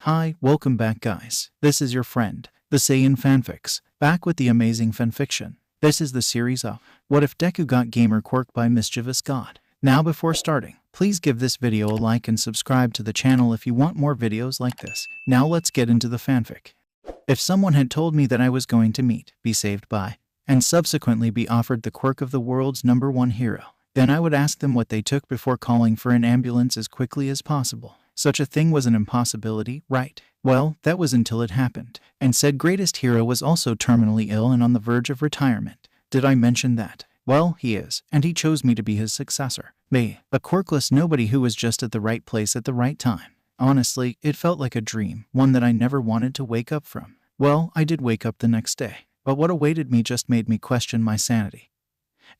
Hi, welcome back guys. This is your friend, the Saiyan Fanfics, back with the amazing fanfiction. This is the series of What If Deku Got Gamer Quirk by Mischievous God. Now before starting, please give this video a like and subscribe to the channel if you want more videos like this. Now let's get into the fanfic. If someone had told me that I was going to meet, be saved by, and subsequently be offered the quirk of the world's #1 hero, then I would ask them what they took before calling for an ambulance as quickly as possible. Such a thing was an impossibility, right? Well, that was until it happened. And said greatest hero was also terminally ill and on the verge of retirement. Did I mention that? Well, he is, and he chose me to be his successor. Me, a quirkless nobody who was just at the right place at the right time. Honestly, it felt like a dream, one that I never wanted to wake up from. Well, I did wake up the next day, but what awaited me just made me question my sanity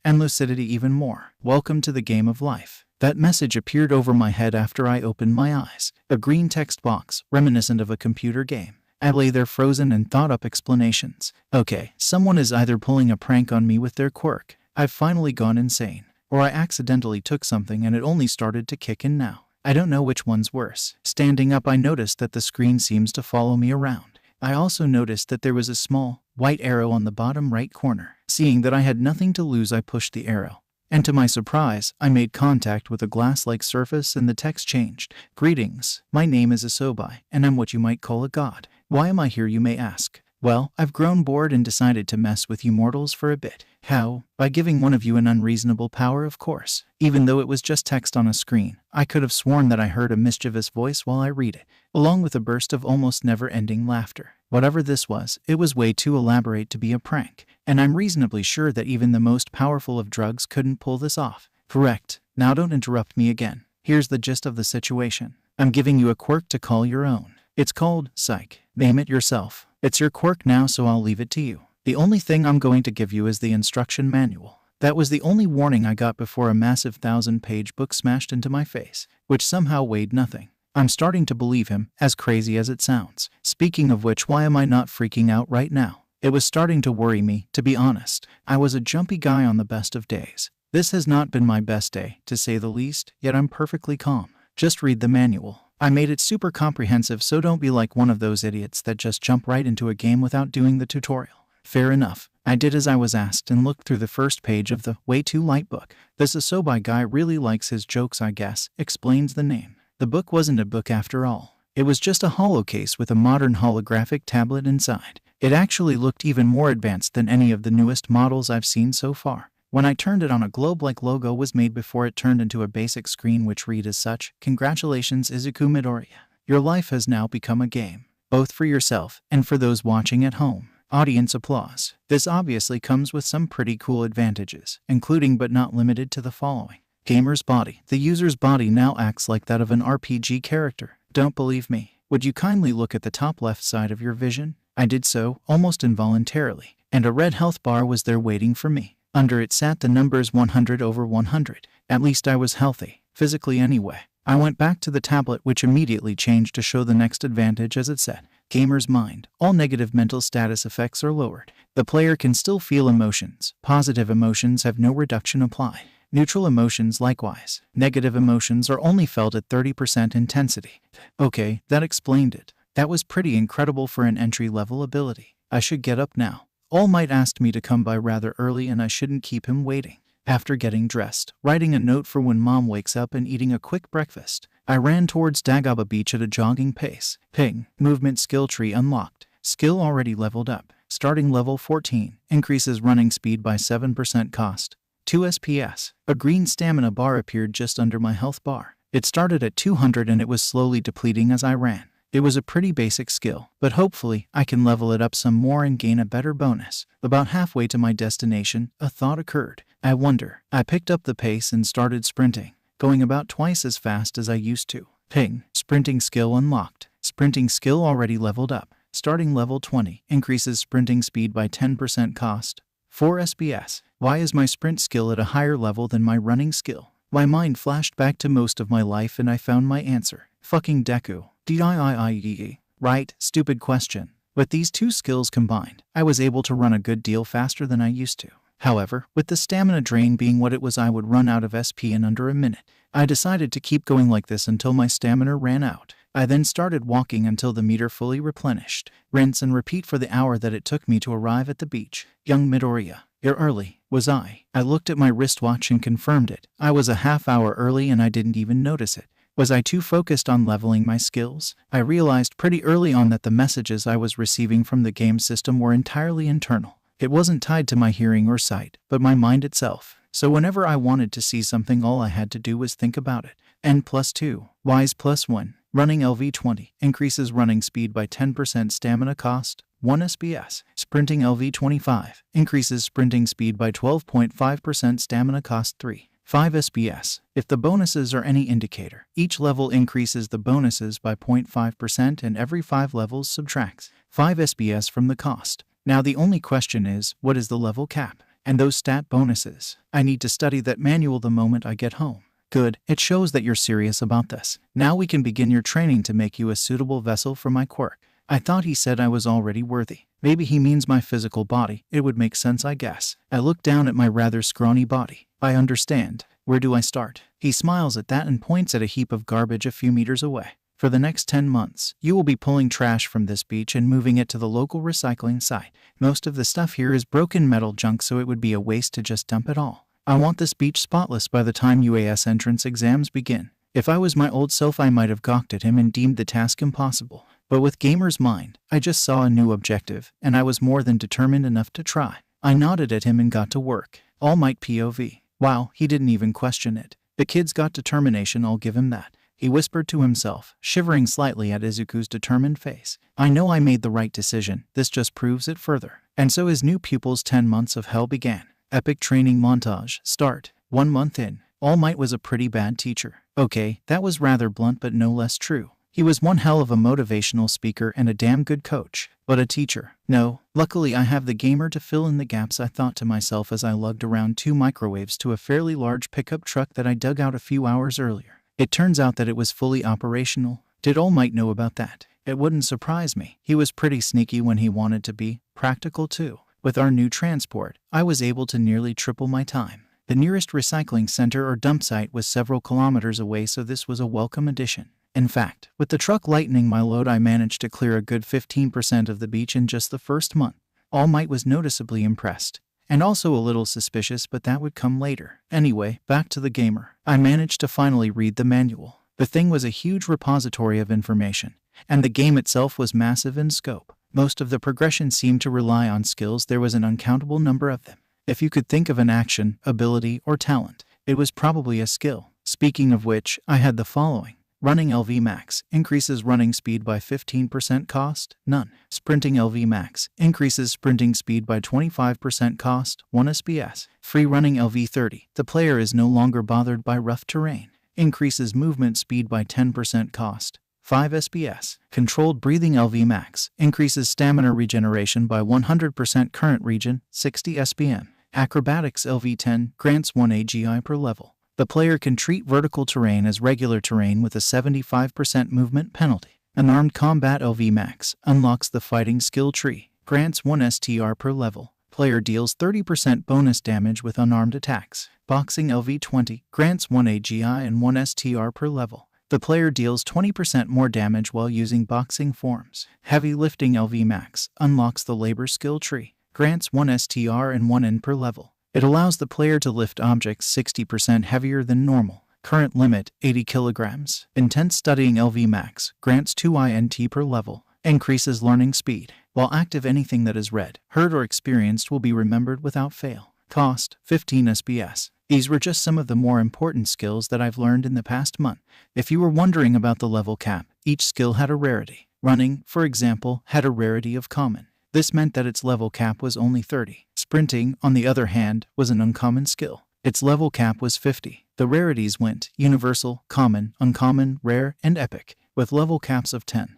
and lucidity even more. Welcome to the game of life. That message appeared over my head after I opened my eyes. A green text box, reminiscent of a computer game. I lay there frozen and thought up explanations. Okay, someone is either pulling a prank on me with their quirk, I've finally gone insane, or I accidentally took something and it only started to kick in now. I don't know which one's worse. Standing up, I noticed that the screen seems to follow me around. I also noticed that there was a small, white arrow on the bottom right corner. Seeing that I had nothing to lose, I pushed the arrow. And to my surprise, I made contact with a glass-like surface and the text changed. Greetings, my name is Isobai, and I'm what you might call a god. Why am I here, you may ask? Well, I've grown bored and decided to mess with you mortals for a bit. How? By giving one of you an unreasonable power, of course. Even though it was just text on a screen, I could have sworn that I heard a mischievous voice while I read it, along with a burst of almost never-ending laughter. Whatever this was, it was way too elaborate to be a prank, and I'm reasonably sure that even the most powerful of drugs couldn't pull this off. Correct. Now don't interrupt me again. Here's the gist of the situation. I'm giving you a quirk to call your own. It's called Psych. Name it yourself. It's your quirk now, so I'll leave it to you. The only thing I'm going to give you is the instruction manual. That was the only warning I got before a massive 1,000-page book smashed into my face, which somehow weighed nothing. I'm starting to believe him, as crazy as it sounds. Speaking of which, why am I not freaking out right now? It was starting to worry me, to be honest. I was a jumpy guy on the best of days. This has not been my best day, to say the least, yet I'm perfectly calm. Just read the manual. I made it super comprehensive, so don't be like one of those idiots that just jump right into a game without doing the tutorial. Fair enough. I did as I was asked and looked through the first page of the way too light book. This Isobai guy really likes his jokes, I guess, explains the name. The book wasn't a book after all. It was just a holocase with a modern holographic tablet inside. It actually looked even more advanced than any of the newest models I've seen so far. When I turned it on, a globe-like logo was made before it turned into a basic screen which read as such: Congratulations, Izuku Midoriya. Your life has now become a game, both for yourself and for those watching at home. Audience applause. This obviously comes with some pretty cool advantages, including but not limited to the following. Gamer's body. The user's body now acts like that of an RPG character. Don't believe me? Would you kindly look at the top left side of your vision? I did so, almost involuntarily, and a red health bar was there waiting for me. Under it sat the numbers 100/100. At least I was healthy, physically anyway. I went back to the tablet, which immediately changed to show the next advantage as it said, Gamer's mind. All negative mental status effects are lowered. The player can still feel emotions. Positive emotions have no reduction applied. Neutral emotions likewise. Negative emotions are only felt at 30% intensity. Okay, that explained it. That was pretty incredible for an entry-level ability. I should get up now. All Might asked me to come by rather early and I shouldn't keep him waiting. After getting dressed, writing a note for when mom wakes up, and eating a quick breakfast, I ran towards Dagaba Beach at a jogging pace. Ping. Movement skill tree unlocked. Skill already leveled up. Starting level 14. Increases running speed by 7% cost. 2 SPS. A green stamina bar appeared just under my health bar. It started at 200 and it was slowly depleting as I ran. It was a pretty basic skill, but hopefully I can level it up some more and gain a better bonus. About halfway to my destination, a thought occurred. I wonder. I picked up the pace and started sprinting, going about twice as fast as I used to. Ping. Sprinting skill unlocked. Sprinting skill already leveled up. Starting level 20. Increases sprinting speed by 10% cost. 4 SPS. Why is my sprint skill at a higher level than my running skill? My mind flashed back to most of my life and I found my answer. Fucking Deku. D-I-I-I-E-E. Right, stupid question. With these two skills combined, I was able to run a good deal faster than I used to. However, with the stamina drain being what it was, I would run out of SP in under a minute. I decided to keep going like this until my stamina ran out. I then started walking until the meter fully replenished. Rinse and repeat for the hour that it took me to arrive at the beach. Young Midoriya. You're early, was I? I looked at my wristwatch and confirmed it. I was a half hour early and I didn't even notice it. Was I too focused on leveling my skills? I realized pretty early on that the messages I was receiving from the game system were entirely internal. It wasn't tied to my hearing or sight, but my mind itself. So whenever I wanted to see something, all I had to do was think about it. N+2, Wise +1, running LV20, increases running speed by 10%, stamina cost, 1 SPS. Sprinting LV25, increases sprinting speed by 12.5%, stamina cost 3. 5 SPS. If the bonuses are any indicator, each level increases the bonuses by 0.5% and every 5 levels subtracts 5 SPS from the cost. Now the only question is, what is the level cap? And those stat bonuses? I need to study that manual the moment I get home. Good, it shows that you're serious about this. Now we can begin your training to make you a suitable vessel for my quirk. I thought he said I was already worthy. Maybe he means my physical body. It would make sense, I guess. I look down at my rather scrawny body. I understand. Where do I start? He smiles at that and points at a heap of garbage a few meters away. For the next 10 months, you will be pulling trash from this beach and moving it to the local recycling site. Most of the stuff here is broken metal junk, so it would be a waste to just dump it all. I want this beach spotless by the time UAS entrance exams begin. If I was my old self, I might have gawked at him and deemed the task impossible. But with Gamer's mind, I just saw a new objective, and I was more than determined enough to try. I nodded at him and got to work. All Might POV. Wow, he didn't even question it. The kid's got determination, I'll give him that. He whispered to himself, shivering slightly at Izuku's determined face. I know I made the right decision. This just proves it further. And so his new pupil's 10 months of hell began. Epic training montage. Start. 1 month in. All Might was a pretty bad teacher. Okay, that was rather blunt but no less true. He was one hell of a motivational speaker and a damn good coach. But a teacher? No. Luckily I have the gamer to fill in the gaps, I thought to myself as I lugged around 2 microwaves to a fairly large pickup truck that I dug out a few hours earlier. It turns out that it was fully operational. Did All Might know about that? It wouldn't surprise me. He was pretty sneaky when he wanted to be. Practical too. With our new transport, I was able to nearly triple my time. The nearest recycling center or dump site was several kilometers away, so this was a welcome addition. In fact, with the truck lightening my load, I managed to clear a good 15% of the beach in just the first month. All Might was noticeably impressed. And also a little suspicious, but that would come later. Anyway, back to the gamer. I managed to finally read the manual. The thing was a huge repository of information, and the game itself was massive in scope. Most of the progression seemed to rely on skills. There was an uncountable number of them. If you could think of an action, ability, or talent, it was probably a skill. Speaking of which, I had the following. Running LV Max, increases running speed by 15%, cost, none. Sprinting LV Max, increases sprinting speed by 25%, cost, 1 SPS. Free running LV 30, the player is no longer bothered by rough terrain. Increases movement speed by 10%, cost, 5 SPS. Controlled breathing LV Max, increases stamina regeneration by 100%, current region, 60 SPM. Acrobatics LV 10, grants 1 AGI per level. The player can treat vertical terrain as regular terrain with a 75% movement penalty. Unarmed combat LV Max unlocks the fighting skill tree, grants 1 STR per level. Player deals 30% bonus damage with unarmed attacks. Boxing LV 20 grants 1 AGI and 1 STR per level. The player deals 20% more damage while using boxing forms. Heavy lifting LV Max unlocks the labor skill tree, grants 1 STR and 1 N per level. It allows the player to lift objects 60% heavier than normal. Current limit, 80 kilograms. Intense studying LV Max grants 2 INT per level. Increases learning speed. While active, anything that is read, heard, or experienced will be remembered without fail. Cost, 15 SPS. These were just some of the more important skills that I've learned in the past month. If you were wondering about the level cap, each skill had a rarity. Running, for example, had a rarity of common. This meant that its level cap was only 30. Sprinting, on the other hand, was an uncommon skill. Its level cap was 50. The rarities went universal, common, uncommon, rare, and epic, with level caps of 10,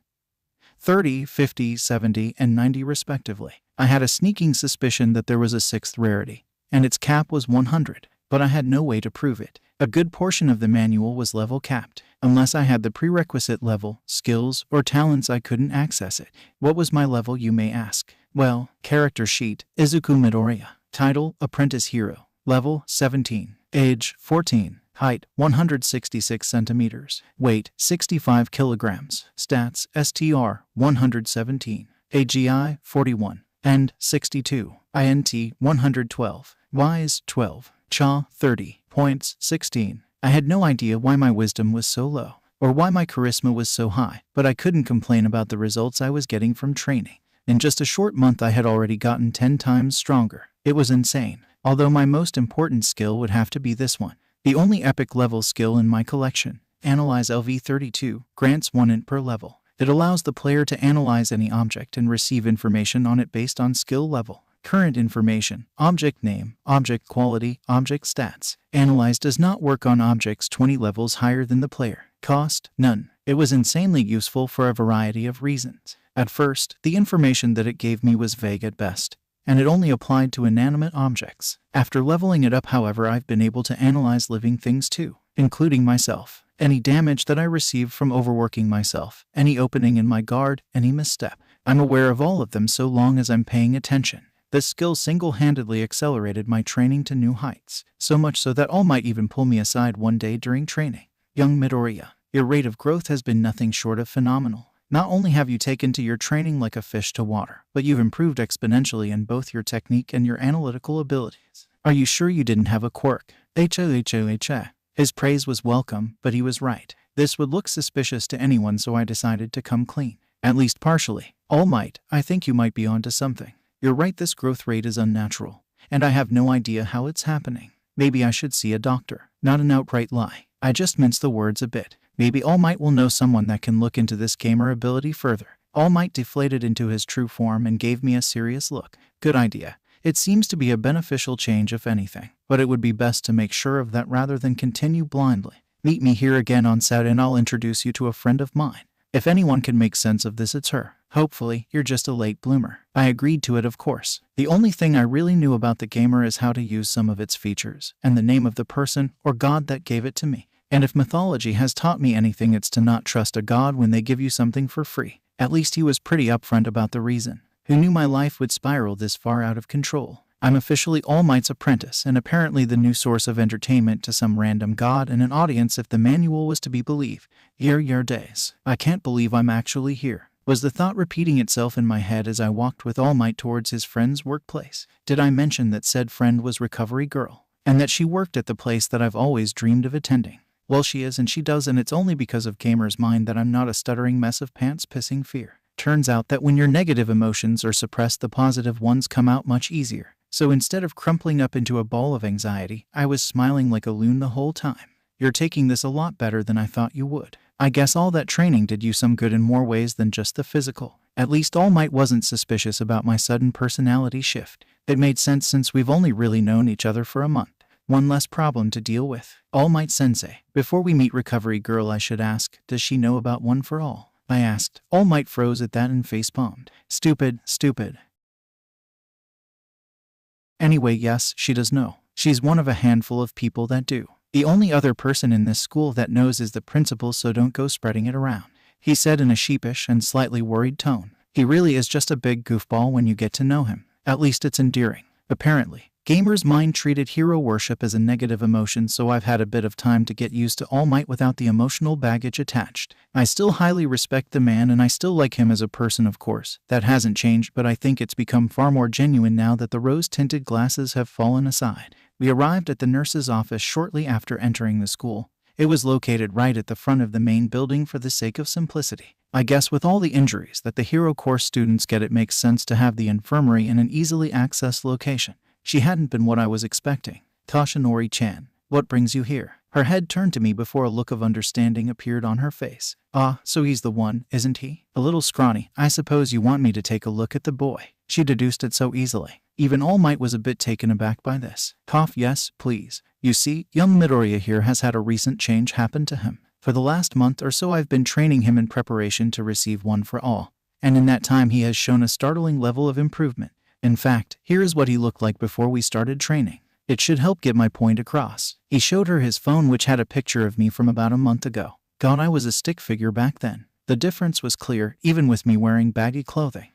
30, 50, 70, and 90 respectively. I had a sneaking suspicion that there was a 6th rarity, and its cap was 100, but I had no way to prove it. A good portion of the manual was level capped. Unless I had the prerequisite level, skills, or talents, I couldn't access it. What was my level, you may ask? Well, character sheet, Izuku Midoriya. Title, Apprentice Hero. Level, 17. Age 14. Height 166 centimeters. Weight 65 kilograms. Stats STR 117. AGI 41. End 62. INT 112. Wise 12. Cha 30. Points 16. I had no idea why my wisdom was so low, or why my charisma was so high, but I couldn't complain about the results I was getting from training. In just a short month I had already gotten 10 times stronger. It was insane. Although my most important skill would have to be this one. The only epic level skill in my collection, Analyze LV32, grants 1 int per level. It allows the player to analyze any object and receive information on it based on skill level. Current information, object name, object quality, object stats. Analyze does not work on objects 20 levels higher than the player. Cost, none. It was insanely useful for a variety of reasons. At first, the information that it gave me was vague at best, and it only applied to inanimate objects. After leveling it up, however, I've been able to analyze living things too, including myself. Any damage that I received from overworking myself, any opening in my guard, any misstep. I'm aware of all of them so long as I'm paying attention. This skill single-handedly accelerated my training to new heights, so much so that All Might even pull me aside one day during training. Young Midoriya, your rate of growth has been nothing short of phenomenal. Not only have you taken to your training like a fish to water, but you've improved exponentially in both your technique and your analytical abilities. Are you sure you didn't have a quirk? His praise was welcome, but he was right. This would look suspicious to anyone, so I decided to come clean. At least partially. All Might, I think you might be onto something. You're right, this growth rate is unnatural, and I have no idea how it's happening. Maybe I should see a doctor. Not an outright lie. I just mince the words a bit. Maybe All Might will know someone that can look into this gamer ability further. All Might deflated into his true form and gave me a serious look. Good idea. It seems to be a beneficial change if anything, but it would be best to make sure of that rather than continue blindly. Meet me here again on Saturday and I'll introduce you to a friend of mine. If anyone can make sense of this, it's her. Hopefully, you're just a late bloomer. I agreed to it, of course. The only thing I really knew about the gamer is how to use some of its features, and the name of the person or god that gave it to me. And if mythology has taught me anything, it's to not trust a god when they give you something for free. At least he was pretty upfront about the reason. Who knew my life would spiral this far out of control? I'm officially All Might's apprentice, and apparently the new source of entertainment to some random god and an audience if the manual was to be believed. Your days. I can't believe I'm actually here. Was the thought repeating itself in my head as I walked with All Might towards his friend's workplace? Did I mention that said friend was Recovery Girl, and that she worked at the place that I've always dreamed of attending? Well, she is, and she does, and it's only because of Gamer's mind that I'm not a stuttering mess of pants-pissing fear. Turns out that when your negative emotions are suppressed, the positive ones come out much easier. So instead of crumpling up into a ball of anxiety, I was smiling like a loon the whole time. You're taking this a lot better than I thought you would. I guess all that training did you some good in more ways than just the physical. At least All Might wasn't suspicious about my sudden personality shift. It made sense since we've only really known each other for a month. One less problem to deal with. All Might Sensei, before we meet Recovery Girl, I should ask, does she know about One for All? I asked. All Might froze at that and facepalmed. Stupid. Anyway, yes, she does know. She's one of a handful of people that do. The only other person in this school that knows is the principal, so don't go spreading it around, he said in a sheepish and slightly worried tone. He really is just a big goofball when you get to know him. At least it's endearing. Apparently, Gamer's mind treated hero worship as a negative emotion, so I've had a bit of time to get used to All Might without the emotional baggage attached. I still highly respect the man, and I still like him as a person, of course. That hasn't changed, but I think it's become far more genuine now that the rose-tinted glasses have fallen aside. We arrived at the nurse's office shortly after entering the school. It was located right at the front of the main building for the sake of simplicity. I guess with all the injuries that the hero course students get, it makes sense to have the infirmary in an easily accessed location. She hadn't been what I was expecting. Toshinori-chan, what brings you here? Her head turned to me before a look of understanding appeared on her face. Ah, so he's the one, isn't he? A little scrawny. I suppose you want me to take a look at the boy. She deduced it so easily. Even All Might was a bit taken aback by this. Cough, yes, please. You see, young Midoriya here has had a recent change happen to him. For the last month or so I've been training him in preparation to receive One for All, and in that time he has shown a startling level of improvement. In fact, here is what he looked like before we started training. It should help get my point across. He showed her his phone, which had a picture of me from about a month ago. God, I was a stick figure back then. The difference was clear, even with me wearing baggy clothing.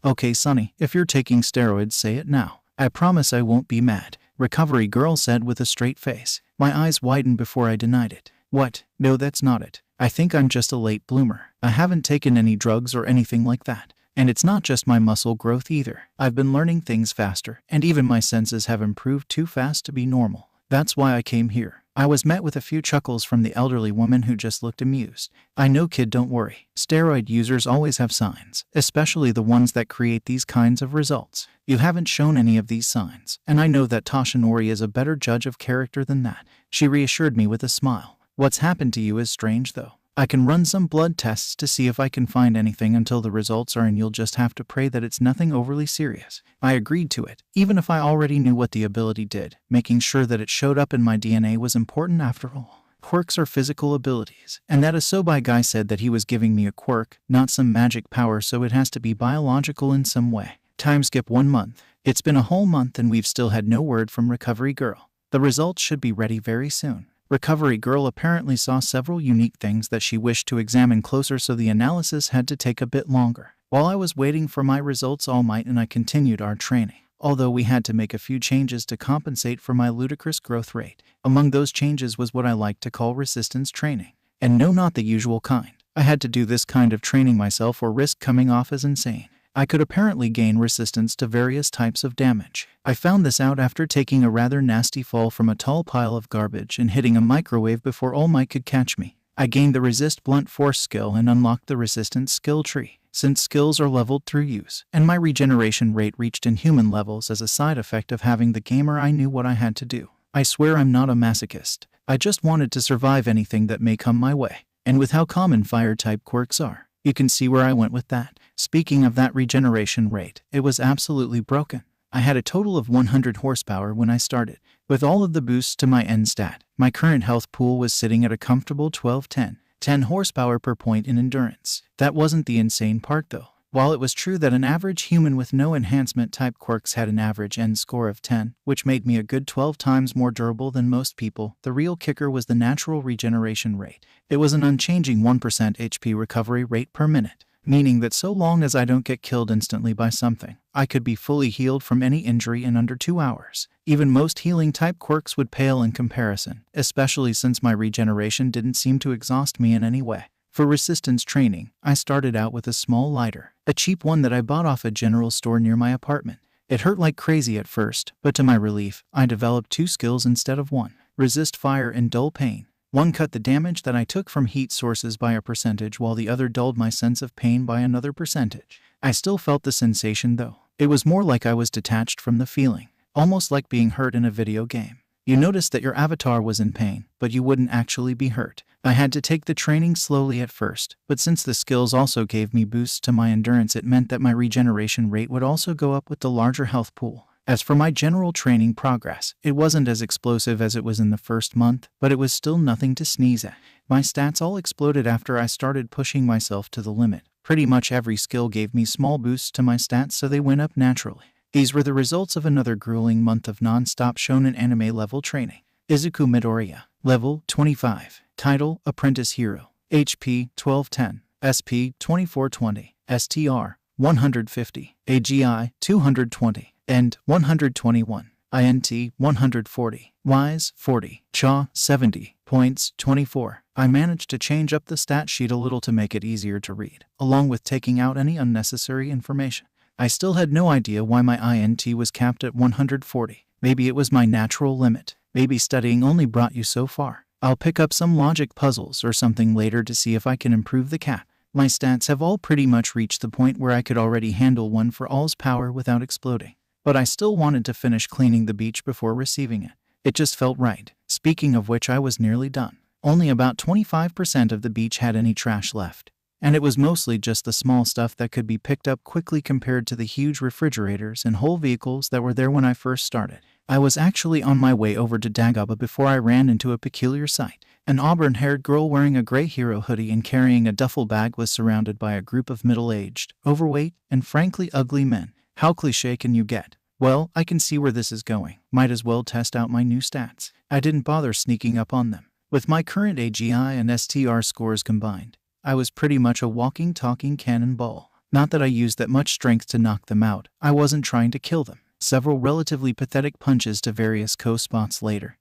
Okay, Sonny, if you're taking steroids, say it now. I promise I won't be mad. Recovery Girl said with a straight face. My eyes widened before I denied it. What? No, that's not it. I think I'm just a late bloomer. I haven't taken any drugs or anything like that. And it's not just my muscle growth either. I've been learning things faster, and even my senses have improved too fast to be normal. That's why I came here. I was met with a few chuckles from the elderly woman who just looked amused. I know, kid, don't worry. Steroid users always have signs, especially the ones that create these kinds of results. You haven't shown any of these signs, and I know that Toshinori is a better judge of character than that. She reassured me with a smile. What's happened to you is strange, though. I can run some blood tests to see if I can find anything until the results are in. You'll just have to pray that it's nothing overly serious. I agreed to it, even if I already knew what the ability did. Making sure that it showed up in my DNA was important after all. Quirks are physical abilities, and that Asobi guy said that he was giving me a quirk, not some magic power, so it has to be biological in some way. Time skip 1 month. It's been a whole month and we've still had no word from Recovery Girl. The results should be ready very soon. Recovery Girl apparently saw several unique things that she wished to examine closer, so the analysis had to take a bit longer. While I was waiting for my results, All Might and I continued our training, although we had to make a few changes to compensate for my ludicrous growth rate. Among those changes was what I like to call resistance training. And no, not the usual kind. I had to do this kind of training myself or risk coming off as insane. I could apparently gain resistance to various types of damage. I found this out after taking a rather nasty fall from a tall pile of garbage and hitting a microwave before All Might could catch me. I gained the resist blunt force skill and unlocked the resistance skill tree, since skills are leveled through use, and my regeneration rate reached inhuman levels as a side effect of having the gamer. I knew what I had to do. I swear I'm not a masochist. I just wanted to survive anything that may come my way. And with how common fire-type quirks are, you can see where I went with that. Speaking of that regeneration rate, it was absolutely broken. I had a total of 100 horsepower when I started. With all of the boosts to my end stat, my current health pool was sitting at a comfortable 10 horsepower per point in endurance. That wasn't the insane part though. While it was true that an average human with no enhancement type quirks had an average end score of 10, which made me a good 12 times more durable than most people, the real kicker was the natural regeneration rate. It was an unchanging 1% HP recovery rate per minute, meaning that so long as I don't get killed instantly by something, I could be fully healed from any injury in under 2 hours. Even most healing type quirks would pale in comparison, especially since my regeneration didn't seem to exhaust me in any way. For resistance training, I started out with a small lighter, a cheap one that I bought off a general store near my apartment. It hurt like crazy at first, but to my relief, I developed 2 skills instead of 1. Resist fire and dull pain. One cut the damage that I took from heat sources by a percentage, while the other dulled my sense of pain by another percentage. I still felt the sensation though. It was more like I was detached from the feeling, almost like being hurt in a video game. You noticed that your avatar was in pain, but you wouldn't actually be hurt. I had to take the training slowly at first, but since the skills also gave me boosts to my endurance, it meant that my regeneration rate would also go up with the larger health pool. As for my general training progress, it wasn't as explosive as it was in the first month, but it was still nothing to sneeze at. My stats all exploded after I started pushing myself to the limit. Pretty much every skill gave me small boosts to my stats, so they went up naturally. These were the results of another grueling month of non-stop shonen anime level training. Izuku Midoriya, level 25. Title, Apprentice Hero. HP, 1210. SP, 2420. STR, 150. AGI, 220. End, 121. INT, 140. Wise, 40. Cha, 70. Points, 24. I managed to change up the stat sheet a little to make it easier to read, along with taking out any unnecessary information. I still had no idea why my INT was capped at 140. Maybe it was my natural limit. Maybe studying only brought you so far. I'll pick up some logic puzzles or something later to see if I can improve the cap. My stats have all pretty much reached the point where I could already handle 1 for all's power without exploding. But I still wanted to finish cleaning the beach before receiving it. It just felt right. Speaking of which, I was nearly done. Only about 25% of the beach had any trash left. And it was mostly just the small stuff that could be picked up quickly compared to the huge refrigerators and whole vehicles that were there when I first started. I was actually on my way over to Dagobah before I ran into a peculiar sight. An auburn-haired girl wearing a gray hero hoodie and carrying a duffel bag was surrounded by a group of middle-aged, overweight, and frankly ugly men. How cliché can you get? Well, I can see where this is going. Might as well test out my new stats. I didn't bother sneaking up on them. With my current AGI and STR scores combined, I was pretty much a walking, talking cannonball. Not that I used that much strength to knock them out. I wasn't trying to kill them. several relatively pathetic punches to various co-spots later,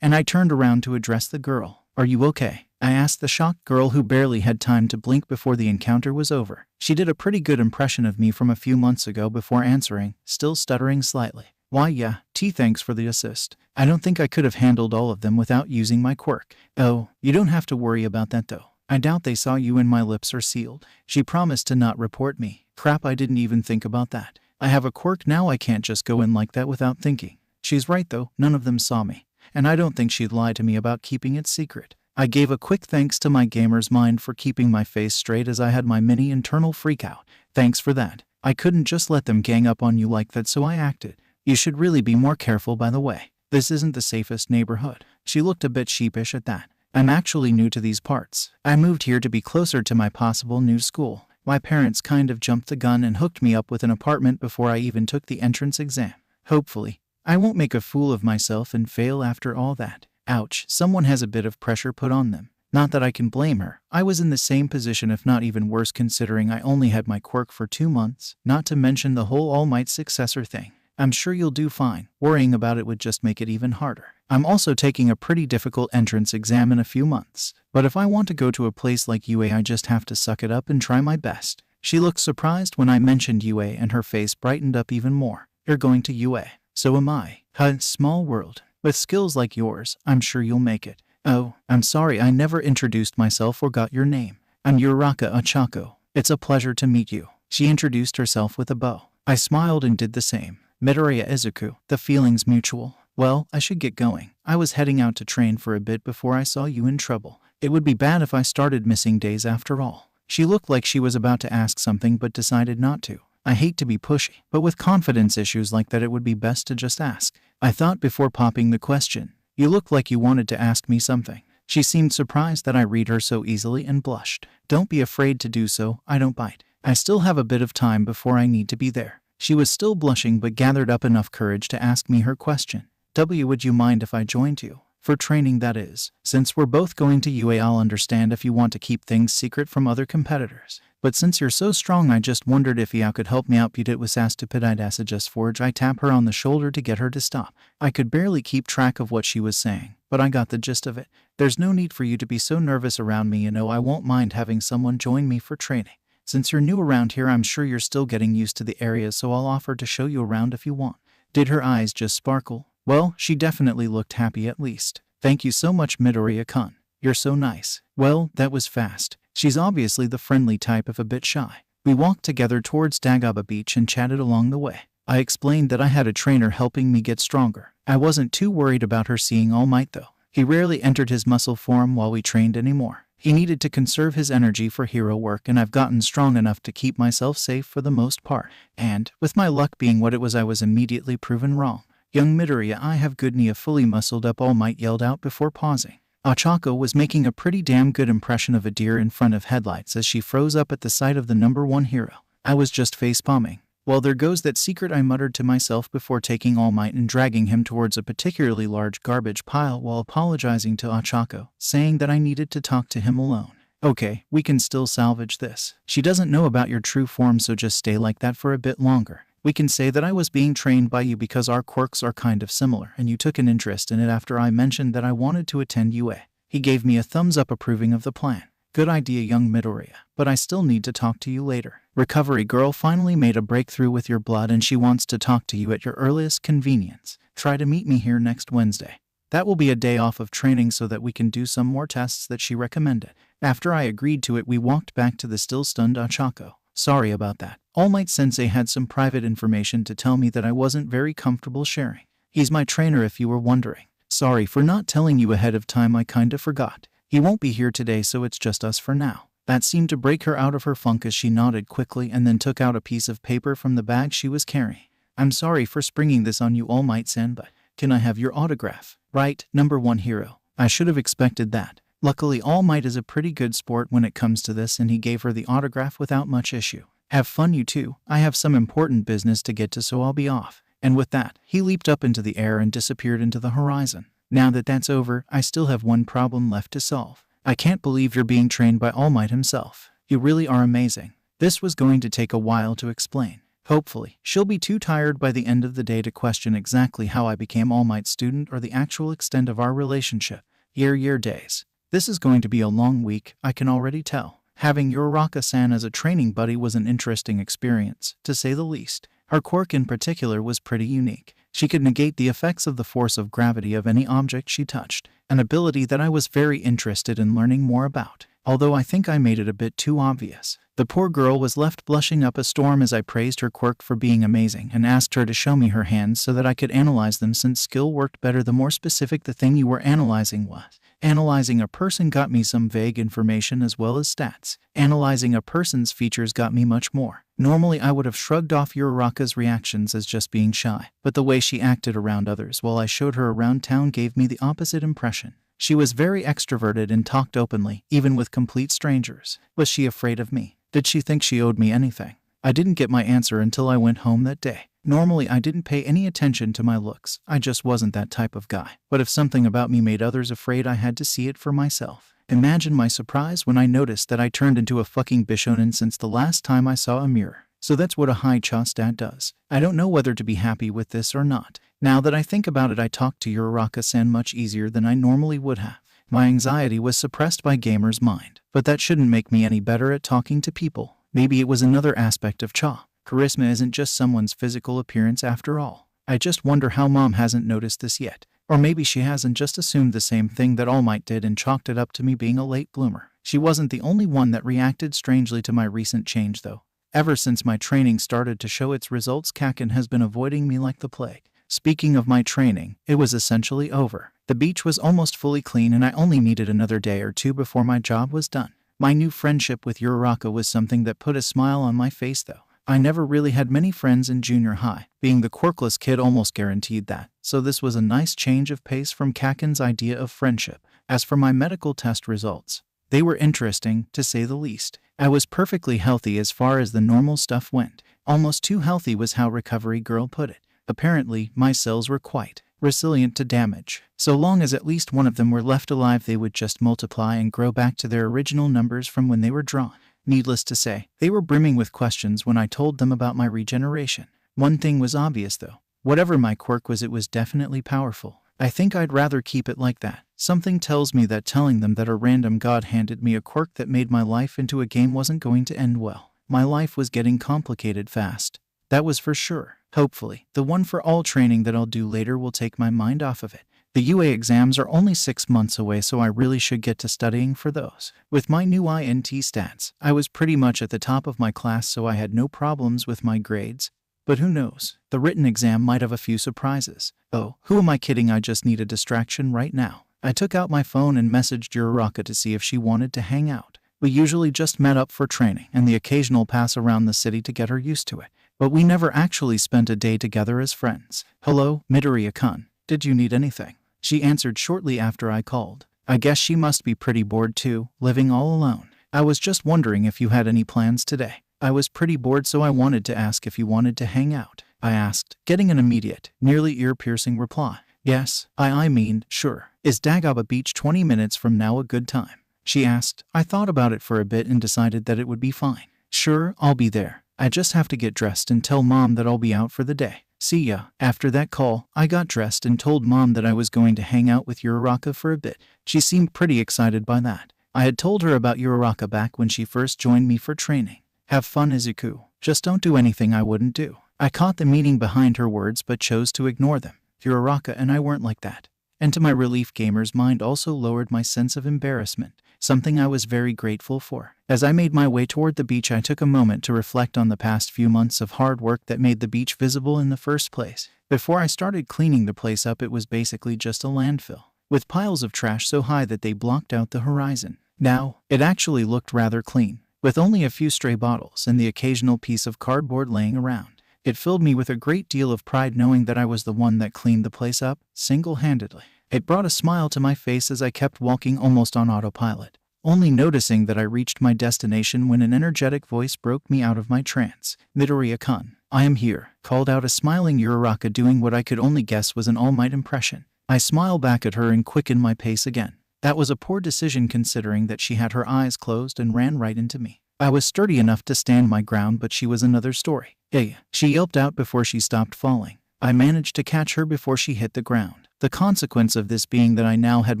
and I turned around to address the girl. "Are you okay?" I asked the shocked girl who barely had time to blink before the encounter was over. She did a pretty good impression of me from a few months ago before answering, still stuttering slightly. "Why yeah, thanks for the assist. I don't think I could have handled all of them without using my quirk." "Oh, you don't have to worry about that though. I doubt they saw you and my lips are sealed." She promised to not report me. Crap, I didn't even think about that. I have a quirk now, I can't just go in like that without thinking. She's right though, none of them saw me. And I don't think she'd lie to me about keeping it secret. I gave a quick thanks to my gamer's mind for keeping my face straight as I had my mini internal freakout. "Thanks for that. I couldn't just let them gang up on you like that, so I acted. You should really be more careful, by the way. This isn't the safest neighborhood." She looked a bit sheepish at that. "I'm actually new to these parts. I moved here to be closer to my possible new school. My parents kind of jumped the gun and hooked me up with an apartment before I even took the entrance exam. Hopefully, I won't make a fool of myself and fail after all that." Ouch, someone has a bit of pressure put on them. Not that I can blame her. I was in the same position, if not even worse, considering I only had my quirk for 2 months, not to mention the whole All Might successor thing. "I'm sure you'll do fine. Worrying about it would just make it even harder. I'm also taking a pretty difficult entrance exam in a few months. But if I want to go to a place like UA, I just have to suck it up and try my best." She looked surprised when I mentioned UA and her face brightened up even more. "You're going to UA? So am I. Huh, small world. With skills like yours, I'm sure you'll make it." "Oh, I'm sorry I never introduced myself or got your name. I'm Uraka Ochako. It's a pleasure to meet you." She introduced herself with a bow. I smiled and did the same. "Midoriya Izuku, the feeling's mutual. Well, I should get going. I was heading out to train for a bit before I saw you in trouble. It would be bad if I started missing days after all." She looked like she was about to ask something but decided not to. I hate to be pushy, but with confidence issues like that it would be best to just ask. I thought before popping the question. "You look like you wanted to ask me something." She seemed surprised that I read her so easily and blushed. "Don't be afraid to do so, I don't bite. I still have a bit of time before I need to be there." She was still blushing but gathered up enough courage to ask me her question. "Would you mind if I joined you? For training, that is. Since we're both going to UA, I'll understand if you want to keep things secret from other competitors. But since you're so strong, I just wondered if you could help me out." It was Astupididasa just forge. I tap her on the shoulder to get her to stop. I could barely keep track of what she was saying, but I got the gist of it. "There's no need for you to be so nervous around me, I won't mind having someone join me for training. Since you're new around here, I'm sure you're still getting used to the area, so I'll offer to show you around if you want." Did her eyes just sparkle? Well, she definitely looked happy at least. "Thank you so much, Midoriya-kun. You're so nice." Well, that was fast. She's obviously the friendly type, if a bit shy. We walked together towards Dagaba Beach and chatted along the way. I explained that I had a trainer helping me get stronger. I wasn't too worried about her seeing All Might though. He rarely entered his muscle form while we trained anymore. He needed to conserve his energy for hero work, and I've gotten strong enough to keep myself safe for the most part. And, with my luck being what it was, I was immediately proven wrong. "Young Midoriya, I have good knee." A fully muscled up All Might yelled out before pausing. Ochako was making a pretty damn good impression of a deer in front of headlights as she froze up at the sight of the #1 hero. I was just face-palming. "Well, there goes that secret," I muttered to myself before taking All Might and dragging him towards a particularly large garbage pile while apologizing to Ochako, saying that I needed to talk to him alone. "Okay, we can still salvage this. She doesn't know about your true form, so just stay like that for a bit longer. We can say that I was being trained by you because our quirks are kind of similar and you took an interest in it after I mentioned that I wanted to attend UA." He gave me a thumbs up, approving of the plan. "Good idea, young Midoriya, but I still need to talk to you later. Recovery girl finally made a breakthrough with your blood and she wants to talk to you at your earliest convenience. Try to meet me here next Wednesday. That will be a day off of training so that we can do some more tests that she recommended." After I agreed to it, we walked back to the still stunned Ochako. "Sorry about that. All Might Sensei had some private information to tell me that I wasn't very comfortable sharing. He's my trainer, if you were wondering. Sorry for not telling you ahead of time, I kinda forgot. He won't be here today, so it's just us for now." That seemed to break her out of her funk as she nodded quickly and then took out a piece of paper from the bag she was carrying. "I'm sorry for springing this on you, All Might-san, but can I have your autograph?" "Right, #1 hero. I should have expected that." Luckily, All Might is a pretty good sport when it comes to this, and he gave her the autograph without much issue. "Have fun, you two. I have some important business to get to, so I'll be off." And with that, he leaped up into the air and disappeared into the horizon. Now that that's over, I still have one problem left to solve. I can't believe you're being trained by All Might himself. You really are amazing. This was going to take a while to explain. Hopefully, she'll be too tired by the end of the day to question exactly how I became All Might's student or the actual extent of our relationship. Year days. This is going to be a long week, I can already tell. Having Uraraka-san as a training buddy was an interesting experience, to say the least. Her quirk in particular was pretty unique. She could negate the effects of the force of gravity of any object she touched, an ability that I was very interested in learning more about, although I think I made it a bit too obvious. The poor girl was left blushing up a storm as I praised her quirk for being amazing and asked her to show me her hands so that I could analyze them, since skill worked better the more specific the thing you were analyzing was. Analyzing a person got me some vague information as well as stats. Analyzing a person's features got me much more. Normally I would have shrugged off Uraraka's reactions as just being shy, but the way she acted around others while I showed her around town gave me the opposite impression. She was very extroverted and talked openly, even with complete strangers. Was she afraid of me? Did she think she owed me anything? I didn't get my answer until I went home that day. Normally I didn't pay any attention to my looks, I just wasn't that type of guy. But if something about me made others afraid, I had to see it for myself. Imagine my surprise when I noticed that I turned into a fucking bishonen since the last time I saw a mirror. So that's what a high-cha stat does. I don't know whether to be happy with this or not. Now that I think about it, I talked to Uraraka-san much easier than I normally would have. My anxiety was suppressed by Gamer's mind, but that shouldn't make me any better at talking to people. Maybe it was another aspect of cha. Charisma isn't just someone's physical appearance after all. I just wonder how Mom hasn't noticed this yet. Or maybe she has and just assumed the same thing that All Might did and chalked it up to me being a late bloomer. She wasn't the only one that reacted strangely to my recent change though. Ever since my training started to show its results, Kaken has been avoiding me like the plague. Speaking of my training, it was essentially over. The beach was almost fully clean and I only needed another day or two before my job was done. My new friendship with Uraraka was something that put a smile on my face though. I never really had many friends in junior high. Being the quirkless kid almost guaranteed that, so this was a nice change of pace from Kaken's idea of friendship. As for my medical test results, they were interesting, to say the least. I was perfectly healthy as far as the normal stuff went. Almost too healthy was how Recovery Girl put it. Apparently, my cells were quite resilient to damage. So long as at least one of them were left alive, they would just multiply and grow back to their original numbers from when they were drawn. Needless to say, they were brimming with questions when I told them about my regeneration. One thing was obvious though. Whatever my quirk was, it was definitely powerful. I think I'd rather keep it like that. Something tells me that telling them that a random god handed me a quirk that made my life into a game wasn't going to end well. My life was getting complicated fast. That was for sure. Hopefully, the one for all training that I'll do later will take my mind off of it. The UA exams are only 6 months away, so I really should get to studying for those. With my new INT stats, I was pretty much at the top of my class, so I had no problems with my grades. But who knows, the written exam might have a few surprises. Oh, who am I kidding, I just need a distraction right now. I took out my phone and messaged Uraraka to see if she wanted to hang out. We usually just met up for training and the occasional pass around the city to get her used to it. But we never actually spent a day together as friends. Hello, Midoriya-kun. Did you need anything? She answered shortly after I called. I guess she must be pretty bored too, living all alone. I was just wondering if you had any plans today. I was pretty bored, so I wanted to ask if you wanted to hang out, I asked, getting an immediate, nearly ear-piercing reply. Yes, I mean, sure. Is Dagaba Beach 20 minutes from now a good time? She asked. I thought about it for a bit and decided that it would be fine. Sure, I'll be there. I just have to get dressed and tell Mom that I'll be out for the day. See ya. After that call, I got dressed and told Mom that I was going to hang out with Uraraka for a bit. She seemed pretty excited by that. I had told her about Uraraka back when she first joined me for training. Have fun, Izuku. Just don't do anything I wouldn't do. I caught the meaning behind her words but chose to ignore them. Uraraka and I weren't like that. And to my relief, Gamer's mind also lowered my sense of embarrassment, something I was very grateful for. As I made my way toward the beach, I took a moment to reflect on the past few months of hard work that made the beach visible in the first place. Before I started cleaning the place up, it was basically just a landfill, with piles of trash so high that they blocked out the horizon. Now, it actually looked rather clean, with only a few stray bottles and the occasional piece of cardboard laying around. It filled me with a great deal of pride knowing that I was the one that cleaned the place up, single-handedly. It brought a smile to my face as I kept walking almost on autopilot, only noticing that I reached my destination when an energetic voice broke me out of my trance. Midoriya-kun, I am here, called out a smiling Uraraka doing what I could only guess was an All Might impression. I smiled back at her and quickened my pace again. That was a poor decision considering that she had her eyes closed and ran right into me. I was sturdy enough to stand my ground, but she was another story. Hey, she yelped out before she stopped falling. I managed to catch her before she hit the ground. The consequence of this being that I now had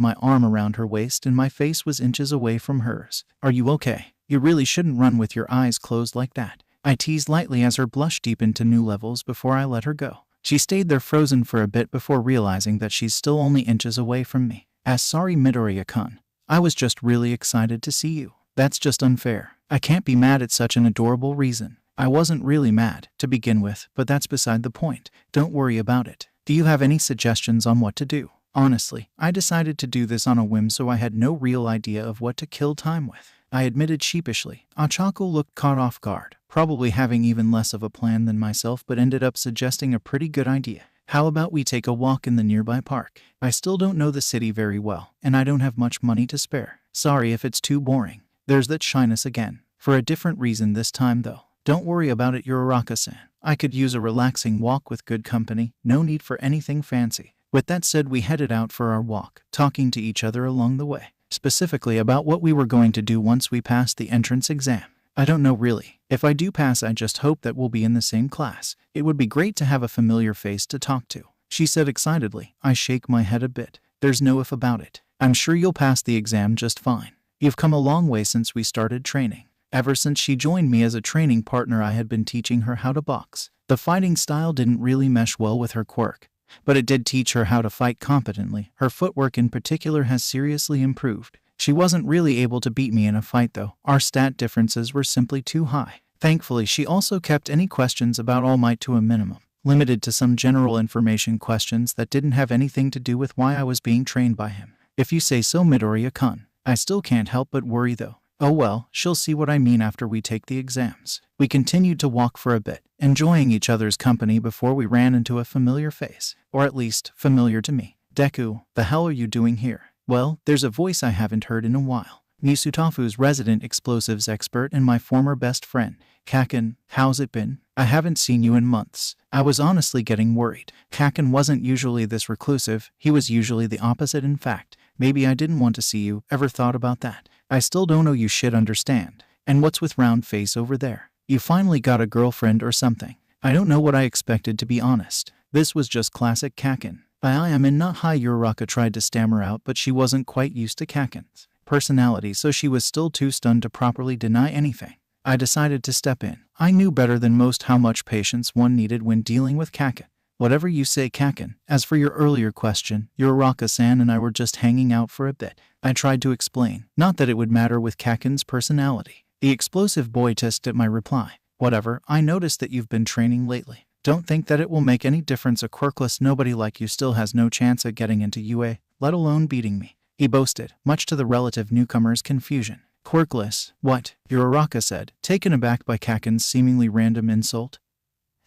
my arm around her waist and my face was inches away from hers. Are you okay? You really shouldn't run with your eyes closed like that. I teased lightly as her blush deepened to new levels before I let her go. She stayed there frozen for a bit before realizing that she's still only inches away from me. Sorry Midoriya-kun. I was just really excited to see you. That's just unfair. I can't be mad at such an adorable reason. I wasn't really mad, to begin with, but that's beside the point. Don't worry about it. Do you have any suggestions on what to do? Honestly, I decided to do this on a whim, so I had no real idea of what to kill time with. I admitted sheepishly. Ochako looked caught off guard, probably having even less of a plan than myself, but ended up suggesting a pretty good idea. How about we take a walk in the nearby park? I still don't know the city very well, and I don't have much money to spare. Sorry if it's too boring. There's that shyness again. For a different reason this time though. Don't worry about it, Uraraka-san. I could use a relaxing walk with good company. No need for anything fancy. With that said, we headed out for our walk, talking to each other along the way, specifically about what we were going to do once we passed the entrance exam. I don't know really. If I do pass, I just hope that we'll be in the same class. It would be great to have a familiar face to talk to, she said excitedly. I shake my head a bit. There's no if about it. I'm sure you'll pass the exam just fine. You've come a long way since we started training. Ever since she joined me as a training partner, I had been teaching her how to box. The fighting style didn't really mesh well with her quirk, but it did teach her how to fight competently. Her footwork in particular has seriously improved. She wasn't really able to beat me in a fight though. Our stat differences were simply too high. Thankfully, she also kept any questions about All Might to a minimum, limited to some general information questions that didn't have anything to do with why I was being trained by him. If you say so, Midoriya-kun. I still can't help but worry though. Oh well, she'll see what I mean after we take the exams. We continued to walk for a bit, enjoying each other's company before we ran into a familiar face. Or at least, familiar to me. Deku, the hell are you doing here? Well, there's a voice I haven't heard in a while. Misutafu's resident explosives expert and my former best friend. Kaken, how's it been? I haven't seen you in months. I was honestly getting worried. Kaken wasn't usually this reclusive. He was usually the opposite in fact. Maybe I didn't want to see you. Ever thought about that? I still don't owe you shit, understand? And what's with round face over there? You finally got a girlfriend or something? I don't know what I expected, to be honest. This was just classic Kaken. I mean not high. Uraraka tried to stammer out, but she wasn't quite used to Kaken's personality, so she was still too stunned to properly deny anything. I decided to step in. I knew better than most how much patience one needed when dealing with Kaken. Whatever you say, Kaken. As for your earlier question, Uraraka-san and I were just hanging out for a bit. I tried to explain. Not that it would matter with Kaken's personality. The explosive boy hissed at my reply. Whatever, I noticed that you've been training lately. Don't think that it will make any difference. A quirkless nobody like you still has no chance at getting into UA, let alone beating me, he boasted, much to the relative newcomer's confusion. Quirkless? What? Uraraka said, taken aback by Kaken's seemingly random insult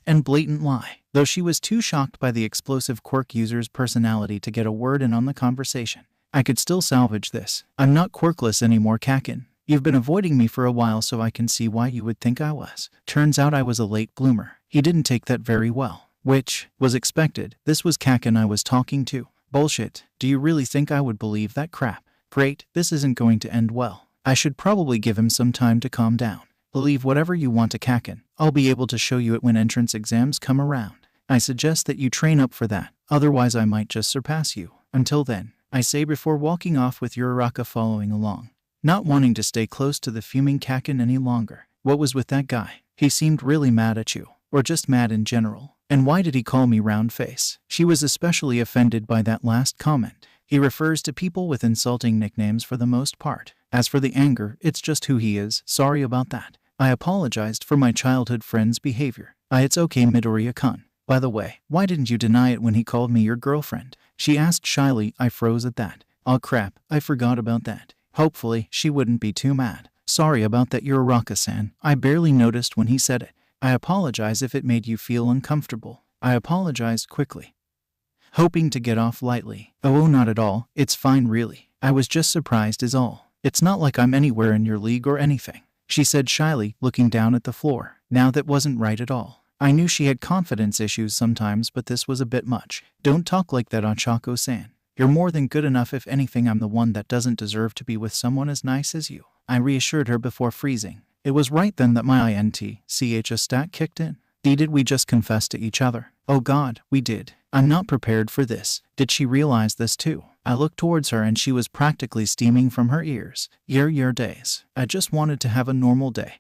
and blatant lie, though she was too shocked by the explosive quirk user's personality to get a word in on the conversation. I could still salvage this. I'm not quirkless anymore, Kaken. You've been avoiding me for a while, so I can see why you would think I was. Turns out I was a late bloomer. He didn't take that very well, which was expected. This was Kaken I was talking to. Bullshit. Do you really think I would believe that crap? Great, this isn't going to end well. I should probably give him some time to calm down. Believe whatever you want to, Kaken. I'll be able to show you it when entrance exams come around. I suggest that you train up for that, otherwise I might just surpass you. Until then, I say before walking off with Uraraka following along, not wanting to stay close to the fuming Kaken any longer. What was with that guy? He seemed really mad at you, or just mad in general. And why did he call me round face? She was especially offended by that last comment. He refers to people with insulting nicknames for the most part. As for the anger, it's just who he is. Sorry about that. I apologized for my childhood friend's behavior. It's okay, Midoriya-kun. By the way, why didn't you deny it when he called me your girlfriend? She asked shyly. I froze at that. Oh crap, I forgot about that. Hopefully, she wouldn't be too mad. Sorry about that, Uraraka-san. I barely noticed when he said it. I apologize if it made you feel uncomfortable. I apologized quickly, hoping to get off lightly. Oh, not at all. It's fine, really. I was just surprised is all. It's not like I'm anywhere in your league or anything, she said shyly, looking down at the floor. Now that wasn't right at all. I knew she had confidence issues sometimes, but this was a bit much. Don't talk like that, Ochako-san. You're more than good enough. If anything, I'm the one that doesn't deserve to be with someone as nice as you. I reassured her before freezing. It was right then that my INTCH stat kicked in. Did we just confess to each other? Oh God, we did. I'm not prepared for this. Did she realize this too? I looked towards her and she was practically steaming from her ears. Year days. I just wanted to have a normal day,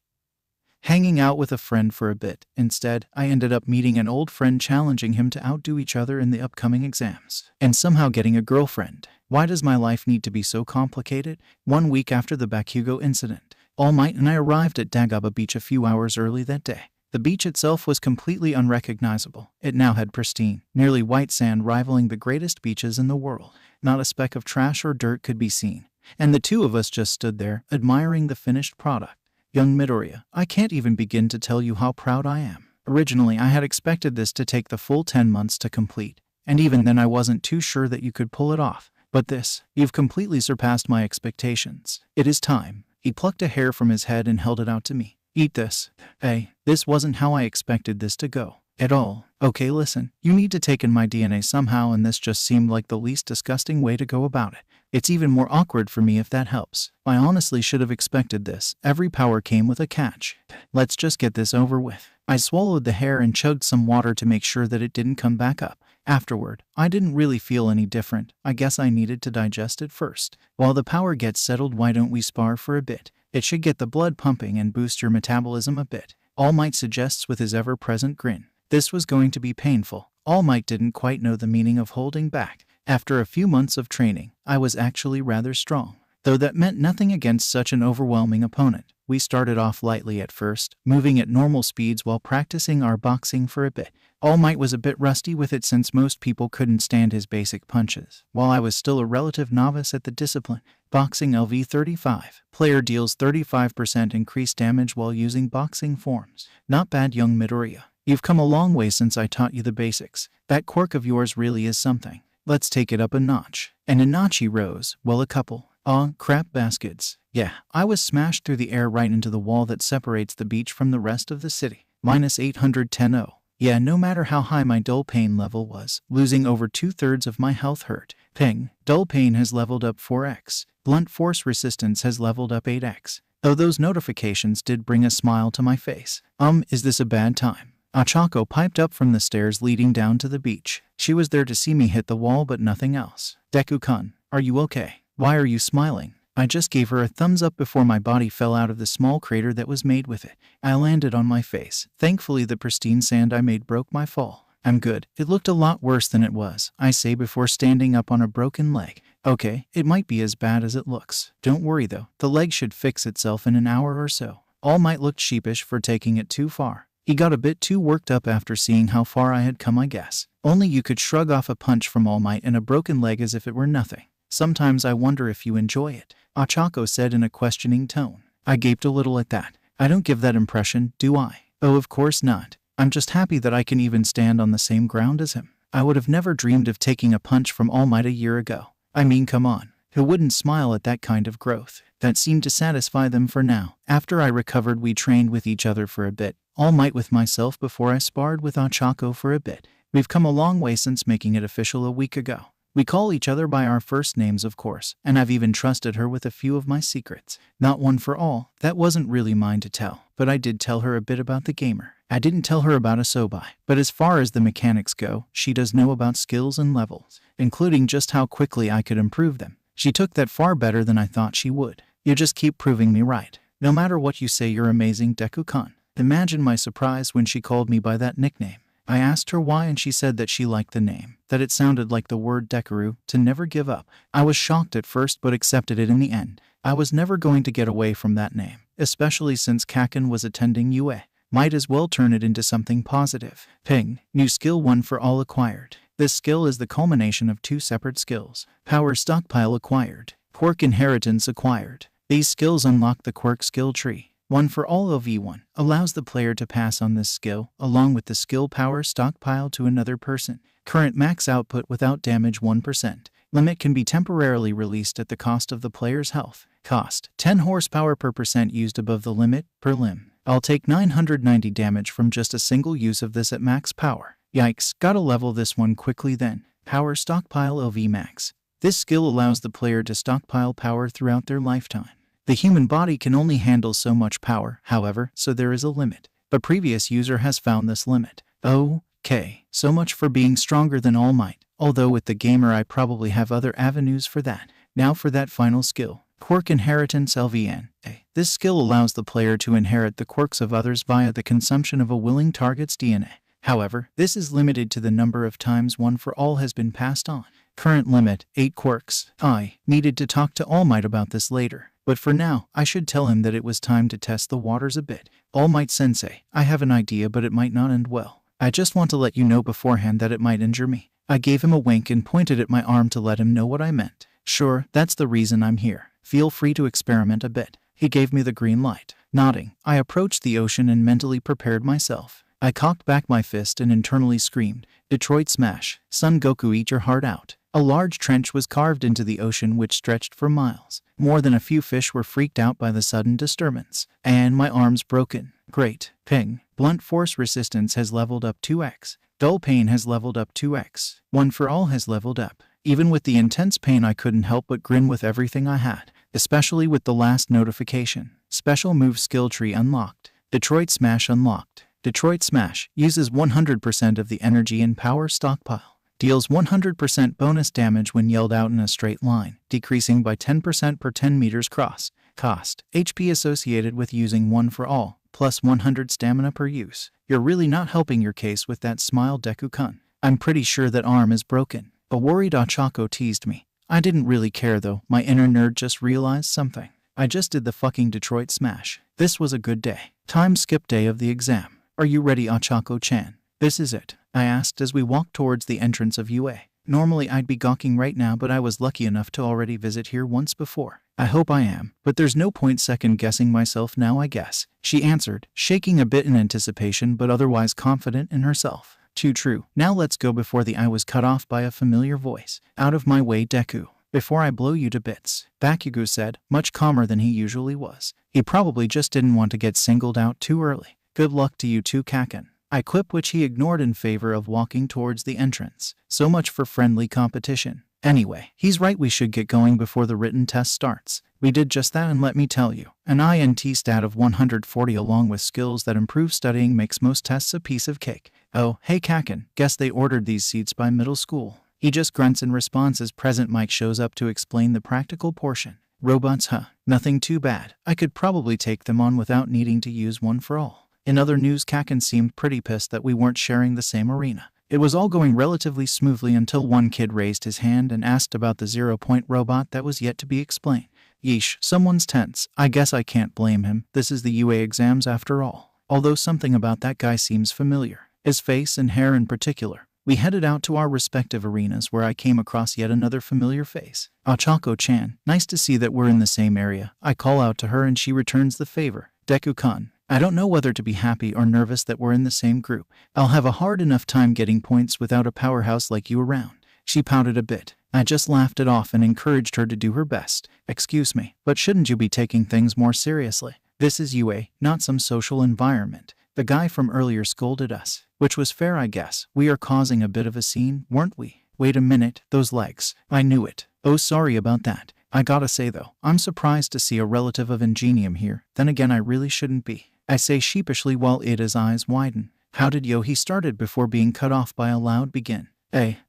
hanging out with a friend for a bit. Instead, I ended up meeting an old friend, challenging him to outdo each other in the upcoming exams, and somehow getting a girlfriend. Why does my life need to be so complicated? 1 week after the Bakugou incident, All Might and I arrived at Dagaba Beach a few hours early that day. The beach itself was completely unrecognizable. It now had pristine, nearly white sand rivaling the greatest beaches in the world. Not a speck of trash or dirt could be seen, and the two of us just stood there, admiring the finished product. Young Midoriya, I can't even begin to tell you how proud I am. Originally, I had expected this to take the full 10 months to complete, and even then I wasn't too sure that you could pull it off. But this, you've completely surpassed my expectations. It is time. He plucked a hair from his head and held it out to me. Eat this. Hey, this wasn't how I expected this to go at all. Okay, listen, you need to take in my DNA somehow, and this just seemed like the least disgusting way to go about it. It's even more awkward for me if that helps. I honestly should have expected this. Every power came with a catch. Let's just get this over with. I swallowed the hair and chugged some water to make sure that it didn't come back up. Afterward, I didn't really feel any different. I guess I needed to digest it first. While the power gets settled, why don't we spar for a bit? It should get the blood pumping and boost your metabolism a bit, All Might suggests with his ever-present grin. This was going to be painful. All Might didn't quite know the meaning of holding back. After a few months of training, I was actually rather strong, though that meant nothing against such an overwhelming opponent. We started off lightly at first, moving at normal speeds while practicing our boxing for a bit. All Might was a bit rusty with it since most people couldn't stand his basic punches, while I was still a relative novice at the discipline. Boxing LV 35. Player deals 35% increased damage while using boxing forms. Not bad, young Midoriya. You've come a long way since I taught you the basics. That quirk of yours really is something. Let's take it up a notch. And a notch he rose. Well, a couple. Aw, crap baskets. Yeah, I was smashed through the air right into the wall that separates the beach from the rest of the city. Minus 810. Yeah, no matter how high my dull pain level was, losing over 2/3 of my health hurt. Ping. Dull pain has leveled up 4x. Blunt force resistance has leveled up 8x. Though those notifications did bring a smile to my face. Is this a bad time? Ochako piped up from the stairs leading down to the beach. She was there to see me hit the wall but nothing else. Deku-kun, are you okay? Why are you smiling? I just gave her a thumbs up before my body fell out of the small crater that was made with it. I landed on my face. Thankfully, the pristine sand I made broke my fall. I'm good. It looked a lot worse than it was, I say before standing up on a broken leg. Okay, it might be as bad as it looks. Don't worry though, the leg should fix itself in an hour or so. All Might looked sheepish for taking it too far. He got a bit too worked up after seeing how far I had come, I guess. Only you could shrug off a punch from All Might and a broken leg as if it were nothing. Sometimes I wonder if you enjoy it, Ochako said in a questioning tone. I gaped a little at that. I don't give that impression, do I? Oh, of course not. I'm just happy that I can even stand on the same ground as him. I would have never dreamed of taking a punch from All Might a year ago. I mean, come on. Who wouldn't smile at that kind of growth? That seemed to satisfy them for now. After I recovered, we trained with each other for a bit. All Might with myself before I sparred with Ochako for a bit. We've come a long way since making it official a week ago. We call each other by our first names, of course, and I've even trusted her with a few of my secrets. Not one for all, that wasn't really mine to tell, but I did tell her a bit about the gamer. I didn't tell her about Asobi, but as far as the mechanics go, she does know about skills and levels, including just how quickly I could improve them. She took that far better than I thought she would. You just keep proving me right. No matter what you say, you're amazing, Deku-kun. Imagine my surprise when she called me by that nickname. I asked her why and she said that she liked the name, that it sounded like the word Deku, to never give up. I was shocked at first but accepted it in the end. I was never going to get away from that name, especially since Kaken was attending UA. Might as well turn it into something positive. Ping. New skill 1 for all acquired. This skill is the culmination of 2 separate skills. Power stockpile acquired. Quirk inheritance acquired. These skills unlock the Quirk skill tree. 1 for all of E1 allows the player to pass on this skill, along with the skill power stockpile, to another person. Current max output without damage 1%. Limit can be temporarily released at the cost of the player's health. Cost 10 horsepower per percent used above the limit, per limb. I'll take 990 damage from just a single use of this at max power. Yikes, gotta level this one quickly then. Power stockpile LV max. This skill allows the player to stockpile power throughout their lifetime. The human body can only handle so much power, however, so there is a limit. A previous user has found this limit. Okay, so much for being stronger than All Might. Although with the gamer I probably have other avenues for that. Now for that final skill. Quirk Inheritance LVN. This skill allows the player to inherit the quirks of others via the consumption of a willing target's DNA. However, this is limited to the number of times one for all has been passed on. Current limit, 8 quirks. I needed to talk to All Might about this later. But for now, I should tell him that it was time to test the waters a bit. All Might Sensei, I have an idea but it might not end well. I just want to let you know beforehand that it might injure me. I gave him a wink and pointed at my arm to let him know what I meant. Sure, that's the reason I'm here. Feel free to experiment a bit. He gave me the green light. Nodding, I approached the ocean and mentally prepared myself. I cocked back my fist and internally screamed, Detroit Smash, Son Goku, eat your heart out. A large trench was carved into the ocean which stretched for miles. More than a few fish were freaked out by the sudden disturbance. And my arms broken. Great. Ping. Blunt force resistance has leveled up 2x. Dull pain has leveled up 2x. One for all has leveled up. Even with the intense pain I couldn't help but grin with everything I had. Especially with the last notification. Special move skill tree unlocked. Detroit Smash unlocked. Detroit Smash uses 100% of the energy and power stockpile. Deals 100% bonus damage when yelled out in a straight line, decreasing by 10% per 10 meters cross. Cost, HP associated with using one for all, plus 100 stamina per use. You're really not helping your case with that smile, Deku-kun. I'm pretty sure that arm is broken. A worried Ochako teased me. I didn't really care though, my inner nerd just realized something. I just did the fucking Detroit Smash. This was a good day. Time skip day of the exam. Are you ready, Ochako-chan? This is it, I asked as we walked towards the entrance of UA. Normally I'd be gawking right now, but I was lucky enough to already visit here once before. I hope I am, but there's no point second guessing myself now, I guess. She answered, shaking a bit in anticipation but otherwise confident in herself. Too true. Now let's go before the eye was cut off by a familiar voice. Out of my way, Deku. Before I blow you to bits, Bakugou said, much calmer than he usually was. He probably just didn't want to get singled out too early. Good luck to you too, Kaken. I quip, which he ignored in favor of walking towards the entrance. So much for friendly competition. Anyway, he's right, we should get going before the written test starts. We did just that, and let me tell you, an INT stat of 140 along with skills that improve studying makes most tests a piece of cake. Oh, hey Kaken, guess they ordered these seats by middle school. He just grunts in response as Present Mike shows up to explain the practical portion. Robots, huh? Nothing too bad. I could probably take them on without needing to use one for all. In other news, Kaken seemed pretty pissed that we weren't sharing the same arena. It was all going relatively smoothly until one kid raised his hand and asked about the 0-point robot that was yet to be explained. Yeesh, someone's tense. I guess I can't blame him. This is the UA exams after all. Although something about that guy seems familiar. His face and hair in particular. We headed out to our respective arenas where I came across yet another familiar face. Ochako-chan, nice to see that we're in the same area. I call out to her and she returns the favor. Deku-kun. I don't know whether to be happy or nervous that we're in the same group. I'll have a hard enough time getting points without a powerhouse like you around. She pouted a bit. I just laughed it off and encouraged her to do her best. Excuse me, but shouldn't you be taking things more seriously? This is UA, not some social environment. The guy from earlier scolded us, which was fair, I guess. We are causing a bit of a scene, weren't we? Wait a minute, those legs. I knew it. Oh, sorry about that. I gotta say though, I'm surprised to see a relative of Ingenium here. Then again, I really shouldn't be. I say sheepishly while Ida's eyes widen. How did he started before being cut off by a loud begin.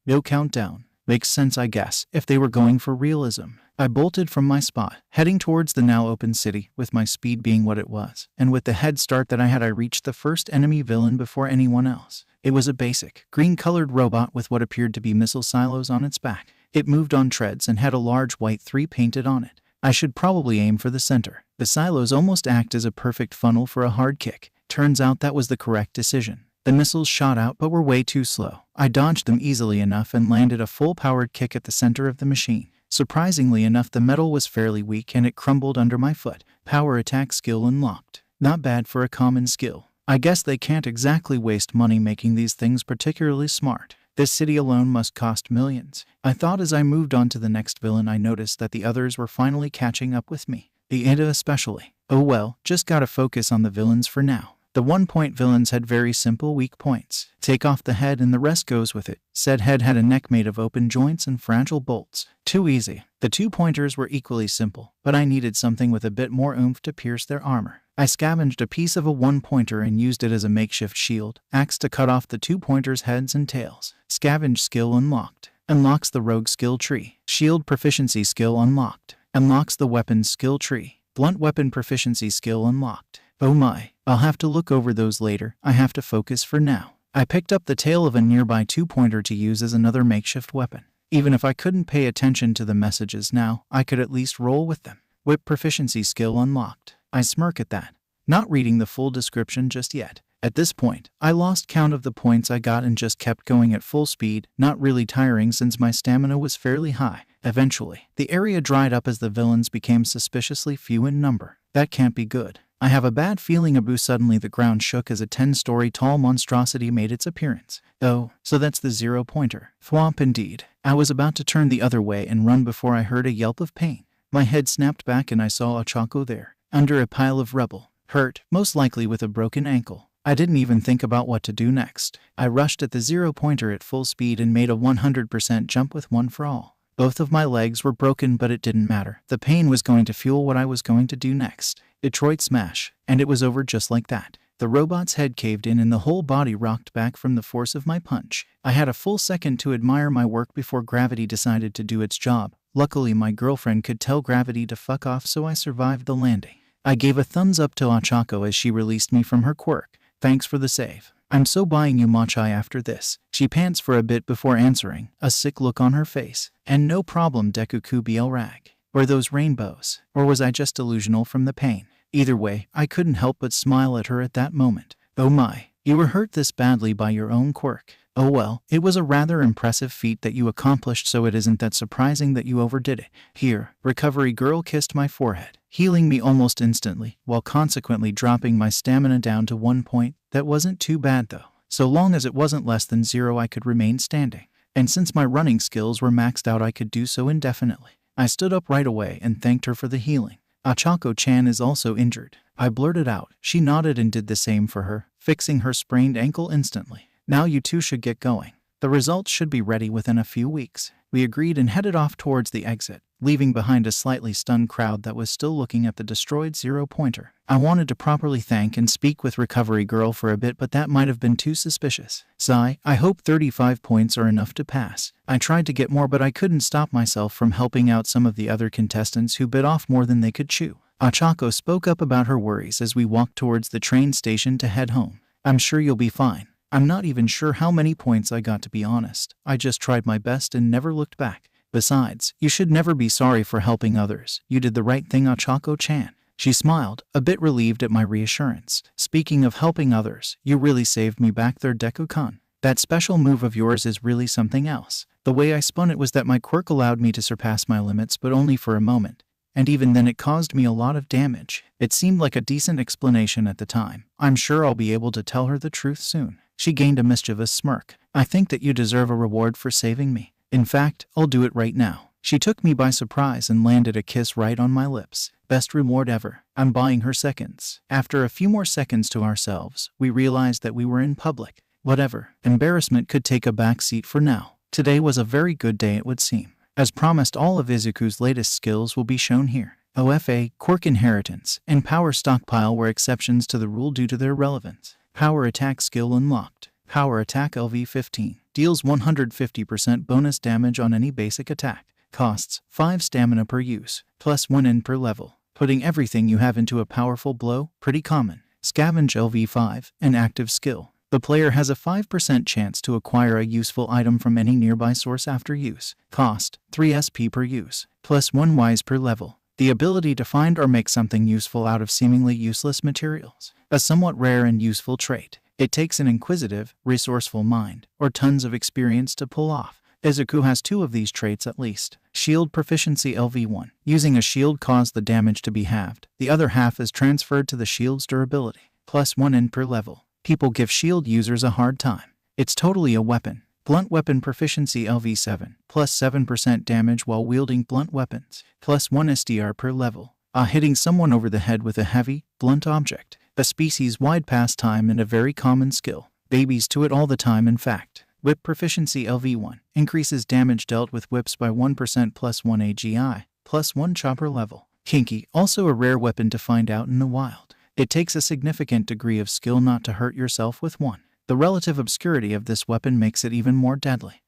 No countdown. Makes sense, I guess, if they were going for realism. I bolted from my spot, heading towards the now open city, with my speed being what it was. And with the head start that I had, I reached the first enemy villain before anyone else. It was a basic, green-colored robot with what appeared to be missile silos on its back. It moved on treads and had a large white 3 painted on it. I should probably aim for the center. The silos almost act as a perfect funnel for a hard kick. Turns out that was the correct decision. The missiles shot out but were way too slow. I dodged them easily enough and landed a full-powered kick at the center of the machine. Surprisingly enough, the metal was fairly weak and it crumbled under my foot. Power attack skill unlocked. Not bad for a common skill. I guess they can't exactly waste money making these things particularly smart. This city alone must cost millions. I thought as I moved on to the next villain. I noticed that the others were finally catching up with me. The Ida especially. Oh well, just gotta focus on the villains for now. The 1-point villains had very simple weak points. Take off the head and the rest goes with it. Said head had a neck made of open joints and fragile bolts. Too easy. The 2 pointers were equally simple, but I needed something with a bit more oomph to pierce their armor. I scavenged a piece of a 1-pointer and used it as a makeshift shield, axe to cut off the 2 pointers' heads and tails. Scavenge skill unlocked. Unlocks the rogue skill tree. Shield proficiency skill unlocked. Unlocks the weapons skill tree. Blunt weapon proficiency skill unlocked. Oh my, I'll have to look over those later. I have to focus for now. I picked up the tail of a nearby 2-pointer to use as another makeshift weapon. Even if I couldn't pay attention to the messages now, I could at least roll with them. Whip proficiency skill unlocked. I smirk at that, not reading the full description just yet. At this point, I lost count of the points I got and just kept going at full speed, not really tiring since my stamina was fairly high. Eventually, the area dried up as the villains became suspiciously few in number. That can't be good. I have a bad feeling. Suddenly the ground shook as a 10-story tall monstrosity made its appearance. Oh, so that's the 0-pointer. Thwomp indeed. I was about to turn the other way and run before I heard a yelp of pain. My head snapped back and I saw Ochako there, under a pile of rubble, hurt, most likely with a broken ankle. I didn't even think about what to do next. I rushed at the 0-pointer at full speed and made a 100% jump with one for all. Both of my legs were broken, but it didn't matter. The pain was going to fuel what I was going to do next. Detroit smash, and it was over just like that. The robot's head caved in and the whole body rocked back from the force of my punch. I had a full second to admire my work before gravity decided to do its job. Luckily, my girlfriend could tell gravity to fuck off, so I survived the landing. I gave a thumbs up to Ochako as she released me from her quirk. Thanks for the save. I'm so buying you Machai after this. She pants for a bit before answering, a sick look on her face. And no problem, Deku BL rag. Were those rainbows? Or was I just delusional from the pain? Either way, I couldn't help but smile at her at that moment. Oh my, you were hurt this badly by your own quirk. Oh well, it was a rather impressive feat that you accomplished, so it isn't that surprising that you overdid it. Here, recovery girl kissed my forehead, healing me almost instantly, while consequently dropping my stamina down to 1 point. That wasn't too bad though. So long as it wasn't less than 0, I could remain standing. And since my running skills were maxed out, I could do so indefinitely. I stood up right away and thanked her for the healing. Ochako-chan is also injured, I blurted out. She nodded and did the same for her, fixing her sprained ankle instantly. Now you two should get going. The results should be ready within a few weeks. We agreed and headed off towards the exit, leaving behind a slightly stunned crowd that was still looking at the destroyed 0-pointer. I wanted to properly thank and speak with Recovery Girl for a bit, but that might have been too suspicious. Sigh, I hope 35 points are enough to pass. I tried to get more, but I couldn't stop myself from helping out some of the other contestants who bit off more than they could chew. Ochako spoke up about her worries as we walked towards the train station to head home. I'm sure you'll be fine. I'm not even sure how many points I got, to be honest. I just tried my best and never looked back. Besides, you should never be sorry for helping others. You did the right thing, Ochako-chan. She smiled, a bit relieved at my reassurance. Speaking of helping others, you really saved me back there, Deku-kun. That special move of yours is really something else. The way I spun it was that my quirk allowed me to surpass my limits, but only for a moment. And even then it caused me a lot of damage. It seemed like a decent explanation at the time. I'm sure I'll be able to tell her the truth soon. She gained a mischievous smirk. I think that you deserve a reward for saving me. In fact, I'll do it right now. She took me by surprise and landed a kiss right on my lips. Best reward ever. I'm buying her seconds. After a few more seconds to ourselves, we realized that we were in public. Whatever. Embarrassment could take a back seat for now. Today was a very good day, it would seem. As promised, all of Izuku's latest skills will be shown here. OFA, Quirk Inheritance, and Power Stockpile were exceptions to the rule due to their relevance. Power Attack skill unlocked. Power Attack LV15. Deals 150% bonus damage on any basic attack. Costs 5 stamina per use, plus 1 N per level. Putting everything you have into a powerful blow, pretty common. Scavenge LV5, an active skill. The player has a 5% chance to acquire a useful item from any nearby source after use. Cost 3 SP per use, plus 1 Wise per level. The ability to find or make something useful out of seemingly useless materials. A somewhat rare and useful trait. It takes an inquisitive, resourceful mind, or tons of experience to pull off. Izuku has 2 of these traits at least. Shield Proficiency LV1. Using a shield caused the damage to be halved. The other half is transferred to the shield's durability. Plus 1 N per level. People give shield users a hard time. It's totally a weapon. Blunt Weapon Proficiency LV7. Plus 7% damage while wielding blunt weapons. Plus 1 SDR per level. Hitting someone over the head with a heavy, blunt object. A species-wide pastime and a very common skill. Babies do it all the time, in fact. Whip proficiency LV1. Increases damage dealt with whips by 1% plus 1 AGI, plus 1 chopper level. Kinky, also a rare weapon to find out in the wild. It takes a significant degree of skill not to hurt yourself with one. The relative obscurity of this weapon makes it even more deadly.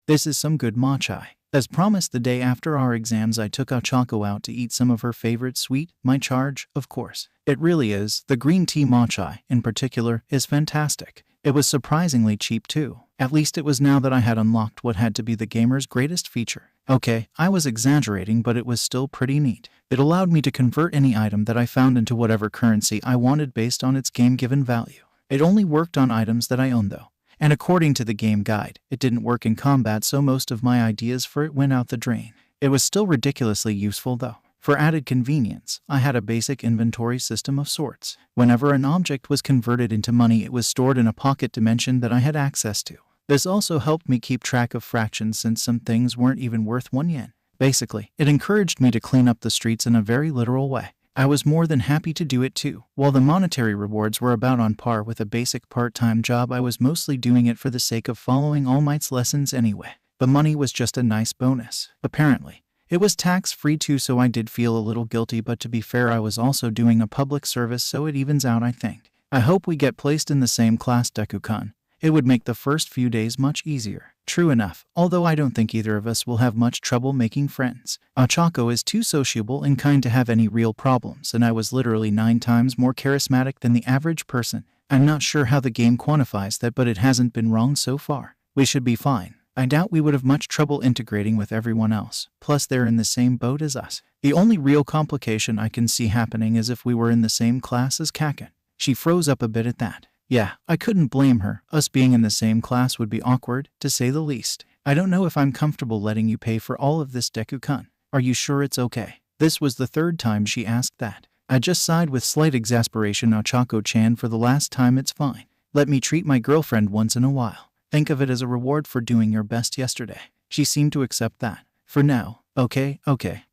This is some good mochi. As promised, the day after our exams I took Ochako out to eat some of her favorite sweet, my charge, of course. It really is. The green tea mochi, in particular, is fantastic. It was surprisingly cheap too. At least it was now that I had unlocked what had to be the gamer's greatest feature. Okay, I was exaggerating, but it was still pretty neat. It allowed me to convert any item that I found into whatever currency I wanted based on its game-given value. It only worked on items that I owned though. And according to the game guide, it didn't work in combat, so most of my ideas for it went out the drain. It was still ridiculously useful though. For added convenience, I had a basic inventory system of sorts. Whenever an object was converted into money, it was stored in a pocket dimension that I had access to. This also helped me keep track of fractions since some things weren't even worth 1 yen. Basically, it encouraged me to clean up the streets in a very literal way. I was more than happy to do it too. While the monetary rewards were about on par with a basic part-time job, I was mostly doing it for the sake of following All Might's lessons anyway. The money was just a nice bonus. Apparently, it was tax-free too, so I did feel a little guilty, but to be fair, I was also doing a public service, so it evens out, I think. I hope we get placed in the same class, Deku-kun. It would make the first few days much easier. True enough, although I don't think either of us will have much trouble making friends. Ochako is too sociable and kind to have any real problems, and I was literally 9 times more charismatic than the average person. I'm not sure how the game quantifies that, but it hasn't been wrong so far. We should be fine. I doubt we would have much trouble integrating with everyone else. Plus, they're in the same boat as us. The only real complication I can see happening is if we were in the same class as Kaken. She froze up a bit at that. Yeah, I couldn't blame her. Us being in the same class would be awkward, to say the least. I don't know if I'm comfortable letting you pay for all of this, Deku-kun. Are you sure it's okay? This was the 3rd time she asked that. I just sighed with slight exasperation. Ochako-chan, for the last time, it's fine. Let me treat my girlfriend once in a while. Think of it as a reward for doing your best yesterday. She seemed to accept that. For now. Okay,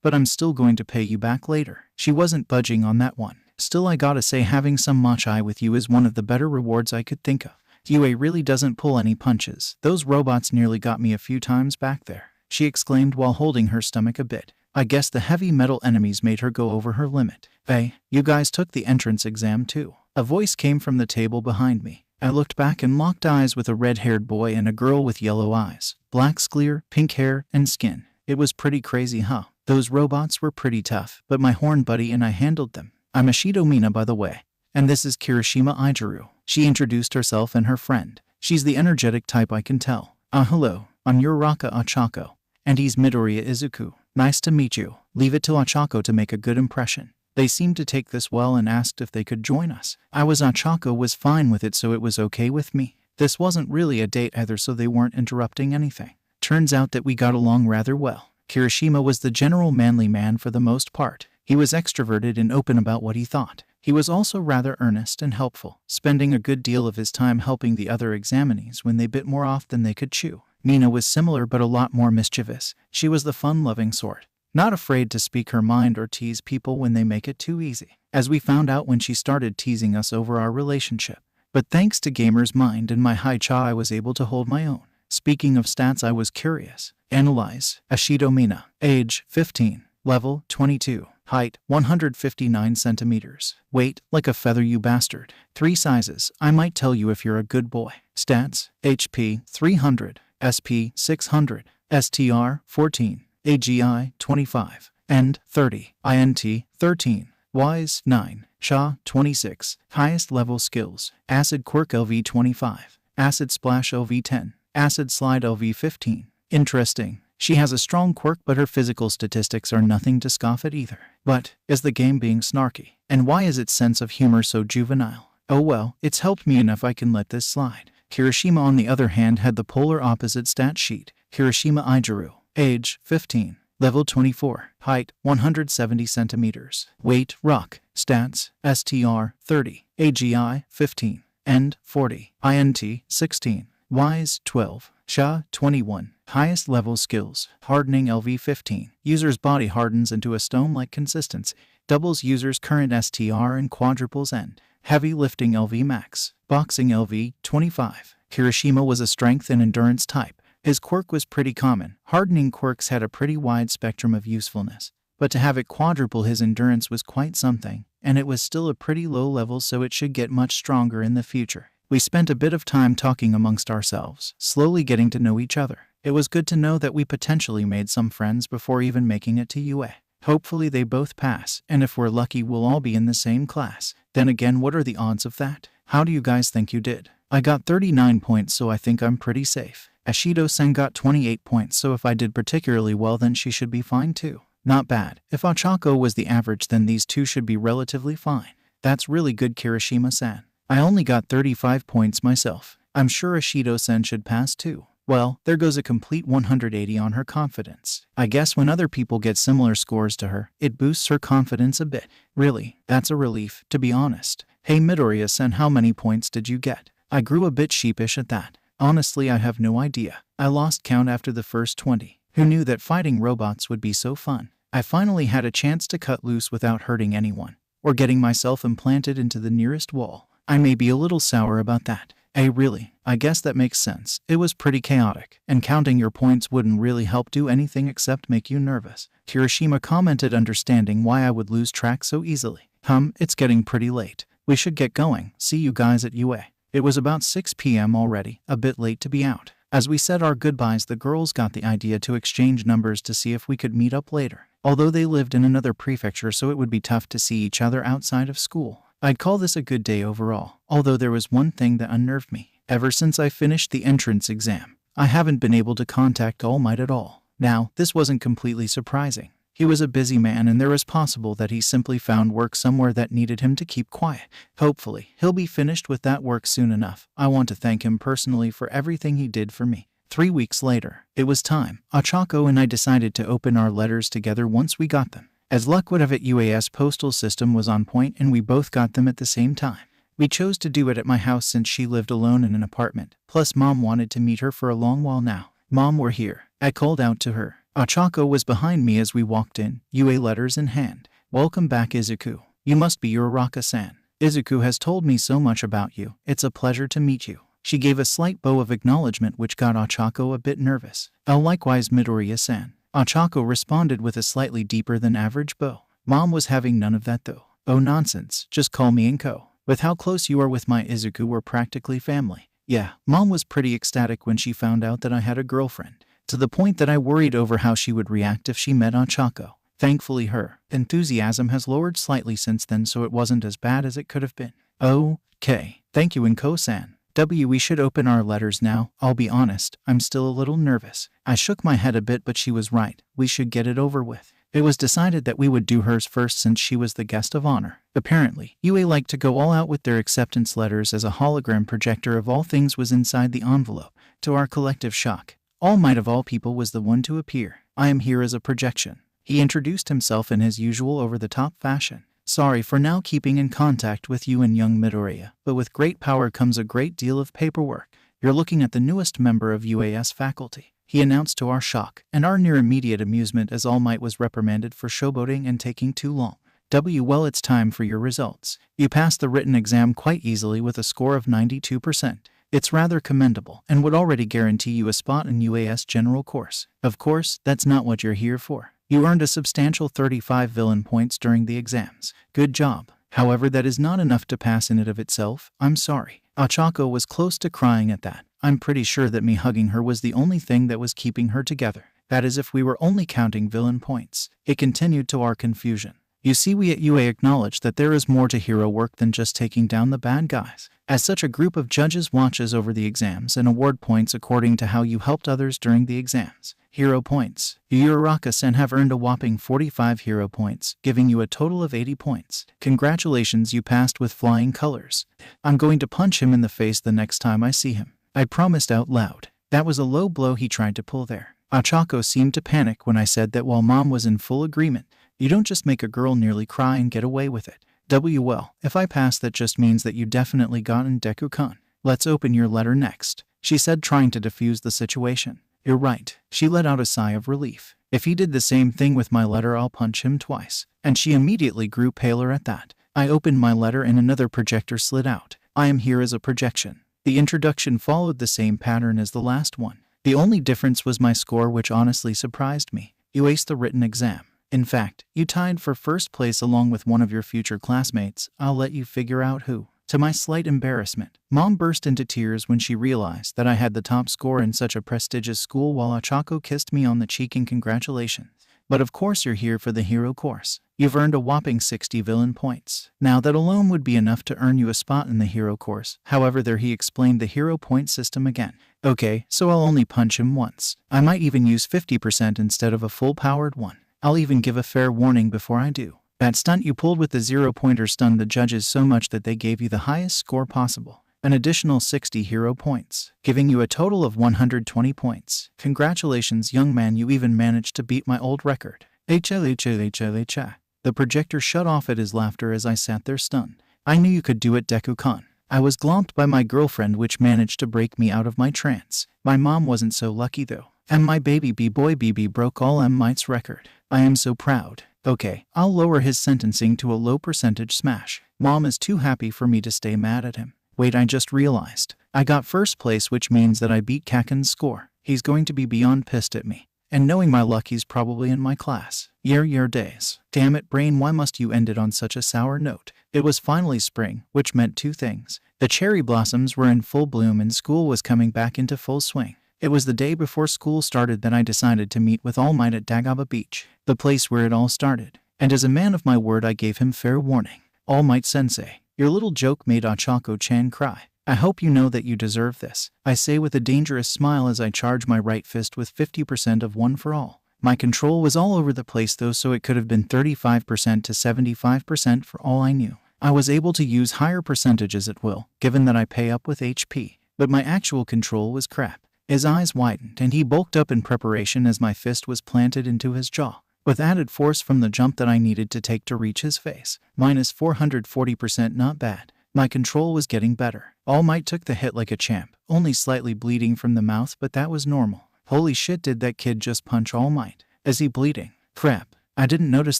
but I'm still going to pay you back later. She wasn't budging on that one. Still, I gotta say, having some mochi with you is one of the better rewards I could think of. Yue really doesn't pull any punches. Those robots nearly got me a few times back there, she exclaimed while holding her stomach a bit. I guess the heavy metal enemies made her go over her limit. Hey, you guys took the entrance exam too? A voice came from the table behind me. I looked back and locked eyes with a red-haired boy and a girl with yellow eyes, black sclere, pink hair, and skin. It was pretty crazy, huh? Those robots were pretty tough, but my horn buddy and I handled them. I'm Ashido Mina, by the way, and this is Kirishima Ijiru. She introduced herself and her friend. She's the energetic type, I can tell. Hello, I'm Uraka Ochako, and he's Midoriya Izuku. Nice to meet you. Leave it to Ochako to make a good impression. They seemed to take this well and asked if they could join us. Ochako was fine with it, so it was okay with me. This wasn't really a date either, so they weren't interrupting anything. Turns out that we got along rather well. Kirishima was the general manly man for the most part. He was extroverted and open about what he thought. He was also rather earnest and helpful, spending a good deal of his time helping the other examinees when they bit more off than they could chew. Mina was similar but a lot more mischievous. She was the fun-loving sort, not afraid to speak her mind or tease people when they make it too easy, as we found out when she started teasing us over our relationship. But thanks to Gamer's Mind and my high cha, I was able to hold my own. Speaking of stats, I was curious. Analyze. Ashido Mina. Age, 15. Level, 22. Height, 159 centimeters. Weight, like a feather, you bastard. 3 sizes. I might tell you if you're a good boy. Stats, HP, 300. SP, 600. STR, 14. AGI, 25. End, 30. INT, 13. Wise, 9. Sha, 26. Highest level skills. Acid Quirk LV 25. Acid Splash LV 10. Acid Slide LV 15. Interesting. She has a strong quirk, but her physical statistics are nothing to scoff at either. But, is the game being snarky? And why is its sense of humor so juvenile? Oh well, it's helped me enough, I can let this slide. Kirishima, on the other hand, had the polar opposite stat sheet. Kirishima Ijiru. Age, 15. Level 24. Height, 170 centimeters. Weight, rock. Stats, STR, 30. AGI, 15. End, 40. INT, 16. Wise, 12. Sha, 21. Highest level skills. Hardening LV 15. User's body hardens into a stone-like consistency. Doubles user's current STR and quadruples end. Heavy lifting LV max. Boxing LV 25. Kirishima was a strength and endurance type. His quirk was pretty common. Hardening quirks had a pretty wide spectrum of usefulness, but to have it quadruple his endurance was quite something, and it was still a pretty low level, so it should get much stronger in the future. We spent a bit of time talking amongst ourselves, slowly getting to know each other. It was good to know that we potentially made some friends before even making it to UA. Hopefully they both pass, and if we're lucky we'll all be in the same class. Then again, what are the odds of that? How do you guys think you did? I got 39 points, so I think I'm pretty safe. Ashido-san got 28 points, so if I did particularly well then she should be fine too. Not bad. If Ochako was the average then these two should be relatively fine. That's really good, Kirishima-san. I only got 35 points myself. I'm sure Ashido-san should pass too. Well, there goes a complete 180 on her confidence. I guess when other people get similar scores to her, it boosts her confidence a bit. Really, that's a relief, to be honest. Hey Midoriya-san, how many points did you get? I grew a bit sheepish at that. Honestly, I have no idea. I lost count after the first 20. Who knew that fighting robots would be so fun? I finally had a chance to cut loose without hurting anyone, or getting myself implanted into the nearest wall. I may be a little sour about that. Hey, really? I guess that makes sense. It was pretty chaotic, and counting your points wouldn't really help do anything except make you nervous. Kirishima commented, understanding why I would lose track so easily. It's getting pretty late. We should get going. See you guys at UA. It was about 6 p.m. already, a bit late to be out. As we said our goodbyes, the girls got the idea to exchange numbers to see if we could meet up later. Although they lived in another prefecture, so it would be tough to see each other outside of school. I'd call this a good day overall, although there was one thing that unnerved me. Ever since I finished the entrance exam, I haven't been able to contact All Might at all. Now, this wasn't completely surprising. He was a busy man, and there was possible that he simply found work somewhere that needed him to keep quiet. Hopefully, he'll be finished with that work soon enough. I want to thank him personally for everything he did for me. 3 weeks later, it was time. Ochako and I decided to open our letters together once we got them. As luck would have it, UA's postal system was on point and we both got them at the same time. We chose to do it at my house since she lived alone in an apartment. Plus, Mom wanted to meet her for a long while now. Mom, we're here. I called out to her. Ochako was behind me as we walked in, UA letters in hand. Welcome back, Izuku. You must be Uraraka-san. Izuku has told me so much about you. It's a pleasure to meet you. She gave a slight bow of acknowledgement which got Ochako a bit nervous. Oh, likewise, Midoriya-san. Ochako responded with a slightly deeper than average bow. Mom was having none of that though. Oh, nonsense. Just call me Inko. With how close you are with my Izuku, we're practically family. Yeah, Mom was pretty ecstatic when she found out that I had a girlfriend, to the point that I worried over how she would react if she met Ochako. Thankfully, her enthusiasm has lowered slightly since then, so it wasn't as bad as it could have been. Okay. Thank you, Inko-san. We should open our letters now. I'll be honest, I'm still a little nervous. I shook my head a bit, but she was right. We should get it over with. It was decided that we would do hers first since she was the guest of honor. Apparently, UA liked to go all out with their acceptance letters, as a hologram projector of all things was inside the envelope. To our collective shock, All Might of all people was the one to appear. I am here as a projection. He introduced himself in his usual over-the-top fashion. Sorry for now keeping in contact with you and young Midoriya, but with great power comes a great deal of paperwork. You're looking at the newest member of UAS faculty, he announced to our shock and our near immediate amusement, as All Might was reprimanded for showboating and taking too long. Well, it's time for your results. You passed the written exam quite easily with a score of 92%. It's rather commendable and would already guarantee you a spot in UAS general course. Of course, that's not what you're here for. You earned a substantial 35 villain points during the exams. Good job. However, that is not enough to pass in and of itself. I'm sorry. Ochako was close to crying at that. I'm pretty sure that me hugging her was the only thing that was keeping her together. That is, if we were only counting villain points. It continued to our confusion. You see, we at UA acknowledge that there is more to hero work than just taking down the bad guys. As such, a group of judges watches over the exams and award points according to how you helped others during the exams. Hero points. Uraraka-san have earned a whopping 45 hero points, giving you a total of 80 points. Congratulations, you passed with flying colors. I'm going to punch him in the face the next time I see him. I promised out loud. That was a low blow he tried to pull there. Ochako seemed to panic when I said that while Mom was in full agreement. You don't just make a girl nearly cry and get away with it. Well, if I pass, that just means that you definitely got in Deku-kun. Let's open your letter next, she said, trying to defuse the situation. You're right. She let out a sigh of relief. If he did the same thing with my letter, I'll punch him twice. And she immediately grew paler at that. I opened my letter and another projector slid out. I am here as a projection. The introduction followed the same pattern as the last one. The only difference was my score, which honestly surprised me. You aced the written exam. In fact, you tied for first place along with one of your future classmates. I'll let you figure out who. To my slight embarrassment, Mom burst into tears when she realized that I had the top score in such a prestigious school, while Ochako kissed me on the cheek in congratulations. But of course you're here for the hero course. You've earned a whopping 60 villain points. Now that alone would be enough to earn you a spot in the hero course. However, there he explained the hero point system again. Okay, so I'll only punch him once. I might even use 50% instead of a full-powered one. I'll even give a fair warning before I do. That stunt you pulled with the 0-pointer stunned the judges so much that they gave you the highest score possible. An additional 60 hero points, giving you a total of 120 points. Congratulations, young man, you even managed to beat my old record. The projector shut off at his laughter as I sat there stunned. I knew you could do it, Deku-kun. I was glomped by my girlfriend, which managed to break me out of my trance. My mom wasn't so lucky though. And my baby B-boy BB broke all M-Mite's record. I am so proud. Okay, I'll lower his sentencing to a low percentage smash. Mom is too happy for me to stay mad at him. Wait, I just realized. I got first place, which means that I beat Kaken's score. He's going to be beyond pissed at me. And knowing my luck, he's probably in my class. Year days. Damn it, brain, why must you end it on such a sour note? It was finally spring, which meant two things. The cherry blossoms were in full bloom and school was coming back into full swing. It was the day before school started that I decided to meet with All Might at Dagaba Beach, the place where it all started. And as a man of my word, I gave him fair warning. All Might Sensei, your little joke made Ochako-chan cry. I hope you know that you deserve this, I say with a dangerous smile as I charge my right fist with 50% of One for All. My control was all over the place though, so it could have been 35% to 75% for all I knew. I was able to use higher percentages at will, given that I pay up with HP. But my actual control was crap. His eyes widened and he bulked up in preparation as my fist was planted into his jaw, with added force from the jump that I needed to take to reach his face. Minus 440%, not bad. My control was getting better. All Might took the hit like a champ, only slightly bleeding from the mouth, but that was normal. Holy shit, did that kid just punch All Might? Is he bleeding? Crap. I didn't notice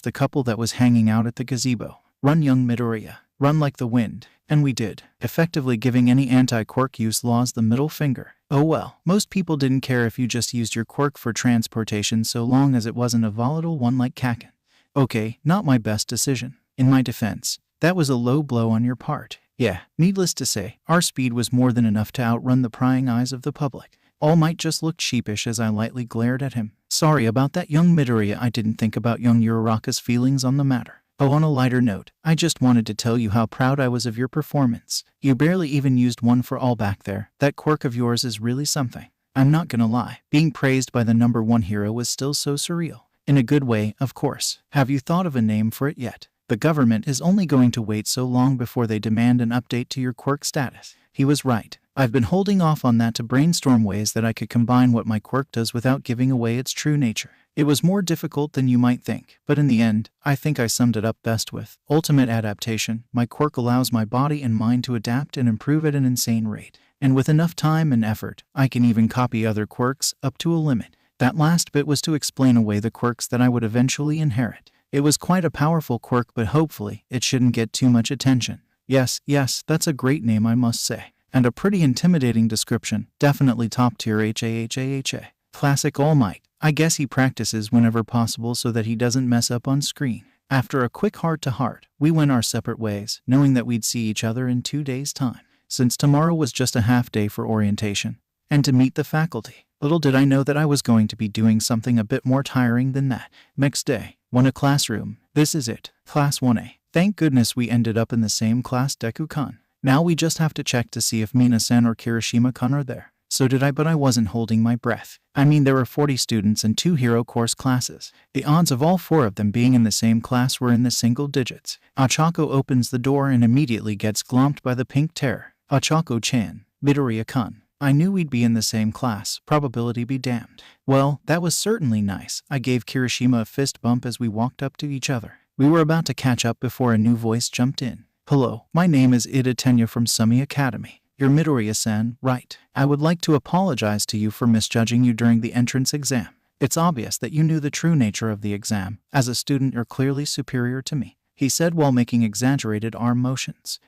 the couple that was hanging out at the gazebo. Run, young Midoriya. Run like the wind. And we did, effectively giving any anti-quirk use laws the middle finger. Oh well, most people didn't care if you just used your quirk for transportation so long as it wasn't a volatile one like Kaken. Okay, not my best decision. In my defense, that was a low blow on your part. Yeah, needless to say, our speed was more than enough to outrun the prying eyes of the public. All Might just looked sheepish as I lightly glared at him. Sorry about that, young Midoriya, I didn't think about young Uraraka's feelings on the matter. Oh, on a lighter note, I just wanted to tell you how proud I was of your performance. You barely even used One for All back there. That quirk of yours is really something. I'm not gonna lie, being praised by the #1 hero was still so surreal. In a good way, of course. Have you thought of a name for it yet? The government is only going to wait so long before they demand an update to your quirk status. He was right. I've been holding off on that to brainstorm ways that I could combine what my quirk does without giving away its true nature. It was more difficult than you might think, but in the end, I think I summed it up best with ultimate adaptation. My quirk allows my body and mind to adapt and improve at an insane rate. And with enough time and effort, I can even copy other quirks up to a limit. That last bit was to explain away the quirks that I would eventually inherit. It was quite a powerful quirk, but hopefully, it shouldn't get too much attention. Yes, that's a great name, I must say. And a pretty intimidating description. Definitely top tier HAHAHA. Classic All Might. I guess he practices whenever possible so that he doesn't mess up on screen. After a quick heart-to-heart, we went our separate ways, knowing that we'd see each other in 2 days' time, since tomorrow was just a half day for orientation, and to meet the faculty. Little did I know that I was going to be doing something a bit more tiring than that. Next day, a classroom. This is it. Class 1A. Thank goodness we ended up in the same class, Deku-kun. Now we just have to check to see if Mina-san or Kirishima-kun are there. So did I, but I wasn't holding my breath. I mean, there were 40 students and 2 hero course classes. The odds of all 4 of them being in the same class were in the single digits. Ochako opens the door and immediately gets glomped by the pink terror. Ochako-chan, Midoriya-kun. I knew we'd be in the same class, probability be damned. Well, that was certainly nice. I gave Kirishima a fist bump as we walked up to each other. We were about to catch up before a new voice jumped in. Hello, my name is Ida Tenya from Sumi Academy. You're Midoriya-san, right? I would like to apologize to you for misjudging you during the entrance exam. It's obvious that you knew the true nature of the exam. As a student, you're clearly superior to me, he said while making exaggerated arm motions.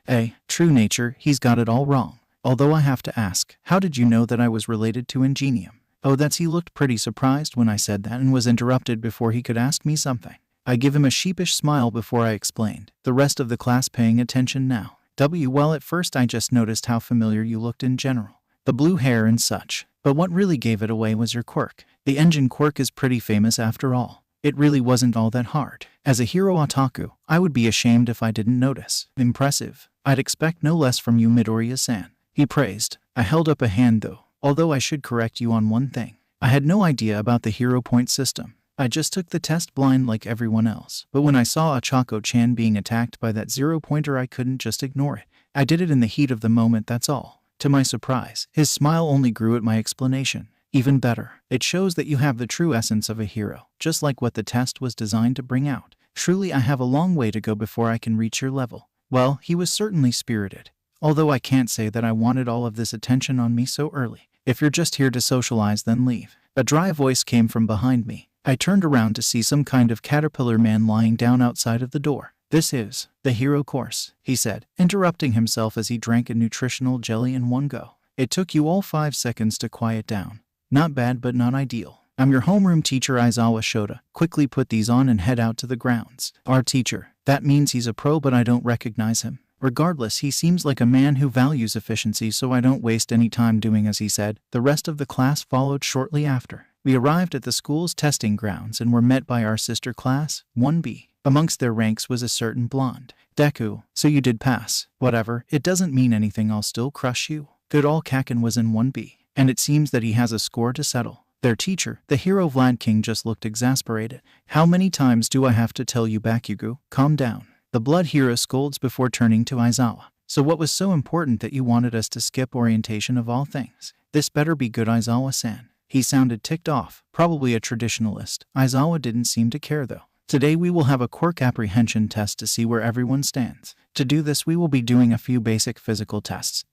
True nature, he's got it all wrong. Although I have to ask, how did you know that I was related to Ingenium? Oh, he looked pretty surprised when I said that and was interrupted before he could ask me something. I give him a sheepish smile before I explained, the rest of the class paying attention now. Well, at first I just noticed how familiar you looked in general. The blue hair and such. But what really gave it away was your quirk. The engine quirk is pretty famous after all. It really wasn't all that hard. As a hero otaku, I would be ashamed if I didn't notice. Impressive. I'd expect no less from you, Midoriya-san. He praised. I held up a hand though, although I should correct you on one thing. I had no idea about the hero point system. I just took the test blind like everyone else. But when I saw Ochako-chan being attacked by that 0-pointer, I couldn't just ignore it. I did it in the heat of the moment, that's all. To my surprise, his smile only grew at my explanation. Even better, it shows that you have the true essence of a hero, just like what the test was designed to bring out. Truly, I have a long way to go before I can reach your level. Well, he was certainly spirited. Although I can't say that I wanted all of this attention on me so early. If you're just here to socialize, then leave. A dry voice came from behind me. I turned around to see some kind of caterpillar man lying down outside of the door. This is the hero course, he said, interrupting himself as he drank a nutritional jelly in one go. It took you all 5 seconds to quiet down. Not bad, but not ideal. I'm your homeroom teacher, Aizawa Shota. Quickly put these on and head out to the grounds. Our teacher. That means he's a pro, but I don't recognize him. Regardless, he seems like a man who values efficiency, so I don't waste any time doing as he said. The rest of the class followed shortly after. We arrived at the school's testing grounds and were met by our sister class, 1B. Amongst their ranks was a certain blonde. Deku, so you did pass. Whatever, it doesn't mean anything, I'll still crush you. Good old Kaken was in 1B, and it seems that he has a score to settle. Their teacher, the hero Vlad King, just looked exasperated. How many times do I have to tell you, Bakugou? Calm down. The blood hero scolds before turning to Aizawa. So what was so important that you wanted us to skip orientation of all things? This better be good, Aizawa-san. He sounded ticked off, probably a traditionalist. Aizawa didn't seem to care though. Today we will have a quirk apprehension test to see where everyone stands. To do this, we will be doing a few basic physical tests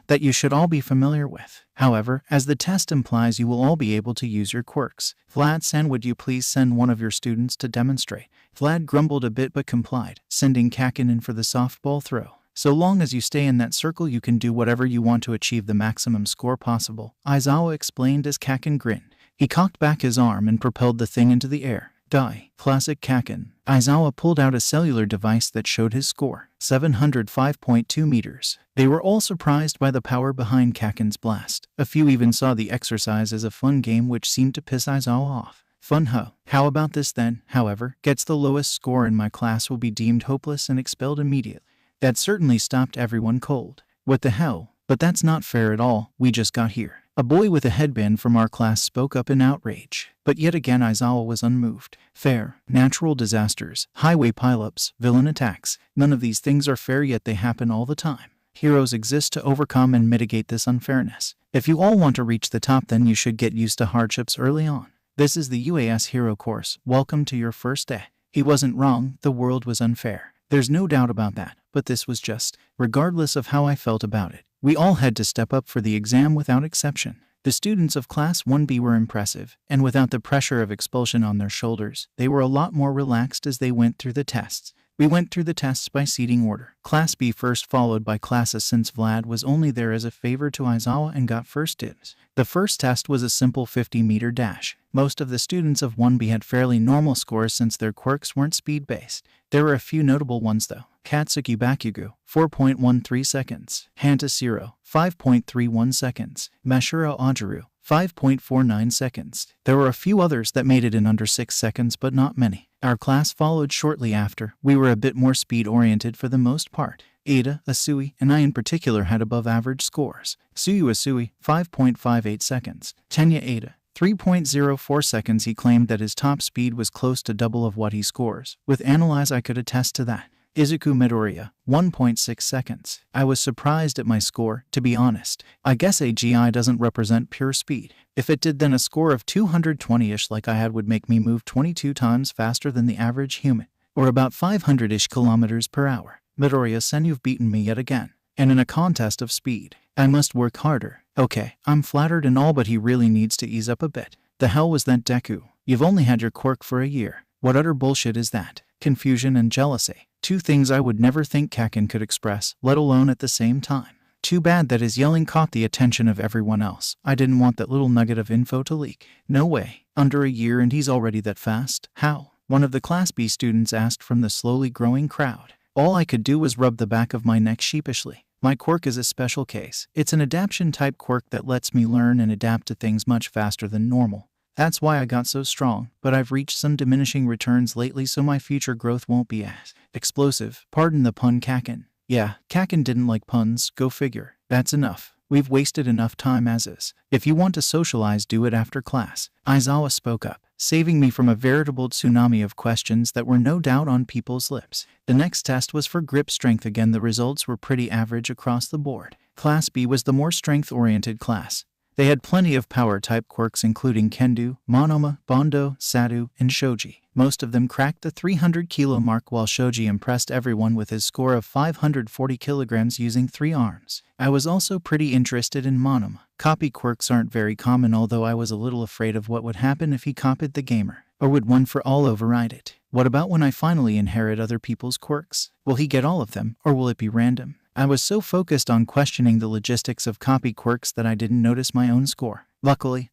that you should all be familiar with. However, as the test implies, you will all be able to use your quirks. Vlad-san, would you please send one of your students to demonstrate? Vlad grumbled a bit but complied, sending Kaken in for the softball throw. So long as you stay in that circle, you can do whatever you want to achieve the maximum score possible, Aizawa explained as Kaken grinned. He cocked back his arm and propelled the thing into the air. Die. Classic Kaken. Aizawa pulled out a cellular device that showed his score, 705.2 meters. They were all surprised by the power behind Kaken's blast. A few even saw the exercise as a fun game, which seemed to piss Aizawa off. Fun, huh? How about this then? However, gets the lowest score in my class will be deemed hopeless and expelled immediately. That certainly stopped everyone cold. What the hell? But that's not fair at all, we just got here. A boy with a headband from our class spoke up in outrage. But yet again Aizawa was unmoved. Fair. Natural disasters, highway pileups, villain attacks. None of these things are fair, yet they happen all the time. Heroes exist to overcome and mitigate this unfairness. If you all want to reach the top, then you should get used to hardships early on. This is the UAS Hero course. Welcome to your first day. He wasn't wrong, the world was unfair. There's no doubt about that, but this was just. Regardless of how I felt about it, we all had to step up for the exam without exception. The students of Class 1B were impressive, and without the pressure of expulsion on their shoulders, they were a lot more relaxed as they went through the tests. We went through the tests by seating order. Class B first, followed by Class A, since Vlad was only there as a favor to Aizawa and got first dibs. The first test was a simple 50-meter dash. Most of the students of 1B had fairly normal scores since their quirks weren't speed-based. There were a few notable ones though. Katsuki Bakugou, 4.13 seconds. Hantashiro, 5.31 seconds. Mashiro Ajiru, 5.49 seconds. There were a few others that made it in under 6 seconds, but not many. Our class followed shortly after. We were a bit more speed-oriented for the most part. Ada, Asui, and I in particular had above-average scores. Suyu Asui, 5.58 seconds. Tenya Ada, 3.04 seconds. He claimed that his top speed was close to double of what he scores. With Analyze, I could attest to that. Izuku Midoriya, 1.6 seconds. I was surprised at my score, to be honest. I guess AGI doesn't represent pure speed. If it did, then a score of 220-ish like I had would make me move 22 times faster than the average human, or about 500-ish kilometers per hour. Midoriya-sen, you've beaten me yet again. And in a contest of speed, I must work harder. Okay, I'm flattered and all, but he really needs to ease up a bit. The hell was that, Deku? You've only had your quirk for a year. What utter bullshit is that? Confusion and jealousy. Two things I would never think Kaken could express, let alone at the same time. Too bad that his yelling caught the attention of everyone else. I didn't want that little nugget of info to leak. No way. Under a year and he's already that fast? How? One of the Class B students asked from the slowly growing crowd. All I could do was rub the back of my neck sheepishly. My quirk is a special case. It's an adaptation-type quirk that lets me learn and adapt to things much faster than normal. That's why I got so strong, but I've reached some diminishing returns lately, so my future growth won't be as explosive. Pardon the pun, Kaken. Yeah, Kaken didn't like puns, go figure. That's enough. We've wasted enough time as is. If you want to socialize, do it after class. Aizawa spoke up, saving me from a veritable tsunami of questions that were no doubt on people's lips. The next test was for grip strength. Again, the results were pretty average across the board. Class B was the more strength-oriented class. They had plenty of power-type quirks including Kendo, Monoma, Bondo, Sadu, and Shoji. Most of them cracked the 300-kilo mark, while Shoji impressed everyone with his score of 540 kilograms using 3 arms. I was also pretty interested in Monoma. Copy quirks aren't very common, although I was a little afraid of what would happen if he copied the gamer. Or would one for all override it? What about when I finally inherit other people's quirks? Will he get all of them, or will it be random? I was so focused on questioning the logistics of copy quirks that I didn't notice my own score. Unluckily,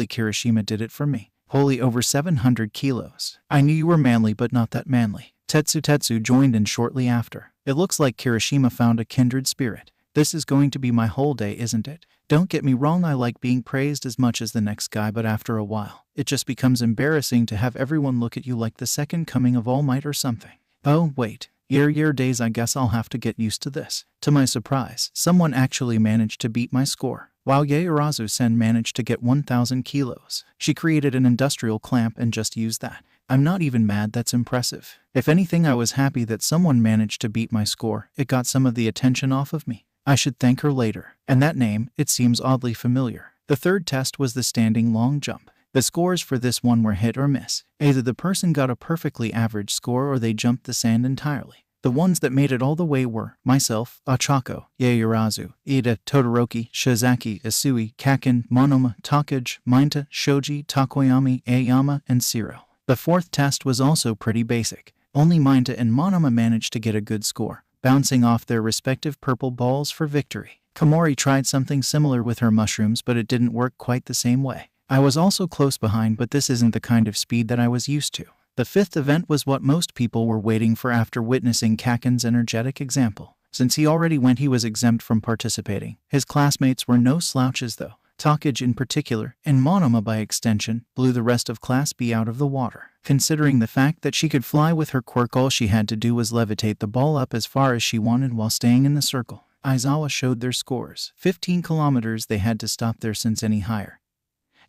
Kirishima did it for me. Wholly over 700 kilos. I knew you were manly, but not that manly. Tetsu joined in shortly after. It looks like Kirishima found a kindred spirit. This is going to be my whole day, isn't it? Don't get me wrong, I like being praised as much as the next guy, but after a while, it just becomes embarrassing to have everyone look at you like the second coming of All Might or something. Oh, wait. Year days, I guess I'll have to get used to this. To my surprise, someone actually managed to beat my score. While Yaoyorozu-sen managed to get 1,000 kilos. She created an industrial clamp and just used that. I'm not even mad, that's impressive. If anything, I was happy that someone managed to beat my score. It got some of the attention off of me. I should thank her later. And that name, it seems oddly familiar. The third test was the standing long jump. The scores for this one were hit or miss. Either the person got a perfectly average score or they jumped the sand entirely. The ones that made it all the way were myself, Ochako, Yaoyorozu, Ida, Todoroki, Shizaki, Isui, Kaken, Monoma, Takage, Minta, Shoji, Takoyami, Aoyama, and Shiro. The fourth test was also pretty basic. Only Minta and Monoma managed to get a good score, bouncing off their respective purple balls for victory. Komori tried something similar with her mushrooms, but it didn't work quite the same way. I was also close behind, but this isn't the kind of speed that I was used to. The fifth event was what most people were waiting for after witnessing Kaken's energetic example. Since he already went, he was exempt from participating. His classmates were no slouches though. Takage in particular, and Monoma by extension, blew the rest of Class B out of the water. Considering the fact that she could fly with her quirk, all she had to do was levitate the ball up as far as she wanted while staying in the circle. Aizawa showed their scores. 15 kilometers, they had to stop there since any higher,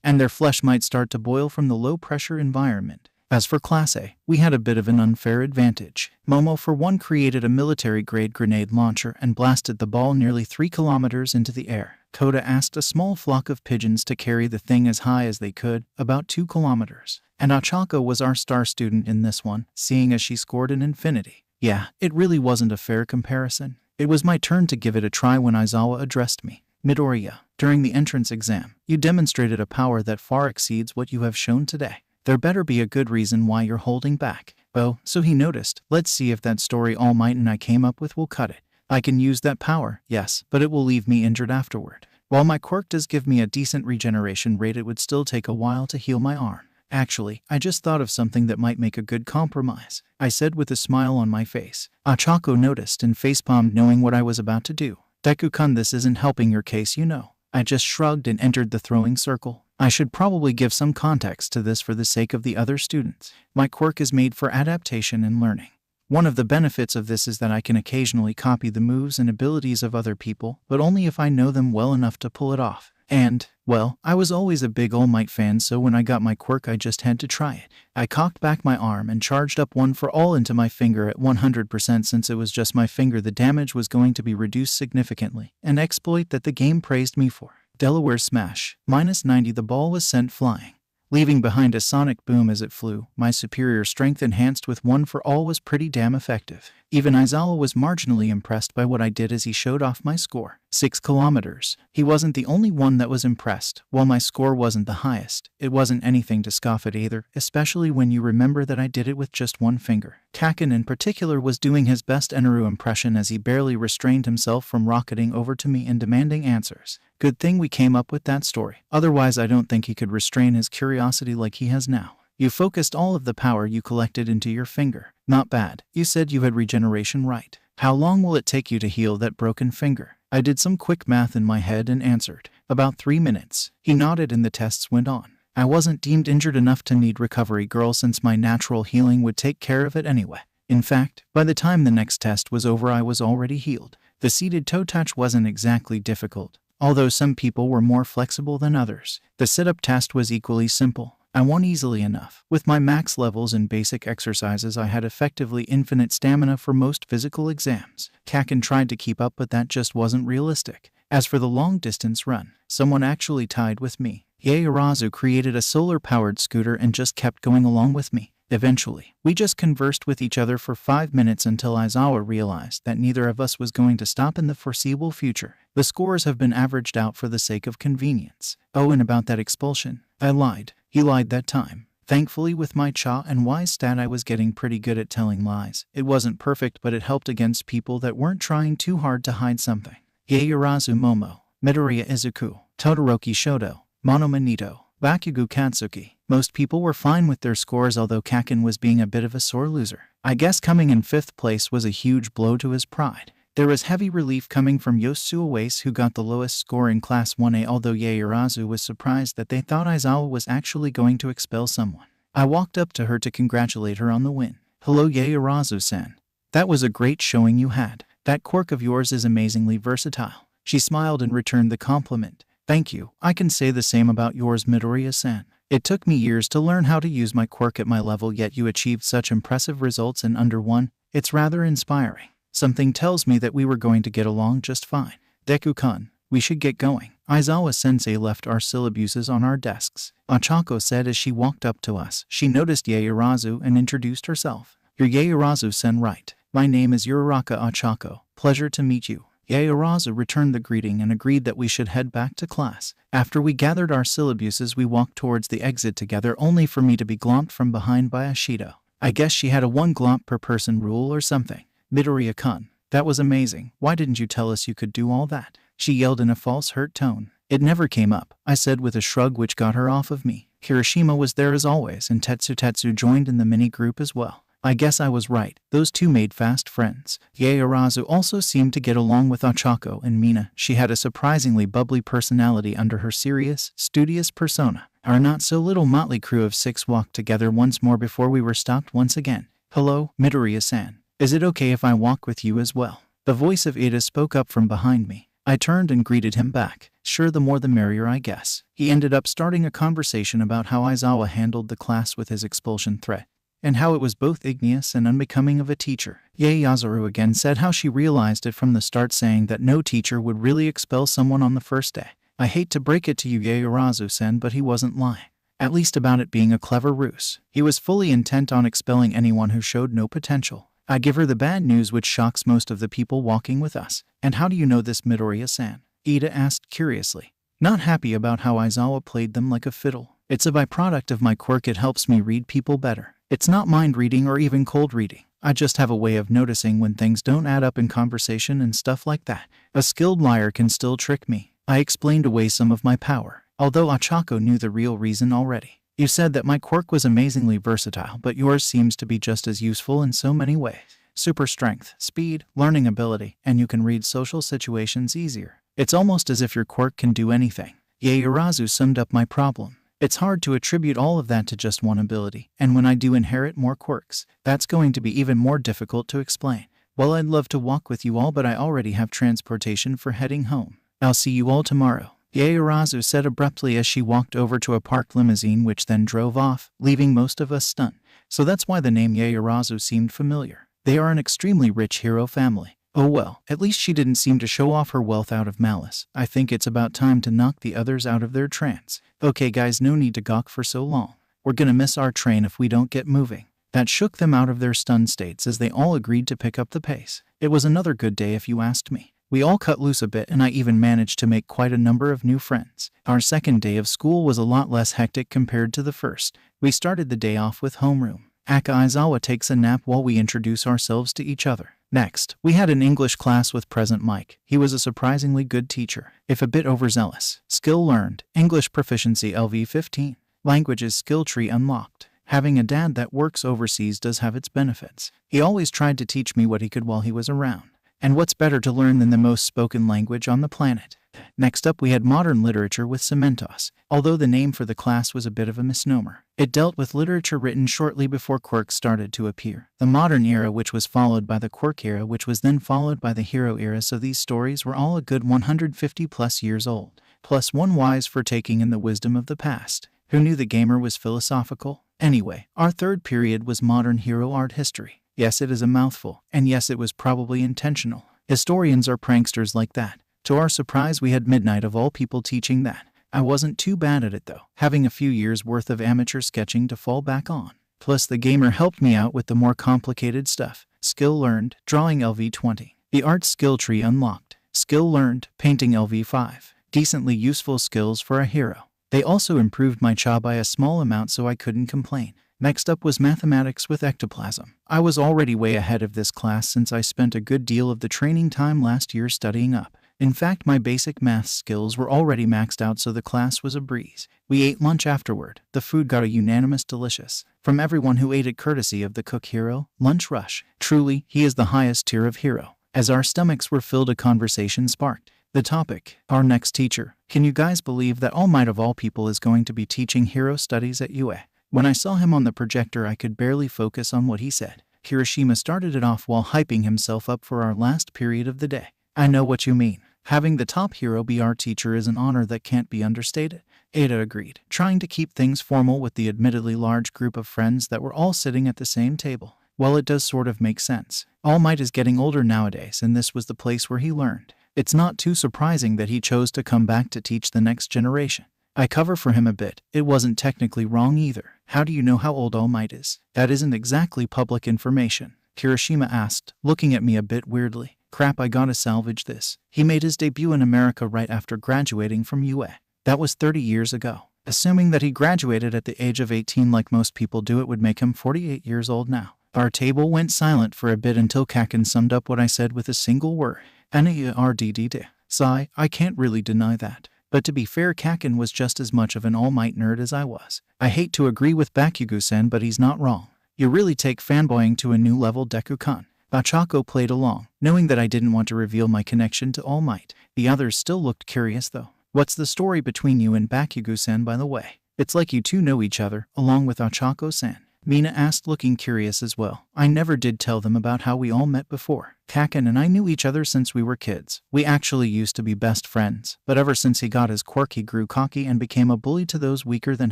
and their flesh might start to boil from the low-pressure environment. As for Class A, we had a bit of an unfair advantage. Momo, for one, created a military-grade grenade launcher and blasted the ball nearly 3 kilometers into the air. Koda asked a small flock of pigeons to carry the thing as high as they could, about 2 kilometers. And Ochako was our star student in this one, seeing as she scored an infinity. Yeah, it really wasn't a fair comparison. It was my turn to give it a try when Aizawa addressed me. Midoriya, during the entrance exam, you demonstrated a power that far exceeds what you have shown today. There better be a good reason why you're holding back. Oh, so he noticed. Let's see if that story All Might and I came up with will cut it. I can use that power, yes, but it will leave me injured afterward. While my quirk does give me a decent regeneration rate, it would still take a while to heal my arm. Actually, I just thought of something that might make a good compromise, I said with a smile on my face. Ochako noticed and facepalmed, knowing what I was about to do. Deku-kun, this isn't helping your case, you know. I just shrugged and entered the throwing circle. I should probably give some context to this for the sake of the other students. My quirk is made for adaptation and learning. One of the benefits of this is that I can occasionally copy the moves and abilities of other people, but only if I know them well enough to pull it off. And, well, I was always a big All Might fan, so when I got my quirk I just had to try it. I cocked back my arm and charged up one for all into my finger at 100%. Since it was just my finger, the damage was going to be reduced significantly, an exploit that the game praised me for. Delaware Smash, -90. The ball was sent flying, leaving behind a sonic boom as it flew. My superior strength enhanced with one for all was pretty damn effective. Even Aizawa was marginally impressed by what I did as he showed off my score. 6 kilometers. He wasn't the only one that was impressed. While my score wasn't the highest, it wasn't anything to scoff at either, especially when you remember that I did it with just one finger. Kaken in particular was doing his best Enaru impression as he barely restrained himself from rocketing over to me and demanding answers. Good thing we came up with that story. Otherwise, I don't think he could restrain his curiosity like he has now. You focused all of the power you collected into your finger. Not bad. You said you had regeneration, right? How long will it take you to heal that broken finger? I did some quick math in my head and answered, about 3 minutes. He nodded and the tests went on. I wasn't deemed injured enough to need recovery, girl, since my natural healing would take care of it anyway. In fact, by the time the next test was over, I was already healed. The seated toe touch wasn't exactly difficult, although some people were more flexible than others. The sit-up test was equally simple. I won easily enough. With my max levels in basic exercises, I had effectively infinite stamina for most physical exams. Kaken tried to keep up, but that just wasn't realistic. As for the long-distance run, someone actually tied with me. Yaoyorozu created a solar-powered scooter and just kept going along with me. Eventually, we just conversed with each other for 5 minutes until Aizawa realized that neither of us was going to stop in the foreseeable future. The scores have been averaged out for the sake of convenience. Oh, and about that expulsion, I lied. He lied that time. Thankfully, with my cha and wise stat, I was getting pretty good at telling lies. It wasn't perfect, but it helped against people that weren't trying too hard to hide something. Yaoyorozu Momo, Midoriya Izuku, Todoroki Shoto, Monoma Nito, Bakugou Katsuki. Most people were fine with their scores, although Kaken was being a bit of a sore loser. I guess coming in 5th place was a huge blow to his pride. There was heavy relief coming from Yosuawase, who got the lowest score in Class 1A, although Yaoyorozu was surprised that they thought Aizawa was actually going to expel someone. I walked up to her to congratulate her on the win. Hello, Yaoyorozu-san. That was a great showing you had. That quirk of yours is amazingly versatile. She smiled and returned the compliment. Thank you. I can say the same about yours, Midoriya-san. It took me years to learn how to use my quirk at my level, yet you achieved such impressive results in under one. It's rather inspiring. Something tells me that we were going to get along just fine. Deku-kun, we should get going. Aizawa-sensei left our syllabuses on our desks. Ochako said as she walked up to us. She noticed Yaoyorozu and introduced herself. You're Yaoyorozu-sen, right? My name is Uraraka Ochako. Pleasure to meet you. Yaoyorozu returned the greeting and agreed that we should head back to class. After we gathered our syllabuses, we walked towards the exit together, only for me to be glomped from behind by Ashido. I guess she had a 1 glomp per person rule or something. Midoriya-kun, that was amazing. Why didn't you tell us you could do all that? She yelled in a false hurt tone. It never came up, I said with a shrug, which got her off of me. Kirishima was there as always, and Tetsu joined in the mini group as well. I guess I was right. Those two made fast friends. Yaoyorozu also seemed to get along with Ochako and Mina. She had a surprisingly bubbly personality under her serious, studious persona. Our not-so-little motley crew of 6 walked together once more before we were stopped once again. Hello, Midoriya-san. Is it okay if I walk with you as well? The voice of Ida spoke up from behind me. I turned and greeted him back. Sure, the more the merrier, I guess. He ended up starting a conversation about how Aizawa handled the class with his expulsion threat, and how it was both igneous and unbecoming of a teacher. Yaoyorozu again said how she realized it from the start, saying that no teacher would really expel someone on the first day. I hate to break it to you, Yaoyorozu-sen, but he wasn't lying. At least about it being a clever ruse. He was fully intent on expelling anyone who showed no potential. I give her the bad news, which shocks most of the people walking with us. And how do you know this, Midoriya-san? Ida asked curiously. Not happy about how Aizawa played them like a fiddle. It's a byproduct of my quirk. It helps me read people better. It's not mind reading or even cold reading. I just have a way of noticing when things don't add up in conversation and stuff like that. A skilled liar can still trick me. I explained away some of my power, although Ochako knew the real reason already. You said that my quirk was amazingly versatile, but yours seems to be just as useful in so many ways. Super strength, speed, learning ability, and you can read social situations easier. It's almost as if your quirk can do anything. Yaoyorozu summed up my problem. It's hard to attribute all of that to just one ability, and when I do inherit more quirks, that's going to be even more difficult to explain. Well, I'd love to walk with you all, but I already have transportation for heading home. I'll see you all tomorrow, Yaoyorozu said abruptly as she walked over to a parked limousine, which then drove off, leaving most of us stunned. So that's why the name Yaoyorozu seemed familiar. They are an extremely rich hero family. Oh well, at least she didn't seem to show off her wealth out of malice. I think it's about time to knock the others out of their trance. Okay guys, no need to gawk for so long. We're gonna miss our train if we don't get moving. That shook them out of their stunned states as they all agreed to pick up the pace. It was another good day if you asked me. We all cut loose a bit and I even managed to make quite a number of new friends. Our second day of school was a lot less hectic compared to the first. We started the day off with homeroom. Aka Aizawa takes a nap while we introduce ourselves to each other. Next, we had an English class with present Mike. He was a surprisingly good teacher, if a bit overzealous. Skill learned, English proficiency LV 15. Languages skill tree unlocked. Having a dad that works overseas does have its benefits. He always tried to teach me what he could while he was around. And what's better to learn than the most spoken language on the planet? Next up we had modern literature with Cementos, although the name for the class was a bit of a misnomer. It dealt with literature written shortly before Quirk started to appear. The modern era, which was followed by the Quirk era, which was then followed by the hero era, so these stories were all a good 150 plus years old. Plus one wise for taking in the wisdom of the past. Who knew the gamer was philosophical? Anyway, our third period was modern hero art history. Yes, it is a mouthful, and yes, it was probably intentional. Historians are pranksters like that. To our surprise, we had Midnight of all people teaching that. I wasn't too bad at it though, having a few years worth of amateur sketching to fall back on. Plus the gamer helped me out with the more complicated stuff. Skill learned, drawing LV 20. The art skill tree unlocked. Skill learned, painting LV 5. Decently useful skills for a hero. They also improved my cha by a small amount, so I couldn't complain. Next up was mathematics with ectoplasm. I was already way ahead of this class since I spent a good deal of the training time last year studying up. In fact, my basic math skills were already maxed out, so the class was a breeze. We ate lunch afterward. The food got a unanimous delicious. From everyone who ate it courtesy of the cook hero, Lunch Rush. Truly, he is the highest tier of hero. As our stomachs were filled, a conversation sparked. The topic, our next teacher. Can you guys believe that All Might of all people is going to be teaching hero studies at UA? When I saw him on the projector, I could barely focus on what he said. Hiroshima started it off while hyping himself up for our last period of the day. I know what you mean. Having the top hero be our teacher is an honor that can't be understated. Ada agreed, trying to keep things formal with the admittedly large group of friends that were all sitting at the same table. Well, it does sort of make sense. All Might is getting older nowadays, and this was the place where he learned. It's not too surprising that he chose to come back to teach the next generation. I cover for him a bit. It wasn't technically wrong either. How do you know how old All Might is? That isn't exactly public information, Hiroshima asked, looking at me a bit weirdly. Crap, I gotta salvage this. He made his debut in America right after graduating from UA. That was 30 years ago. Assuming that he graduated at the age of 18 like most people do, it would make him 48 years old now. Our table went silent for a bit until Kaken summed up what I said with a single word. N-E-R-D-D-D. Sigh, I can't really deny that. But to be fair, Kaken was just as much of an All Might nerd as I was. I hate to agree with Bakugou-sen, but he's not wrong. You really take fanboying to a new level, Deku-kun. Bachako played along, knowing that I didn't want to reveal my connection to All Might. The others still looked curious though. What's the story between you and Bakugou-sen, by the way? It's like you two know each other, along with Ochako-san. Mina asked, looking curious as well. I never did tell them about how we all met before. Kaken and I knew each other since we were kids. We actually used to be best friends, but ever since he got his quirk, he grew cocky and became a bully to those weaker than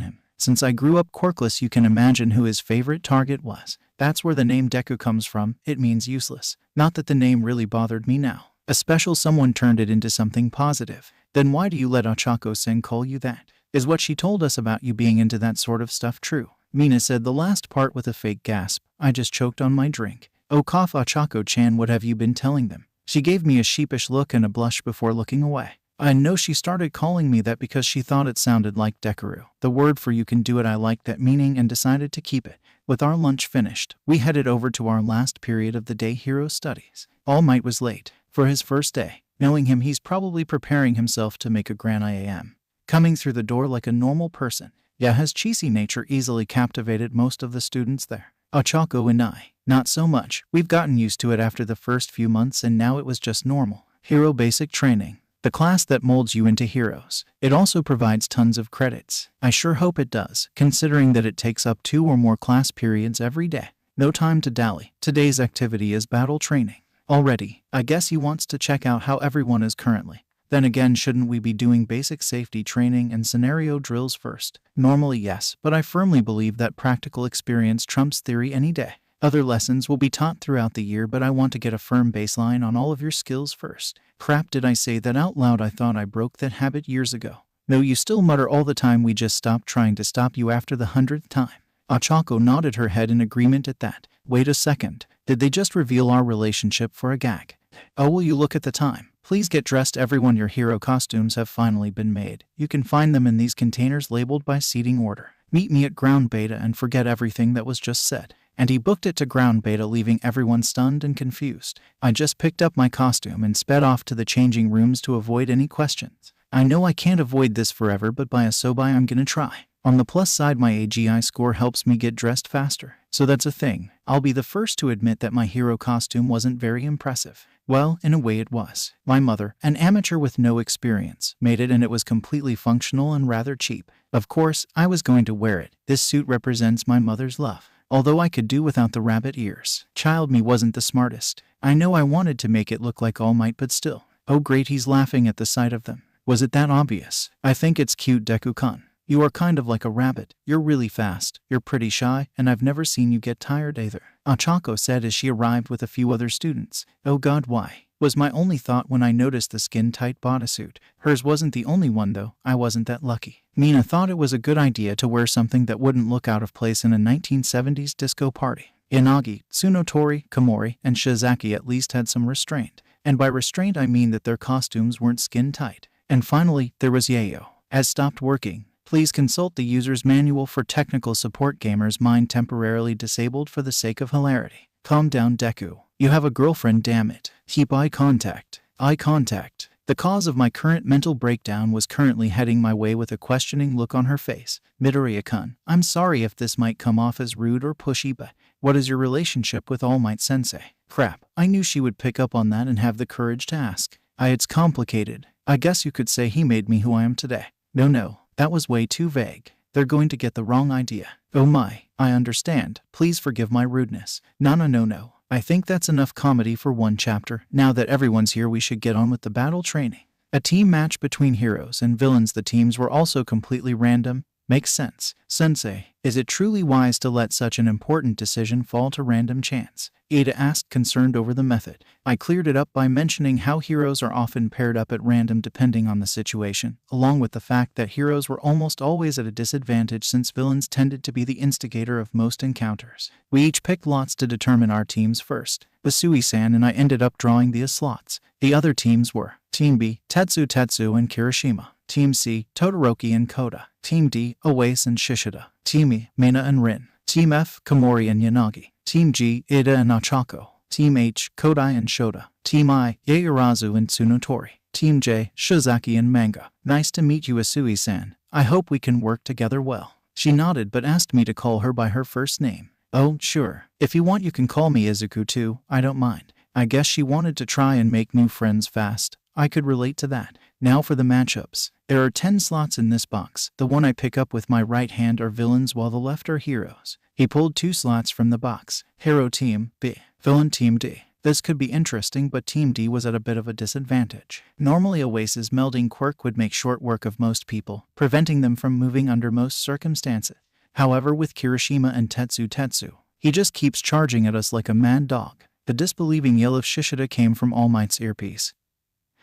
him. Since I grew up quirkless, you can imagine who his favorite target was. That's where the name Deku comes from. It means useless. Not that the name really bothered me now. A special someone turned it into something positive. Then why do you let Ochako-sen call you that? Is what she told us about you being into that sort of stuff true? Mina said the last part with a fake gasp. I just choked on my drink. Oh, cough, Ochako-chan, what have you been telling them? She gave me a sheepish look and a blush before looking away. I know she started calling me that because she thought it sounded like Dekaroo. The word for you can do it. I liked that meaning and decided to keep it. With our lunch finished, we headed over to our last period of the day, hero studies. All Might was late for his first day. Knowing him, he's probably preparing himself to make a grand IAM. Coming through the door like a normal person. Yeah, his cheesy nature easily captivated most of the students there. Ochako and I, not so much. We've gotten used to it after the first few months, and now it was just normal. Hero basic training. The class that molds you into heroes. It also provides tons of credits. I sure hope it does, considering that it takes up 2 or more class periods every day. No time to dally. Today's activity is battle training. Already, I guess he wants to check out how everyone is currently. Then again, shouldn't we be doing basic safety training and scenario drills first? Normally yes, but I firmly believe that practical experience trumps theory any day. Other lessons will be taught throughout the year, but I want to get a firm baseline on all of your skills first. Crap, did I say that out loud? I thought I broke that habit years ago. No, you still mutter all the time. We just stopped trying to stop you after the 100th time. Ochako nodded her head in agreement at that. Wait a second. Did they just reveal our relationship for a gag? Oh, will you look at the time? Please get dressed everyone, your hero costumes have finally been made. You can find them in these containers labeled by seating order. Meet me at ground beta and forget everything that was just said. And he booked it to ground beta, leaving everyone stunned and confused. I just picked up my costume and sped off to the changing rooms to avoid any questions. I know I can't avoid this forever, but by a sobai I'm gonna try. On the plus side, my AGI score helps me get dressed faster, so that's a thing. I'll be the first to admit that my hero costume wasn't very impressive. Well, in a way it was. My mother, an amateur with no experience, made it and it was completely functional and rather cheap. Of course, I was going to wear it. This suit represents my mother's love. Although I could do without the rabbit ears. Child me wasn't the smartest. I know I wanted to make it look like All Might, but still. Oh great, he's laughing at the sight of them. Was it that obvious? I think it's cute, Deku-kun. You are kind of like a rabbit. You're really fast, you're pretty shy, and I've never seen you get tired either. Achako said as she arrived with a few other students. Oh god, why? Was my only thought when I noticed the skin-tight bodysuit. Hers wasn't the only one though, I wasn't that lucky. Mina thought it was a good idea to wear something that wouldn't look out of place in a 1970s disco party. Inagi, Tsunotori, Komori, and Shizaki at least had some restraint. And by restraint I mean that their costumes weren't skin-tight. And finally, there was Yayo. Has stopped working. Please consult the user's manual for technical support. Gamer's mind temporarily disabled for the sake of hilarity. Calm down, Deku. You have a girlfriend, damn it. Keep eye contact. Eye contact. The cause of my current mental breakdown was currently heading my way with a questioning look on her face. Midoriya-kun, I'm sorry if this might come off as rude or pushy, but what is your relationship with All Might Sensei? Crap, I knew she would pick up on that and have the courage to ask. It's complicated. I guess you could say he made me who I am today. No, that was way too vague. They're going to get the wrong idea. Oh my, I understand. Please forgive my rudeness. No. I think that's enough comedy for one chapter. Now that everyone's here, we should get on with the battle training. A team match between heroes and villains. The teams were also completely random. Makes sense. Sensei, is it truly wise to let such an important decision fall to random chance? Ada asked, concerned over the method. I cleared it up by mentioning how heroes are often paired up at random depending on the situation, along with the fact that heroes were almost always at a disadvantage since villains tended to be the instigator of most encounters. We each picked lots to determine our teams first. Basui-san and I ended up drawing the slots. The other teams were Team B, Tetsu and Kirishima. Team C, Todoroki and Koda. Team D, Oase and Shishida. Team E, Mena and Rin. Team F, Komori and Yanagi. Team G, Ida and Achako. Team H, Kodai and Shota. Team I, Yaoyorozu and Tsunotori. Team J, Shizaki and Manga. Nice to meet you, Asui-san. I hope we can work together well. She nodded but asked me to call her by her first name. Oh, sure. If you want you can call me Izuku too, I don't mind. I guess she wanted to try and make new friends fast. I could relate to that. Now for the matchups. There are 10 slots in this box. The one I pick up with my right hand are villains while the left are heroes. He pulled 2 slots from the box. Hero Team B, Villain Team D. This could be interesting, but Team D was at a bit of a disadvantage. Normally Oase's melding quirk would make short work of most people, preventing them from moving under most circumstances. However, with Kirishima and Tetsu, he just keeps charging at us like a mad dog. The disbelieving yell of Shishida came from All Might's earpiece,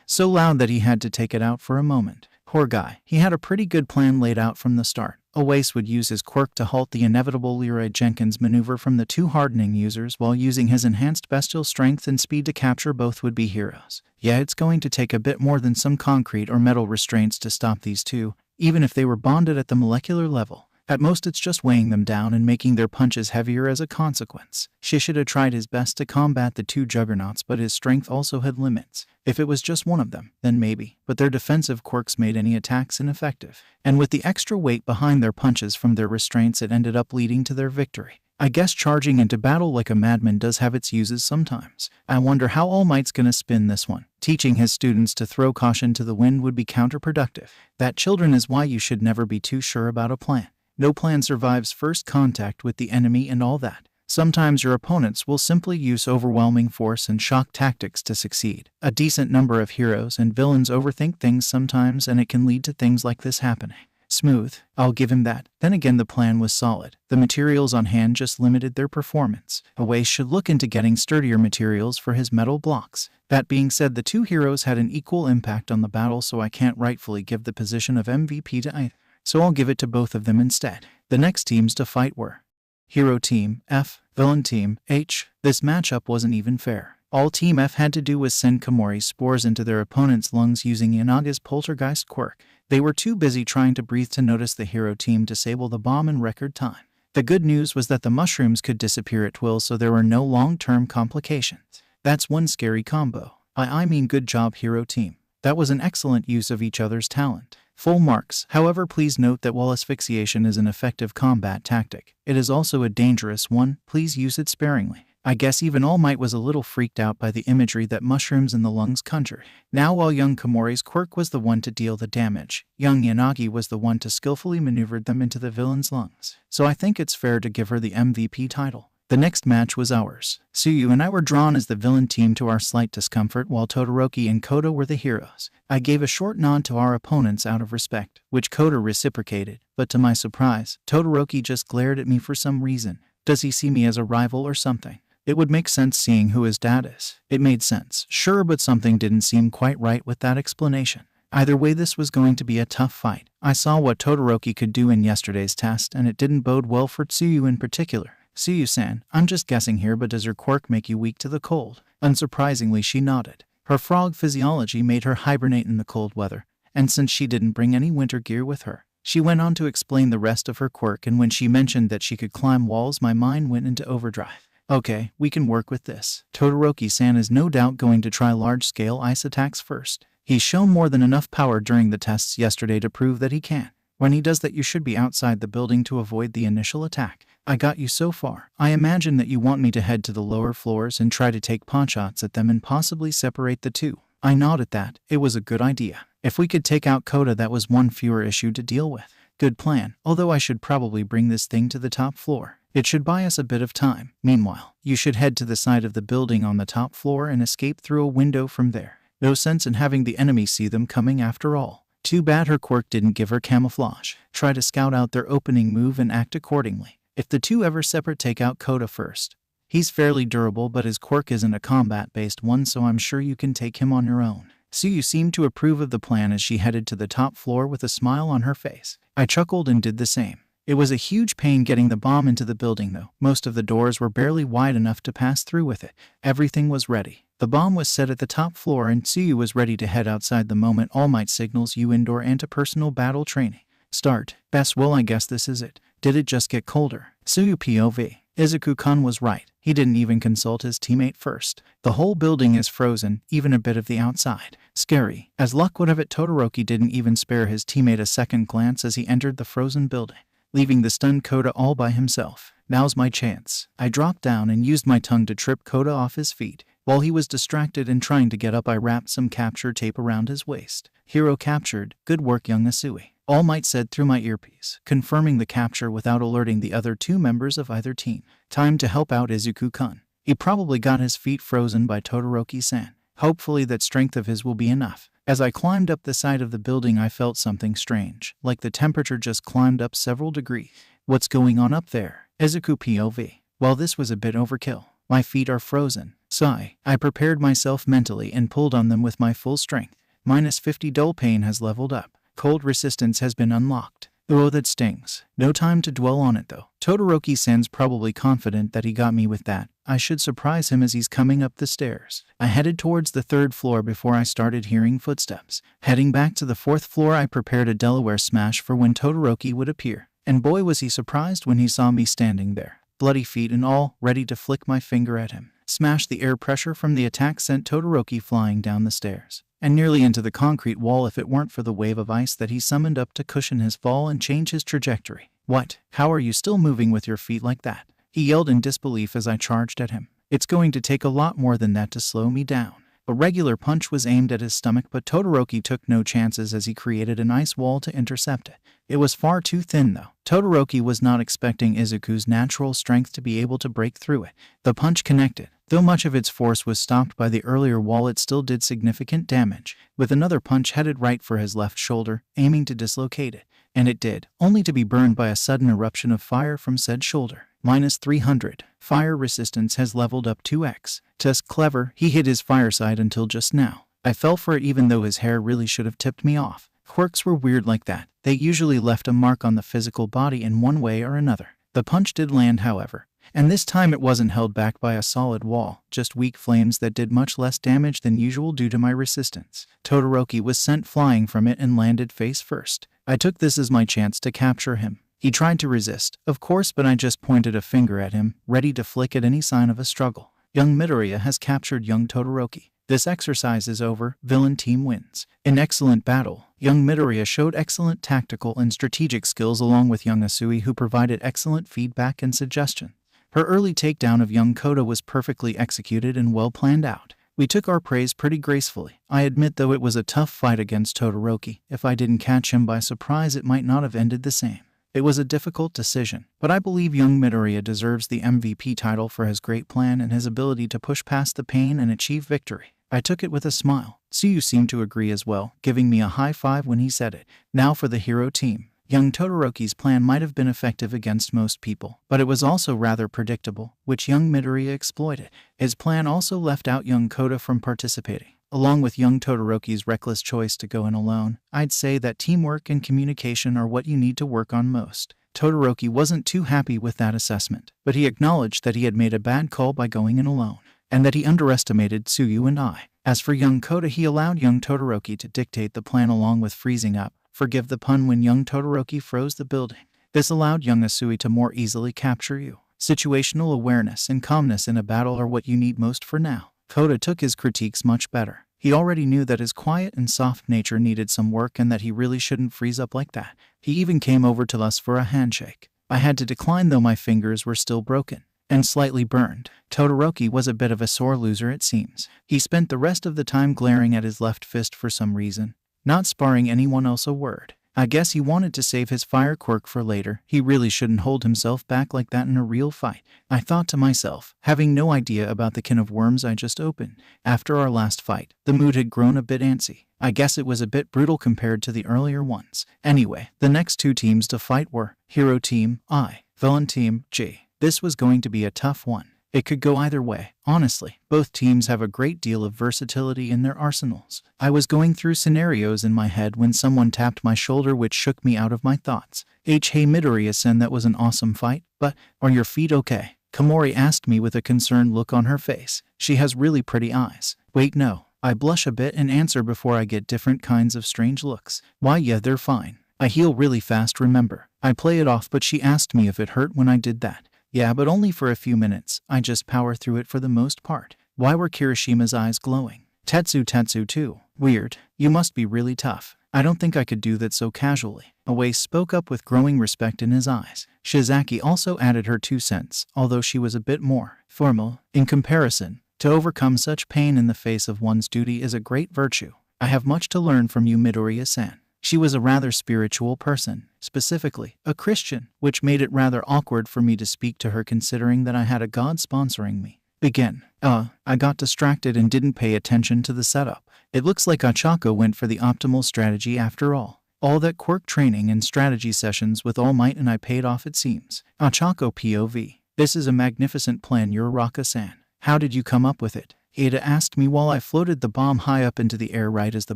so loud that he had to take it out for a moment. Poor guy. He had a pretty good plan laid out from the start. Oase would use his quirk to halt the inevitable Leroy Jenkins maneuver from the 2 hardening users while using his enhanced bestial strength and speed to capture both would-be heroes. Yeah, it's going to take a bit more than some concrete or metal restraints to stop these two, even if they were bonded at the molecular level. At most it's just weighing them down and making their punches heavier as a consequence. Shishida tried his best to combat the 2 juggernauts, but his strength also had limits. If it was just one of them, then maybe, but their defensive quirks made any attacks ineffective. And with the extra weight behind their punches from their restraints, it ended up leading to their victory. I guess charging into battle like a madman does have its uses sometimes. I wonder how All Might's gonna spin this one. Teaching his students to throw caution to the wind would be counterproductive. That, children, is why you should never be too sure about a plan. No plan survives first contact with the enemy and all that. Sometimes your opponents will simply use overwhelming force and shock tactics to succeed. A decent number of heroes and villains overthink things sometimes, and it can lead to things like this happening. Smooth, I'll give him that. Then again, the plan was solid. The materials on hand just limited their performance. Oase should look into getting sturdier materials for his metal blocks. That being said, the 2 heroes had an equal impact on the battle, so I can't rightfully give the position of MVP to either. So I'll give it to both of them instead. The next teams to fight were Hero Team F, Villain Team H. This matchup wasn't even fair. All Team F had to do was send Komori's spores into their opponent's lungs using Yanaga's poltergeist quirk. They were too busy trying to breathe to notice the hero team disable the bomb in record time. The good news was that the mushrooms could disappear at will, so there were no long-term complications. That's one scary combo. I mean good job, hero team. That was an excellent use of each other's talent. Full marks. However, please note that while asphyxiation is an effective combat tactic, it is also a dangerous one. Please use it sparingly. I guess even All Might was a little freaked out by the imagery that mushrooms in the lungs conjure. Now, while young Komori's quirk was the one to deal the damage, young Yanagi was the one to skillfully maneuver them into the villain's lungs. So I think it's fair to give her the MVP title. The next match was ours. Tsuyu and I were drawn as the villain team to our slight discomfort, while Todoroki and Koda were the heroes. I gave a short nod to our opponents out of respect, which Koda reciprocated, but to my surprise, Todoroki just glared at me for some reason. Does he see me as a rival or something? It would make sense seeing who his dad is. It made sense, sure, but something didn't seem quite right with that explanation. Either way, this was going to be a tough fight. I saw what Todoroki could do in yesterday's test, and it didn't bode well for Tsuyu in particular. Tsuyu-san, I'm just guessing here, but does your quirk make you weak to the cold? Unsurprisingly, she nodded. Her frog physiology made her hibernate in the cold weather, and since she didn't bring any winter gear with her, she went on to explain the rest of her quirk, and when she mentioned that she could climb walls, my mind went into overdrive. Okay, we can work with this. Todoroki-san is no doubt going to try large-scale ice attacks first. He's shown more than enough power during the tests yesterday to prove that he can. When he does that, you should be outside the building to avoid the initial attack. I got you so far. I imagine that you want me to head to the lower floors and try to take pawn-shots at them and possibly separate the two. I nodded at that. It was a good idea. If we could take out Koda, that was one fewer issue to deal with. Good plan, although I should probably bring this thing to the top floor. It should buy us a bit of time. Meanwhile, you should head to the side of the building on the top floor and escape through a window from there. No sense in having the enemy see them coming after all. Too bad her quirk didn't give her camouflage. Try to scout out their opening move and act accordingly. If the two ever separate, take out Koda first. He's fairly durable, but his quirk isn't a combat-based one, so I'm sure you can take him on your own. Tsuyu seemed to approve of the plan as she headed to the top floor with a smile on her face. I chuckled and did the same. It was a huge pain getting the bomb into the building, though. Most of the doors were barely wide enough to pass through with it. Everything was ready. The bomb was set at the top floor, and Tsuyu was ready to head outside the moment All Might signals you indoor anti-personal battle training. Start. Best. Well, I guess this is it. Did it just get colder? Tsuyu POV. Izuku-kun was right. He didn't even consult his teammate first. The whole building is frozen, even a bit of the outside. Scary. As luck would have it, Todoroki didn't even spare his teammate a second glance as he entered the frozen building, leaving the stunned Koda all by himself. Now's my chance. I dropped down and used my tongue to trip Koda off his feet. While he was distracted and trying to get up, I wrapped some capture tape around his waist. Hero captured. Good work, young Asui. All Might said through my earpiece, confirming the capture without alerting the other two members of either team. Time to help out Izuku-kun. He probably got his feet frozen by Todoroki-san. Hopefully that strength of his will be enough. As I climbed up the side of the building, I felt something strange, like the temperature just climbed up several degrees. What's going on up there? Izuku POV. Well, this was a bit overkill. My feet are frozen. Sigh. I prepared myself mentally and pulled on them with my full strength. -50 dull pain has leveled up. Cold resistance has been unlocked. Oh, that stings. No time to dwell on it, though. Todoroki-san's probably confident that he got me with that. I should surprise him as he's coming up the stairs. I headed towards the 3rd floor before I started hearing footsteps. Heading back to the 4th floor, I prepared a Delaware smash for when Todoroki would appear. And boy, was he surprised when he saw me standing there, bloody feet and all, ready to flick my finger at him. Smash. The air pressure from the attack sent Todoroki flying down the stairs and nearly into the concrete wall if it weren't for the wave of ice that he summoned up to cushion his fall and change his trajectory. What? How are you still moving with your feet like that? He yelled in disbelief as I charged at him. It's going to take a lot more than that to slow me down. A regular punch was aimed at his stomach, but Todoroki took no chances as he created an ice wall to intercept it. It was far too thin, though. Todoroki was not expecting Izuku's natural strength to be able to break through it. The punch connected. Though much of its force was stopped by the earlier wall, it still did significant damage, with another punch headed right for his left shoulder, aiming to dislocate it. And it did, only to be burned by a sudden eruption of fire from said shoulder. -300. Fire resistance has leveled up 2x. Just clever. He hit his fireside until just now. I fell for it even though his hair really should have tipped me off. Quirks were weird like that. They usually left a mark on the physical body in one way or another. The punch did land, however, And this time it wasn't held back by a solid wall, just weak flames that did much less damage than usual due to my resistance. Todoroki was sent flying from it and landed face first. I took this as my chance to capture him. He tried to resist, of course, but I just pointed a finger at him, ready to flick at any sign of a struggle. Young Midoriya has captured young Todoroki. This exercise is over, villain team wins. In excellent battle, young Midoriya showed excellent tactical and strategic skills along with young Asui, who provided excellent feedback and suggestion. Her early takedown of young Koda was perfectly executed and well planned out. We took our praise pretty gracefully. I admit, though, it was a tough fight against Todoroki. If I didn't catch him by surprise, it might not have ended the same. It was a difficult decision, but I believe young Midoriya deserves the MVP title for his great plan and his ability to push past the pain and achieve victory. I took it with a smile. Tsuyu seemed to agree as well, giving me a high five when he said it. Now for the hero team. Young Todoroki's plan might have been effective against most people, but it was also rather predictable, which young Midoriya exploited. His plan also left out young Koda from participating. Along with young Todoroki's reckless choice to go in alone, I'd say that teamwork and communication are what you need to work on most. Todoroki wasn't too happy with that assessment, but he acknowledged that he had made a bad call by going in alone, and that he underestimated Tsuyu and I. As for young Koda, he allowed young Todoroki to dictate the plan along with freezing up. Forgive the pun, when young Todoroki froze the building. This allowed young Asui to more easily capture you. Situational awareness and calmness in a battle are what you need most for now. Koda took his critiques much better. He already knew that his quiet and soft nature needed some work and that he really shouldn't freeze up like that. He even came over to us for a handshake. I had to decline, though my fingers were still broken and slightly burned. Todoroki was a bit of a sore loser, it seems. He spent the rest of the time glaring at his left fist for some reason, not sparring anyone else a word. I guess he wanted to save his fire quirk for later. He really shouldn't hold himself back like that in a real fight, I thought to myself, having no idea about the can of worms I just opened. After our last fight, the mood had grown a bit antsy. I guess it was a bit brutal compared to the earlier ones. Anyway, the next two teams to fight were Hero Team I, Villain Team J. This was going to be a tough one. It could go either way. Honestly, both teams have a great deal of versatility in their arsenals. I was going through scenarios in my head when someone tapped my shoulder, which shook me out of my thoughts. Hey Midoriya-san, that was an awesome fight, but are your feet okay? Komori asked me with a concerned look on her face. She has really pretty eyes. Wait, no. I blush a bit and answer before I get different kinds of strange looks. Why, yeah, they're fine. I heal really fast, remember. I play it off, but she asked me if it hurt when I did that. Yeah, but only for a few minutes. I just power through it for the most part. Why were Kirishima's eyes glowing? Tetsu too. Weird. You must be really tough. I don't think I could do that so casually. Away spoke up with growing respect in his eyes. Shizaki also added her 2 cents, although she was a bit more formal in comparison. To overcome such pain in the face of one's duty is a great virtue. I have much to learn from you, Midoriya-san. She was a rather spiritual person, specifically a Christian, which made it rather awkward for me to speak to her considering that I had a god sponsoring me. Begin. I got distracted and didn't pay attention to the setup. It looks like Ochako went for the optimal strategy after all. All that quirk training and strategy sessions with All Might and I paid off, it seems. Ochako POV. This is a magnificent plan, Uraraka-san. How did you come up with it? Ada asked me while I floated the bomb high up into the air right as the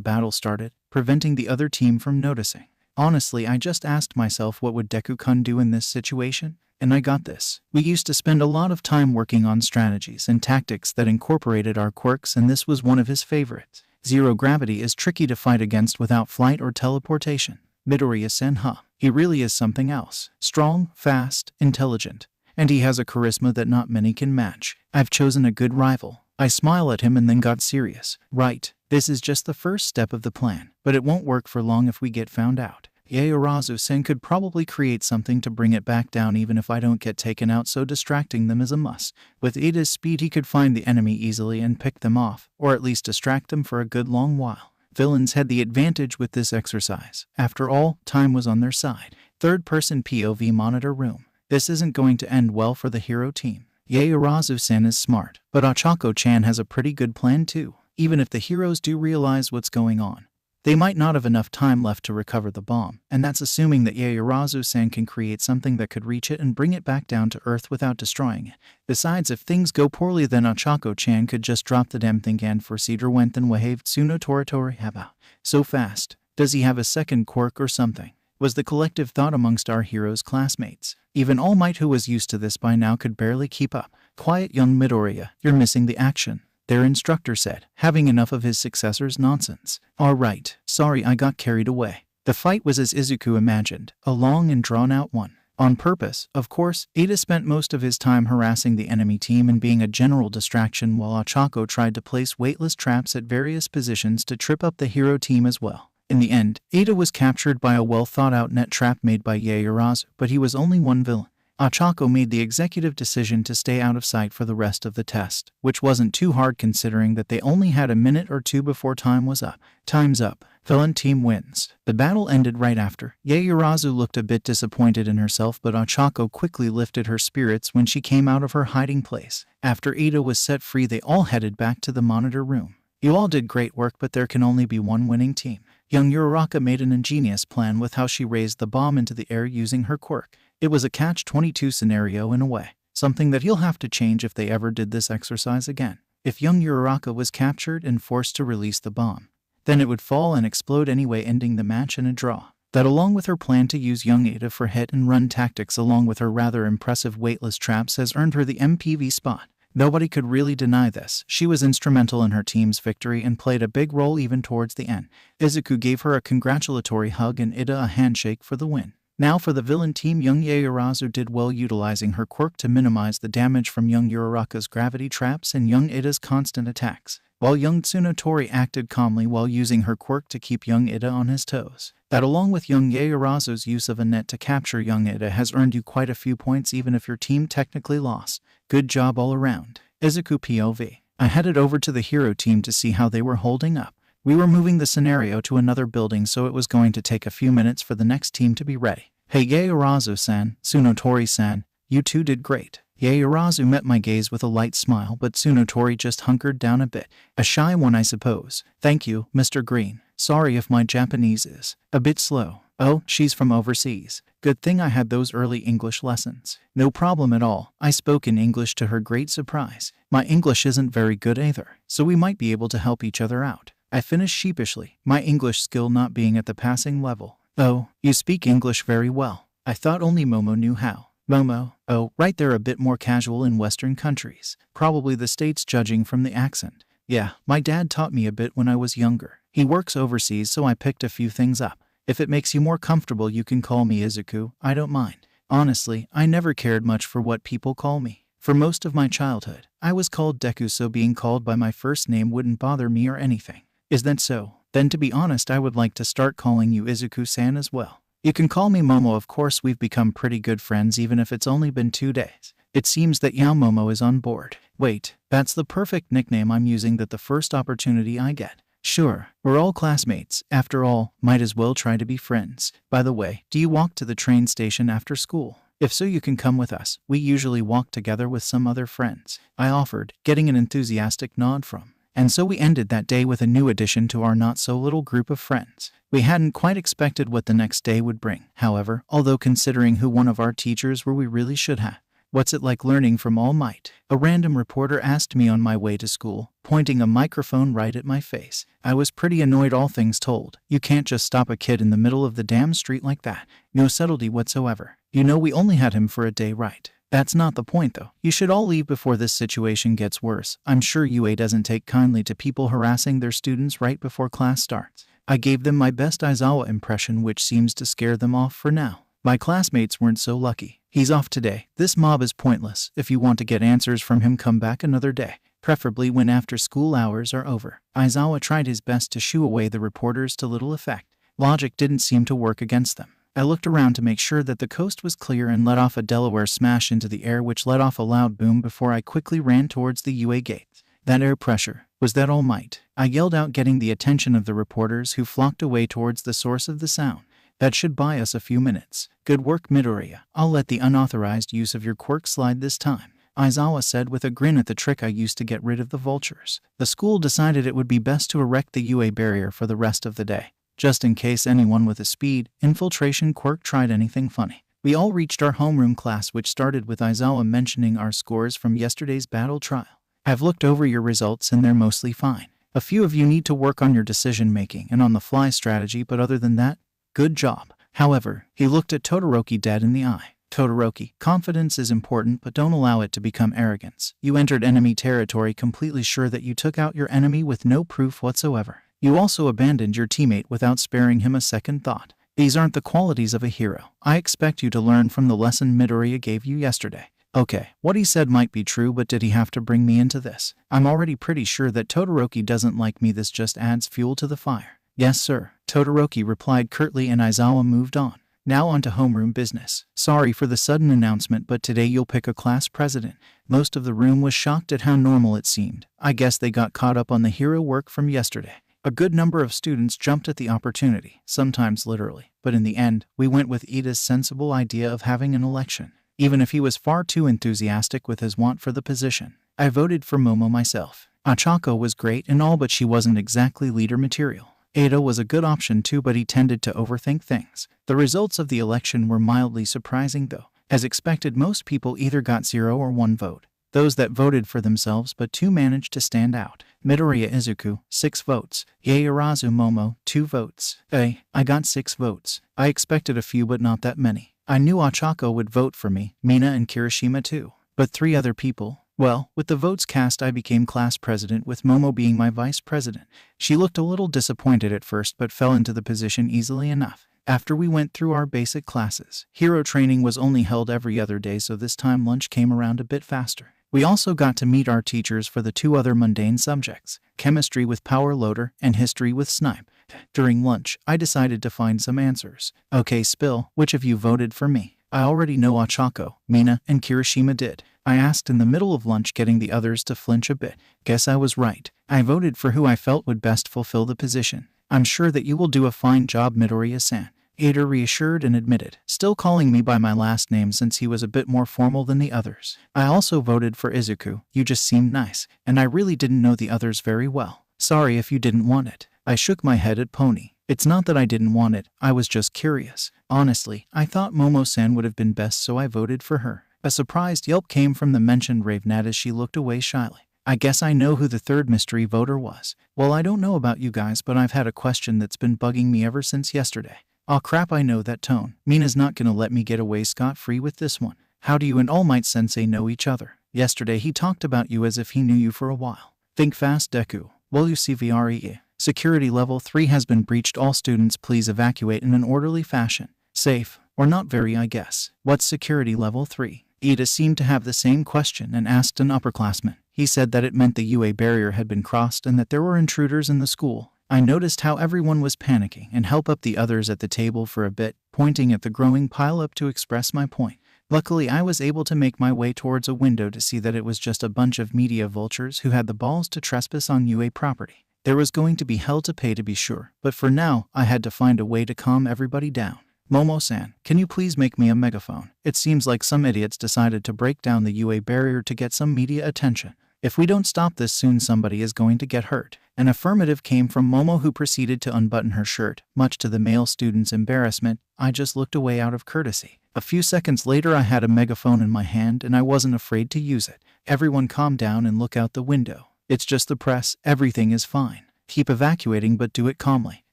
battle started, preventing the other team from noticing. Honestly, I just asked myself, what would Deku-kun do in this situation? And I got this. We used to spend a lot of time working on strategies and tactics that incorporated our quirks, and this was one of his favorites. Zero gravity is tricky to fight against without flight or teleportation. Midoriya-sen, he really is something else. Strong, fast, intelligent, and he has a charisma that not many can match. I've chosen a good rival. I smile at him and then got serious. Right, this is just the first step of the plan, but it won't work for long if we get found out. Yaorazu-sen could probably create something to bring it back down even if I don't get taken out, so distracting them is a must. With Ida's speed, he could find the enemy easily and pick them off, or at least distract them for a good long while. Villains had the advantage with this exercise. After all, time was on their side. Third-person POV monitor room. This isn't going to end well for the hero team. Yaorazu-sen is smart, but Ochako-chan has a pretty good plan too. Even if the heroes do realize what's going on, they might not have enough time left to recover the bomb, and that's assuming that Yaorazu-san can create something that could reach it and bring it back down to Earth without destroying it. Besides, if things go poorly, then Ochako-chan could just drop the damn thing and for Cedar went and wahaved Tsuno Toritori Haba. So fast. Does he have a second quirk or something? was the collective thought amongst our hero's classmates. Even All Might, who was used to this by now, could barely keep up. "Quiet, young Midoriya, you're missing the action," their instructor said, having enough of his successor's nonsense. "All right, sorry I got carried away." The fight was as Izuku imagined, a long and drawn-out one. On purpose, of course. Ida spent most of his time harassing the enemy team and being a general distraction, while Ochako tried to place weightless traps at various positions to trip up the hero team as well. In the end, Ida was captured by a well-thought-out net trap made by Yaoyorozu, but he was only one villain. Ochako made the executive decision to stay out of sight for the rest of the test, which wasn't too hard considering that they only had a minute or two before time was up. Time's up. Villain team wins. The battle ended right after. Yaoyorozu looked a bit disappointed in herself, but Ochako quickly lifted her spirits when she came out of her hiding place. After Ida was set free, they all headed back to the monitor room. "You all did great work, but there can only be one winning team." Young Uraraka made an ingenious plan with how she raised the bomb into the air using her quirk. It was a catch-22 scenario in a way, something that he'll have to change if they ever did this exercise again. If young Uraraka was captured and forced to release the bomb, then it would fall and explode anyway, ending the match in a draw. That, along with her plan to use young Ida for hit-and-run tactics along with her rather impressive weightless traps, has earned her the MPV spot. Nobody could really deny this. She was instrumental in her team's victory and played a big role even towards the end. Izuku gave her a congratulatory hug and Ida a handshake for the win. Now for the villain team, young Yaoyorozu did well utilizing her quirk to minimize the damage from young Uraraka's gravity traps and young Ida's constant attacks, while young Tsunotori acted calmly while using her quirk to keep young Ida on his toes. That, along with young Yaoyorozu's use of a net to capture young Ida, has earned you quite a few points even if your team technically lost. Good job all around. Izuku POV. I headed over to the hero team to see how they were holding up. We were moving the scenario to another building, so it was going to take a few minutes for the next team to be ready. "Hey Yaoyorozu-san, Tsunotori-san, you two did great." Yaoyorozu met my gaze with a light smile, but Tsunotori just hunkered down a bit. "A shy one, I suppose." "Thank you, Mr. Green. Sorry if my Japanese is a bit slow." "Oh, she's from overseas. Good thing I had those early English lessons." "No problem at all." I spoke in English to her great surprise. "My English isn't very good either, so we might be able to help each other out." I finished sheepishly, my English skill not being at the passing level. "Oh, you speak English very well. I thought only Momo knew how." "Momo? Oh, right, they're a bit more casual in Western countries. Probably the States judging from the accent." "Yeah, my dad taught me a bit when I was younger. He works overseas, so I picked a few things up. If it makes you more comfortable, you can call me Izuku. I don't mind. Honestly, I never cared much for what people call me. For most of my childhood, I was called Deku, so being called by my first name wouldn't bother me or anything." "Is that so? Then to be honest, I would like to start calling you Izuku-san as well." "You can call me Momo. Of course, we've become pretty good friends even if it's only been 2 days. It seems that Yao Momo is on board." "Wait, that's the perfect nickname. I'm using that the first opportunity I get." "Sure, we're all classmates. After all, might as well try to be friends. By the way, do you walk to the train station after school? If so, you can come with us. We usually walk together with some other friends," I offered, getting an enthusiastic nod from. And so we ended that day with a new addition to our not-so-little group of friends. We hadn't quite expected what the next day would bring, however, although considering who one of our teachers were, we really should have. "What's it like learning from All Might?" a random reporter asked me on my way to school, pointing a microphone right at my face. I was pretty annoyed, all things told. You can't just stop a kid in the middle of the damn street like that. No subtlety whatsoever. You know, we only had him for a day, right? That's not the point, though. You should all leave before this situation gets worse. I'm sure UA doesn't take kindly to people harassing their students right before class starts. I gave them my best Aizawa impression, which seems to scare them off for now. My classmates weren't so lucky. "He's off today. This mob is pointless. If you want to get answers from him, come back another day. Preferably when after school hours are over." Aizawa tried his best to shoo away the reporters to little effect. Logic didn't seem to work against them. I looked around to make sure that the coast was clear and let off a Delaware smash into the air, which let off a loud boom before I quickly ran towards the UA gates. That air pressure, was that All Might? I yelled out, getting the attention of the reporters who flocked away towards the source of the sound. "That should buy us a few minutes." "Good work, Midoriya. I'll let the unauthorized use of your quirk slide this time," Aizawa said with a grin at the trick I used to get rid of the vultures. The school decided it would be best to erect the UA barrier for the rest of the day, just in case anyone with a speed infiltration quirk tried anything funny. We all reached our homeroom class, which started with Aizawa mentioning our scores from yesterday's battle trial. "I've looked over your results and they're mostly fine. A few of you need to work on your decision-making and on-the-fly strategy, but other than that, good job." However, he looked at Todoroki dead in the eye. Todoroki, confidence is important, but don't allow it to become arrogance. You entered enemy territory completely sure that you took out your enemy with no proof whatsoever. You also abandoned your teammate without sparing him a second thought. These aren't the qualities of a hero. I expect you to learn from the lesson Midoriya gave you yesterday. Okay, what he said might be true, but did he have to bring me into this? I'm already pretty sure that Todoroki doesn't like me. This just adds fuel to the fire. Yes, sir, Todoroki replied curtly, and Aizawa moved on. Now on to homeroom business. Sorry for the sudden announcement, but today you'll pick a class president. Most of the room was shocked at how normal it seemed. I guess they got caught up on the hero work from yesterday. A good number of students jumped at the opportunity, sometimes literally, but in the end, we went with Ida's sensible idea of having an election, even if he was far too enthusiastic with his want for the position. I voted for Momo myself. Ochako was great and all, but she wasn't exactly leader material. Ada was a good option too, but he tended to overthink things. The results of the election were mildly surprising though. As expected, most people either got 0 or 1 vote. Those that voted for themselves, but 2 managed to stand out. Midoriya Izuku, 6 votes. Yaoyorozu Momo, 2 votes. I got 6 votes. I expected a few, but not that many. I knew Ochako would vote for me, Mina and Kirishima too. But 3 other people. Well, with the votes cast, I became class president, with Momo being my vice president. She looked a little disappointed at first, but fell into the position easily enough. After we went through our basic classes, hero training was only held every other day, so this time lunch came around a bit faster. We also got to meet our teachers for the 2 other mundane subjects, chemistry with Power Loader and history with Snipe. During lunch, I decided to find some answers. Okay, Spill, which of you voted for me? I already know Ochako, Mina, and Kirishima did. I asked in the middle of lunch, getting the others to flinch a bit. Guess I was right. I voted for who I felt would best fulfill the position. I'm sure that you will do a fine job, Midoriya-san. Ada reassured and admitted, still calling me by my last name since he was a bit more formal than the others. I also voted for Izuku. You just seemed nice, and I really didn't know the others very well. Sorry if you didn't want it. I shook my head at Pony. It's not that I didn't want it, I was just curious. Honestly, I thought Momo-san would have been best, so I voted for her. A surprised yelp came from the mentioned Ravenat as she looked away shyly. I guess I know who the 3rd mystery voter was. Well, I don't know about you guys, but I've had a question that's been bugging me ever since yesterday. Aw crap, I know that tone. Mina's not gonna let me get away scot-free with this one. How do you and All Might Sensei know each other? Yesterday he talked about you as if he knew you for a while. Think fast, Deku. Will you see VRE? Security level 3 has been breached. All students please evacuate in an orderly fashion. Safe, or not very, I guess. What's security level 3? Ida seemed to have the same question and asked an upperclassman. He said that it meant the UA barrier had been crossed and that there were intruders in the school. I noticed how everyone was panicking and helped up the others at the table for a bit, pointing at the growing pileup to express my point. Luckily, I was able to make my way towards a window to see that it was just a bunch of media vultures who had the balls to trespass on UA property. There was going to be hell to pay, to be sure, but for now, I had to find a way to calm everybody down. Momo-san, can you please make me a megaphone? It seems like some idiots decided to break down the UA barrier to get some media attention. If we don't stop this soon, somebody is going to get hurt. An affirmative came from Momo, who proceeded to unbutton her shirt. Much to the male student's embarrassment, I just looked away out of courtesy. A few seconds later, I had a megaphone in my hand and I wasn't afraid to use it. Everyone calm down and look out the window. It's just the press, everything is fine. Keep evacuating, but do it calmly.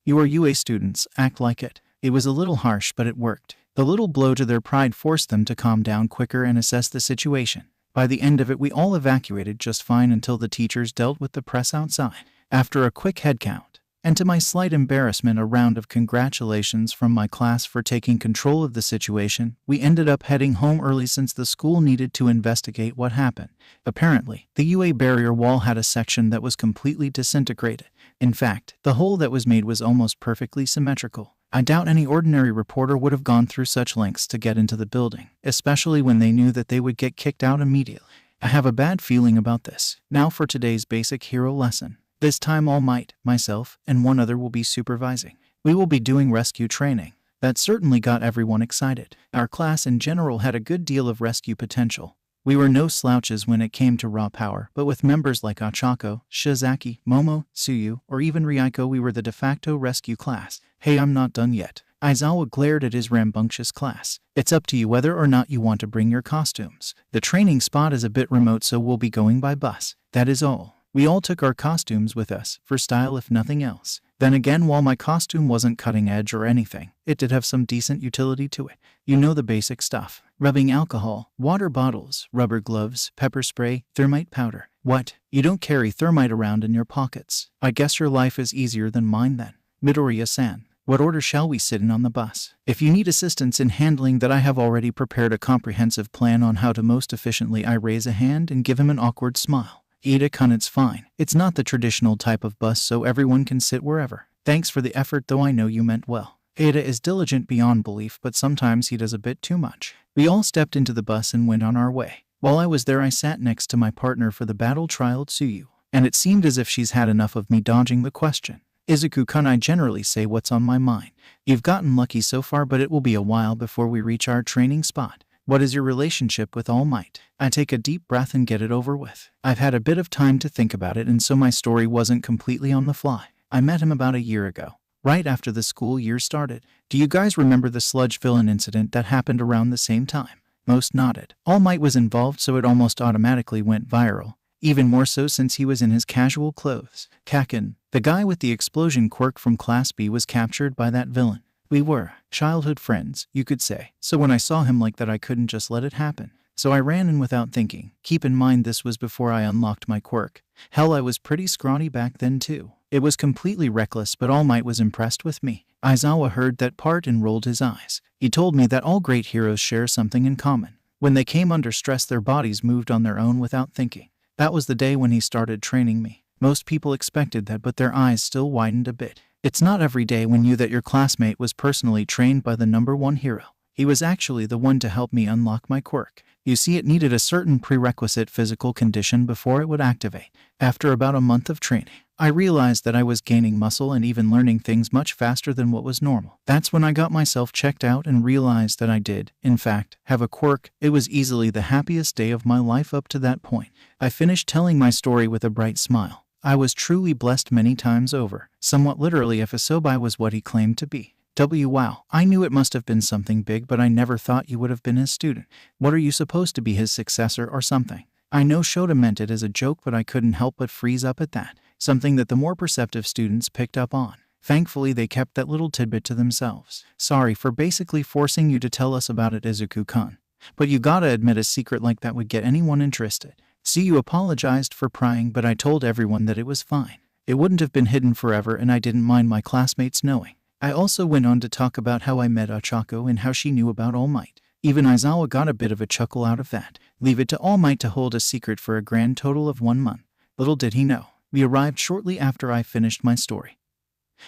You are UA students, act like it. It was a little harsh, but it worked. The little blow to their pride forced them to calm down quicker and assess the situation. By the end of it, we all evacuated just fine until the teachers dealt with the press outside. After a quick head count, and to my slight embarrassment, a round of congratulations from my class for taking control of the situation, we ended up heading home early since the school needed to investigate what happened. Apparently, the UA barrier wall had a section that was completely disintegrated. In fact, the hole that was made was almost perfectly symmetrical. I doubt any ordinary reporter would have gone through such lengths to get into the building, especially when they knew that they would get kicked out immediately. I have a bad feeling about this. Now for today's basic hero lesson. This time All Might, myself, and one other will be supervising. We will be doing rescue training. That certainly got everyone excited. Our class in general had a good deal of rescue potential. We were no slouches when it came to raw power, but with members like Ochako, Shizaki, Momo, Tsuyu, or even Ryuko, we were the de facto rescue class. Hey, I'm not done yet. Aizawa glared at his rambunctious class. It's up to you whether or not you want to bring your costumes. The training spot is a bit remote, so we'll be going by bus. That is all. We all took our costumes with us, for style if nothing else. Then again, while my costume wasn't cutting edge or anything, it did have some decent utility to it. You know, the basic stuff. Rubbing alcohol, water bottles, rubber gloves, pepper spray, thermite powder. What? You don't carry thermite around in your pockets? I guess your life is easier than mine then. Midoriya-san, what order shall we sit in on the bus? If you need assistance in handling that, I have already prepared a comprehensive plan on how to most efficiently. I raise a hand and give him an awkward smile. Ida-kun, it's fine. It's not the traditional type of bus, so everyone can sit wherever. Thanks for the effort, though I know you meant well. Ada is diligent beyond belief, but sometimes he does a bit too much. We all stepped into the bus and went on our way. While I was there, I sat next to my partner for the battle trial, Tsuyu, and it seemed as if she's had enough of me dodging the question. Izuku-kun, I generally say what's on my mind. You've gotten lucky so far, but it will be a while before we reach our training spot. What is your relationship with All Might? I take a deep breath and get it over with. I've had a bit of time to think about it, and so my story wasn't completely on the fly. I met him about a year ago, right after the school year started. Do you guys remember the sludge villain incident that happened around the same time? Most nodded. All Might was involved, so it almost automatically went viral. Even more so since he was in his casual clothes. Kaken, the guy with the explosion quirk from Class B, was captured by that villain. We were childhood friends, you could say, so when I saw him like that, I couldn't just let it happen. So I ran in without thinking. Keep in mind, this was before I unlocked my quirk. Hell, I was pretty scrawny back then too. It was completely reckless, but All Might was impressed with me. Aizawa heard that part and rolled his eyes. He told me that all great heroes share something in common. When they came under stress, their bodies moved on their own without thinking. That was the day when he started training me. Most people expected that, but their eyes still widened a bit. It's not every day when you that your classmate was personally trained by the #1 hero. He was actually the one to help me unlock my quirk. You see, it needed a certain prerequisite physical condition before it would activate. After about a month of training, I realized that I was gaining muscle and even learning things much faster than what was normal. That's when I got myself checked out and realized that I did, in fact, have a quirk. It was easily the happiest day of my life up to that point. I finished telling my story with a bright smile. I was truly blessed many times over. Somewhat literally, if Isobai was what he claimed to be. Wow, I knew it must have been something big, but I never thought you would have been his student. What, are you supposed to be his successor or something? I know Shota meant it as a joke, but I couldn't help but freeze up at that. Something that the more perceptive students picked up on. Thankfully, they kept that little tidbit to themselves. Sorry for basically forcing you to tell us about it, Izuku-kun. But you gotta admit, a secret like that would get anyone interested. See, you apologized for prying, but I told everyone that it was fine. It wouldn't have been hidden forever, and I didn't mind my classmates knowing. I also went on to talk about how I met Ochako and how she knew about All Might. Even Aizawa got a bit of a chuckle out of that. Leave it to All Might to hold a secret for a grand total of 1 month. Little did he know. We arrived shortly after I finished my story,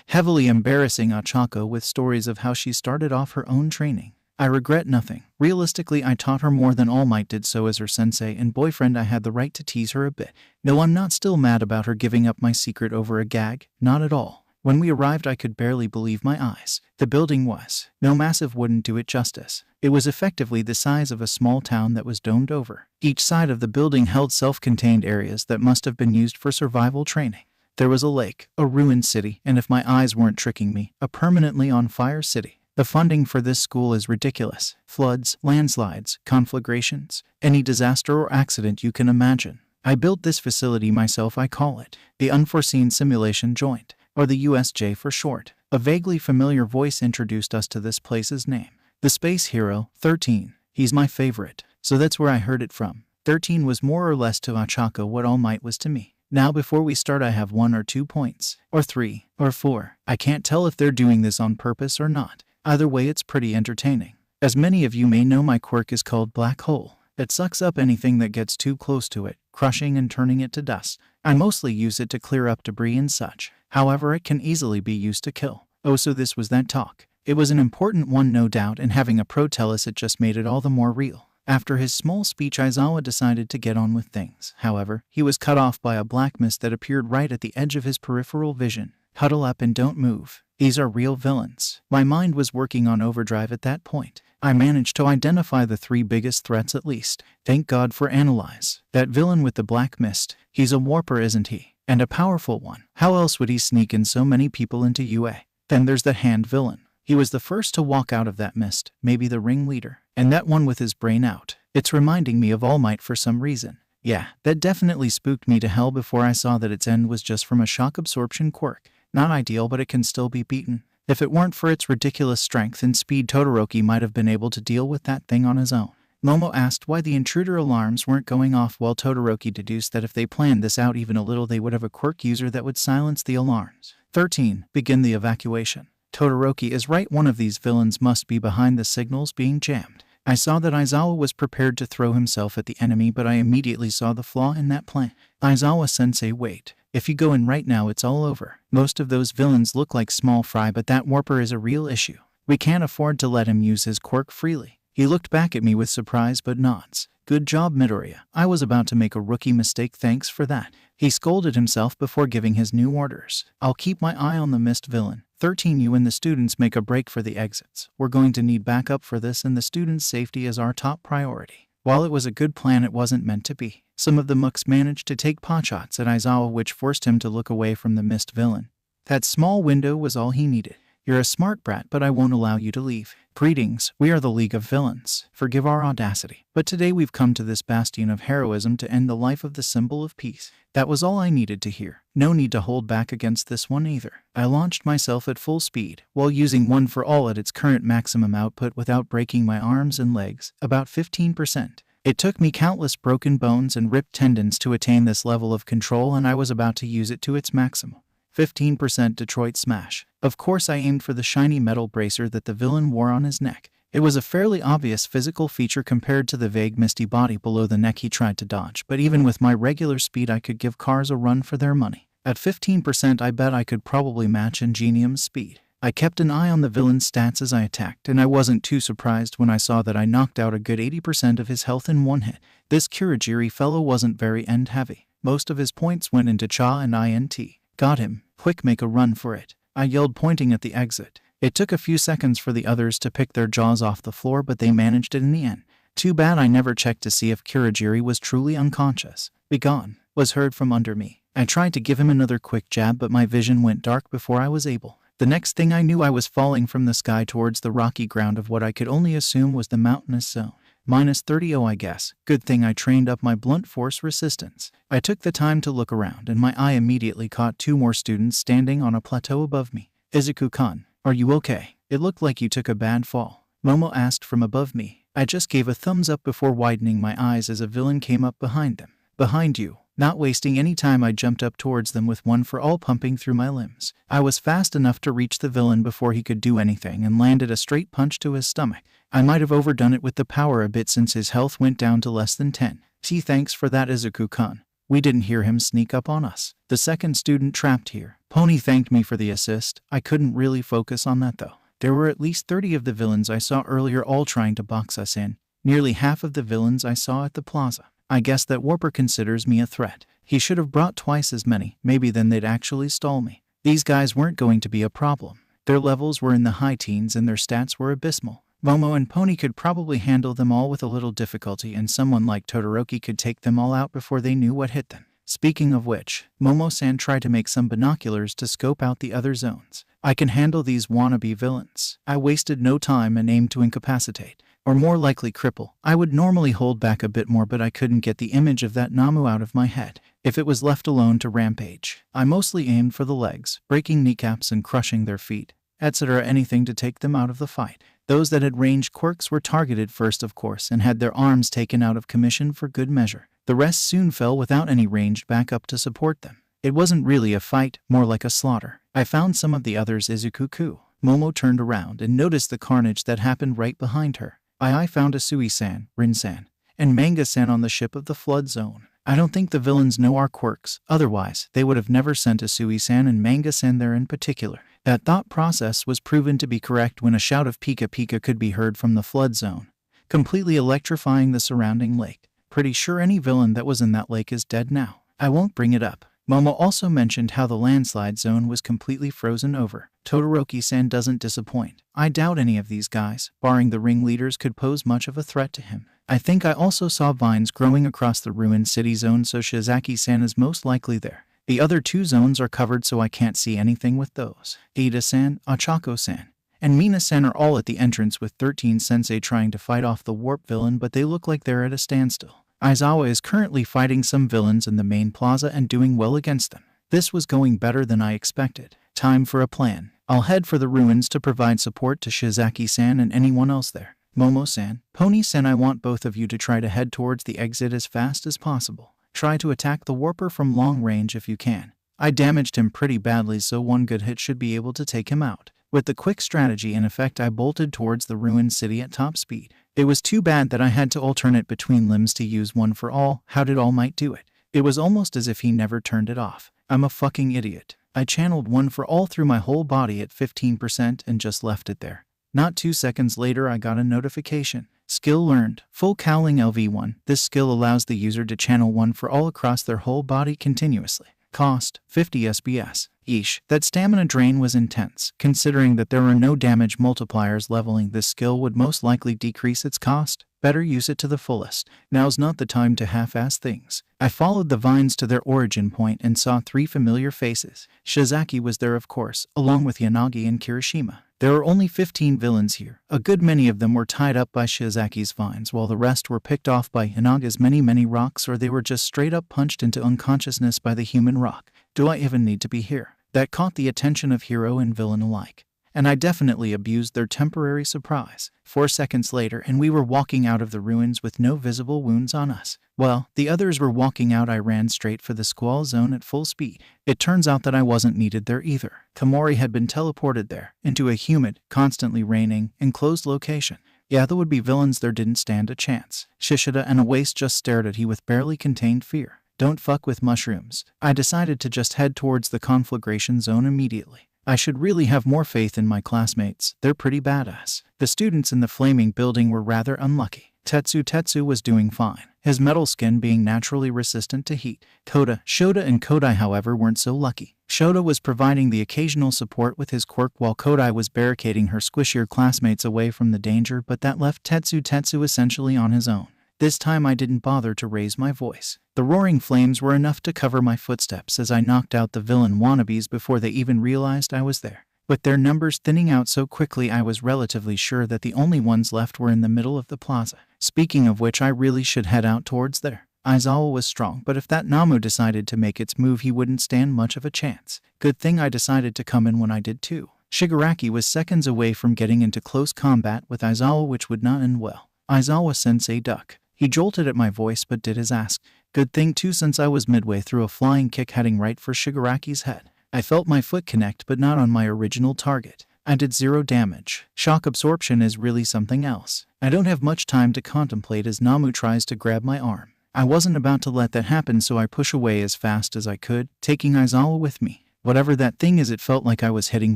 heavily embarrassing Ochako with stories of how she started off her own training. I regret nothing. Realistically, I taught her more than All Might did, so as her sensei and boyfriend I had the right to tease her a bit. No, I'm not still mad about her giving up my secret over a gag, not at all. When we arrived, I could barely believe my eyes. The building was, no, massive wouldn't do it justice. It was effectively the size of a small town that was domed over. Each side of the building held self-contained areas that must have been used for survival training. There was a lake, a ruined city, and if my eyes weren't tricking me, a permanently on fire city. The funding for this school is ridiculous. Floods, landslides, conflagrations, any disaster or accident you can imagine. I built this facility myself. I call it the Unforeseen Simulation Joint, or the USJ for short. A vaguely familiar voice introduced us to this place's name. The Space Hero, 13. He's my favorite, so that's where I heard it from. 13 was more or less to Ochako what All Might was to me. Now before we start, I have 1 or 2 points. Or 3. Or 4. I can't tell if they're doing this on purpose or not. Either way, it's pretty entertaining. As many of you may know, my quirk is called Black Hole. It sucks up anything that gets too close to it, crushing and turning it to dust. I mostly use it to clear up debris and such. However, it can easily be used to kill. Oh, so this was that talk. It was an important one, no doubt, and having a pro tell us it just made it all the more real. After his small speech, Aizawa decided to get on with things. However, he was cut off by a black mist that appeared right at the edge of his peripheral vision. Huddle up and don't move. These are real villains. My mind was working on overdrive at that point. I managed to identify the 3 biggest threats at least. Thank God for Analyze. That villain with the black mist. He's a warper, isn't he? And a powerful one. How else would he sneak in so many people into UA? Then there's the hand villain. He was the first to walk out of that mist, maybe the ringleader. And that one with his brain out. It's reminding me of All Might for some reason. Yeah, that definitely spooked me to hell before I saw that its end was just from a shock absorption quirk. Not ideal, but it can still be beaten. If it weren't for its ridiculous strength and speed, Todoroki might have been able to deal with that thing on his own. Momo asked why the intruder alarms weren't going off, while Todoroki deduced that if they planned this out even a little, they would have a quirk user that would silence the alarms. 13. Begin the evacuation. Todoroki is right, one of these villains must be behind the signals being jammed. I saw that Aizawa was prepared to throw himself at the enemy, but I immediately saw the flaw in that plan. Aizawa-sensei, wait. If you go in right now, it's all over. Most of those villains look like small fry, but that warper is a real issue. We can't afford to let him use his quirk freely. He looked back at me with surprise but nods. Good job, Midoriya. I was about to make a rookie mistake, thanks for that. He scolded himself before giving his new orders. I'll keep my eye on the mist villain. 13. You and the students make a break for the exits. We're going to need backup for this, and the students' safety is our top priority. While it was a good plan, it wasn't meant to be. Some of the mooks managed to take potshots at Aizawa, which forced him to look away from the mist villain. That small window was all he needed. You're a smart brat, but I won't allow you to leave. Greetings, we are the League of Villains. Forgive our audacity, but today we've come to this bastion of heroism to end the life of the symbol of peace. That was all I needed to hear. No need to hold back against this one either. I launched myself at full speed, while using One for All at its current maximum output without breaking my arms and legs, about 15%. It took me countless broken bones and ripped tendons to attain this level of control, and I was about to use it to its maximum. 15% Detroit Smash. Of course, I aimed for the shiny metal bracer that the villain wore on his neck. It was a fairly obvious physical feature compared to the vague misty body below the neck he tried to dodge, but even with my regular speed I could give cars a run for their money. At 15% I bet I could probably match Ingenium's speed. I kept an eye on the villain's stats as I attacked, and I wasn't too surprised when I saw that I knocked out a good 80% of his health in one hit. This Kurogiri fellow wasn't very end heavy. Most of his points went into Cha and INT. Got him. Quick, make a run for it. I yelled, pointing at the exit. It took a few seconds for the others to pick their jaws off the floor, but they managed it in the end. Too bad I never checked to see if Kurogiri was truly unconscious. "Begone," was heard from under me. I tried to give him another quick jab, but my vision went dark before I was able. The next thing I knew, I was falling from the sky towards the rocky ground of what I could only assume was the mountainous zone. -30, I guess. Good thing I trained up my blunt force resistance. I took the time to look around, and my eye immediately caught two more students standing on a plateau above me. "Izuku-kun, are you okay? It looked like you took a bad fall," Momo asked from above me. I just gave a thumbs up before widening my eyes as a villain came up behind them. "Behind you." Not wasting any time, I jumped up towards them with One for All pumping through my limbs. I was fast enough to reach the villain before he could do anything and landed a straight punch to his stomach. I might have overdone it with the power a bit since his health went down to less than 10. "See, thanks for that, Izuku-kun. We didn't hear him sneak up on us." The second student trapped here. Pony thanked me for the assist. I couldn't really focus on that though. There were at least 30 of the villains I saw earlier, all trying to box us in. Nearly half of the villains I saw at the plaza. I guess that Warper considers me a threat. He should have brought twice as many. Maybe then they'd actually stall me. These guys weren't going to be a problem. Their levels were in the high teens and their stats were abysmal. Momo and Pony could probably handle them all with a little difficulty, and someone like Todoroki could take them all out before they knew what hit them. Speaking of which, Momo-san tried to make some binoculars to scope out the other zones. I can handle these wannabe villains. I wasted no time and aimed to incapacitate, or more likely cripple. I would normally hold back a bit more, but I couldn't get the image of that Namu out of my head. If it was left alone to rampage, I mostly aimed for the legs, breaking kneecaps and crushing their feet, etc., anything to take them out of the fight. Those that had ranged quirks were targeted first, of course, and had their arms taken out of commission for good measure. The rest soon fell without any ranged backup to support them. It wasn't really a fight, more like a slaughter. I found some of the others. Izuku-ku. Momo turned around and noticed the carnage that happened right behind her. I found Asui-san, Rin-san, and Manga-san on the ship of the flood zone. I don't think the villains know our quirks, otherwise they would have never sent Asui-san and Manga-san there in particular. That thought process was proven to be correct when a shout of Pika Pika could be heard from the flood zone, completely electrifying the surrounding lake. Pretty sure any villain that was in that lake is dead now. I won't bring it up. Momo also mentioned how the landslide zone was completely frozen over. Todoroki-san doesn't disappoint. I doubt any of these guys, barring the ringleaders, could pose much of a threat to him. I think I also saw vines growing across the ruined city zone, so Shizaki-san is most likely there. The other two zones are covered, so I can't see anything with those. Ida-san, Ochako-san, and Mina-san are all at the entrance with 13 Sensei trying to fight off the warp villain, but they look like they're at a standstill. Aizawa is currently fighting some villains in the main plaza and doing well against them. This was going better than I expected. Time for a plan. I'll head for the ruins to provide support to Shizaki-san and anyone else there. Momo-san, Pony-san, I want both of you to try to head towards the exit as fast as possible. Try to attack the warper from long range if you can. I damaged him pretty badly, so one good hit should be able to take him out. With the quick strategy in effect, I bolted towards the ruined city at top speed. It was too bad that I had to alternate between limbs to use one for all. How did All Might do it? It was almost as if he never turned it off. I'm a fucking idiot. I channeled one for all through my whole body at 15% and just left it there. Not 2 seconds later, I got a notification. Skill learned. Full Cowling LV1. This skill allows the user to channel one for all across their whole body continuously. Cost, 50 SBS. Yeesh, that stamina drain was intense. Considering that there are no damage multipliers, leveling this skill would most likely decrease its cost. Better use it to the fullest. Now's not the time to half-ass things. I followed the vines to their origin point and saw 3 familiar faces. Shizaki was there, of course, along with Yanagi and Kirishima. There are only 15 villains here. A good many of them were tied up by Shizaki's vines, while the rest were picked off by Yanaga's many rocks, or they were just straight up punched into unconsciousness by the human rock. Do I even need to be here? That caught the attention of hero and villain alike. And I definitely abused their temporary surprise. 4 seconds later, and we were walking out of the ruins with no visible wounds on us. Well, the others were walking out. I ran straight for the squall zone at full speed. It turns out that I wasn't needed there either. Komori had been teleported there, into a humid, constantly raining, enclosed location. Yeah, the would-be villains there didn't stand a chance. Shishida and Awace just stared at he with barely contained fear. Don't fuck with mushrooms. I decided to just head towards the conflagration zone immediately. I should really have more faith in my classmates. They're pretty badass. The students in the flaming building were rather unlucky. Tetsu was doing fine, his metal skin being naturally resistant to heat. Shota and Kodai, however, weren't so lucky. Shota was providing the occasional support with his quirk, while Kodai was barricading her squishier classmates away from the danger, but that left Tetsu essentially on his own. This time I didn't bother to raise my voice. The roaring flames were enough to cover my footsteps as I knocked out the villain wannabes before they even realized I was there. With their numbers thinning out so quickly, I was relatively sure that the only ones left were in the middle of the plaza. Speaking of which, I really should head out towards there. Aizawa was strong, but if that Namu decided to make its move, he wouldn't stand much of a chance. Good thing I decided to come in when I did too. Shigaraki was seconds away from getting into close combat with Aizawa, which would not end well. Aizawa-sensei duck. He jolted at my voice but did as asked. Good thing too, since I was midway through a flying kick heading right for Shigaraki's head. I felt my foot connect, but not on my original target. I did 0 damage. Shock absorption is really something else. I don't have much time to contemplate as Namu tries to grab my arm. I wasn't about to let that happen, so I push away as fast as I could, taking Aizawa with me. Whatever that thing is, it felt like I was hitting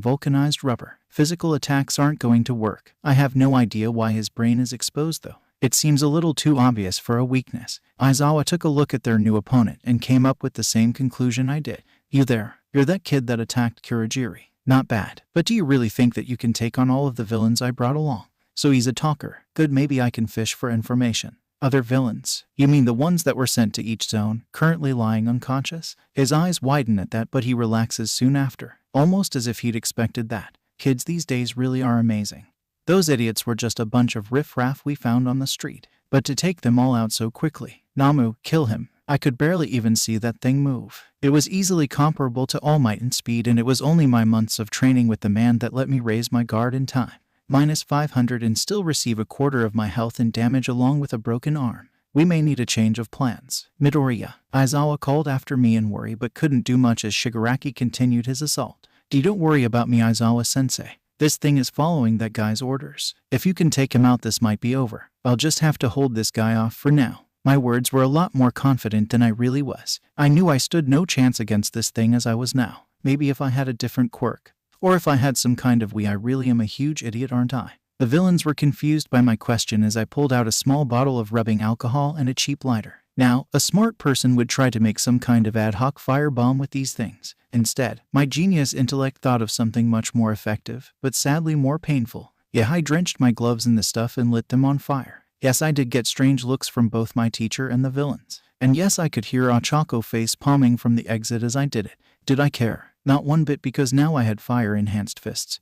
vulcanized rubber. Physical attacks aren't going to work. I have no idea why his brain is exposed though. It seems a little too obvious for a weakness. Aizawa took a look at their new opponent and came up with the same conclusion I did. You there? You're that kid that attacked Kurogiri. Not bad. But do you really think that you can take on all of the villains I brought along? So he's a talker. Good, maybe I can fish for information. Other villains? You mean the ones that were sent to each zone, currently lying unconscious? His eyes widen at that, but he relaxes soon after, almost as if he'd expected that. Kids these days really are amazing. Those idiots were just a bunch of riff-raff we found on the street. But to take them all out so quickly. Namu, kill him. I could barely even see that thing move. It was easily comparable to All Might in speed, and it was only my months of training with the man that let me raise my guard in time. Minus 500 and still receive a quarter of my health and damage along with a broken arm. We may need a change of plans. Midoriya. Aizawa called after me in worry but couldn't do much as Shigaraki continued his assault. Don't worry about me, Aizawa-sensei. This thing is following that guy's orders. If you can take him out, this might be over. I'll just have to hold this guy off for now. My words were a lot more confident than I really was. I knew I stood no chance against this thing as I was now. Maybe if I had a different quirk. Or if I had some kind of I really am a huge idiot, aren't I? The villains were confused by my question as I pulled out a small bottle of rubbing alcohol and a cheap lighter. Now, a smart person would try to make some kind of ad hoc firebomb with these things. Instead, my genius intellect thought of something much more effective, but sadly more painful. Yeah, I drenched my gloves in the stuff and lit them on fire. Yes, I did get strange looks from both my teacher and the villains. And yes, I could hear Ochako face palming from the exit as I did it. Did I care? Not one bit, because now I had fire-enhanced fists.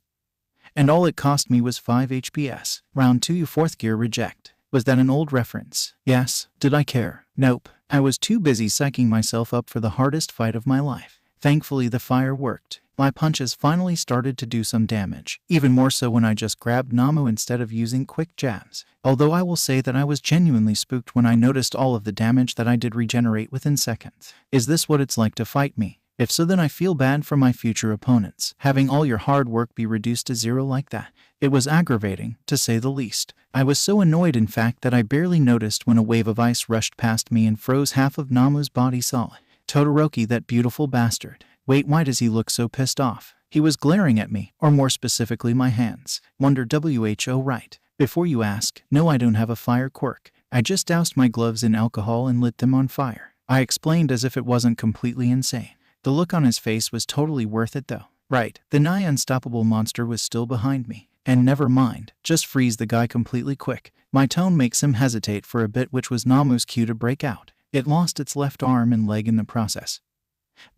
And all it cost me was 5 HPS. Round 2, 4th gear reject. Was that an old reference? Yes. Did I care? Nope, I was too busy psyching myself up for the hardest fight of my life. Thankfully the fire worked. My punches finally started to do some damage, even more so when I just grabbed Namu instead of using quick jabs. Although I will say that I was genuinely spooked when I noticed all of the damage that I did regenerate within seconds. Is this what it's like to fight me? If so, then I feel bad for my future opponents, having all your hard work be reduced to zero like that. It was aggravating, to say the least. I was so annoyed in fact that I barely noticed when a wave of ice rushed past me and froze half of Namu's body solid. Todoroki, that beautiful bastard. Wait, why does he look so pissed off? He was glaring at me, or more specifically my hands. Wonder who right. Before you ask, no, I don't have a fire quirk. I just doused my gloves in alcohol and lit them on fire. I explained as if it wasn't completely insane. The look on his face was totally worth it though. Right, the nigh unstoppable monster was still behind me. And never mind, just freeze the guy completely quick. My tone makes him hesitate for a bit, which was Namu's cue to break out. It lost its left arm and leg in the process.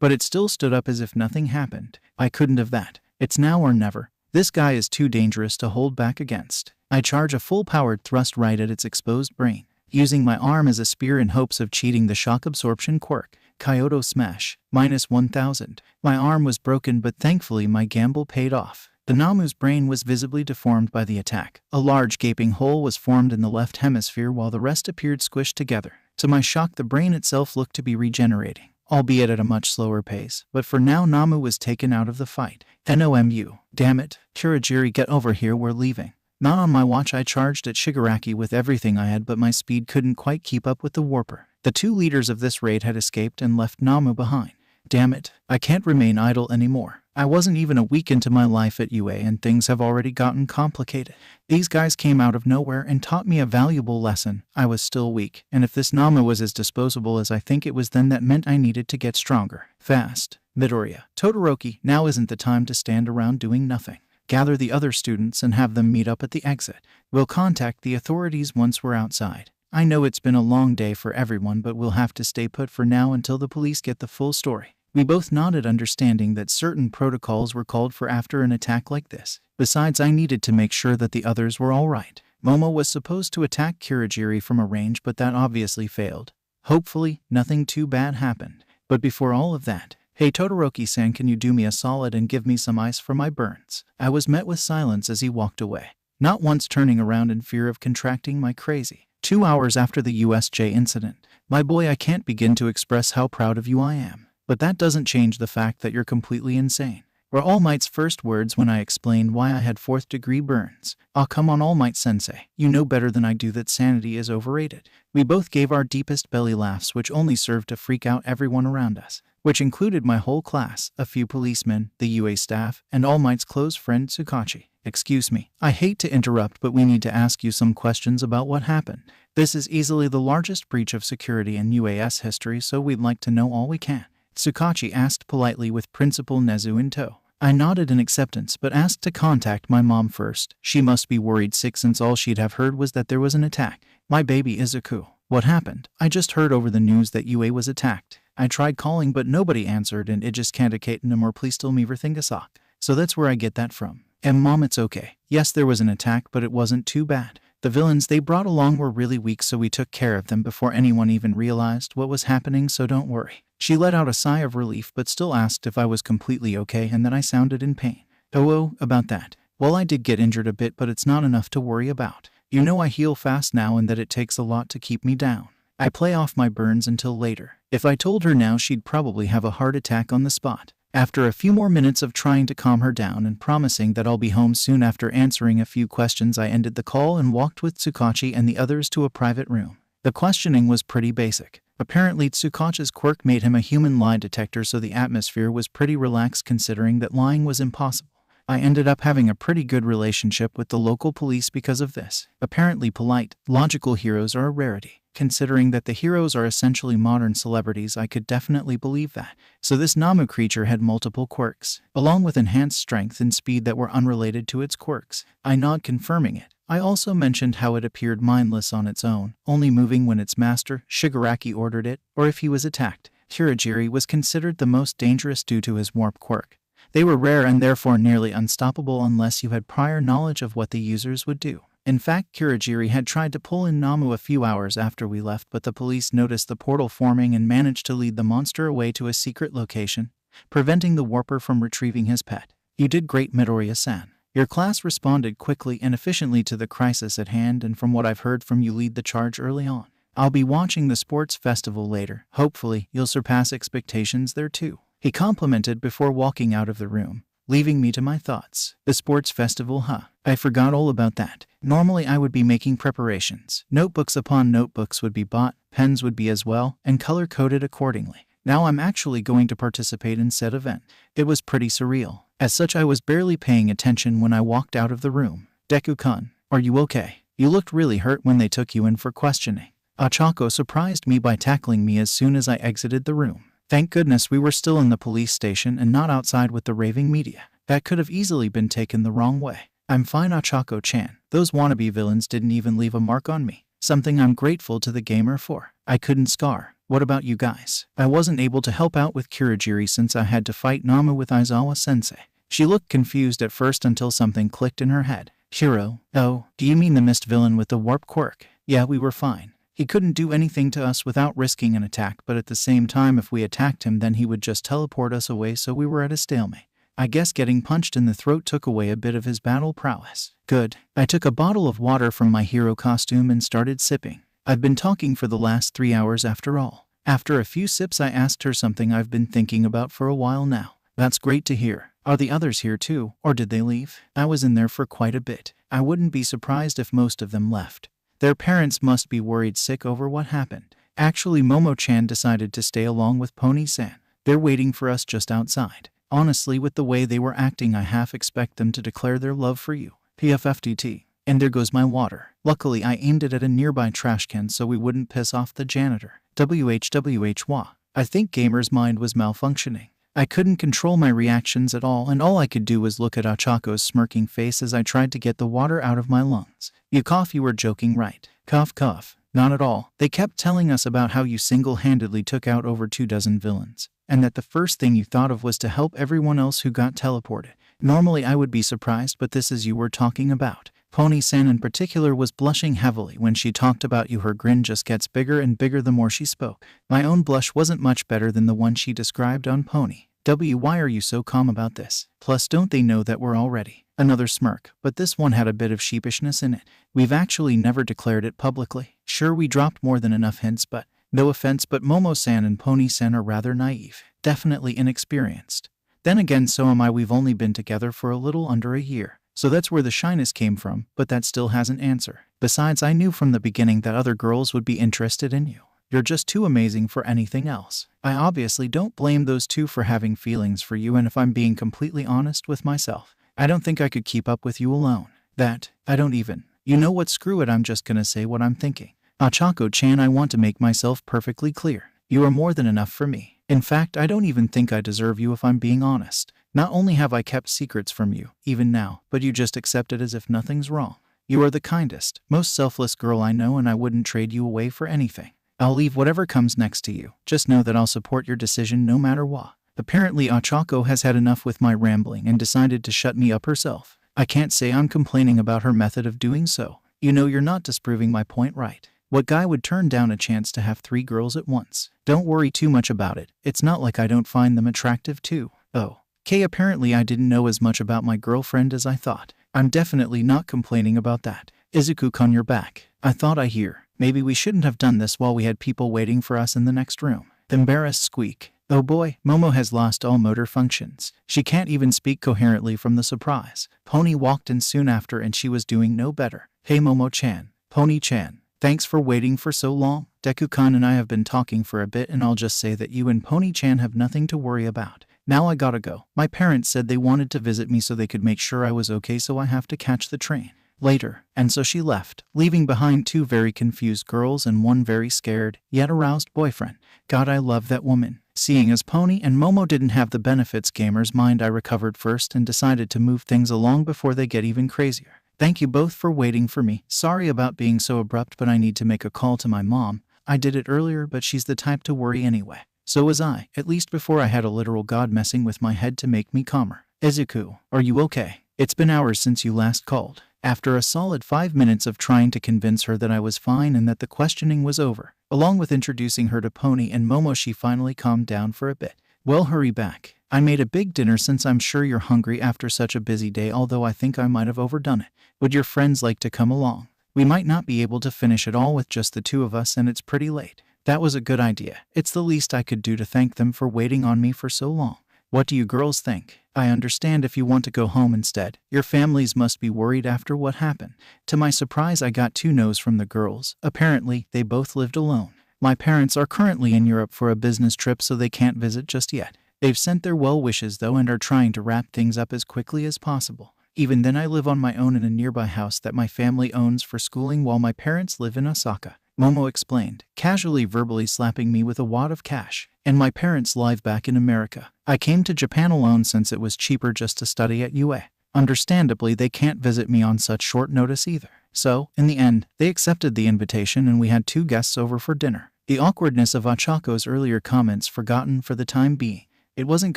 But it still stood up as if nothing happened. I couldn't have that. It's now or never. This guy is too dangerous to hold back against. I charge a full-powered thrust right at its exposed brain, using my arm as a spear in hopes of cheating the shock absorption quirk. Kyoto Smash, -1000. My arm was broken, but thankfully my gamble paid off. The Namu's brain was visibly deformed by the attack. A large gaping hole was formed in the left hemisphere while the rest appeared squished together. To my shock, the brain itself looked to be regenerating, albeit at a much slower pace. But for now, Namu was taken out of the fight. NOMU. Damn it. Kurogiri, get over here, we're leaving. Not on my watch. I charged at Shigaraki with everything I had, but my speed couldn't quite keep up with the warper. The two leaders of this raid had escaped and left Namu behind. Damn it, I can't remain idle anymore. I wasn't even a week into my life at UA and things have already gotten complicated. These guys came out of nowhere and taught me a valuable lesson. I was still weak, and if this Namu was as disposable as I think it was, then that meant I needed to get stronger. Fast. Midoriya. Todoroki, now isn't the time to stand around doing nothing. Gather the other students and have them meet up at the exit. We'll contact the authorities once we're outside. I know it's been a long day for everyone, but we'll have to stay put for now until the police get the full story. We both nodded, understanding that certain protocols were called for after an attack like this. Besides, I needed to make sure that the others were all right. Momo was supposed to attack Kurogiri from a range, but that obviously failed. Hopefully, nothing too bad happened. But before all of that, hey Todoroki-san, can you do me a solid and give me some ice for my burns? I was met with silence as he walked away, not once turning around in fear of contracting my crazy. 2 hours after the USJ incident. My boy, I can't begin to express how proud of you I am. But that doesn't change the fact that you're completely insane, were All Might's first words when I explained why I had 4th-degree burns. Aw, come on All Might sensei, you know better than I do that sanity is overrated. We both gave our deepest belly laughs, which only served to freak out everyone around us, which included my whole class, a few policemen, the UA staff, and All Might's close friend Tsukachi. Excuse me, I hate to interrupt, but we need to ask you some questions about what happened. This is easily the largest breach of security in UAS history, so we'd like to know all we can. Tsukachi asked politely with Principal Nezu in tow. I nodded in acceptance, but asked to contact my mom first. She must be worried sick since all she'd have heard was that there was an attack. My baby Izuku. What happened? I just heard over the news that UA was attacked. I tried calling, but nobody answered, and it just can't no more. Please still me verthingasak. So that's where I get that from. And Mom, it's okay. Yes, there was an attack, but it wasn't too bad. The villains they brought along were really weak, so we took care of them before anyone even realized what was happening, so don't worry. She let out a sigh of relief, but still asked if I was completely okay and that I sounded in pain. Oh, about that. Well, I did get injured a bit, but it's not enough to worry about. You know I heal fast now and that it takes a lot to keep me down. I play off my burns until later. If I told her now, she'd probably have a heart attack on the spot. After a few more minutes of trying to calm her down and promising that I'll be home soon after answering a few questions, I ended the call and walked with Tsukachi and the others to a private room. The questioning was pretty basic. Apparently, Tsukachi's quirk made him a human lie detector, so the atmosphere was pretty relaxed considering that lying was impossible. I ended up having a pretty good relationship with the local police because of this. Apparently polite, logical heroes are a rarity. Considering that the heroes are essentially modern celebrities, I could definitely believe that. So this Namu creature had multiple quirks, along with enhanced strength and speed that were unrelated to its quirks. I nod, confirming it. I also mentioned how it appeared mindless on its own, only moving when its master, Shigaraki, ordered it, or if he was attacked. Kurogiri was considered the most dangerous due to his warp quirk. They were rare and therefore nearly unstoppable unless you had prior knowledge of what the users would do. In fact, Kurogiri had tried to pull in Namu a few hours after we left, but the police noticed the portal forming and managed to lead the monster away to a secret location, preventing the warper from retrieving his pet. You did great, Midoriya-san. Your class responded quickly and efficiently to the crisis at hand, and from what I've heard from you, lead the charge early on. I'll be watching the sports festival later. Hopefully, you'll surpass expectations there too. He complimented before walking out of the room, leaving me to my thoughts. The sports festival, huh? I forgot all about that. Normally I would be making preparations. Notebooks upon notebooks would be bought, pens would be as well, and color-coded accordingly. Now I'm actually going to participate in said event. It was pretty surreal. As such, I was barely paying attention when I walked out of the room. Deku-kun, are you okay? You looked really hurt when they took you in for questioning. Ochako surprised me by tackling me as soon as I exited the room. Thank goodness we were still in the police station and not outside with the raving media. That could have easily been taken the wrong way. I'm fine, Ochako-chan. Those wannabe villains didn't even leave a mark on me. Something I'm grateful to the gamer for. I couldn't scar. What about you guys? I wasn't able to help out with Kurogiri since I had to fight Namu with Aizawa-sensei. She looked confused at first until something clicked in her head. Shiro, oh, do you mean the mist villain with the warp quirk? Yeah, we were fine. He couldn't do anything to us without risking an attack, but at the same time, if we attacked him, then he would just teleport us away, so we were at a stalemate. I guess getting punched in the throat took away a bit of his battle prowess. Good. I took a bottle of water from my hero costume and started sipping. I've been talking for the last 3 hours after all. After a few sips, I asked her something I've been thinking about for a while now. That's great to hear. Are the others here too, or did they leave? I was in there for quite a bit. I wouldn't be surprised if most of them left. Their parents must be worried sick over what happened. Actually, Momo-chan decided to stay along with Pony-san. They're waiting for us just outside. Honestly, with the way they were acting, I half expect them to declare their love for you. PFFTT. And there goes my water. Luckily, I aimed it at a nearby trash can so we wouldn't piss off the janitor. WHWHWA. I think Gamer's mind was malfunctioning. I couldn't control my reactions at all, and all I could do was look at Ochako's smirking face as I tried to get the water out of my lungs. You cough, you were joking, right? Cough, cough. Not at all. They kept telling us about how you single-handedly took out over 24 villains, and that the first thing you thought of was to help everyone else who got teleported. Normally I would be surprised, but this is you were talking about. Pony-san in particular was blushing heavily when she talked about you. Her grin just gets bigger and bigger the more she spoke. My own blush wasn't much better than the one she described on Pony. Why are you so calm about this? Plus, don't they know that we're all ready? Another smirk, but this one had a bit of sheepishness in it. We've actually never declared it publicly. Sure, we dropped more than enough hints, but no offense, but Momo-san and Pony-san are rather naive. Definitely inexperienced. Then again, so am I. We've only been together for a little under a year. So that's where the shyness came from, but that still has an answer. Besides, I knew from the beginning that other girls would be interested in you. You're just too amazing for anything else. I obviously don't blame those two for having feelings for you, and if I'm being completely honest with myself, I don't think I could keep up with you alone. I don't even. You know what, screw it, I'm just gonna say what I'm thinking. Ochako-chan, I want to make myself perfectly clear. You are more than enough for me. In fact, I don't even think I deserve you if I'm being honest. Not only have I kept secrets from you, even now, but you just accept it as if nothing's wrong. You are the kindest, most selfless girl I know, and I wouldn't trade you away for anything. I'll leave whatever comes next to you. Just know that I'll support your decision no matter what. Apparently, Ochako has had enough with my rambling and decided to shut me up herself. I can't say I'm complaining about her method of doing so. You know, you're not disproving my point, right? What guy would turn down a chance to have 3 girls at once? Don't worry too much about it. It's not like I don't find them attractive too. Oh. Apparently I didn't know as much about my girlfriend as I thought. I'm definitely not complaining about that. Izuku-kun, you're back. I thought I hear. Maybe we shouldn't have done this while we had people waiting for us in the next room. Embarrassed squeak. Oh boy, Momo has lost all motor functions. She can't even speak coherently from the surprise. Pony walked in soon after and she was doing no better. Hey Momo-chan. Pony-chan. Thanks for waiting for so long. Deku-kun and I have been talking for a bit, and I'll just say that you and Pony-chan have nothing to worry about. Now I gotta go. My parents said they wanted to visit me so they could make sure I was okay, so I have to catch the train later. And so she left, leaving behind 2 very confused girls and 1 very scared, yet aroused boyfriend. God, I love that woman. Seeing as Pony and Momo didn't have the benefits Gamer's mind, I recovered first and decided to move things along before they get even crazier. Thank you both for waiting for me. Sorry about being so abrupt, but I need to make a call to my mom. I did it earlier, but she's the type to worry anyway. So was I, at least before I had a literal god messing with my head to make me calmer. Izuku, are you okay? It's been hours since you last called. After a solid 5 minutes of trying to convince her that I was fine and that the questioning was over, along with introducing her to Pony and Momo, she finally calmed down for a bit. Well, hurry back. I made a big dinner since I'm sure you're hungry after such a busy day, although I think I might have overdone it. Would your friends like to come along? We might not be able to finish it all with just the two of us, and it's pretty late. That was a good idea. It's the least I could do to thank them for waiting on me for so long. What do you girls think? I understand if you want to go home instead. Your families must be worried after what happened. To my surprise, I got 2 no's from the girls. Apparently, they both lived alone. My parents are currently in Europe for a business trip, so they can't visit just yet. They've sent their well wishes though and are trying to wrap things up as quickly as possible. Even then, I live on my own in a nearby house that my family owns for schooling while my parents live in Osaka. Momo explained, casually verbally slapping me with a wad of cash. And my parents live back in America. I came to Japan alone since it was cheaper just to study at UA. Understandably, they can't visit me on such short notice either. So, in the end, they accepted the invitation and we had 2 guests over for dinner. The awkwardness of Achako's earlier comments forgotten for the time being. It wasn't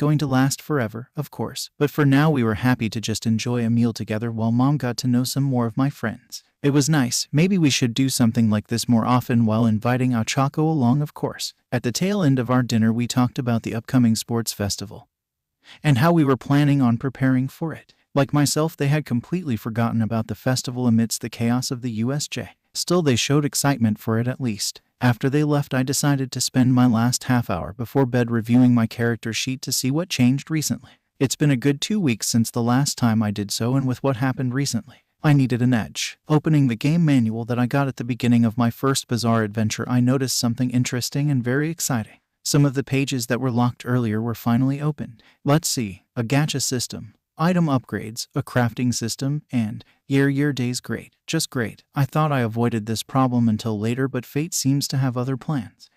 going to last forever, of course, but for now we were happy to just enjoy a meal together while Mom got to know some more of my friends. It was nice. Maybe we should do something like this more often while inviting Achako along, of course. At the tail end of our dinner, we talked about the upcoming sports festival and how we were planning on preparing for it. Like myself, they had completely forgotten about the festival amidst the chaos of the USJ. Still, they showed excitement for it at least. After they left, I decided to spend my last half hour before bed reviewing my character sheet to see what changed recently. It's been a good 2 weeks since the last time I did so, and with what happened recently, I needed an edge. Opening the game manual that I got at the beginning of my first bizarre adventure, I noticed something interesting and very exciting. Some of the pages that were locked earlier were finally opened. Let's see. A gacha system, item upgrades, a crafting system, and year days great. Just great. I thought I avoided this problem until later, but fate seems to have other plans.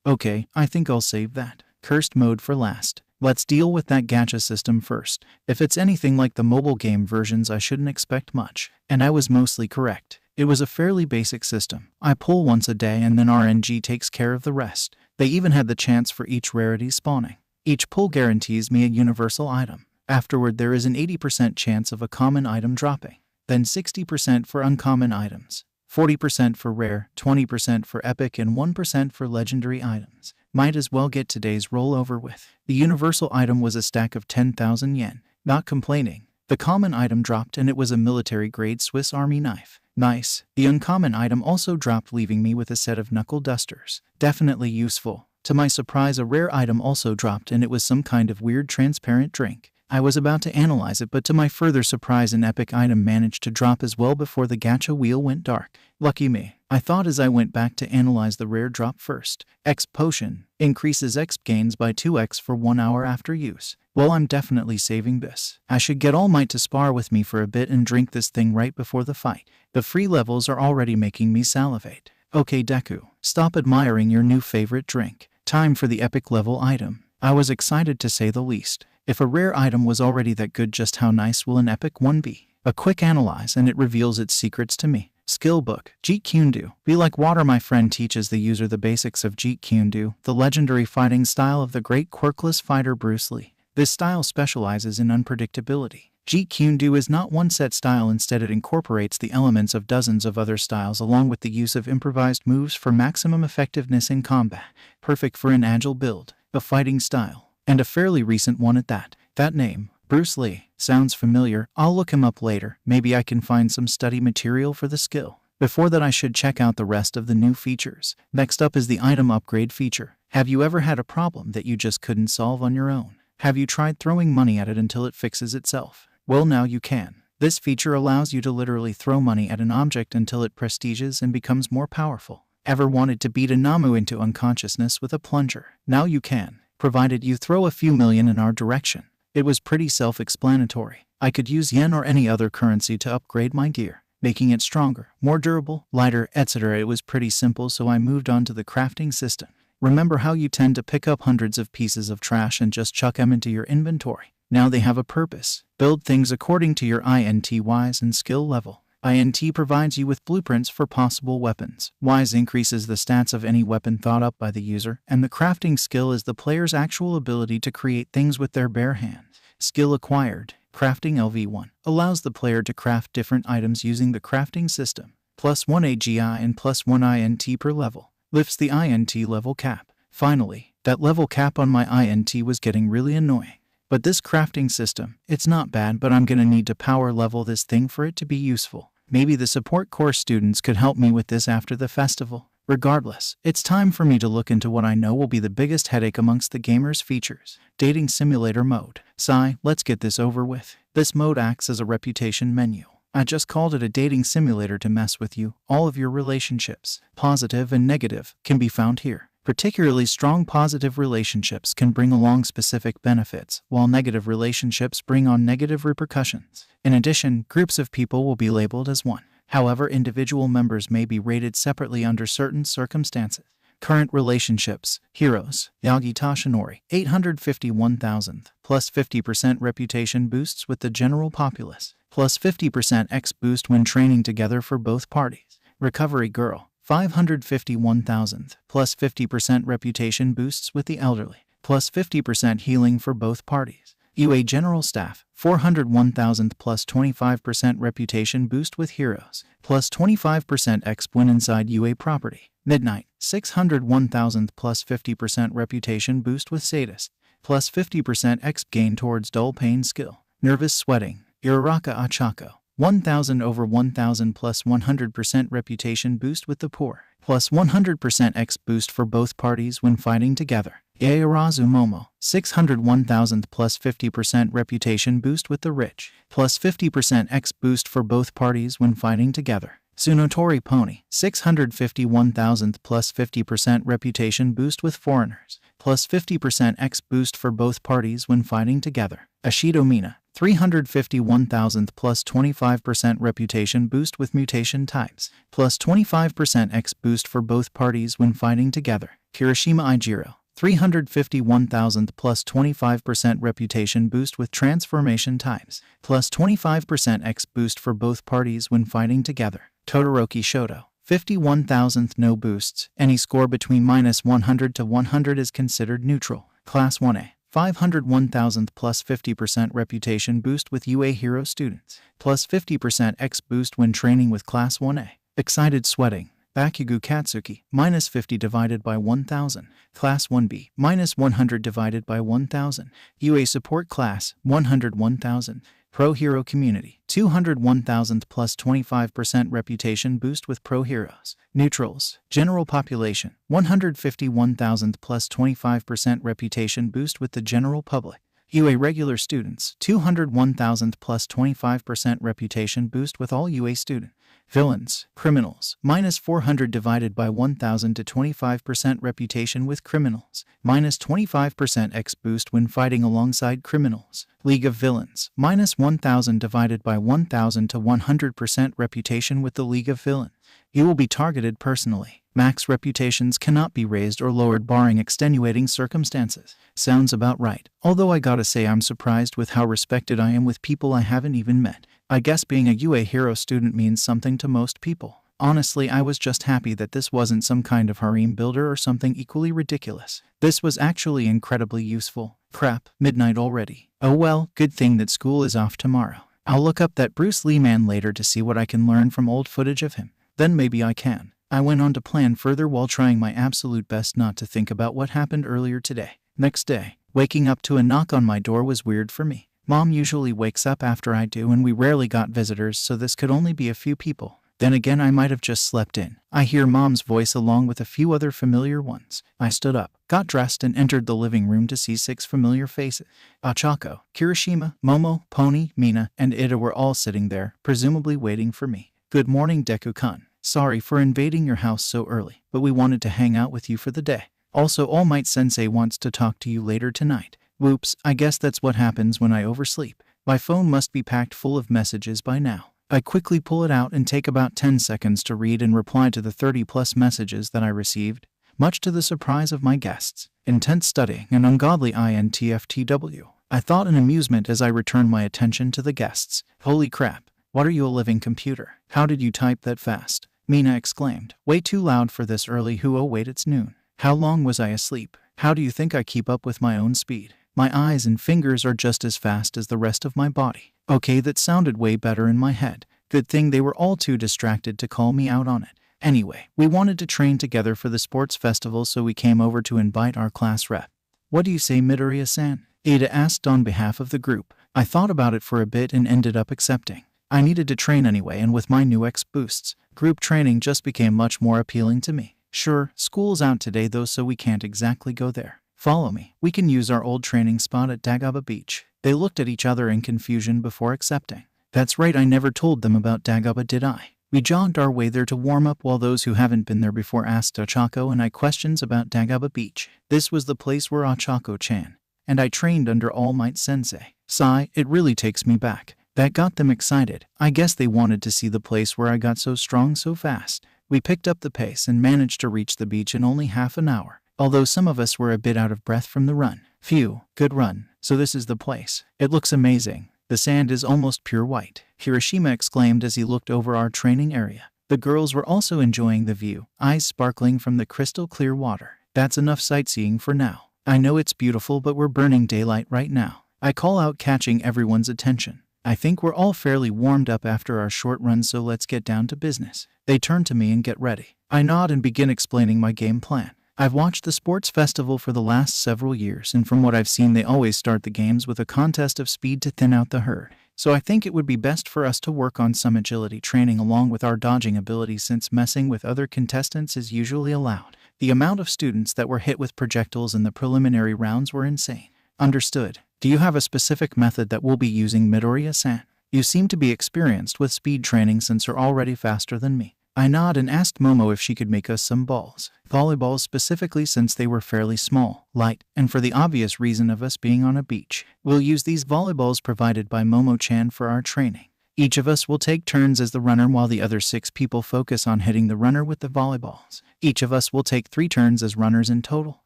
Okay, I think I'll save that cursed mode for last. Let's deal with that gacha system first. If it's anything like the mobile game versions, I shouldn't expect much. And I was mostly correct. It was a fairly basic system. I pull once a day and then RNG takes care of the rest. They even had the chance for each rarity spawning. Each pull guarantees me a universal item. Afterward, there is an 80% chance of a common item dropping. Then 60% for uncommon items, 40% for rare, 20% for epic, and 1% for legendary items. Might as well get today's roll over with. The universal item was a stack of 10,000 yen. Not complaining. The common item dropped and it was a military-grade Swiss Army knife. Nice. The uncommon item also dropped, leaving me with a set of knuckle dusters. Definitely useful. To my surprise, a rare item also dropped and it was some kind of weird transparent drink. I was about to analyze it, but to my further surprise, an epic item managed to drop as well before the gacha wheel went dark. Lucky me, I thought as I went back to analyze the rare drop first. X potion increases X gains by 2x for 1 hour after use. Well, I'm definitely saving this. I should get All Might to spar with me for a bit and drink this thing right before the fight. The free levels are already making me salivate. Okay, Deku, stop admiring your new favorite drink. Time for the epic level item. I was excited to say the least. If a rare item was already that good, just how nice will an epic one be? A quick analyze and it reveals its secrets to me. Skill book, Jeet Kune-do. Be like water. My friend teaches the user the basics of Jeet Kune-do, the legendary fighting style of the great quirkless fighter Bruce Lee. This style specializes in unpredictability. Jeet Kune-do is not one set style, instead it incorporates the elements of dozens of other styles along with the use of improvised moves for maximum effectiveness in combat. Perfect for an agile build, a fighting style. And a fairly recent one at that. That name, Bruce Lee, sounds familiar. I'll look him up later. Maybe I can find some study material for the skill. Before that, I should check out the rest of the new features. Next up is the item upgrade feature. Have you ever had a problem that you just couldn't solve on your own? Have you tried throwing money at it until it fixes itself? Well, now you can. This feature allows you to literally throw money at an object until it prestiges and becomes more powerful. Ever wanted to beat a Namu into unconsciousness with a plunger? Now you can, provided you throw a few million in our direction. It was pretty self-explanatory. I could use yen or any other currency to upgrade my gear, making it stronger, more durable, lighter, etc. It was pretty simple, so I moved on to the crafting system. Remember how you tend to pick up hundreds of pieces of trash and just chuck them into your inventory? Now they have a purpose. Build things according to your INT-wise and skill level. INT provides you with blueprints for possible weapons. Wise increases the stats of any weapon thought up by the user, and the crafting skill is the player's actual ability to create things with their bare hands. Skill acquired. Crafting LV1 allows the player to craft different items using the crafting system. +1 AGI and +1 INT per level. Lifts the INT level cap. Finally, that level cap on my INT was getting really annoying. But this crafting system, it's not bad, but I'm gonna need to power level this thing for it to be useful. Maybe the support course students could help me with this after the festival. Regardless, it's time for me to look into what I know will be the biggest headache amongst the gamer's features. Dating simulator mode. Sigh, let's get this over with. This mode acts as a reputation menu. I just called it a dating simulator to mess with you. All of your relationships, positive and negative, can be found here. Particularly strong positive relationships can bring along specific benefits, while negative relationships bring on negative repercussions. In addition, groups of people will be labeled as one. However, individual members may be rated separately under certain circumstances. Current relationships. Heroes. Yagi Tashinori, 851,000, plus 50% reputation boosts with the general populace, plus 50% X boost when training together for both parties. Recovery Girl, 551,000, plus 50% reputation boosts with the elderly, plus 50% healing for both parties. UA General Staff, 401,000 plus 25% reputation boost with heroes, plus 25% exp when inside UA property. Midnight, 601,000 plus 50% reputation boost with sadist, plus 50% exp gain towards dull pain skill. Nervous Sweating, Iraraka Achako, 1,000 over 1,000 plus 100% reputation boost with the poor, plus 100% exp boost for both parties when fighting together. Yaorazu Momo, 601,000 plus 50% reputation boost with the rich, plus 50% X boost for both parties when fighting together. Tsunotori Pony, 651,000 plus 50% reputation boost with foreigners, plus 50% X boost for both parties when fighting together. Ashido Mina, 351,000 plus 25% reputation boost with mutation types, plus 25% X boost for both parties when fighting together. Kirishima Ijiro, 351,000 plus 25% reputation boost with transformation types, plus 25% X boost for both parties when fighting together. Todoroki Shoto, 51,000 no boosts. Any score between -100 to 100 is considered neutral. Class 1A, 501,000 plus 50% reputation boost with UA hero students, plus 50% X boost when training with Class 1A. Excited Sweating, Bakugou Katsuki, -50 divided by 1,000. Class 1B, -100 divided by 1,000. UA Support Class, 101,000. Pro Hero Community, 201,000 plus 25% reputation boost with Pro Heroes. Neutrals, General Population, 151,000 plus 25% reputation boost with the general public. UA Regular Students, 201,000 plus 25% reputation boost with all UA students. Villains, Criminals, -400 divided by 1,000 to 25% reputation with Criminals, -25% X boost when fighting alongside Criminals. League of Villains, -1,000 divided by 1,000 to 100% reputation with the League of Villains. You will be targeted personally. Max reputations cannot be raised or lowered barring extenuating circumstances. Sounds about right. Although I gotta say I'm surprised with how respected I am with people I haven't even met. I guess being a UA hero student means something to most people. Honestly, I was just happy that this wasn't some kind of harem builder or something equally ridiculous. This was actually incredibly useful. Crap, midnight already. Oh well, good thing that school is off tomorrow. I'll look up that Bruce Lee man later to see what I can learn from old footage of him. Then maybe I can. I went on to plan further while trying my absolute best not to think about what happened earlier today. Next day, waking up to a knock on my door was weird for me. Mom usually wakes up after I do and we rarely got visitors, so this could only be a few people. Then again, I might have just slept in. I hear Mom's voice along with a few other familiar ones. I stood up, got dressed and entered the living room to see 6 familiar faces. Achako, Kirishima, Momo, Pony, Mina, and Ida were all sitting there, presumably waiting for me. Good morning, Deku-kun. Sorry for invading your house so early, but we wanted to hang out with you for the day. Also, All Might Sensei wants to talk to you later tonight. Whoops, I guess that's what happens when I oversleep. My phone must be packed full of messages by now. I quickly pull it out and take about 10 seconds to read and reply to the 30+ messages that I received, much to the surprise of my guests. Intense studying and ungodly INTFTW. I thought in amusement as I returned my attention to the guests. Holy crap, what are you, a living computer? How did you type that fast? Mina exclaimed. Way too loud for this early. Oh wait, it's noon. How long was I asleep? How do you think I keep up with my own speed? My eyes and fingers are just as fast as the rest of my body. Okay, that sounded way better in my head. Good thing they were all too distracted to call me out on it. Anyway, we wanted to train together for the sports festival, so we came over to invite our class rep. What do you say, Midoriya-san? Ada asked on behalf of the group. I thought about it for a bit and ended up accepting. I needed to train anyway, and with my new X boosts, group training just became much more appealing to me. Sure, school's out today though, so we can't exactly go there. Follow me. We can use our old training spot at Dagaba Beach. They looked at each other in confusion before accepting. That's right, I never told them about Dagaba, did I? We jogged our way there to warm up while those who haven't been there before asked Ochako and I questions about Dagaba Beach. This was the place where Ochako-chan and I trained under All Might Sensei. Sigh, it really takes me back. That got them excited. I guess they wanted to see the place where I got so strong so fast. We picked up the pace and managed to reach the beach in only half an hour, although some of us were a bit out of breath from the run. Phew, good run. So this is the place. It looks amazing. The sand is almost pure white, Hiroshima exclaimed as he looked over our training area. The girls were also enjoying the view, eyes sparkling from the crystal clear water. That's enough sightseeing for now. I know it's beautiful, but we're burning daylight right now. I call out, catching everyone's attention. I think we're all fairly warmed up after our short run, so let's get down to business. They turn to me and get ready. I nod and begin explaining my game plan. I've watched the sports festival for the last several years, and from what I've seen, they always start the games with a contest of speed to thin out the herd. So I think it would be best for us to work on some agility training along with our dodging abilities, since messing with other contestants is usually allowed. The amount of students that were hit with projectiles in the preliminary rounds were insane. Understood. Do you have a specific method that we'll be using, Midoriya-san? You seem to be experienced with speed training since you're already faster than me. I nod and asked Momo if she could make us some balls. Volleyballs specifically, since they were fairly small, light, and for the obvious reason of us being on a beach. We'll use these volleyballs provided by Momo-chan for our training. Each of us will take turns as the runner while the other 6 people focus on hitting the runner with the volleyballs. Each of us will take 3 turns as runners in total.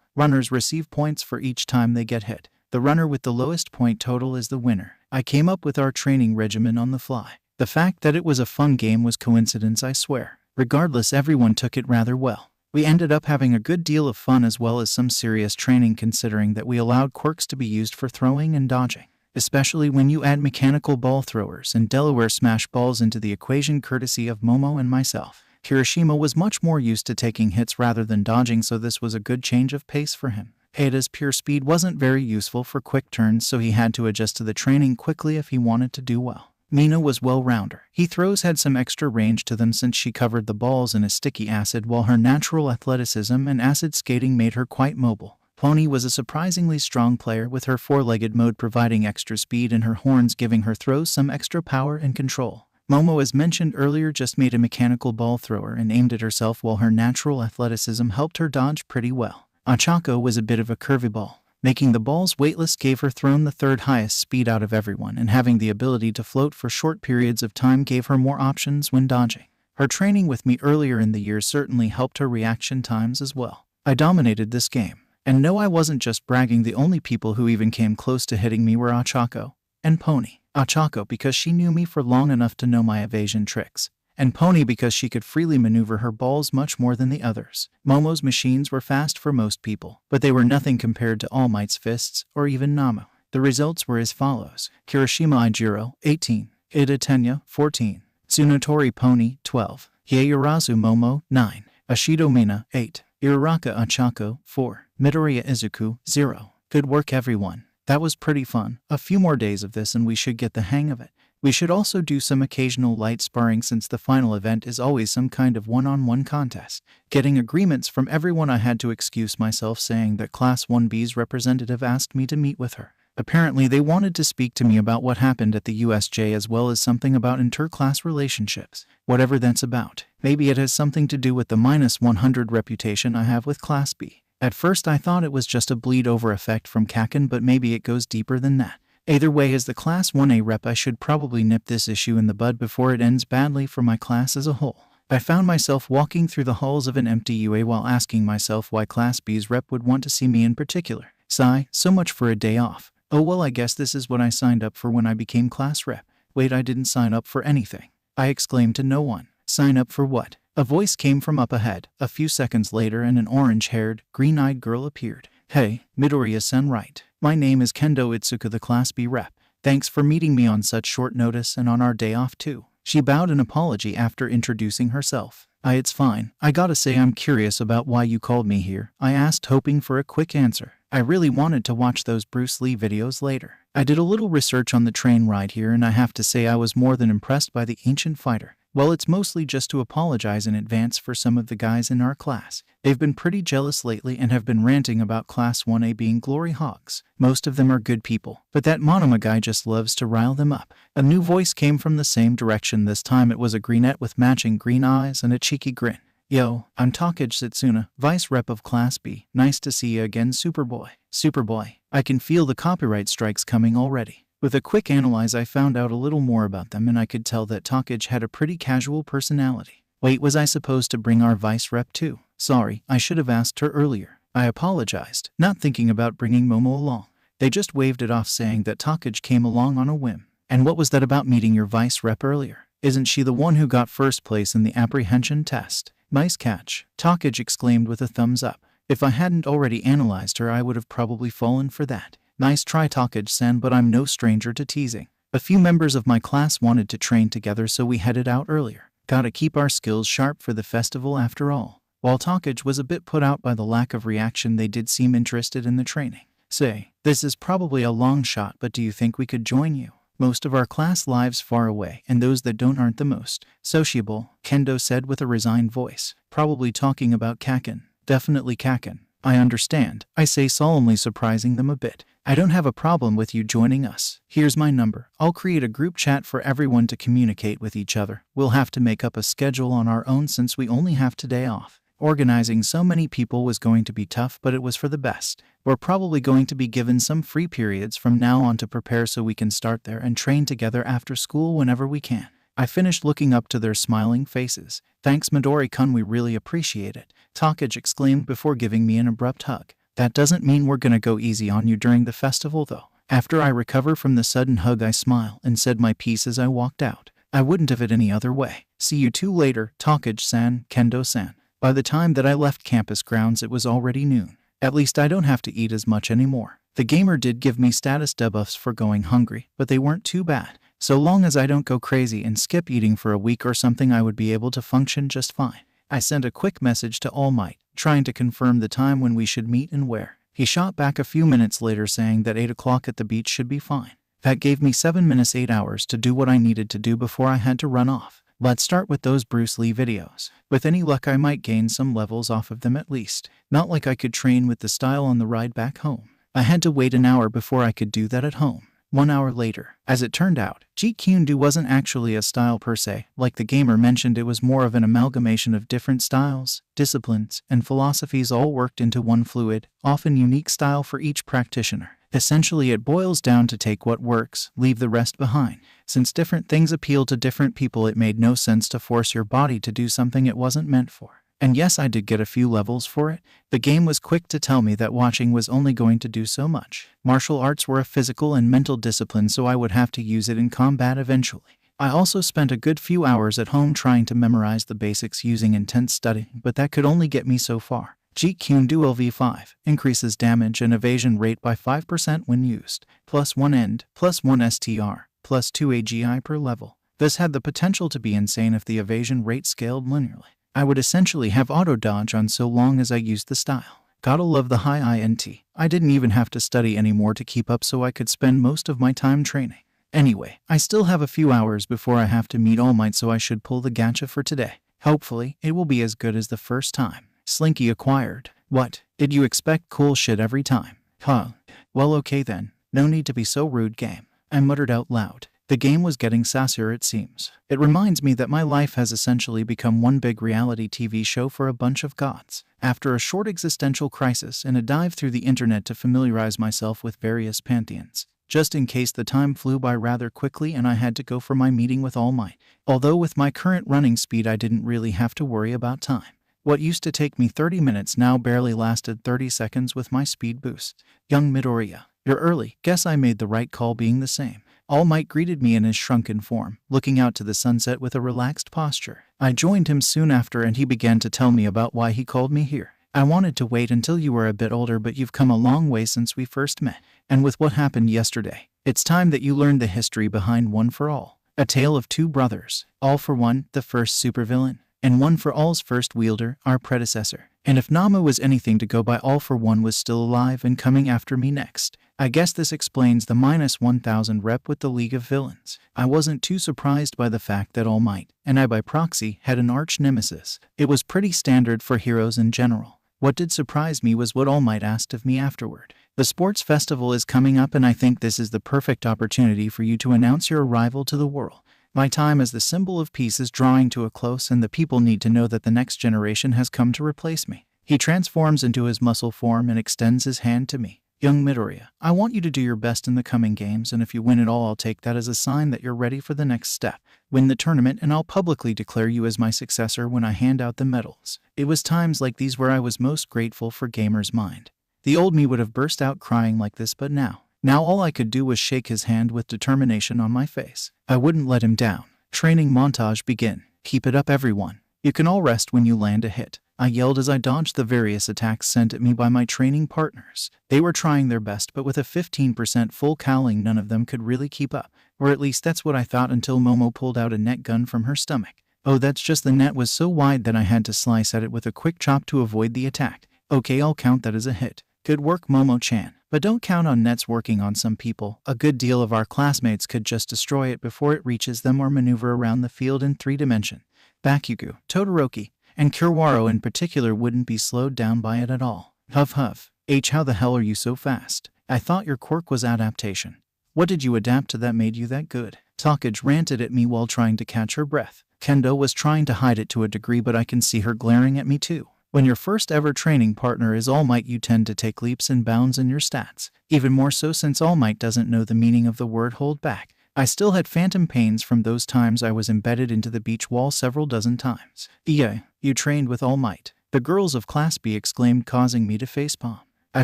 Runners receive points for each time they get hit. The runner with the lowest point total is the winner. I came up with our training regimen on the fly. The fact that it was a fun game was coincidence, I swear. Regardless, everyone took it rather well. We ended up having a good deal of fun as well as some serious training, considering that we allowed quirks to be used for throwing and dodging. Especially when you add mechanical ball throwers and Delaware smash balls into the equation, courtesy of Momo and myself. Hiroshima was much more used to taking hits rather than dodging, so this was a good change of pace for him. Ada's pure speed wasn't very useful for quick turns, so he had to adjust to the training quickly if he wanted to do well. Mina was well-rounder. He throws had some extra range to them since she covered the balls in a sticky acid, while her natural athleticism and acid skating made her quite mobile. Pony was a surprisingly strong player, with her 4-legged mode providing extra speed and her horns giving her throws some extra power and control. Momo, as mentioned earlier, just made a mechanical ball thrower and aimed at herself, while her natural athleticism helped her dodge pretty well. Ochako was a bit of a curvy ball. Making the balls weightless gave her thrown the 3rd highest speed out of everyone, and having the ability to float for short periods of time gave her more options when dodging. Her training with me earlier in the year certainly helped her reaction times as well. I dominated this game. And no, I wasn't just bragging. The only people who even came close to hitting me were Ochako and Pony. Ochako because she knew me for long enough to know my evasion tricks, and Pony because she could freely maneuver her balls much more than the others. Momo's machines were fast for most people, but they were nothing compared to All Might's fists or even Namu. The results were as follows: Kirishima Ijiro, 18, Ida Tenya, 14, Tsunotori Pony, 12, Yaoyorozu Momo, 9, Ashido Mina, 8, Iraraka Ochako, 4, Midoriya Izuku, 0. Good work, everyone. That was pretty fun. A few more days of this and we should get the hang of it. We should also do some occasional light sparring, since the final event is always some kind of one-on-one contest. Getting agreements from everyone, I had to excuse myself, saying that Class 1B's representative asked me to meet with her. Apparently they wanted to speak to me about what happened at the USJ, as well as something about inter-class relationships. Whatever that's about. Maybe it has something to do with the -100 reputation I have with Class B. At first I thought it was just a bleed-over effect from Kaken, but maybe it goes deeper than that. Either way, as the Class 1A rep, I should probably nip this issue in the bud before it ends badly for my class as a whole. I found myself walking through the halls of an empty UA while asking myself why Class B's rep would want to see me in particular. Sigh, so much for a day off. Oh well, I guess this is what I signed up for when I became class rep. Wait, I didn't sign up for anything. I exclaimed to no one. Sign up for what? A voice came from up ahead. A few seconds later, and an orange-haired, green-eyed girl appeared. Hey, Midoriya-san, right? My name is Kendo Itsuka, the Class B rep. Thanks for meeting me on such short notice and on our day off too. She bowed in apology after introducing herself. It's fine. I gotta say I'm curious about why you called me here, I asked, hoping for a quick answer. I really wanted to watch those Bruce Lee videos later. I did a little research on the train ride here and I have to say I was more than impressed by the ancient fighter. Well, it's mostly just to apologize in advance for some of the guys in our class. They've been pretty jealous lately and have been ranting about Class 1A being glory hogs. Most of them are good people, but that Monoma guy just loves to rile them up. A new voice came from the same direction. This time it was a greenette with matching green eyes and a cheeky grin. Yo, I'm Takage Setsuna, Vice Rep of Class B. Nice to see you again, Superboy. Superboy, I can feel the copyright strikes coming already. With a quick analyze, I found out a little more about them and I could tell that Takage had a pretty casual personality. Wait, was I supposed to bring our vice rep too? Sorry, I should have asked her earlier. I apologized, not thinking about bringing Momo along. They just waved it off, saying that Takage came along on a whim. And what was that about meeting your vice rep earlier? Isn't she the one who got first place in the apprehension test? Nice catch, Takage exclaimed with a thumbs up. If I hadn't already analyzed her, I would have probably fallen for that. Nice try, Takage-san, but I'm no stranger to teasing. A few members of my class wanted to train together, so we headed out earlier. Gotta keep our skills sharp for the festival after all. While Takage was a bit put out by the lack of reaction, they did seem interested in the training. Say, this is probably a long shot, but do you think we could join you? Most of our class lives far away, and those that don't aren't the most sociable, Kendo said with a resigned voice. Probably talking about Kaken. Definitely Kaken. I understand, I say solemnly, surprising them a bit. I don't have a problem with you joining us. Here's my number. I'll create a group chat for everyone to communicate with each other. We'll have to make up a schedule on our own since we only have today off. Organizing so many people was going to be tough, but it was for the best. We're probably going to be given some free periods from now on to prepare so we can start there and train together after school whenever we can. I finished looking up to their smiling faces. Thanks, Midori-kun, we really appreciate it, Takage exclaimed before giving me an abrupt hug. That doesn't mean we're gonna go easy on you during the festival though. After I recover from the sudden hug, I smile and said my piece as I walked out. I wouldn't have it any other way. See you two later, Takage-san, Kendo-san. By the time that I left campus grounds, it was already noon. At least I don't have to eat as much anymore. The gamer did give me status debuffs for going hungry, but they weren't too bad. So long as I don't go crazy and skip eating for a week or something, I would be able to function just fine. I sent a quick message to All Might, trying to confirm the time when we should meet and where. He shot back a few minutes later saying that 8 o'clock at the beach should be fine. That gave me 7 minutes, 8 hours to do what I needed to do before I had to run off. Let's start with those Bruce Lee videos. With any luck, I might gain some levels off of them at least. Not like I could train with the style on the ride back home. I had to wait an hour before I could do that at home. 1 hour later. As it turned out, Jeet Kune Do wasn't actually a style per se. Like the gamer mentioned, it was more of an amalgamation of different styles, disciplines, and philosophies all worked into one fluid, often unique style for each practitioner. Essentially, it boils down to take what works, leave the rest behind. Since different things appeal to different people, it made no sense to force your body to do something it wasn't meant for. And yes, I did get a few levels for it. The game was quick to tell me that watching was only going to do so much. Martial arts were a physical and mental discipline, so I would have to use it in combat eventually. I also spent a good few hours at home trying to memorize the basics using intense studying, but that could only get me so far. Jeet Kune Do LV5 increases damage and evasion rate by 5% when used, plus 1 end, plus 1 STR, plus 2 AGI per level. This had the potential to be insane if the evasion rate scaled linearly. I would essentially have auto-dodge on so long as I used the style. Gotta love the high INT. I didn't even have to study anymore to keep up, so I could spend most of my time training. Anyway, I still have a few hours before I have to meet All Might, so I should pull the gacha for today. Hopefully, it will be as good as the first time. Slinky acquired. What? Did you expect cool shit every time? Huh. Well, okay then. No need to be so rude, game. I muttered out loud. The game was getting sassier, it seems. It reminds me that my life has essentially become one big reality TV show for a bunch of gods. After a short existential crisis and a dive through the internet to familiarize myself with various pantheons, just in case the time flew by rather quickly and I had to go for my meeting with All Might. Although with my current running speed, I didn't really have to worry about time. What used to take me 30 minutes now barely lasted 30 seconds with my speed boost. Young Midoriya, you're early. Guess I made the right call being the same. All Might greeted me in his shrunken form, looking out to the sunset with a relaxed posture. I joined him soon after and he began to tell me about why he called me here. I wanted to wait until you were a bit older, but you've come a long way since we first met. And with what happened yesterday, it's time that you learned the history behind One for All. A tale of two brothers, All for One, the first supervillain, and One for All's first wielder, our predecessor. And if Nama was anything to go by, All for One was still alive and coming after me next. I guess this explains the -1000 rep with the League of Villains. I wasn't too surprised by the fact that All Might, and I by proxy, had an arch nemesis. It was pretty standard for heroes in general. What did surprise me was what All Might asked of me afterward. The sports festival is coming up, and I think this is the perfect opportunity for you to announce your arrival to the world. My time as the symbol of peace is drawing to a close, and the people need to know that the next generation has come to replace me. He transforms into his muscle form and extends his hand to me. Young Midoriya, I want you to do your best in the coming games, and if you win it all, I'll take that as a sign that you're ready for the next step. Win the tournament, and I'll publicly declare you as my successor when I hand out the medals. It was times like these where I was most grateful for Gamer's Mind. The old me would have burst out crying like this, but now all I could do was shake his hand with determination on my face. I wouldn't let him down. Training montage begin. Keep it up, everyone. You can all rest when you land a hit. I yelled as I dodged the various attacks sent at me by my training partners. They were trying their best, but with a 15% full cowling, none of them could really keep up. Or at least that's what I thought, until Momo pulled out a net gun from her stomach. Oh, that's just the net was so wide that I had to slice at it with a quick chop to avoid the attack. Okay, I'll count that as a hit. Good work, Momo-chan. But don't count on nets working on some people. A good deal of our classmates could just destroy it before it reaches them or maneuver around the field in 3 dimension. Bakugou, Todoroki, and Kiwaro in particular wouldn't be slowed down by it at all. Huff huff. How the hell are you so fast? I thought your quirk was adaptation. What did you adapt to that made you that good? Takage ranted at me while trying to catch her breath. Kendo was trying to hide it to a degree, but I can see her glaring at me too. When your first ever training partner is All Might, you tend to take leaps and bounds in your stats. Even more so since All Might doesn't know the meaning of the word hold back. I still had phantom pains from those times I was embedded into the beach wall several dozen times. Yeah, you trained with All Might, the girls of Class B exclaimed, causing me to facepalm. I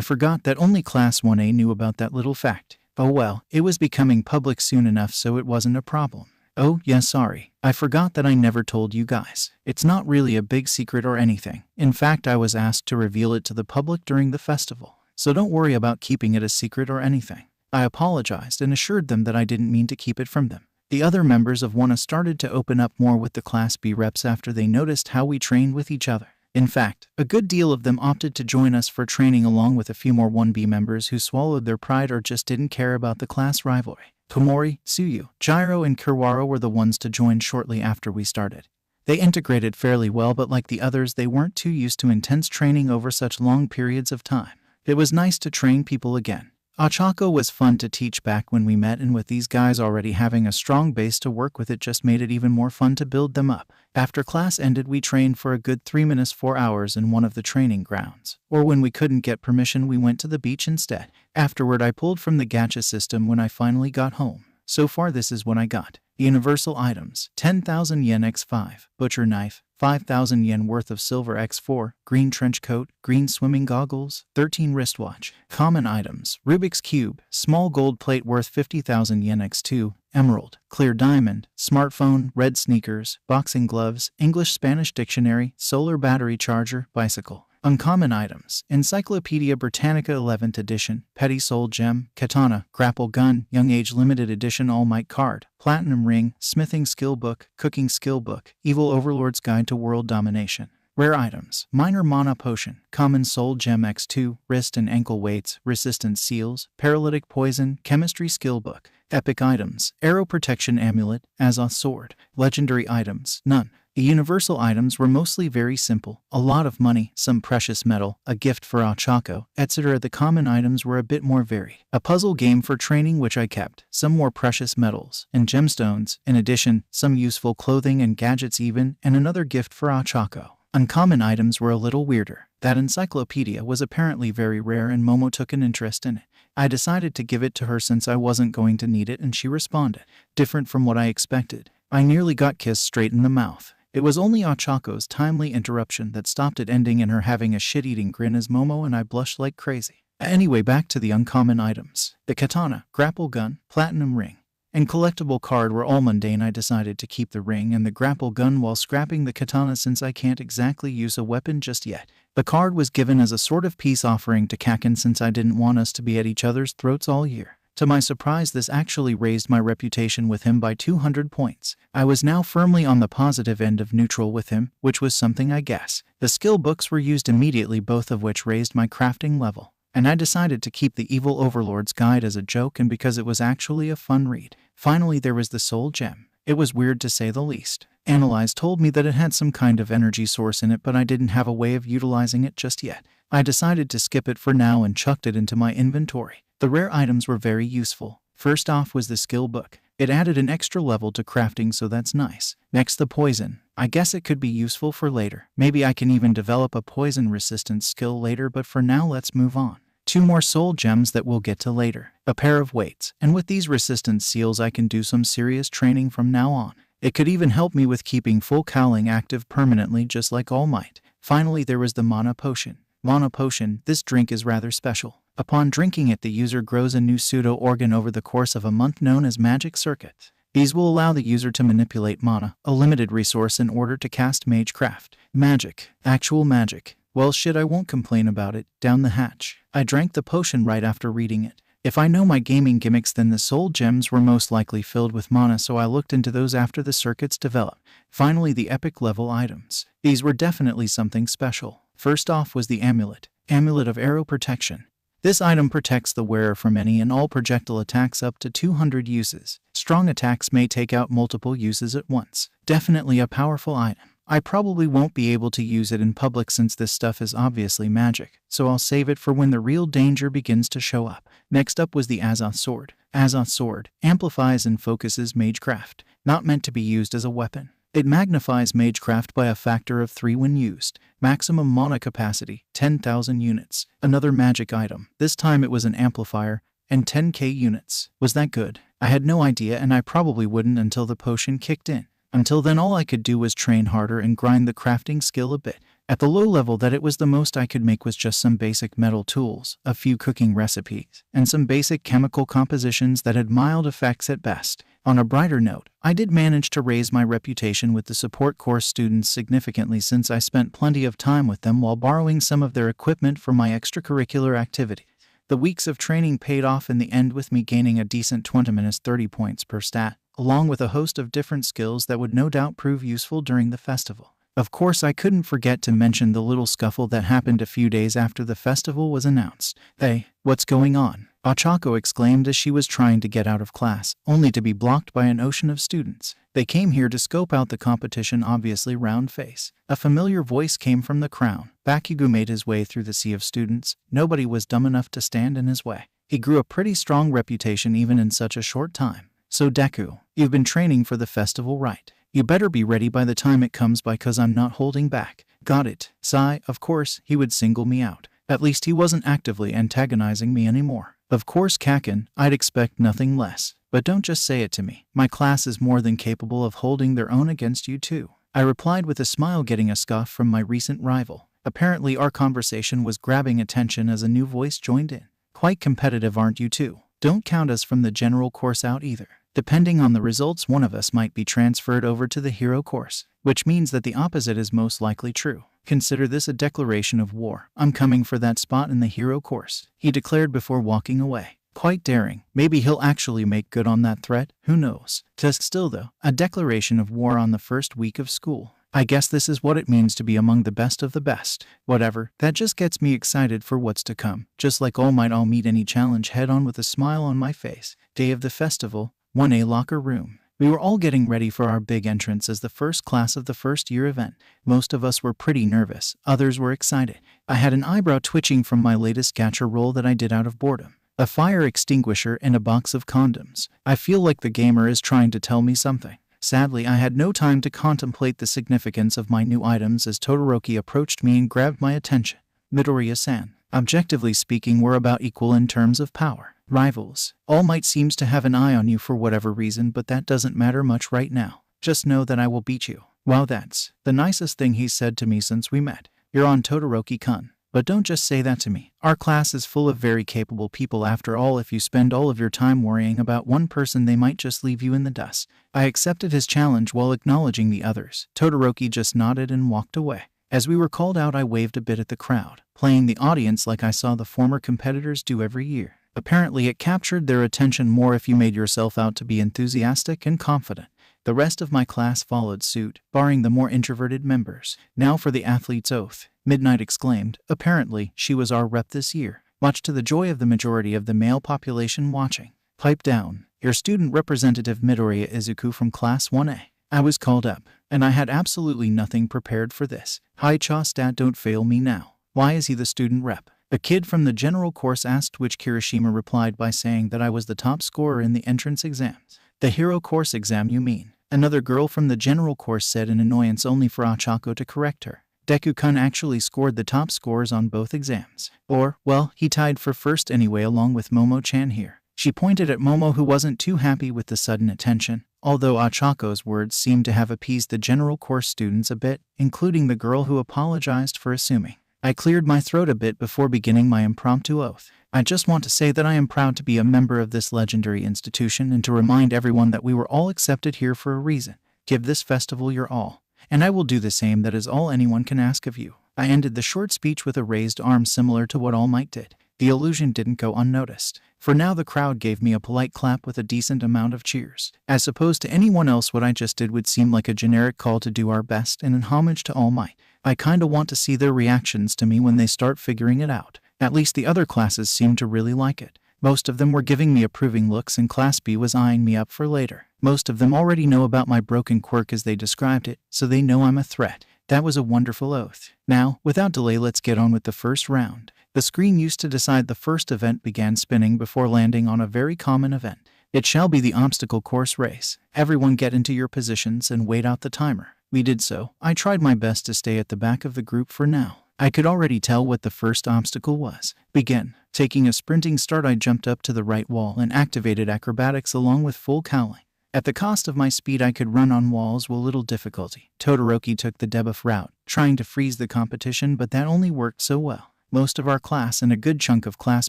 forgot that only Class 1A knew about that little fact. Oh well, it was becoming public soon enough, so it wasn't a problem. Oh, yeah, sorry. I forgot that I never told you guys. It's not really a big secret or anything. In fact, I was asked to reveal it to the public during the festival. So don't worry about keeping it a secret or anything. I apologized and assured them that I didn't mean to keep it from them. The other members of WANA started to open up more with the Class B reps after they noticed how we trained with each other. In fact, a good deal of them opted to join us for training, along with a few more 1B members who swallowed their pride or just didn't care about the class rivalry. Komori, Tsuyu, Gyro, and Kiwaro were the ones to join shortly after we started. They integrated fairly well, but like the others, they weren't too used to intense training over such long periods of time. It was nice to train people again. Ochako was fun to teach back when we met, and with these guys already having a strong base to work with, it just made it even more fun to build them up. After class ended, we trained for a good 3-4 hours in one of the training grounds. Or when we couldn't get permission, we went to the beach instead. Afterward, I pulled from the gacha system when I finally got home. So far, this is what I got. Universal items, 10,000 yen x5, butcher knife, 5,000 yen worth of silver x4, green trench coat, green swimming goggles, 13 wristwatch. Common items, Rubik's Cube, small gold plate worth 50,000 yen x2, emerald, clear diamond, smartphone, red sneakers, boxing gloves, English-Spanish dictionary, solar battery charger, bicycle. Uncommon items, Encyclopedia Britannica 11th edition, Petty Soul Gem, Katana, Grapple Gun, Young Age Limited Edition All Might Card, Platinum Ring, Smithing Skill Book, Cooking Skill Book, Evil Overlord's Guide to World Domination. Rare items, Minor Mana Potion, Common Soul Gem x2, Wrist and Ankle Weights, Resistant Seals, Paralytic Poison, Chemistry Skill Book. Epic items, Arrow Protection Amulet, Azoth Sword. Legendary items, none. The universal items were mostly very simple, a lot of money, some precious metal, a gift for Ochako, etc. The common items were a bit more varied. A puzzle game for training which I kept, some more precious metals, and gemstones, in addition, some useful clothing and gadgets even, and another gift for Ochako. Uncommon items were a little weirder. That encyclopedia was apparently very rare and Momo took an interest in it. I decided to give it to her since I wasn't going to need it, and she responded. Different from what I expected. I nearly got kissed straight in the mouth. It was only Ochako's timely interruption that stopped it, ending in her having a shit-eating grin as Momo and I blushed like crazy. Anyway, back to the uncommon items. The katana, grapple gun, platinum ring, and collectible card were all mundane. I decided to keep the ring and the grapple gun while scrapping the katana since I can't exactly use a weapon just yet. The card was given as a sort of peace offering to Kaken since I didn't want us to be at each other's throats all year. To my surprise, this actually raised my reputation with him by 200 points. I was now firmly on the positive end of neutral with him, which was something, I guess. The skill books were used immediately, both of which raised my crafting level. And I decided to keep the Evil Overlord's Guide as a joke and because it was actually a fun read. Finally, there was the Soul Gem. It was weird to say the least. Analyze told me that it had some kind of energy source in it, but I didn't have a way of utilizing it just yet. I decided to skip it for now and chucked it into my inventory. The rare items were very useful. First off was the skill book. It added an extra level to crafting, so that's nice. Next, the poison. I guess it could be useful for later. Maybe I can even develop a poison resistance skill later, but for now let's move on. 2 more soul gems that we'll get to later. A pair of weights. And with these resistance seals I can do some serious training from now on. It could even help me with keeping full cowling active permanently, just like All Might. Finally, there was the mana potion. Mana potion, this drink is rather special. Upon drinking it, the user grows a new pseudo-organ over the course of a month known as magic circuits. These will allow the user to manipulate mana, a limited resource, in order to cast magecraft. Magic. Actual magic. Well shit, I won't complain about it. Down the hatch. I drank the potion right after reading it. If I know my gaming gimmicks, then the soul gems were most likely filled with mana, so I looked into those after the circuits developed. Finally, the epic level items. These were definitely something special. First off was the amulet. Amulet of Arrow Protection. This item protects the wearer from any and all projectile attacks up to 200 uses. Strong attacks may take out multiple uses at once. Definitely a powerful item. I probably won't be able to use it in public since this stuff is obviously magic, so I'll save it for when the real danger begins to show up. Next up was the Azoth Sword. Azoth Sword amplifies and focuses magecraft. Not meant to be used as a weapon. It magnifies magecraft by a factor of 3 when used. Maximum mana capacity, 10,000 units. Another magic item. This time it was an amplifier, and 10k units. Was that good? I had no idea, and I probably wouldn't until the potion kicked in. Until then, all I could do was train harder and grind the crafting skill a bit. At the low level that it was, the most I could make was just some basic metal tools, a few cooking recipes, and some basic chemical compositions that had mild effects at best. On a brighter note, I did manage to raise my reputation with the support course students significantly since I spent plenty of time with them while borrowing some of their equipment for my extracurricular activities. The weeks of training paid off in the end, with me gaining a decent 20-30 points per stat, along with a host of different skills that would no doubt prove useful during the festival. Of course, I couldn't forget to mention the little scuffle that happened a few days after the festival was announced. "Hey, what's going on?" Ochako exclaimed as she was trying to get out of class, only to be blocked by an ocean of students. They came here to scope out the competition, obviously round face. A familiar voice came from the crown. Bakugou made his way through the sea of students. Nobody was dumb enough to stand in his way. He grew a pretty strong reputation even in such a short time. "So Deku, you've been training for the festival, right? You better be ready by the time it comes by, 'cause I'm not holding back." "Got it." Sigh. Of course, he would single me out. At least he wasn't actively antagonizing me anymore. Of course, Kaken, I'd expect nothing less. But don't just say it to me. My class is more than capable of holding their own against you too. I replied with a smile, getting a scoff from my recent rival. Apparently our conversation was grabbing attention as a new voice joined in. "Quite competitive, aren't you two? Don't count us from the general course out either. Depending on the results, one of us might be transferred over to the hero course, which means that the opposite is most likely true. Consider this a declaration of war. I'm coming for that spot in the hero course," he declared before walking away. Quite daring. Maybe he'll actually make good on that threat. Who knows? Still though, a declaration of war on the first week of school. I guess this is what it means to be among the best of the best. Whatever, that just gets me excited for what's to come. Just like All Might, I'll meet any challenge head on with a smile on my face. Day of the festival, 1A locker room. We were all getting ready for our big entrance as the first class of the first year event. Most of us were pretty nervous, others were excited. I had an eyebrow twitching from my latest gacha roll that I did out of boredom. A fire extinguisher and a box of condoms. I feel like the gamer is trying to tell me something. Sadly, I had no time to contemplate the significance of my new items as Todoroki approached me and grabbed my attention. "Midoriya-san, objectively speaking, we're about equal in terms of power. Rivals. All Might seems to have an eye on you for whatever reason, but that doesn't matter much right now. Just know that I will beat you." Wow, that's the nicest thing he's said to me since we met. "You're on, Todoroki-kun. But don't just say that to me. Our class is full of very capable people after all. If you spend all of your time worrying about one person, they might just leave you in the dust." I accepted his challenge while acknowledging the others. Todoroki just nodded and walked away. As we were called out, I waved a bit at the crowd, playing the audience like I saw the former competitors do every year. Apparently it captured their attention more if you made yourself out to be enthusiastic and confident. The rest of my class followed suit, barring the more introverted members. Now for the athlete's oath, Midnight exclaimed. Apparently, she was our rep this year, much to the joy of the majority of the male population watching. Pipe down. Your student representative Midoriya Izuku from Class 1A. I was called up, and I had absolutely nothing prepared for this. Hi cha stat, don't fail me now. Why is he the student rep? A kid from the general course asked, which Kirishima replied by saying that I was the top scorer in the entrance exams. The hero course exam, you mean? Another girl from the general course said in annoyance, only for Ochako to correct her. Deku-kun actually scored the top scores on both exams. Or, well, he tied for first anyway along with Momo-chan here. She pointed at Momo, who wasn't too happy with the sudden attention, although Ochako's words seemed to have appeased the general course students a bit, including the girl who apologized for assuming. I cleared my throat a bit before beginning my impromptu oath. I just want to say that I am proud to be a member of this legendary institution and to remind everyone that we were all accepted here for a reason. Give this festival your all, and I will do the same. That is all anyone can ask of you. I ended the short speech with a raised arm similar to what All Might did. The illusion didn't go unnoticed. For now the crowd gave me a polite clap with a decent amount of cheers. As opposed to anyone else, what I just did would seem like a generic call to do our best and in homage to All Might. I kinda want to see their reactions to me when they start figuring it out. At least the other classes seemed to really like it. Most of them were giving me approving looks, and Class B was eyeing me up for later. Most of them already know about my broken quirk as they described it, so they know I'm a threat. That was a wonderful oath. Now, without delay, let's get on with the first round. The screen used to decide the first event began spinning before landing on a very common event. It shall be the obstacle course race. Everyone get into your positions and wait out the timer. We did so. I tried my best to stay at the back of the group for now. I could already tell what the first obstacle was. Begin. Taking a sprinting start, I jumped up to the right wall and activated acrobatics along with full cowling. At the cost of my speed, I could run on walls with little difficulty. Todoroki took the debuff route, trying to freeze the competition, but that only worked so well. Most of our class and a good chunk of Class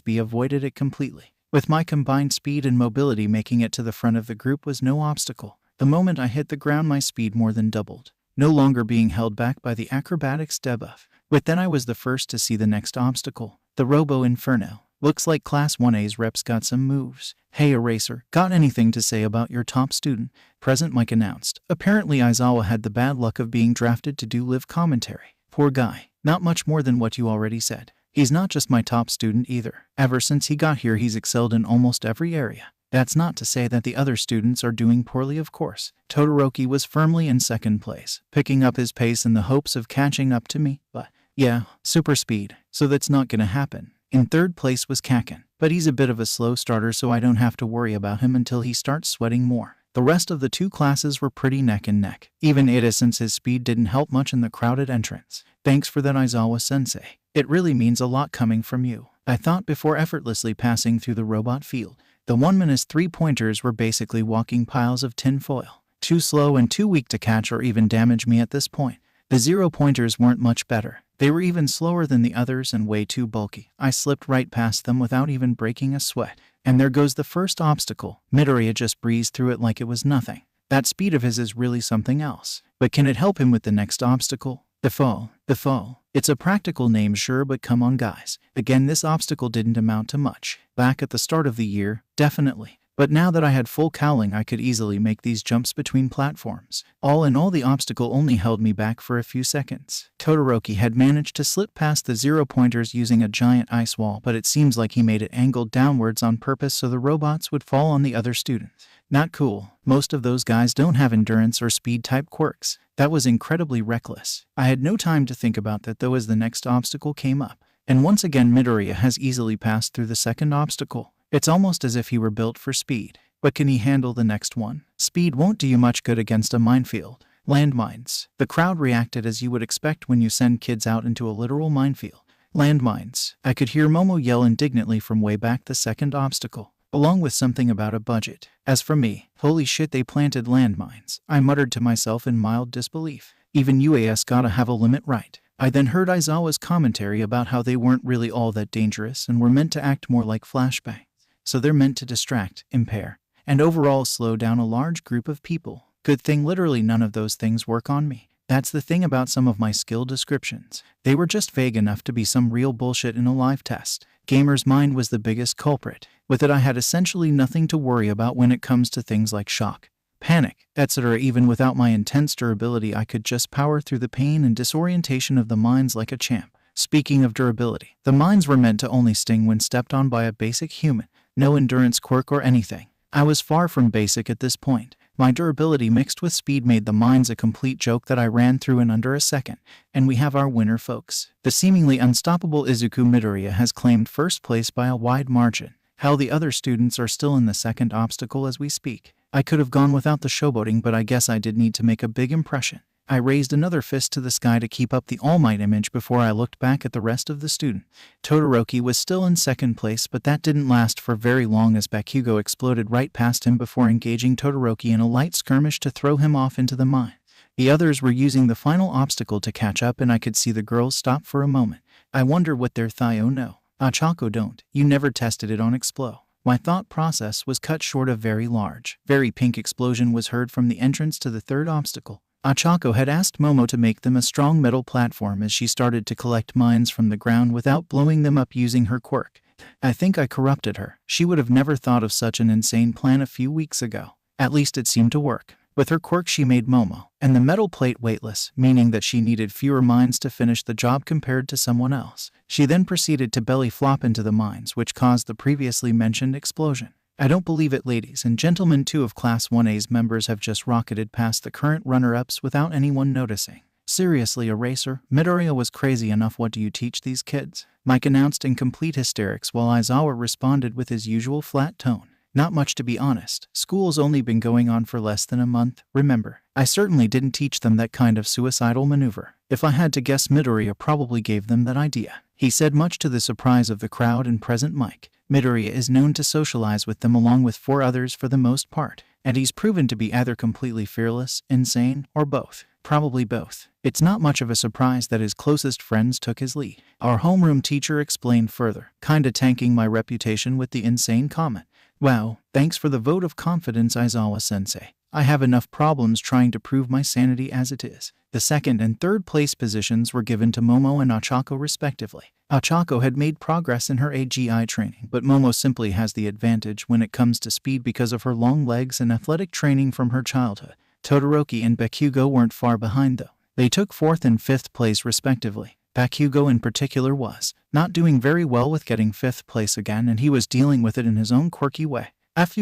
B avoided it completely. With my combined speed and mobility, making it to the front of the group was no obstacle. The moment I hit the ground, my speed more than doubled, no longer being held back by the acrobatics debuff. But then I was the first to see the next obstacle, the Robo Inferno. Looks like Class 1A's reps got some moves. Hey Eraser, got anything to say about your top student? Present, Mike announced. Apparently Aizawa had the bad luck of being drafted to do live commentary. Poor guy. Not much more than what you already said. He's not just my top student either. Ever since he got here, he's excelled in almost every area. That's not to say that the other students are doing poorly, of course. Todoroki was firmly in second place, picking up his pace in the hopes of catching up to me, but yeah, super speed, so that's not gonna happen. In third place was Kaken, but he's a bit of a slow starter, so I don't have to worry about him until he starts sweating more. The rest of the two classes were pretty neck and neck. Even Ada, since his speed didn't help much in the crowded entrance. Thanks for that, Aizawa-sensei. It really means a lot coming from you, I thought before effortlessly passing through the robot field. The 1- 3-pointers were basically walking piles of tin foil. Too slow and too weak to catch or even damage me at this point. The 0-pointers weren't much better. They were even slower than the others and way too bulky. I slipped right past them without even breaking a sweat. And there goes the first obstacle. Midoriya just breezed through it like it was nothing. That speed of his is really something else. But can it help him with the next obstacle? The fall. The fall. It's a practical name, sure, but come on guys. Again, this obstacle didn't amount to much. Back at the start of the year, definitely. But now that I had full cowling, I could easily make these jumps between platforms. All in all, the obstacle only held me back for a few seconds. Todoroki had managed to slip past the 0-pointers using a giant ice wall, but it seems like he made it angled downwards on purpose so the robots would fall on the other students. Not cool. Most of those guys don't have endurance or speed type quirks. That was incredibly reckless. I had no time to think about that though as the next obstacle came up. And once again, Midoriya has easily passed through the second obstacle. It's almost as if he were built for speed. But can he handle the next one? Speed won't do you much good against a minefield. Landmines. The crowd reacted as you would expect when you send kids out into a literal minefield. Landmines. I could hear Momo yell indignantly from way back the second obstacle, along with something about a budget. As for me, holy shit, they planted landmines. I muttered to myself in mild disbelief. Even UAS gotta have a limit, right? I then heard Aizawa's commentary about how they weren't really all that dangerous and were meant to act more like flashbangs. So they're meant to distract, impair, and overall slow down a large group of people. Good thing literally none of those things work on me. That's the thing about some of my skill descriptions. They were just vague enough to be some real bullshit in a live test. Gamer's mind was the biggest culprit. With it, I had essentially nothing to worry about when it comes to things like shock, panic, etc. Even without my intense durability, I could just power through the pain and disorientation of the mines like a champ. Speaking of durability, the mines were meant to only sting when stepped on by a basic human. No endurance quirk or anything. I was far from basic at this point. My durability mixed with speed made the mines a complete joke that I ran through in under a second. And we have our winner, folks. The seemingly unstoppable Izuku Midoriya has claimed first place by a wide margin. Hell, the other students are still in the second obstacle as we speak. I could have gone without the showboating, but I guess I did need to make a big impression. I raised another fist to the sky to keep up the All Might image before I looked back at the rest of the student. Todoroki was still in second place, but that didn't last for very long as Bakugou exploded right past him before engaging Todoroki in a light skirmish to throw him off into the mine. The others were using the final obstacle to catch up, and I could see the girls stop for a moment. I wonder what their Thio know. Achako don't. You never tested it on Explo. My thought process was cut short. A very large, very pink explosion was heard from the entrance to the third obstacle. Achako had asked Momo to make them a strong metal platform as she started to collect mines from the ground without blowing them up using her quirk. I think I corrupted her. She would have never thought of such an insane plan a few weeks ago. At least it seemed to work. With her quirk she made Momo and the metal plate weightless, meaning that she needed fewer mines to finish the job compared to someone else. She then proceeded to belly flop into the mines, which caused the previously mentioned explosion. I don't believe it, ladies and gentlemen. 2 of Class 1A's members have just rocketed past the current runner-ups without anyone noticing. Seriously, Eraser, Midoriya was crazy enough. What do you teach these kids? Mike announced in complete hysterics while Aizawa responded with his usual flat tone. Not much, to be honest. School's only been going on for less than a month, remember. I certainly didn't teach them that kind of suicidal maneuver. If I had to guess, Midoriya probably gave them that idea. He said, much to the surprise of the crowd and present Mike. Midoriya is known to socialize with them along with 4 others for the most part, and he's proven to be either completely fearless, insane, or both. Probably both. It's not much of a surprise that his closest friends took his lead. Our homeroom teacher explained further, kinda tanking my reputation with the insane comment. Wow, thanks for the vote of confidence, Aizawa-sensei. I have enough problems trying to prove my sanity as it is. The second and third place positions were given to Momo and Achako respectively. Achako had made progress in her AGI training, but Momo simply has the advantage when it comes to speed because of her long legs and athletic training from her childhood. Todoroki and Bakugou weren't far behind though. They took 4th and 5th place respectively. Bakugou in particular was not doing very well with getting 5th place again, and he was dealing with it in his own quirky way. Very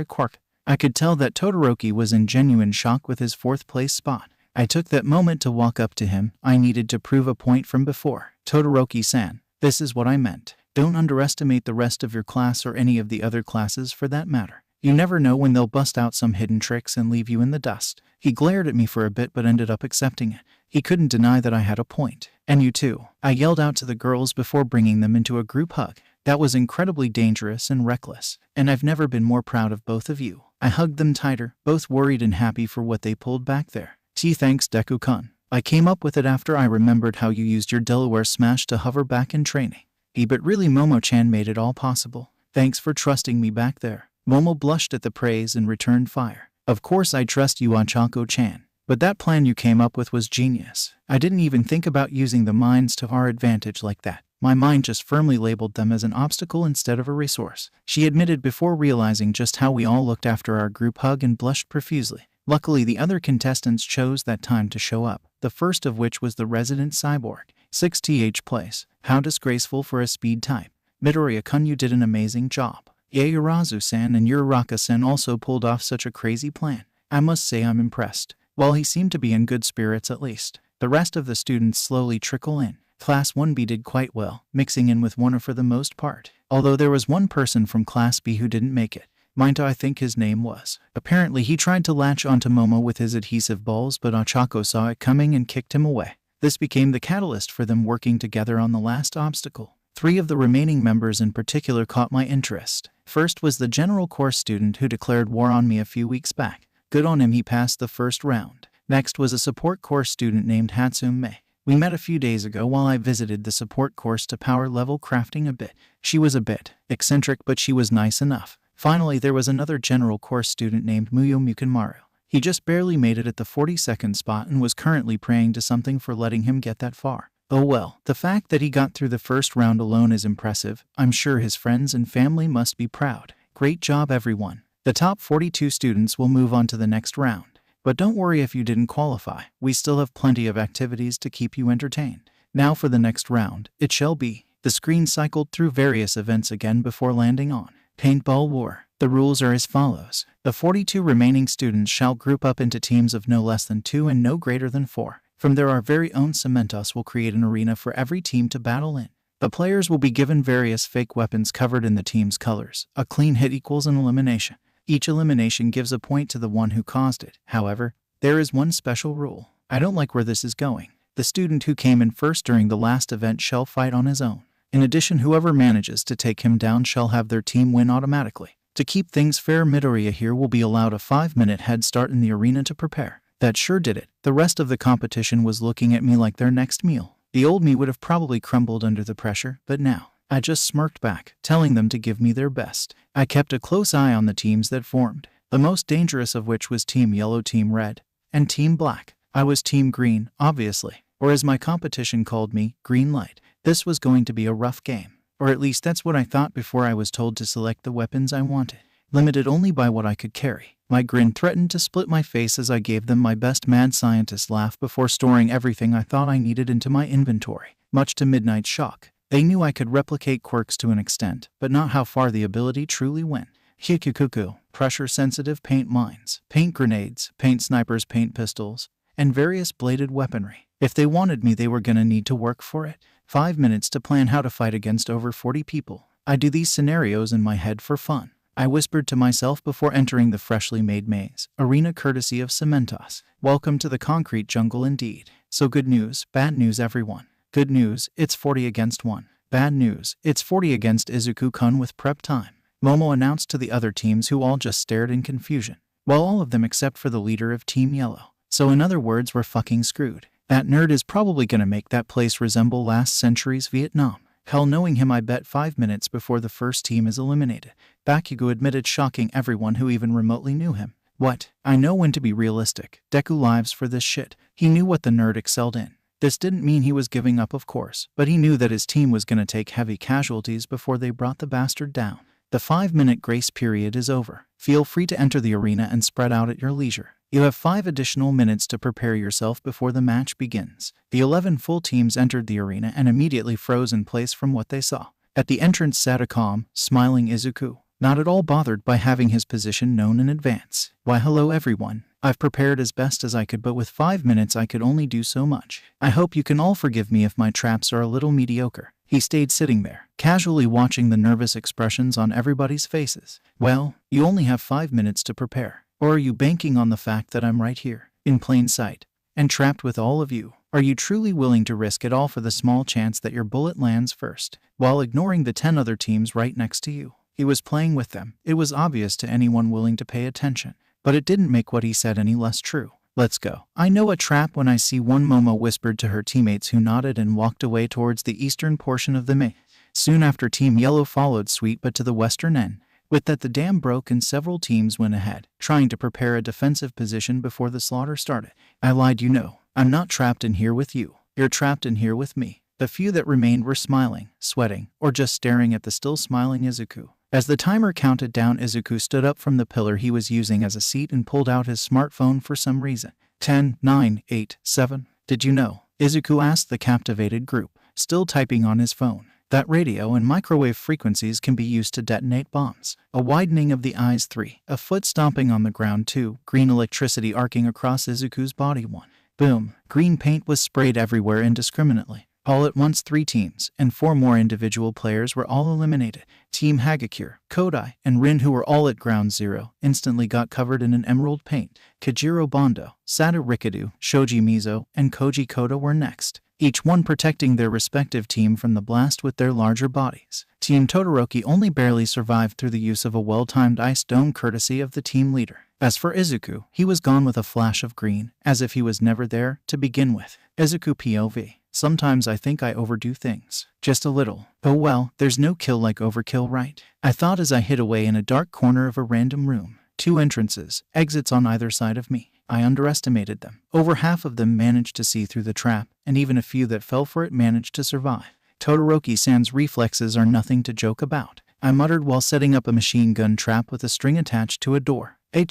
quirk. I could tell that Todoroki was in genuine shock with his 4th place spot. I took that moment to walk up to him. I needed to prove a point from before. Todoroki-san, this is what I meant. Don't underestimate the rest of your class or any of the other classes for that matter. You never know when they'll bust out some hidden tricks and leave you in the dust. He glared at me for a bit but ended up accepting it. He couldn't deny that I had a point. And you too. I yelled out to the girls before bringing them into a group hug. That was incredibly dangerous and reckless, and I've never been more proud of both of you. I hugged them tighter, both worried and happy for what they pulled back there. Thanks, Deku-kun. I came up with it after I remembered how you used your Delaware smash to hover back in training. But really, Momo-chan made it all possible. Thanks for trusting me back there. Momo blushed at the praise and returned fire. Of course I trust you, Achako-chan. But that plan you came up with was genius. I didn't even think about using the mines to our advantage like that. My mind just firmly labeled them as an obstacle instead of a resource. She admitted before realizing just how we all looked after our group hug and blushed profusely. Luckily, the other contestants chose that time to show up, the first of which was the resident cyborg. 6th place. How disgraceful for a speed type. Midoriya-kun, you did an amazing job. Yaoyorozu-san and Uraraka-san also pulled off such a crazy plan. I must say I'm impressed. While he seemed to be in good spirits at least, the rest of the students slowly trickle in. Class 1B did quite well, mixing in with Warner for the most part, although there was one person from Class B who didn't make it. Minto, I think his name was. Apparently he tried to latch onto Momo with his adhesive balls, but Achako saw it coming and kicked him away. This became the catalyst for them working together on the last obstacle. 3 of the remaining members in particular caught my interest. First was the general course student who declared war on me a few weeks back. Good on him, he passed the first round. Next was a support course student named Hatsume. We met a few days ago while I visited the support course to power level crafting a bit. She was a bit eccentric, but she was nice enough. Finally, there was another general course student named Muyo Mukenmaru. He just barely made it at the 42nd spot and was currently praying to something for letting him get that far. Oh well, the fact that he got through the first round alone is impressive. I'm sure his friends and family must be proud. Great job, everyone. The top 42 students will move on to the next round. But don't worry if you didn't qualify. We still have plenty of activities to keep you entertained. Now for the next round, it shall be. The screen cycled through various events again before landing on Paintball War. The rules are as follows. The 42 remaining students shall group up into teams of no less than 2 and no greater than 4. From there, our very own Cementos will create an arena for every team to battle in. The players will be given various fake weapons covered in the team's colors. A clean hit equals an elimination. Each elimination gives a point to the one who caused it. However, there is one special rule. I don't like where this is going. The student who came in first during the last event shall fight on his own. In addition, whoever manages to take him down shall have their team win automatically. To keep things fair, Midoriya here will be allowed a 5-minute head start in the arena to prepare. That sure did it. The rest of the competition was looking at me like their next meal. The old me would have probably crumbled under the pressure, but now, I just smirked back, telling them to give me their best. I kept a close eye on the teams that formed, the most dangerous of which was Team Yellow, Team Red, and Team Black. I was Team Green, obviously, or as my competition called me, Green Light. This was going to be a rough game, or at least that's what I thought before I was told to select the weapons I wanted, limited only by what I could carry. My grin threatened to split my face as I gave them my best mad scientist laugh before storing everything I thought I needed into my inventory. Much to Midnight's shock, they knew I could replicate quirks to an extent, but not how far the ability truly went. Hikukuku, pressure-sensitive paint mines, paint grenades, paint snipers, paint pistols, and various bladed weaponry. If they wanted me, they were gonna need to work for it. 5 minutes to plan how to fight against over 40 people. I do these scenarios in my head for fun. I whispered to myself before entering the freshly made maze arena courtesy of Cementos. Welcome to the concrete jungle indeed. So good news, bad news everyone. Good news, it's 40 against 1. Bad news, it's 40 against Izuku-kun with prep time. Momo announced to the other teams, who all just stared in confusion. Well, all of them except for the leader of Team Yellow. So in other words, we're fucking screwed. That nerd is probably gonna make that place resemble last century's Vietnam. Hell, knowing him, I bet 5 minutes before the first team is eliminated. Bakugou admitted, shocking everyone who even remotely knew him. What? I know when to be realistic. Deku lives for this shit. He knew what the nerd excelled in. This didn't mean he was giving up, of course, but he knew that his team was gonna take heavy casualties before they brought the bastard down. The 5-minute grace period is over. Feel free to enter the arena and spread out at your leisure. You have 5 additional minutes to prepare yourself before the match begins. The 11 full teams entered the arena and immediately froze in place from what they saw. At the entrance sat a calm, smiling Izuku, not at all bothered by having his position known in advance. Why, hello everyone. I've prepared as best as I could, but with 5 minutes I could only do so much. I hope you can all forgive me if my traps are a little mediocre. He stayed sitting there, casually watching the nervous expressions on everybody's faces. Well, you only have 5 minutes to prepare. Or are you banking on the fact that I'm right here, in plain sight, and trapped with all of you? Are you truly willing to risk it all for the small chance that your bullet lands first, while ignoring the 10 other teams right next to you? He was playing with them. It was obvious to anyone willing to pay attention, but it didn't make what he said any less true. Let's go. I know a trap when I see one, Momo whispered to her teammates, who nodded and walked away towards the eastern portion of the maze. Soon after, Team Yellow followed suit, but to the western end. With that, the dam broke and several teams went ahead, trying to prepare a defensive position before the slaughter started. I lied, you know. I'm not trapped in here with you. You're trapped in here with me. The few that remained were smiling, sweating, or just staring at the still smiling Izuku. As the timer counted down, Izuku stood up from the pillar he was using as a seat and pulled out his smartphone for some reason. 10, 9, 8, 7. Did you know? Izuku asked the captivated group, still typing on his phone, that radio and microwave frequencies can be used to detonate bombs. A widening of the eyes 3, a foot stomping on the ground 2, green electricity arcing across Izuku's body 1. Boom, green paint was sprayed everywhere indiscriminately. All at once, 3 teams and 4 more individual players were all eliminated. Team Hagakure, Kodai, and Rin, who were all at ground 0, instantly got covered in an emerald paint. Kajiro Bondo, Sata Rikadu, Shoji Mizo, and Koji Koda were next, each one protecting their respective team from the blast with their larger bodies. Team Todoroki only barely survived through the use of a well-timed ice dome courtesy of the team leader. As for Izuku, he was gone with a flash of green, as if he was never there to begin with. Izuku POV. Sometimes I think I overdo things. Just a little. Oh well, there's no kill like overkill, right? I thought as I hid away in a dark corner of a random room. 2 entrances, exits on either side of me. I underestimated them. Over half of them managed to see through the trap, and even a few that fell for it managed to survive. Todoroki-san's reflexes are nothing to joke about. I muttered while setting up a machine gun trap with a string attached to a door. I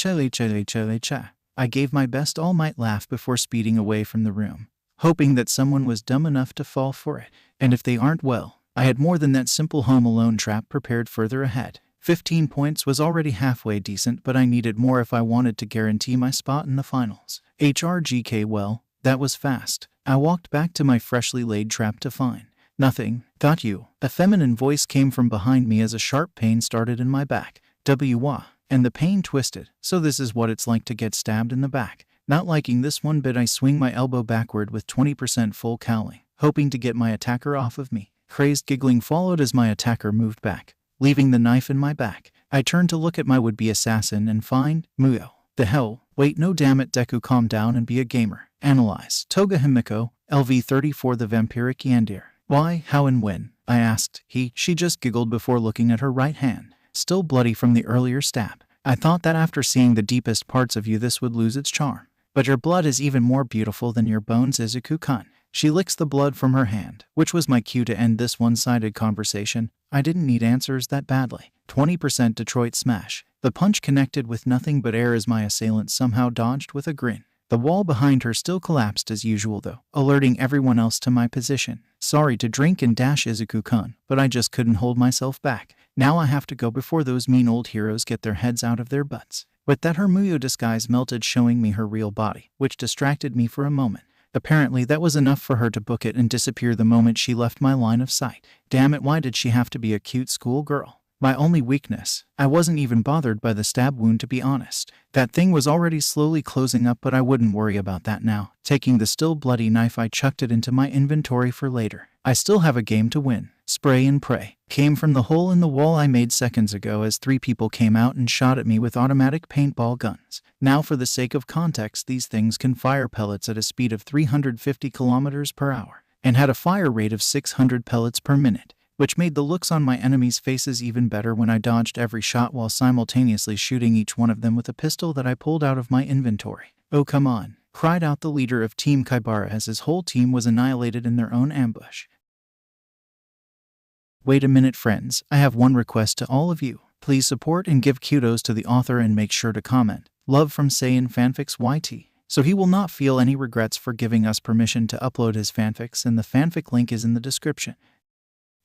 gave my best all-might laugh before speeding away from the room, hoping that someone was dumb enough to fall for it. And if they aren't, well, I had more than that simple Home Alone trap prepared further ahead. 15 points was already halfway decent, but I needed more if I wanted to guarantee my spot in the finals. HRGK, well, that was fast. I walked back to my freshly laid trap to find nothing. Got you. A feminine voice came from behind me as a sharp pain started in my back. WA. And the pain twisted. So this is what it's like to get stabbed in the back. Not liking this one bit, I swing my elbow backward with 20% full cowling, hoping to get my attacker off of me. Crazed giggling followed as my attacker moved back, leaving the knife in my back. I turned to look at my would-be assassin and find Muyo. The hell? Wait, no, damn it, Deku, calm down and be a gamer. Analyze. Toga Himiko, LV34, the vampiric Yandir. Why, how, and when? I asked. She just giggled before looking at her right hand, still bloody from the earlier stab. I thought that after seeing the deepest parts of you this would lose its charm. But your blood is even more beautiful than your bones, Izuku-kun. She licks the blood from her hand, which was my cue to end this one-sided conversation. I didn't need answers that badly. 20% Detroit smash. The punch connected with nothing but air as my assailant somehow dodged with a grin. The wall behind her still collapsed as usual though, alerting everyone else to my position. Sorry to drink and dash, Izuku-kun, but I just couldn't hold myself back. Now I have to go before those mean old heroes get their heads out of their butts. With that, her Muyo disguise melted, showing me her real body, which distracted me for a moment. Apparently that was enough for her to book it and disappear the moment she left my line of sight. Damn it, why did she have to be a cute schoolgirl? My only weakness. I wasn't even bothered by the stab wound, to be honest. That thing was already slowly closing up, but I wouldn't worry about that now. Taking the still bloody knife, I chucked it into my inventory for later. I still have a game to win. Spray and pray came from the hole in the wall I made seconds ago as 3 people came out and shot at me with automatic paintball guns. Now, for the sake of context, these things can fire pellets at a speed of 350 kilometers per hour and had a fire rate of 600 pellets per minute, which made the looks on my enemies' faces even better when I dodged every shot while simultaneously shooting each one of them with a pistol that I pulled out of my inventory. "Oh, come on," cried out the leader of Team Kaibara as his whole team was annihilated in their own ambush. Wait a minute, friends, I have one request to all of you. Please support and give kudos to the author and make sure to comment. Love from Saiyan Fanfics YT. So he will not feel any regrets for giving us permission to upload his fanfics, and the fanfic link is in the description.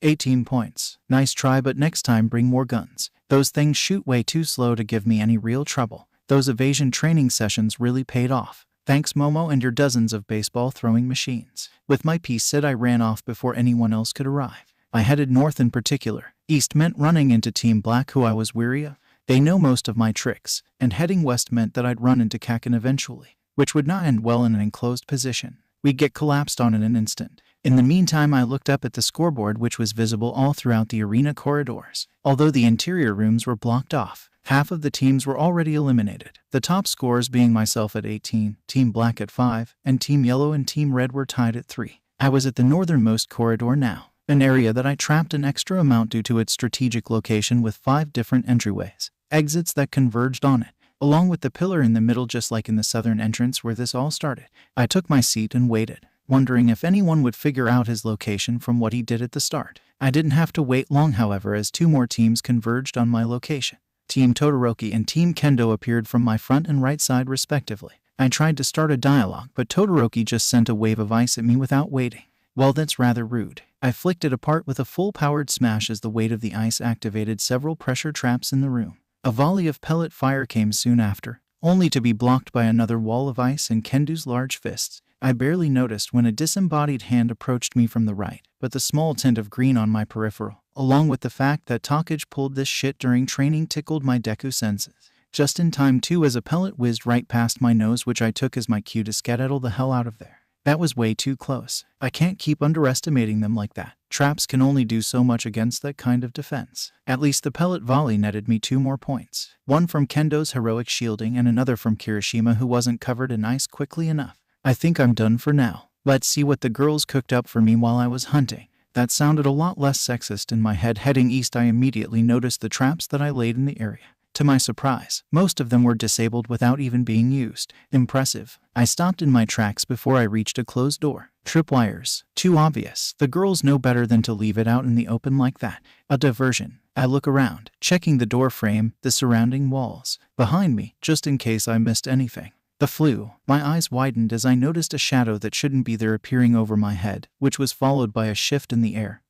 18 points. Nice try, but next time bring more guns. Those things shoot way too slow to give me any real trouble. Those evasion training sessions really paid off. Thanks, Momo, and your dozens of baseball throwing machines. With my piece said, I ran off before anyone else could arrive. I headed north, in particular. East meant running into Team Black, who I was weary of. They know most of my tricks, and heading west meant that I'd run into Kaken eventually, which would not end well in an enclosed position. We'd get collapsed on in an instant. In the meantime, I looked up at the scoreboard, which was visible all throughout the arena corridors. Although the interior rooms were blocked off, half of the teams were already eliminated. The top scorers being myself at 18, Team Black at 5, and Team Yellow and Team Red were tied at 3. I was at the northernmost corridor now, an area that I trapped an extra amount due to its strategic location with 5 different entryways, exits that converged on it, along with the pillar in the middle, just like in the southern entrance where this all started. I took my seat and waited, wondering if anyone would figure out his location from what he did at the start. I didn't have to wait long, however, as 2 more teams converged on my location. Team Todoroki and Team Kendo appeared from my front and right side respectively. I tried to start a dialogue, but Todoroki just sent a wave of ice at me without waiting. Well, that's rather rude. I flicked it apart with a full-powered smash as the weight of the ice activated several pressure traps in the room. A volley of pellet fire came soon after, only to be blocked by another wall of ice and Kendo's large fists. I barely noticed when a disembodied hand approached me from the right, but the small tint of green on my peripheral, along with the fact that Takage pulled this shit during training, tickled my Deku senses. Just in time too, as a pellet whizzed right past my nose, which I took as my cue to skedaddle the hell out of there. That was way too close. I can't keep underestimating them like that. Traps can only do so much against that kind of defense. At least the pellet volley netted me 2 more points. One from Kendo's heroic shielding and another from Kirishima, who wasn't covered in ice quickly enough. I think I'm done for now. Let's see what the girls cooked up for me while I was hunting. That sounded a lot less sexist in my head. Heading east, I immediately noticed the traps that I laid in the area. To my surprise, most of them were disabled without even being used. Impressive. I stopped in my tracks before I reached a closed door. Tripwires. Too obvious. The girls know better than to leave it out in the open like that. A diversion. I look around, checking the door frame, the surrounding walls. Behind me, just in case I missed anything. The flew. My eyes widened as I noticed a shadow that shouldn't be there appearing over my head, which was followed by a shift in the air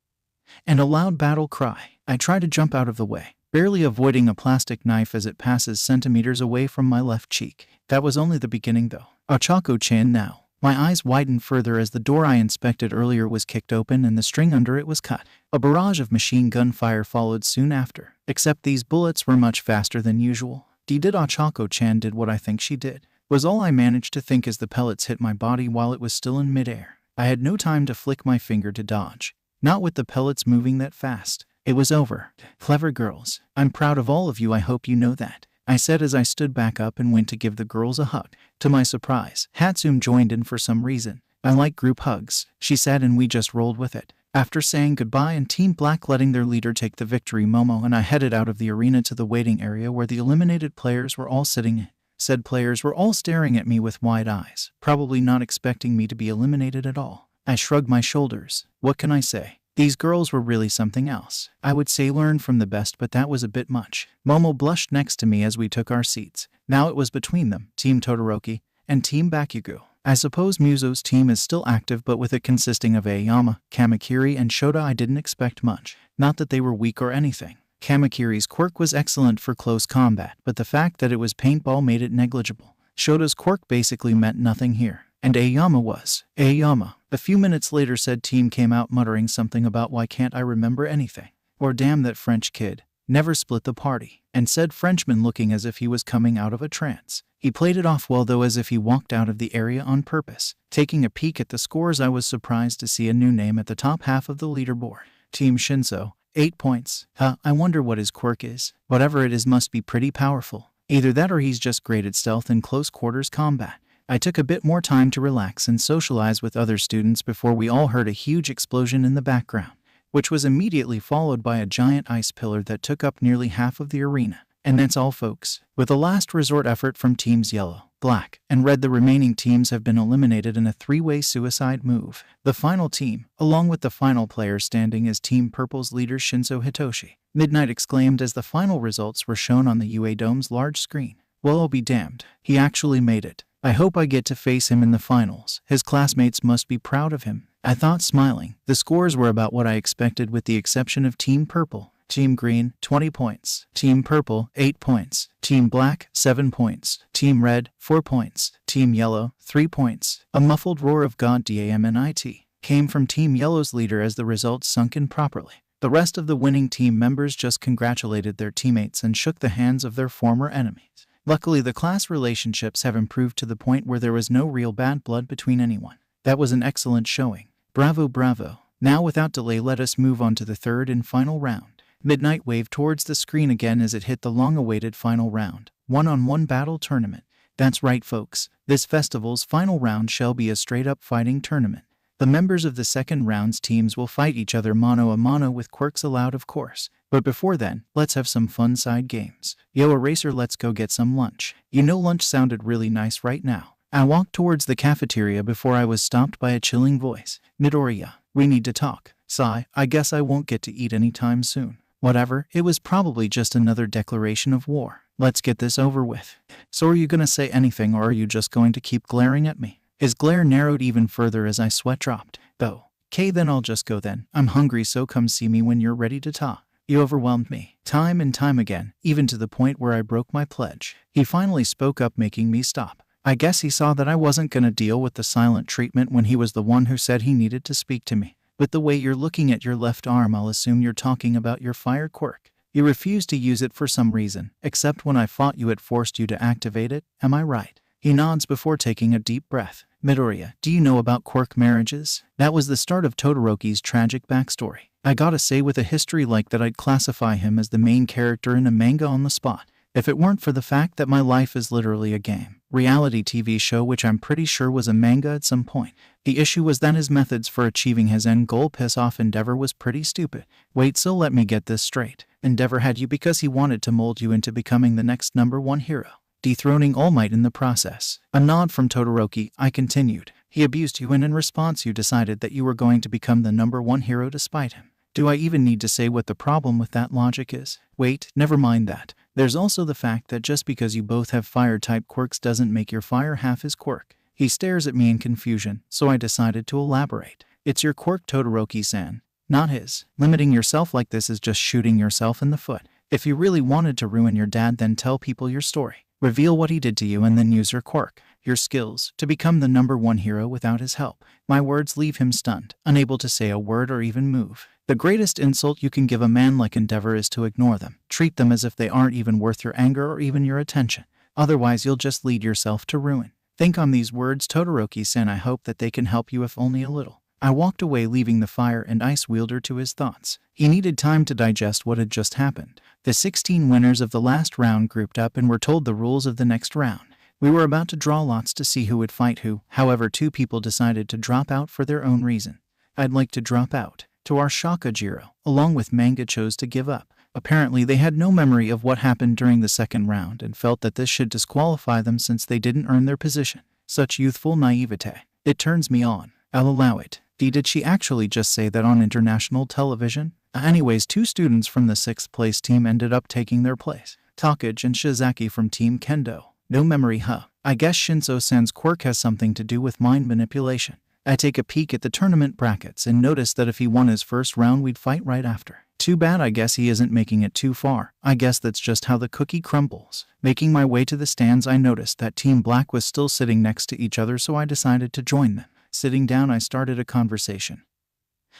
and a loud battle cry. I try to jump out of the way, barely avoiding a plastic knife as it passes centimeters away from my left cheek. That was only the beginning though. Ochako-chan now. My eyes widened further as the door I inspected earlier was kicked open and the string under it was cut. A barrage of machine gun fire followed soon after, except these bullets were much faster than usual. Did Ochako-chan did what I think she did, was all I managed to think as the pellets hit my body while it was still in midair. I had no time to flick my finger to dodge. Not with the pellets moving that fast. It was over. Clever girls. I'm proud of all of you, I hope you know that, I said as I stood back up and went to give the girls a hug. To my surprise, Hatsune joined in for some reason. I like group hugs, she said, and we just rolled with it. After saying goodbye and Team Black letting their leader take the victory, Momo and I headed out of the arena to the waiting area where the eliminated players were all sitting. Said players were all staring at me with wide eyes, probably not expecting me to be eliminated at all. I shrugged my shoulders. What can I say? These girls were really something else. I would say learn from the best, but that was a bit much. Momo blushed next to me as we took our seats. Now it was between them, Team Todoroki and Team Bakugou. I suppose Muso's team is still active, but with it consisting of Aoyama, Kamakiri, and Shota, I didn't expect much. Not that they were weak or anything. Kamakiri's quirk was excellent for close combat, but the fact that it was paintball made it negligible. Shota's quirk basically meant nothing here. And Aoyama was. Aoyama. A few minutes later said team came out muttering something about why can't I remember anything. Or damn that French kid. Never split the party. And said Frenchman looking as if he was coming out of a trance. He played it off well though, as if he walked out of the area on purpose. Taking a peek at the scores, I was surprised to see a new name at the top half of the leaderboard. Team Shinso. 8 points. I wonder what his quirk is. Whatever it is must be pretty powerful. Either that or he's just great at stealth and close quarters combat. I took a bit more time to relax and socialize with other students before we all heard a huge explosion in the background, which was immediately followed by a giant ice pillar that took up nearly half of the arena. And that's all, folks. With a last resort effort from teams Yellow, Black, and Red, the remaining teams have been eliminated in a three-way suicide move. The final team, along with the final player standing, is Team Purple's leader Shinso Hitoshi. Midnight exclaimed as the final results were shown on the UA Dome's large screen. Well, I'll be damned. He actually made it. I hope I get to face him in the finals. His classmates must be proud of him, I thought, smiling. The scores were about what I expected with the exception of Team Purple. Team Green, 20 points. Team Purple, 8 points. Team Black, 7 points. Team Red, 4 points. Team Yellow, 3 points. A muffled roar of God damnit came from Team Yellow's leader as the results sunk in properly. The rest of the winning team members just congratulated their teammates and shook the hands of their former enemies. Luckily, the class relationships have improved to the point where there was no real bad blood between anyone. That was an excellent showing. Bravo, bravo. Now without delay, let us move on to the third and final round. Midnight waved towards the screen again as it hit the long-awaited final round. One-on-one battle tournament. That's right, folks. This festival's final round shall be a straight-up fighting tournament. The members of the second round's teams will fight each other mano a mano with quirks allowed, of course. But before then, let's have some fun side games. Yo, Eraser, let's go get some lunch. You know, lunch sounded really nice right now. I walked towards the cafeteria before I was stopped by a chilling voice. Midoriya, we need to talk. Sigh, I guess I won't get to eat anytime soon. Whatever, it was probably just another declaration of war. Let's get this over with. So are you gonna say anything, or are you just going to keep glaring at me? His glare narrowed even further as I sweat dropped. Oh, okay, then I'll just go then. I'm hungry, so come see me when you're ready to talk. You overwhelmed me, time and time again, even to the point where I broke my pledge. He finally spoke up, making me stop. I guess he saw that I wasn't gonna deal with the silent treatment when he was the one who said he needed to speak to me. But the way you're looking at your left arm, I'll assume you're talking about your fire quirk. You refused to use it for some reason, except when I fought you it forced you to activate it, am I right? He nods before taking a deep breath. Midoriya, do you know about quirk marriages? That was the start of Todoroki's tragic backstory. I gotta say, with a history like that, I'd classify him as the main character in a manga on the spot, if it weren't for the fact that my life is literally a game. reality TV show which I'm pretty sure was a manga at some point. The issue was that his methods for achieving his end goal piss off Endeavor was pretty stupid. Wait, so let me get this straight. Endeavor had you because he wanted to mold you into becoming the next #1 hero, dethroning All Might in the process. A nod from Todoroki, I continued. He abused you and in response you decided that you were going to become the #1 hero despite him. Do I even need to say what the problem with that logic is? Wait, never mind that. There's also the fact that just because you both have fire-type quirks doesn't make your fire half his quirk. He stares at me in confusion, so I decided to elaborate. It's your quirk, Todoroki-san, not his. Limiting yourself like this is just shooting yourself in the foot. If you really wanted to ruin your dad, then tell people your story. Reveal what he did to you and then use your quirk, your skills, to become the #1 hero without his help. My words leave him stunned, unable to say a word or even move. The greatest insult you can give a man like Endeavor is to ignore them. Treat them as if they aren't even worth your anger or even your attention. Otherwise you'll just lead yourself to ruin. Think on these words, Todoroki-san. I hope that they can help you if only a little. I walked away, leaving the fire and ice wielder to his thoughts. He needed time to digest what had just happened. The 16 winners of the last round grouped up and were told the rules of the next round. We were about to draw lots to see who would fight who. However, 2 people decided to drop out for their own reason. I'd like to drop out. To our shock, Ajiro, along with Manga, chose to give up. Apparently they had no memory of what happened during the second round and felt that this should disqualify them since they didn't earn their position. Such youthful naivete. It turns me on. I'll allow it. Did she actually just say that on international television? Anyways, 2 students from the 6th place team ended up taking their place. Takage and Shizaki from Team Kendo. No memory, huh? I guess Shinso-san's quirk has something to do with mind manipulation. I take a peek at the tournament brackets and notice that if he won his first round, we'd fight right after. Too bad. I guess he isn't making it too far. I guess that's just how the cookie crumbles. Making my way to the stands, I noticed that Team Black was still sitting next to each other, so I decided to join them. Sitting down, I started a conversation,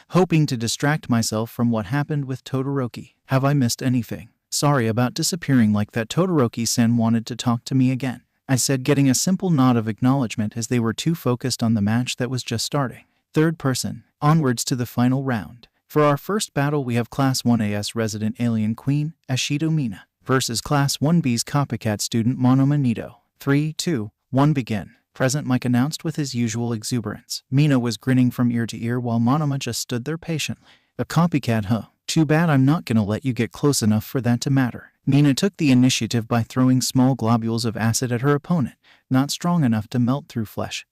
hoping to distract myself from what happened with Todoroki. Have I missed anything? Sorry about disappearing like that. Todoroki-san wanted to talk to me again, I said, getting a simple nod of acknowledgement as they were too focused on the match that was just starting. Third person, onwards to the final round. For our first battle, we have Class 1A's resident alien queen, Ashido Mina, versus Class 1B's copycat student Monoma Nito. 3, 2, 1, begin. Present, Mike announced with his usual exuberance. Mina was grinning from ear to ear while Monoma just stood there patiently. A copycat, huh? Too bad. I'm not gonna let you get close enough for that to matter. Mina took the initiative by throwing small globules of acid at her opponent, not strong enough to melt through flesh,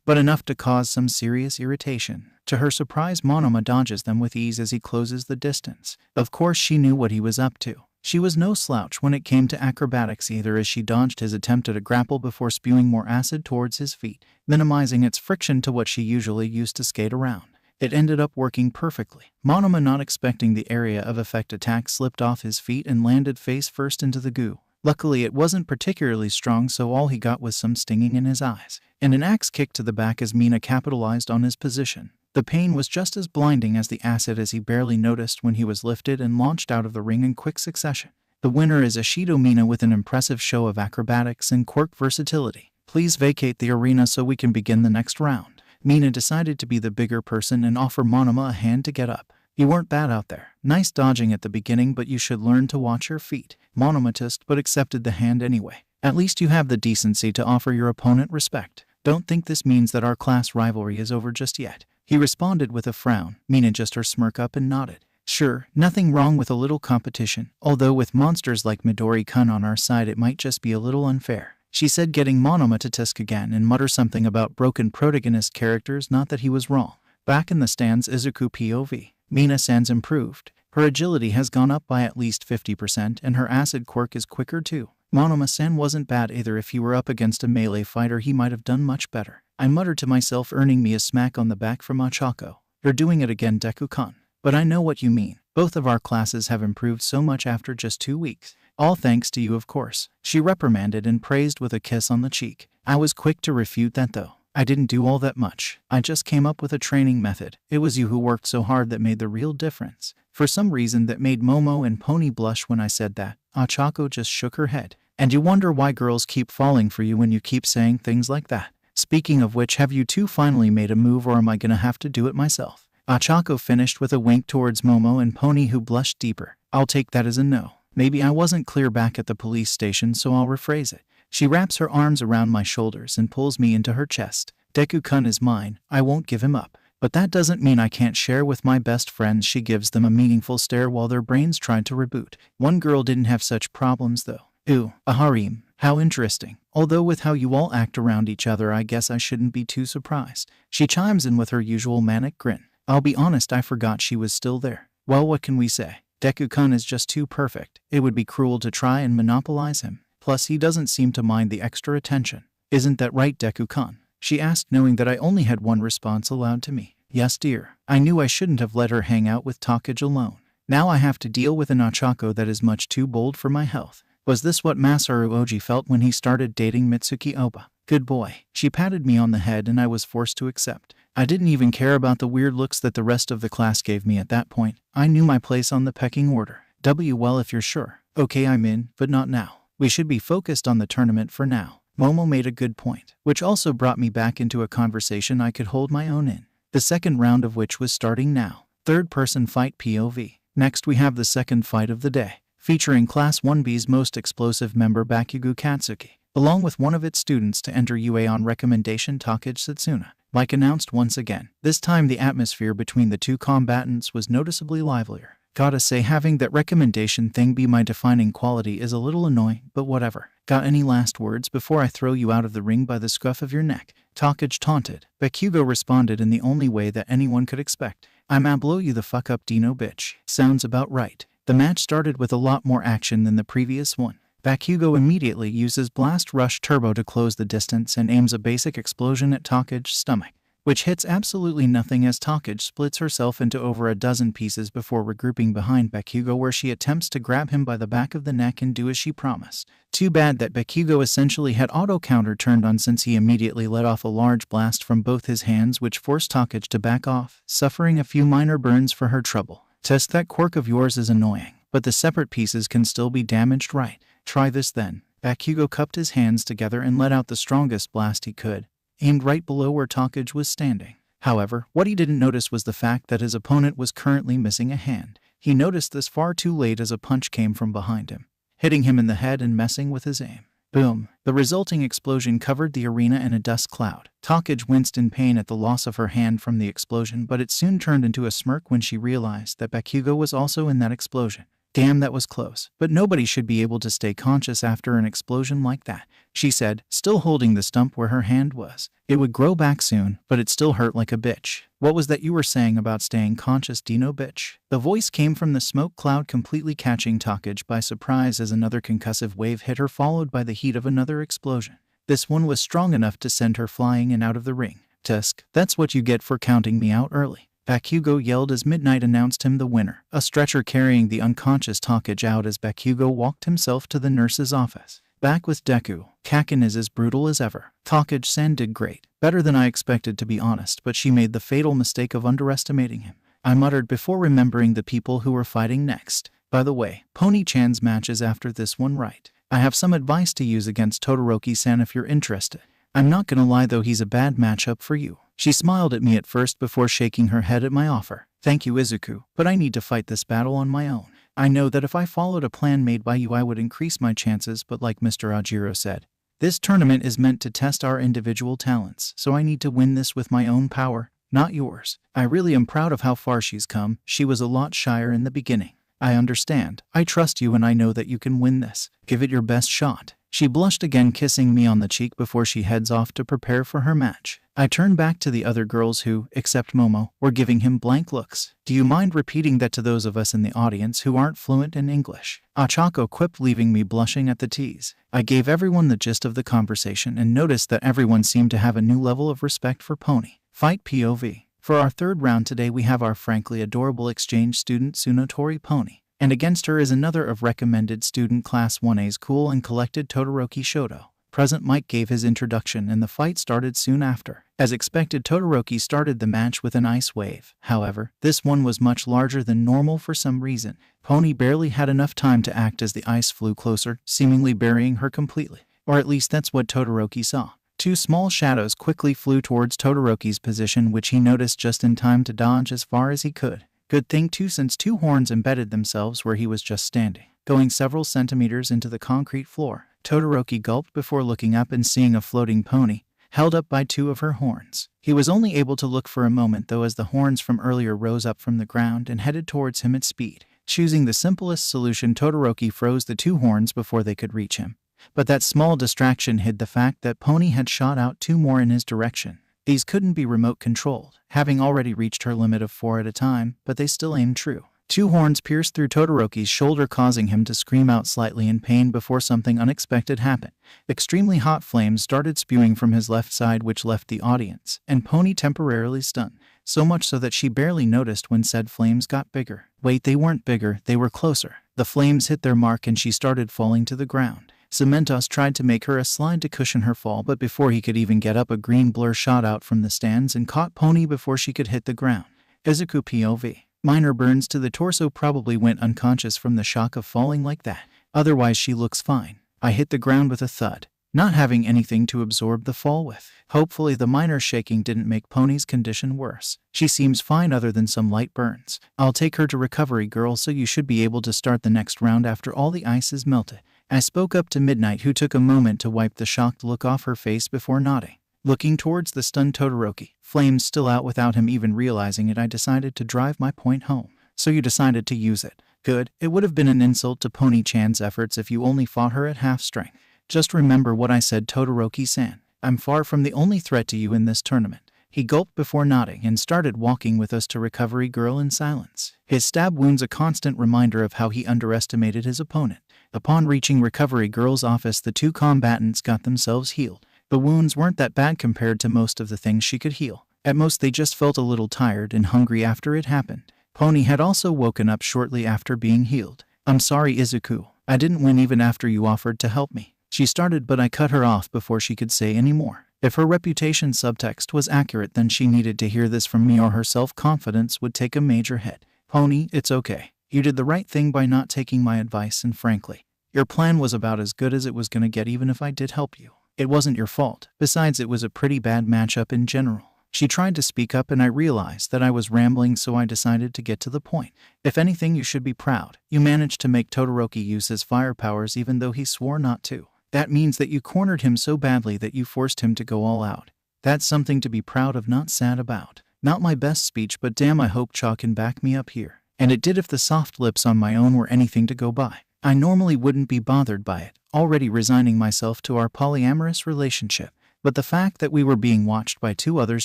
but enough to cause some serious irritation. To her surprise, Monoma dodges them with ease as he closes the distance. Of course, she knew what he was up to. She was no slouch when it came to acrobatics either, as she dodged his attempt at a grapple before spewing more acid towards his feet, minimizing its friction to what she usually used to skate around. It ended up working perfectly. Monoma, not expecting the area of effect attack, slipped off his feet and landed face first into the goo. Luckily, it wasn't particularly strong, so all he got was some stinging in his eyes, and an axe kick to the back as Mina capitalized on his position. The pain was just as blinding as the acid, as he barely noticed when he was lifted and launched out of the ring in quick succession. The winner is Ashido Mina with an impressive show of acrobatics and quirk versatility. Please vacate the arena so we can begin the next round. Mina decided to be the bigger person and offer Monoma a hand to get up. You weren't bad out there. Nice dodging at the beginning, but you should learn to watch your feet. Monoma tissed but accepted the hand anyway. At least you have the decency to offer your opponent respect. Don't think this means that our class rivalry is over just yet. He responded with a frown. Mina just her smirk up and nodded. Sure, nothing wrong with a little competition, although with monsters like Midori-kun on our side it might just be a little unfair, she said, getting Monoma to tisk again and mutter something about broken protagonist characters. Not that he was wrong. Back in the stands, Izuku POV. Mina-san's improved. Her agility has gone up by at least 50% and her acid quirk is quicker too. Monoma-san wasn't bad either. If he were up against a melee fighter he might have done much better. I muttered to myself, earning me a smack on the back from Ochako. You're doing it again, Deku-kun. But I know what you mean. Both of our classes have improved so much after just 2 weeks. All thanks to you, of course. She reprimanded and praised with a kiss on the cheek. I was quick to refute that though. I didn't do all that much. I just came up with a training method. It was you who worked so hard that made the real difference. For some reason that made Momo and Pony blush when I said that. Ochako just shook her head. And you wonder why girls keep falling for you when you keep saying things like that. Speaking of which, have you two finally made a move, or am I gonna have to do it myself? Ochako finished with a wink towards Momo and Pony, who blushed deeper. I'll take that as a no. Maybe I wasn't clear back at the police station, so I'll rephrase it. She wraps her arms around my shoulders and pulls me into her chest. Deku-kun is mine. I won't give him up. But that doesn't mean I can't share with my best friends. She gives them a meaningful stare while their brains try to reboot. One girl didn't have such problems though. Ooh, a harem. How interesting. Although with how you all act around each other, I guess I shouldn't be too surprised. She chimes in with her usual manic grin. I'll be honest, I forgot she was still there. Well, what can we say? Deku-kun is just too perfect. It would be cruel to try and monopolize him. Plus, he doesn't seem to mind the extra attention. Isn't that right, Deku-kun? She asked, knowing that I only had one response allowed to me. Yes, dear. I knew I shouldn't have let her hang out with Takage alone. Now I have to deal with a Nachako that is much too bold for my health. Was this what Masaru Oji felt when he started dating Mitsuki Oba? Good boy. She patted me on the head and I was forced to accept. I didn't even care about the weird looks that the rest of the class gave me at that point. I knew my place on the pecking order. Well, if you're sure. Okay, I'm in, but not now. We should be focused on the tournament for now. Momo made a good point, which also brought me back into a conversation I could hold my own in. The second round of which was starting now. Third-person fight POV. Next we have the second fight of the day, featuring Class 1B's most explosive member Bakugou Katsuki, along with one of its students to enter UA on recommendation, Takage Satsuna. Like announced once again, this time the atmosphere between the two combatants was noticeably livelier. Gotta say, having that recommendation thing be my defining quality is a little annoying, but whatever. Got any last words before I throw you out of the ring by the scruff of your neck? Takage taunted. Bakugou responded in the only way that anyone could expect. I'ma blow you the fuck up, Dino bitch. Sounds about right. The match started with a lot more action than the previous one. Bakugou immediately uses Blast Rush Turbo to close the distance and aims a basic explosion at Takage's stomach, which hits absolutely nothing as Takage splits herself into over a dozen pieces before regrouping behind Bakugou, where she attempts to grab him by the back of the neck and do as she promised. Too bad that Bakugou essentially had auto-counter turned on, since he immediately let off a large blast from both his hands, which forced Takage to back off, suffering a few minor burns for her trouble. Test, that quirk of yours is annoying, but the separate pieces can still be damaged, right? Try this then. Bakugou cupped his hands together and let out the strongest blast he could, aimed right below where Takage was standing. However, what he didn't notice was the fact that his opponent was currently missing a hand. He noticed this far too late as a punch came from behind him, hitting him in the head and messing with his aim. Boom! The resulting explosion covered the arena in a dust cloud. Takage winced in pain at the loss of her hand from the explosion, but it soon turned into a smirk when she realized that Bakugou was also in that explosion. Damn, that was close. But nobody should be able to stay conscious after an explosion like that, she said, still holding the stump where her hand was. It would grow back soon, but it still hurt like a bitch. What was that you were saying about staying conscious, Dino bitch? The voice came from the smoke cloud, completely catching Takage by surprise as another concussive wave hit her, followed by the heat of another explosion. This one was strong enough to send her flying and out of the ring. Tusk, that's what you get for counting me out early. Bakugou yelled as Midnight announced him the winner, a stretcher carrying the unconscious Takage out as Bakugou walked himself to the nurse's office. Back with Deku, Kaken is as brutal as ever. Takage-san did great, better than I expected to be honest, but she made the fatal mistake of underestimating him, I muttered before remembering the people who were fighting next. By the way, Pony-chan's match is after this one, right? I have some advice to use against Todoroki-san if you're interested. I'm not gonna lie though, he's a bad matchup for you. She smiled at me at first before shaking her head at my offer. Thank you, Izuku, but I need to fight this battle on my own. I know that if I followed a plan made by you I would increase my chances, but like Mr. Ajiro said, this tournament is meant to test our individual talents, so I need to win this with my own power, not yours. I really am proud of how far she's come. She was a lot shyer in the beginning. I understand. I trust you and I know that you can win this. Give it your best shot. She blushed again, kissing me on the cheek before she heads off to prepare for her match. I turned back to the other girls who, except Momo, were giving him blank looks. Do you mind repeating that to those of us in the audience who aren't fluent in English? Achako quipped, leaving me blushing at the tease. I gave everyone the gist of the conversation and noticed that everyone seemed to have a new level of respect for Pony. Fight POV. For our third round today we have our frankly adorable exchange student Tsunotori Pony, and against her is another of recommended student Class 1A's cool and collected Todoroki Shoto. Present Mike gave his introduction and the fight started soon after. As expected, Todoroki started the match with an ice wave. However, this one was much larger than normal for some reason. Pony barely had enough time to act as the ice flew closer, seemingly burying her completely. Or at least that's what Todoroki saw. Two small shadows quickly flew towards Todoroki's position, which he noticed just in time to dodge as far as he could. Good thing too, since two horns embedded themselves where he was just standing, going several centimeters into the concrete floor. Todoroki gulped before looking up and seeing a floating pony, held up by two of her horns. He was only able to look for a moment though as the horns from earlier rose up from the ground and headed towards him at speed. Choosing the simplest solution, Todoroki froze the two horns before they could reach him. But that small distraction hid the fact that Pony had shot out two more in his direction. These couldn't be remote controlled, having already reached her limit of 4 at a time, but they still aimed true. Two horns pierced through Todoroki's shoulder, causing him to scream out slightly in pain before something unexpected happened. Extremely hot flames started spewing from his left side, which left the audience and Pony temporarily stunned, so much so that she barely noticed when said flames got bigger. Wait, they weren't bigger, they were closer. The flames hit their mark and she started falling to the ground. Cementos tried to make her a slide to cushion her fall, but before he could even get up, a green blur shot out from the stands and caught Pony before she could hit the ground. Izuku POV. Minor burns to the torso, probably went unconscious from the shock of falling like that. Otherwise she looks fine. I hit the ground with a thud, not having anything to absorb the fall with. Hopefully the minor shaking didn't make Pony's condition worse. She seems fine other than some light burns. I'll take her to recovery, girl, so you should be able to start the next round after all the ice is melted. I spoke up to Midnight, who took a moment to wipe the shocked look off her face before nodding. Looking towards the stunned Todoroki, flames still out without him even realizing it, I decided to drive my point home. So you decided to use it. Good. It would have been an insult to Pony-chan's efforts if you only fought her at half strength. Just remember what I said, Todoroki-san. I'm far from the only threat to you in this tournament. He gulped before nodding and started walking with us to recovery, girl, in silence. His stab wounds a constant reminder of how he underestimated his opponent. Upon reaching recovery girl's office, the two combatants got themselves healed. The wounds weren't that bad compared to most of the things she could heal. At most they just felt a little tired and hungry after it happened. Pony had also woken up shortly after being healed. I'm sorry, Izuku. I didn't win even after you offered to help me. She started, but I cut her off before she could say any more. If her reputation subtext was accurate, then she needed to hear this from me or her self-confidence would take a major hit. Pony, it's okay. You did the right thing by not taking my advice, and frankly, your plan was about as good as it was gonna get even if I did help you. It wasn't your fault. Besides, it was a pretty bad matchup in general. She tried to speak up and I realized that I was rambling, so I decided to get to the point. If anything, you should be proud. You managed to make Todoroki use his fire powers even though he swore not to. That means that you cornered him so badly that you forced him to go all out. That's something to be proud of, not sad about. Not my best speech, but damn, I hope Cha can back me up here. And it did if the soft lips on my own were anything to go by. I normally wouldn't be bothered by it, already resigning myself to our polyamorous relationship. But the fact that we were being watched by two others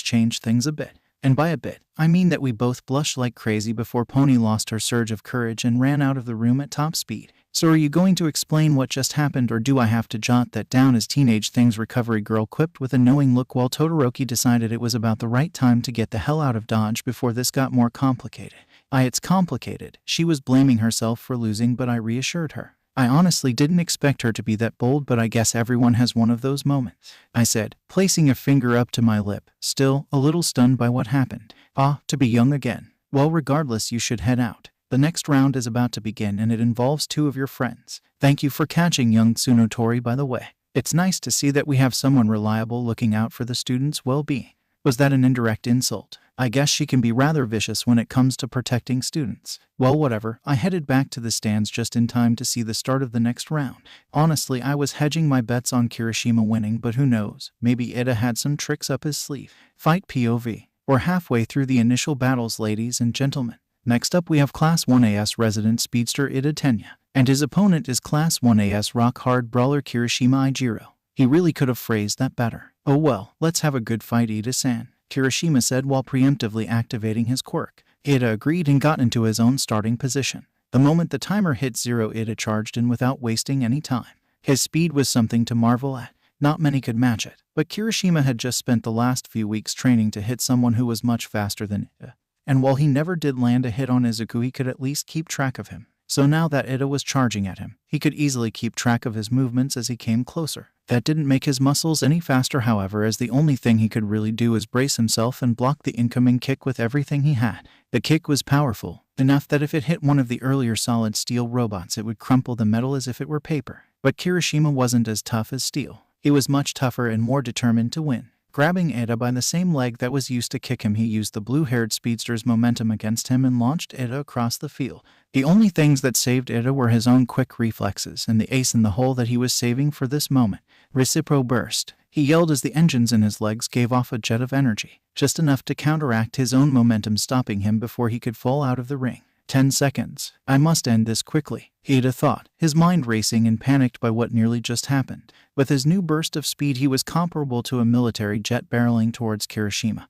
changed things a bit. And by a bit, I mean that we both blushed like crazy before Pony lost her surge of courage and ran out of the room at top speed. So are you going to explain what just happened, or do I have to jot that down as teenage things? Recovery girl quipped with a knowing look while Todoroki decided it was about the right time to get the hell out of Dodge before this got more complicated. It's complicated. She was blaming herself for losing, but I reassured her. I honestly didn't expect her to be that bold, but I guess everyone has one of those moments, I said, placing a finger up to my lip, still a little stunned by what happened. To be young again. Well, regardless, you should head out. The next round is about to begin and it involves two of your friends. Thank you for catching young Tsunotori, by the way. It's nice to see that we have someone reliable looking out for the students' well-being. Was that an indirect insult? I guess she can be rather vicious when it comes to protecting students. Well, whatever. I headed back to the stands just in time to see the start of the next round. Honestly, I was hedging my bets on Kirishima winning, but who knows? Maybe Ida had some tricks up his sleeve. Fight POV. We're halfway through the initial battles, ladies and gentlemen. Next up we have Class 1AS resident speedster Ida Tenya, and his opponent is Class 1AS rock-hard brawler Kirishima Ijiro. He really could have phrased that better. Oh well, let's have a good fight, Ida-san, Kirishima said while preemptively activating his quirk. Ida agreed and got into his own starting position. The moment the timer hit 0, Ida charged in without wasting any time. His speed was something to marvel at. Not many could match it, but Kirishima had just spent the last few weeks training to hit someone who was much faster than Ida. And while he never did land a hit on Izuku, he could at least keep track of him. So now that Ida was charging at him, he could easily keep track of his movements as he came closer. That didn't make his muscles any faster, however, as the only thing he could really do was brace himself and block the incoming kick with everything he had. The kick was powerful, enough that if it hit one of the earlier solid steel robots it would crumple the metal as if it were paper. But Kirishima wasn't as tough as steel. He was much tougher and more determined to win. Grabbing Ida by the same leg that was used to kick him, he used the blue-haired speedster's momentum against him and launched Ida across the field. The only things that saved Ida were his own quick reflexes and the ace in the hole that he was saving for this moment. Recipro burst. He yelled as the engines in his legs gave off a jet of energy, just enough to counteract his own momentum, stopping him before he could fall out of the ring. 10 seconds. I must end this quickly, Ida thought, his mind racing and panicked by what nearly just happened. With his new burst of speed, he was comparable to a military jet barreling towards Kirishima,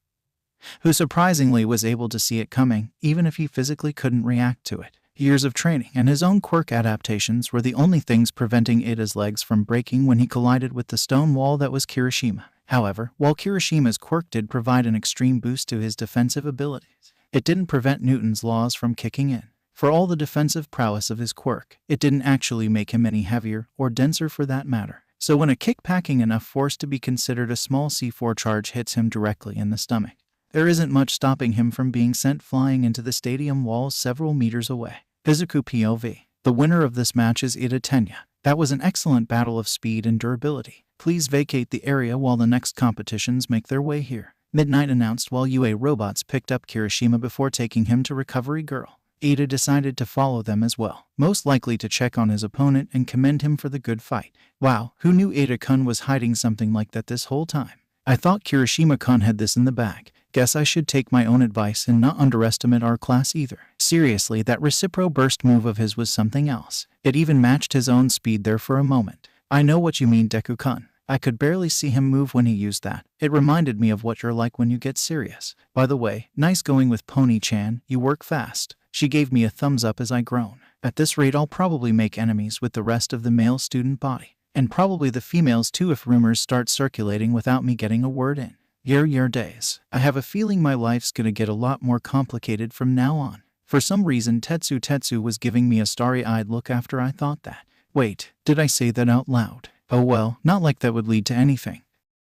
who surprisingly was able to see it coming, even if he physically couldn't react to it. Years of training and his own quirk adaptations were the only things preventing Ida's legs from breaking when he collided with the stone wall that was Kirishima. However, while Kirishima's quirk did provide an extreme boost to his defensive abilities, it didn't prevent Newton's laws from kicking in. For all the defensive prowess of his quirk, it didn't actually make him any heavier or denser for that matter. So when a kick packing enough force to be considered a small C4 charge hits him directly in the stomach, there isn't much stopping him from being sent flying into the stadium walls several meters away. Izuku POV. The winner of this match is Ida Tenya. That was an excellent battle of speed and durability. Please vacate the area while the next competitions make their way here. Midnight announced while UA robots picked up Kirishima before taking him to Recovery Girl. Ida decided to follow them as well, most likely to check on his opponent and commend him for the good fight. Wow, who knew Ida-kun was hiding something like that this whole time? I thought Kirishima-kun had this in the bag. Guess I should take my own advice and not underestimate our class either. Seriously, that recipro burst move of his was something else. It even matched his own speed there for a moment. I know what you mean, Deku-kun. I could barely see him move when he used that. It reminded me of what you're like when you get serious. By the way, nice going with Pony-chan, you work fast. She gave me a thumbs up as I groan. At this rate, I'll probably make enemies with the rest of the male student body. And probably the females too if rumors start circulating without me getting a word in. Year days. I have a feeling my life's gonna get a lot more complicated from now on. For some reason, Tetsu was giving me a starry-eyed look after I thought that. Wait, did I say that out loud? Oh well, not like that would lead to anything.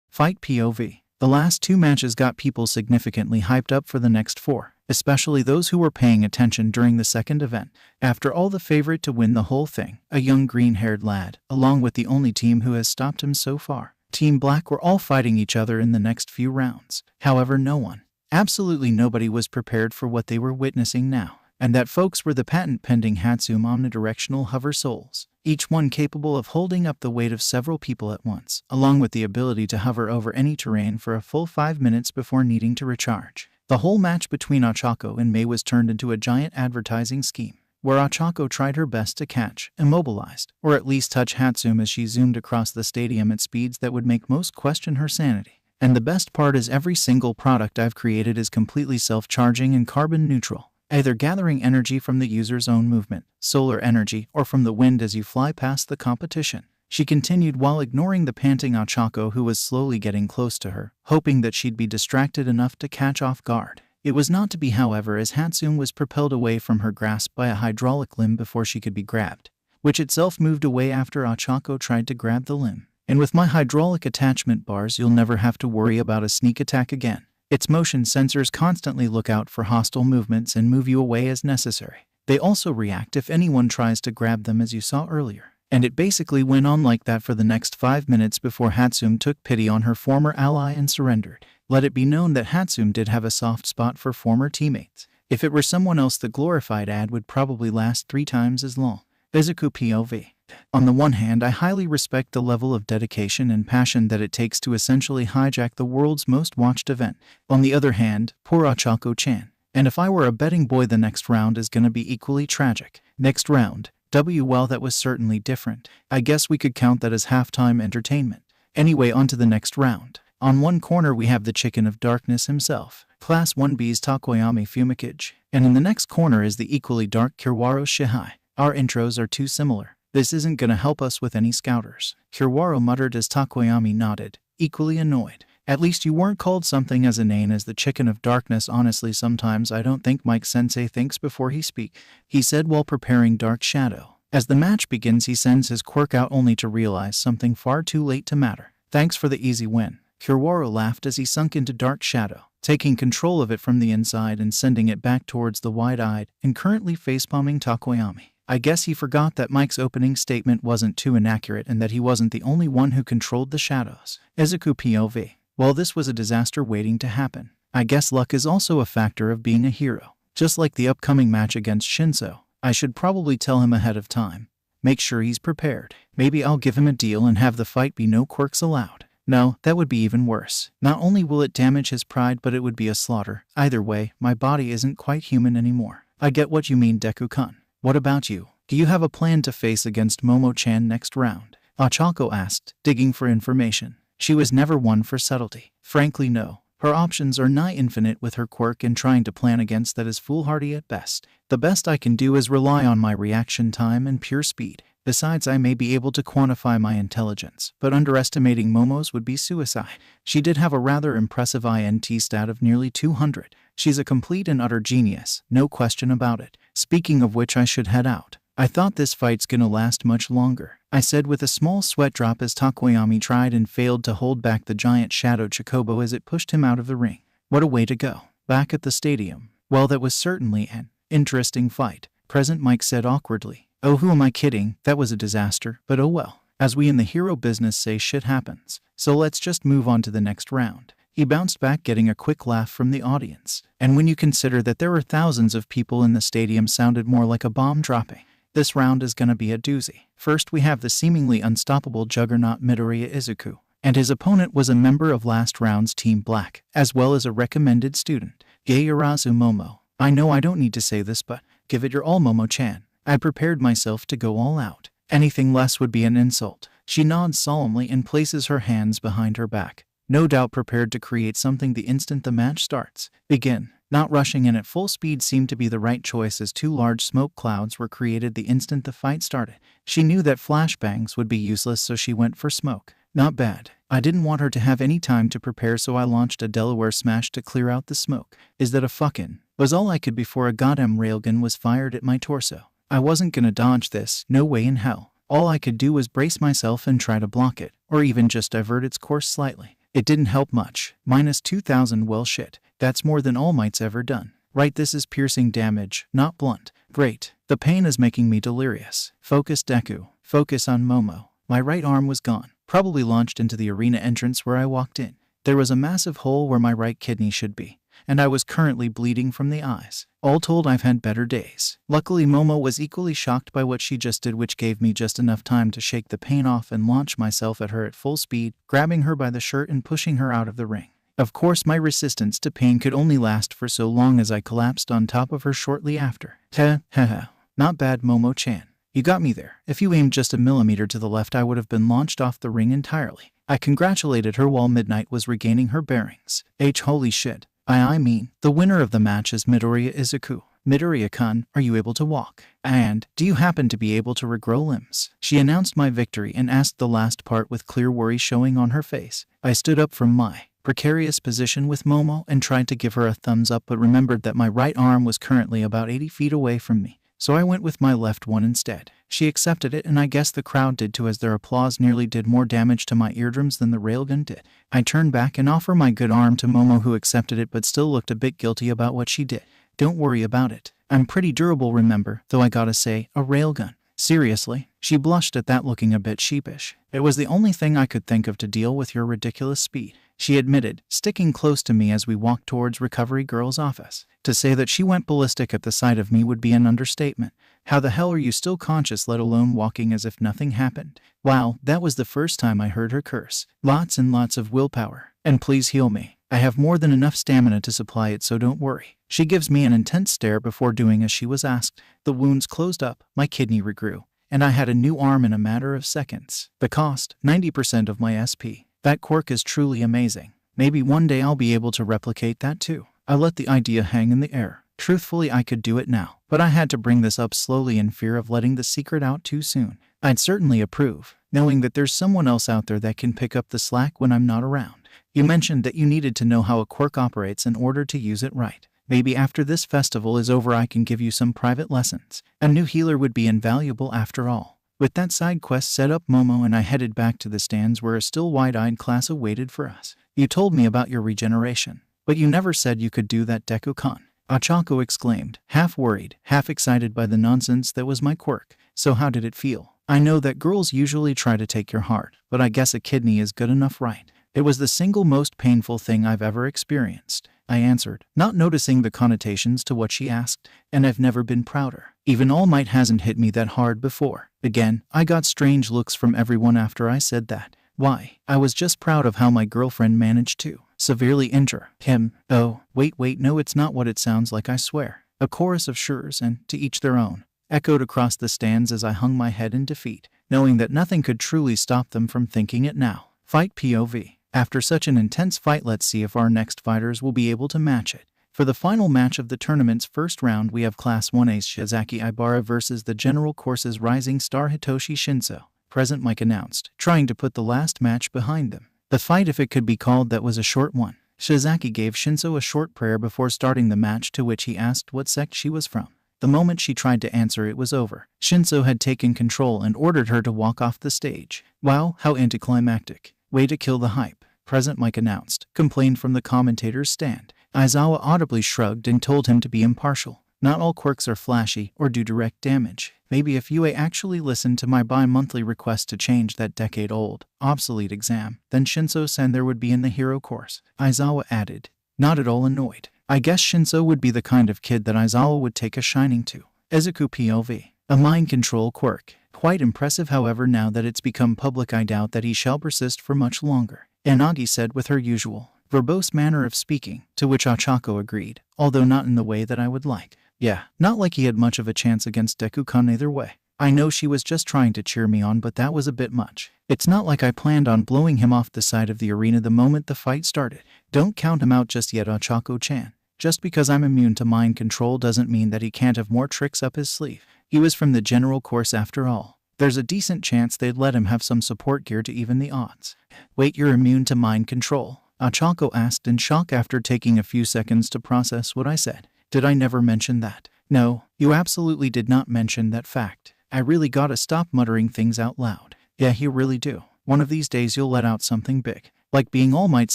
Fight POV. The last two matches got people significantly hyped up for the next four, especially those who were paying attention during the second event. After all, the favorite to win the whole thing, a young green-haired lad, along with the only team who has stopped him so far, Team Black, were all fighting each other in the next few rounds. However, no one, absolutely nobody, was prepared for what they were witnessing now. And that folks were the patent-pending Hatsum omnidirectional hover souls, each one capable of holding up the weight of several people at once, along with the ability to hover over any terrain for a full 5 minutes before needing to recharge. The whole match between Ochako and Mei was turned into a giant advertising scheme, where Ochako tried her best to catch, immobilized, or at least touch Hatsum as she zoomed across the stadium at speeds that would make most question her sanity. And the best part is every single product I've created is completely self-charging and carbon neutral, either gathering energy from the user's own movement, solar energy, or from the wind as you fly past the competition. She continued while ignoring the panting Ochako, who was slowly getting close to her, hoping that she'd be distracted enough to catch off guard. It was not to be, however, as Hatsum was propelled away from her grasp by a hydraulic limb before she could be grabbed, which itself moved away after Ochako tried to grab the limb. And with my hydraulic attachment bars, you'll never have to worry about a sneak attack again. Its motion sensors constantly look out for hostile movements and move you away as necessary. They also react if anyone tries to grab them, as you saw earlier. And it basically went on like that for the next 5 minutes before Hatsum took pity on her former ally and surrendered. Let it be known that Hatsum did have a soft spot for former teammates. If it were someone else, the glorified ad would probably last 3 times as long. Izuku POV. On the one hand, I highly respect the level of dedication and passion that it takes to essentially hijack the world's most watched event. On the other hand, poor Ochako-chan. And if I were a betting boy, the next round is gonna be equally tragic. Next round. Well, that was certainly different. I guess we could count that as halftime entertainment. Anyway, on to the next round. On one corner we have the Chicken of Darkness himself, Class 1B's Takoyami Fumikage, and in the next corner is the equally dark Kiwaro Shihai. Our intros are too similar. This isn't gonna help us with any scouters. Kiwaro muttered as Takoyami nodded, equally annoyed. At least you weren't called something as inane as the Chicken of Darkness. Honestly, sometimes I don't think Mike-sensei thinks before he speaks, he said while preparing Dark Shadow. As the match begins, he sends his quirk out only to realize something far too late to matter. Thanks for the easy win. Kiwaro laughed as he sunk into Dark Shadow, taking control of it from the inside and sending it back towards the wide-eyed and currently facepalming Takoyami. I guess he forgot that Mike's opening statement wasn't too inaccurate and that he wasn't the only one who controlled the shadows. Izuku POV. Well, this was a disaster waiting to happen. I guess luck is also a factor of being a hero. Just like the upcoming match against Shinso, I should probably tell him ahead of time. Make sure he's prepared. Maybe I'll give him a deal and have the fight be no quirks allowed. No, that would be even worse. Not only will it damage his pride, but it would be a slaughter. Either way, my body isn't quite human anymore. I get what you mean, Deku-kun. What about you? Do you have a plan to face against Momo-chan next round? Ochako asked, digging for information. She was never one for subtlety. Frankly, no. Her options are nigh infinite with her quirk, and trying to plan against that is foolhardy at best. The best I can do is rely on my reaction time and pure speed. Besides, I may be able to quantify my intelligence, but underestimating Momo's would be suicide. She did have a rather impressive INT stat of nearly 200. She's a complete and utter genius, no question about it. Speaking of which, I should head out. I thought this fight's gonna last much longer, I said with a small sweat drop as Takoyami tried and failed to hold back the giant shadow Chocobo as it pushed him out of the ring. What a way to go. Back at the stadium. Well, that was certainly an interesting fight, Present Mike said awkwardly. Oh, who am I kidding? That was a disaster, but oh well. As we in the hero business say, shit happens. So let's just move on to the next round. He bounced back, getting a quick laugh from the audience. And when you consider that there were thousands of people in the stadium, sounded more like a bomb dropping. This round is gonna be a doozy. First, we have the seemingly unstoppable juggernaut Midoriya Izuku, and his opponent was a member of last round's Team Black, as well as a recommended student, Gaiyarazu Momo. I know I don't need to say this, but give it your all, Momo-chan. I prepared myself to go all out. Anything less would be an insult. She nods solemnly and places her hands behind her back, no doubt prepared to create something the instant the match starts. Begin. Not rushing in at full speed seemed to be the right choice, as two large smoke clouds were created the instant the fight started. She knew that flashbangs would be useless, so she went for smoke. Not bad. I didn't want her to have any time to prepare, so I launched a Delaware smash to clear out the smoke. Is that a fucking? Was all I could before a goddamn railgun was fired at my torso. I wasn't gonna dodge this, no way in hell. All I could do was brace myself and try to block it, or even just divert its course slightly. It didn't help much. Minus 2,000, well shit. That's more than All Might's ever done. Right, this is piercing damage, not blunt. Great. The pain is making me delirious. Focus, Deku. Focus on Momo. My right arm was gone, probably launched into the arena entrance where I walked in. There was a massive hole where my right kidney should be, and I was currently bleeding from the eyes. All told, I've had better days. Luckily, Momo was equally shocked by what she just did, which gave me just enough time to shake the pain off and launch myself at her at full speed, grabbing her by the shirt and pushing her out of the ring. Of course, my resistance to pain could only last for so long, as I collapsed on top of her shortly after. Not bad, Momo-chan. You got me there. If you aimed just a millimeter to the left, I would have been launched off the ring entirely. I congratulated her while Midnight was regaining her bearings. Holy shit. I mean, the winner of the match is Midoriya Izuku. Midoriya-kun, are you able to walk? And, do you happen to be able to regrow limbs? She announced my victory and asked the last part with clear worry showing on her face. I stood up from my precarious position with Momo and tried to give her a thumbs up, but remembered that my right arm was currently about 80 feet away from me, so I went with my left one instead. She accepted it, and I guess the crowd did too, as their applause nearly did more damage to my eardrums than the railgun did. I turned back and offered my good arm to Momo, who accepted it but still looked a bit guilty about what she did. Don't worry about it. I'm pretty durable, remember, though I gotta say, a railgun. Seriously? She blushed at that, looking a bit sheepish. It was the only thing I could think of to deal with your ridiculous speed, she admitted, sticking close to me as we walked towards Recovery Girl's office. To say that she went ballistic at the sight of me would be an understatement. How the hell are you still conscious, let alone walking as if nothing happened? Wow, that was the first time I heard her curse. Lots and lots of willpower. And please heal me. I have more than enough stamina to supply it, so don't worry. She gives me an intense stare before doing as she was asked. The wounds closed up, my kidney regrew, and I had a new arm in a matter of seconds. The cost, 90% of my SP. That quirk is truly amazing. Maybe one day I'll be able to replicate that too. I let the idea hang in the air. Truthfully, I could do it now, but I had to bring this up slowly in fear of letting the secret out too soon. I'd certainly approve, knowing that there's someone else out there that can pick up the slack when I'm not around. You mentioned that you needed to know how a quirk operates in order to use it right. Maybe after this festival is over, I can give you some private lessons. A new healer would be invaluable after all. With that side quest set up, Momo and I headed back to the stands where a still wide-eyed class awaited for us. You told me about your regeneration, but you never said you could do that, Deku-kun. Ochako exclaimed, half worried, half excited by the nonsense that was my quirk. So how did it feel? I know that girls usually try to take your heart, but I guess a kidney is good enough, right? It was the single most painful thing I've ever experienced, I answered, not noticing the connotations to what she asked, and I've never been prouder. Even All Might hasn't hit me that hard before. Again, I got strange looks from everyone after I said that. Why? I was just proud of how my girlfriend managed to severely injure him. Oh, wait, no, it's not what it sounds like, I swear. A chorus of shures and to each their own echoed across the stands as I hung my head in defeat, knowing that nothing could truly stop them from thinking it now. Fight POV. After such an intense fight, let's see if our next fighters will be able to match it. For the final match of the tournament's first round, we have Class 1A's Shizaki Ibara versus the General Course's rising star Hitoshi Shinso. Present Mike announced, trying to put the last match behind them. The fight, if it could be called that, was a short one. Shizaki gave Shinso a short prayer before starting the match, to which he asked what sect she was from. The moment she tried to answer, it was over. Shinso had taken control and ordered her to walk off the stage. Wow, how anticlimactic. Way to kill the hype, Present Mike announced, complained from the commentator's stand. Aizawa audibly shrugged and told him to be impartial. Not all quirks are flashy or do direct damage. Maybe if UA actually listened to my bi-monthly request to change that decade-old, obsolete exam, then Shinso-san there would be in the hero course, Aizawa added, not at all annoyed. I guess Shinso would be the kind of kid that Aizawa would take a shining to. Izuku POV. A mind control quirk. Quite impressive, however, now that it's become public I doubt that he shall persist for much longer, Inagi said with her usual verbose manner of speaking, to which Ochako agreed, although not in the way that I would like. Yeah, not like he had much of a chance against Deku-kun either way. I know she was just trying to cheer me on, but that was a bit much. It's not like I planned on blowing him off the side of the arena the moment the fight started. Don't count him out just yet, Ochako-chan. Just because I'm immune to mind control doesn't mean that he can't have more tricks up his sleeve. He was from the general course after all. There's a decent chance they'd let him have some support gear to even the odds. Wait, you're immune to mind control? Ochako asked in shock after taking a few seconds to process what I said. Did I never mention that? No, you absolutely did not mention that fact. I really gotta stop muttering things out loud. Yeah, you really do. One of these days you'll let out something big, like being All Might's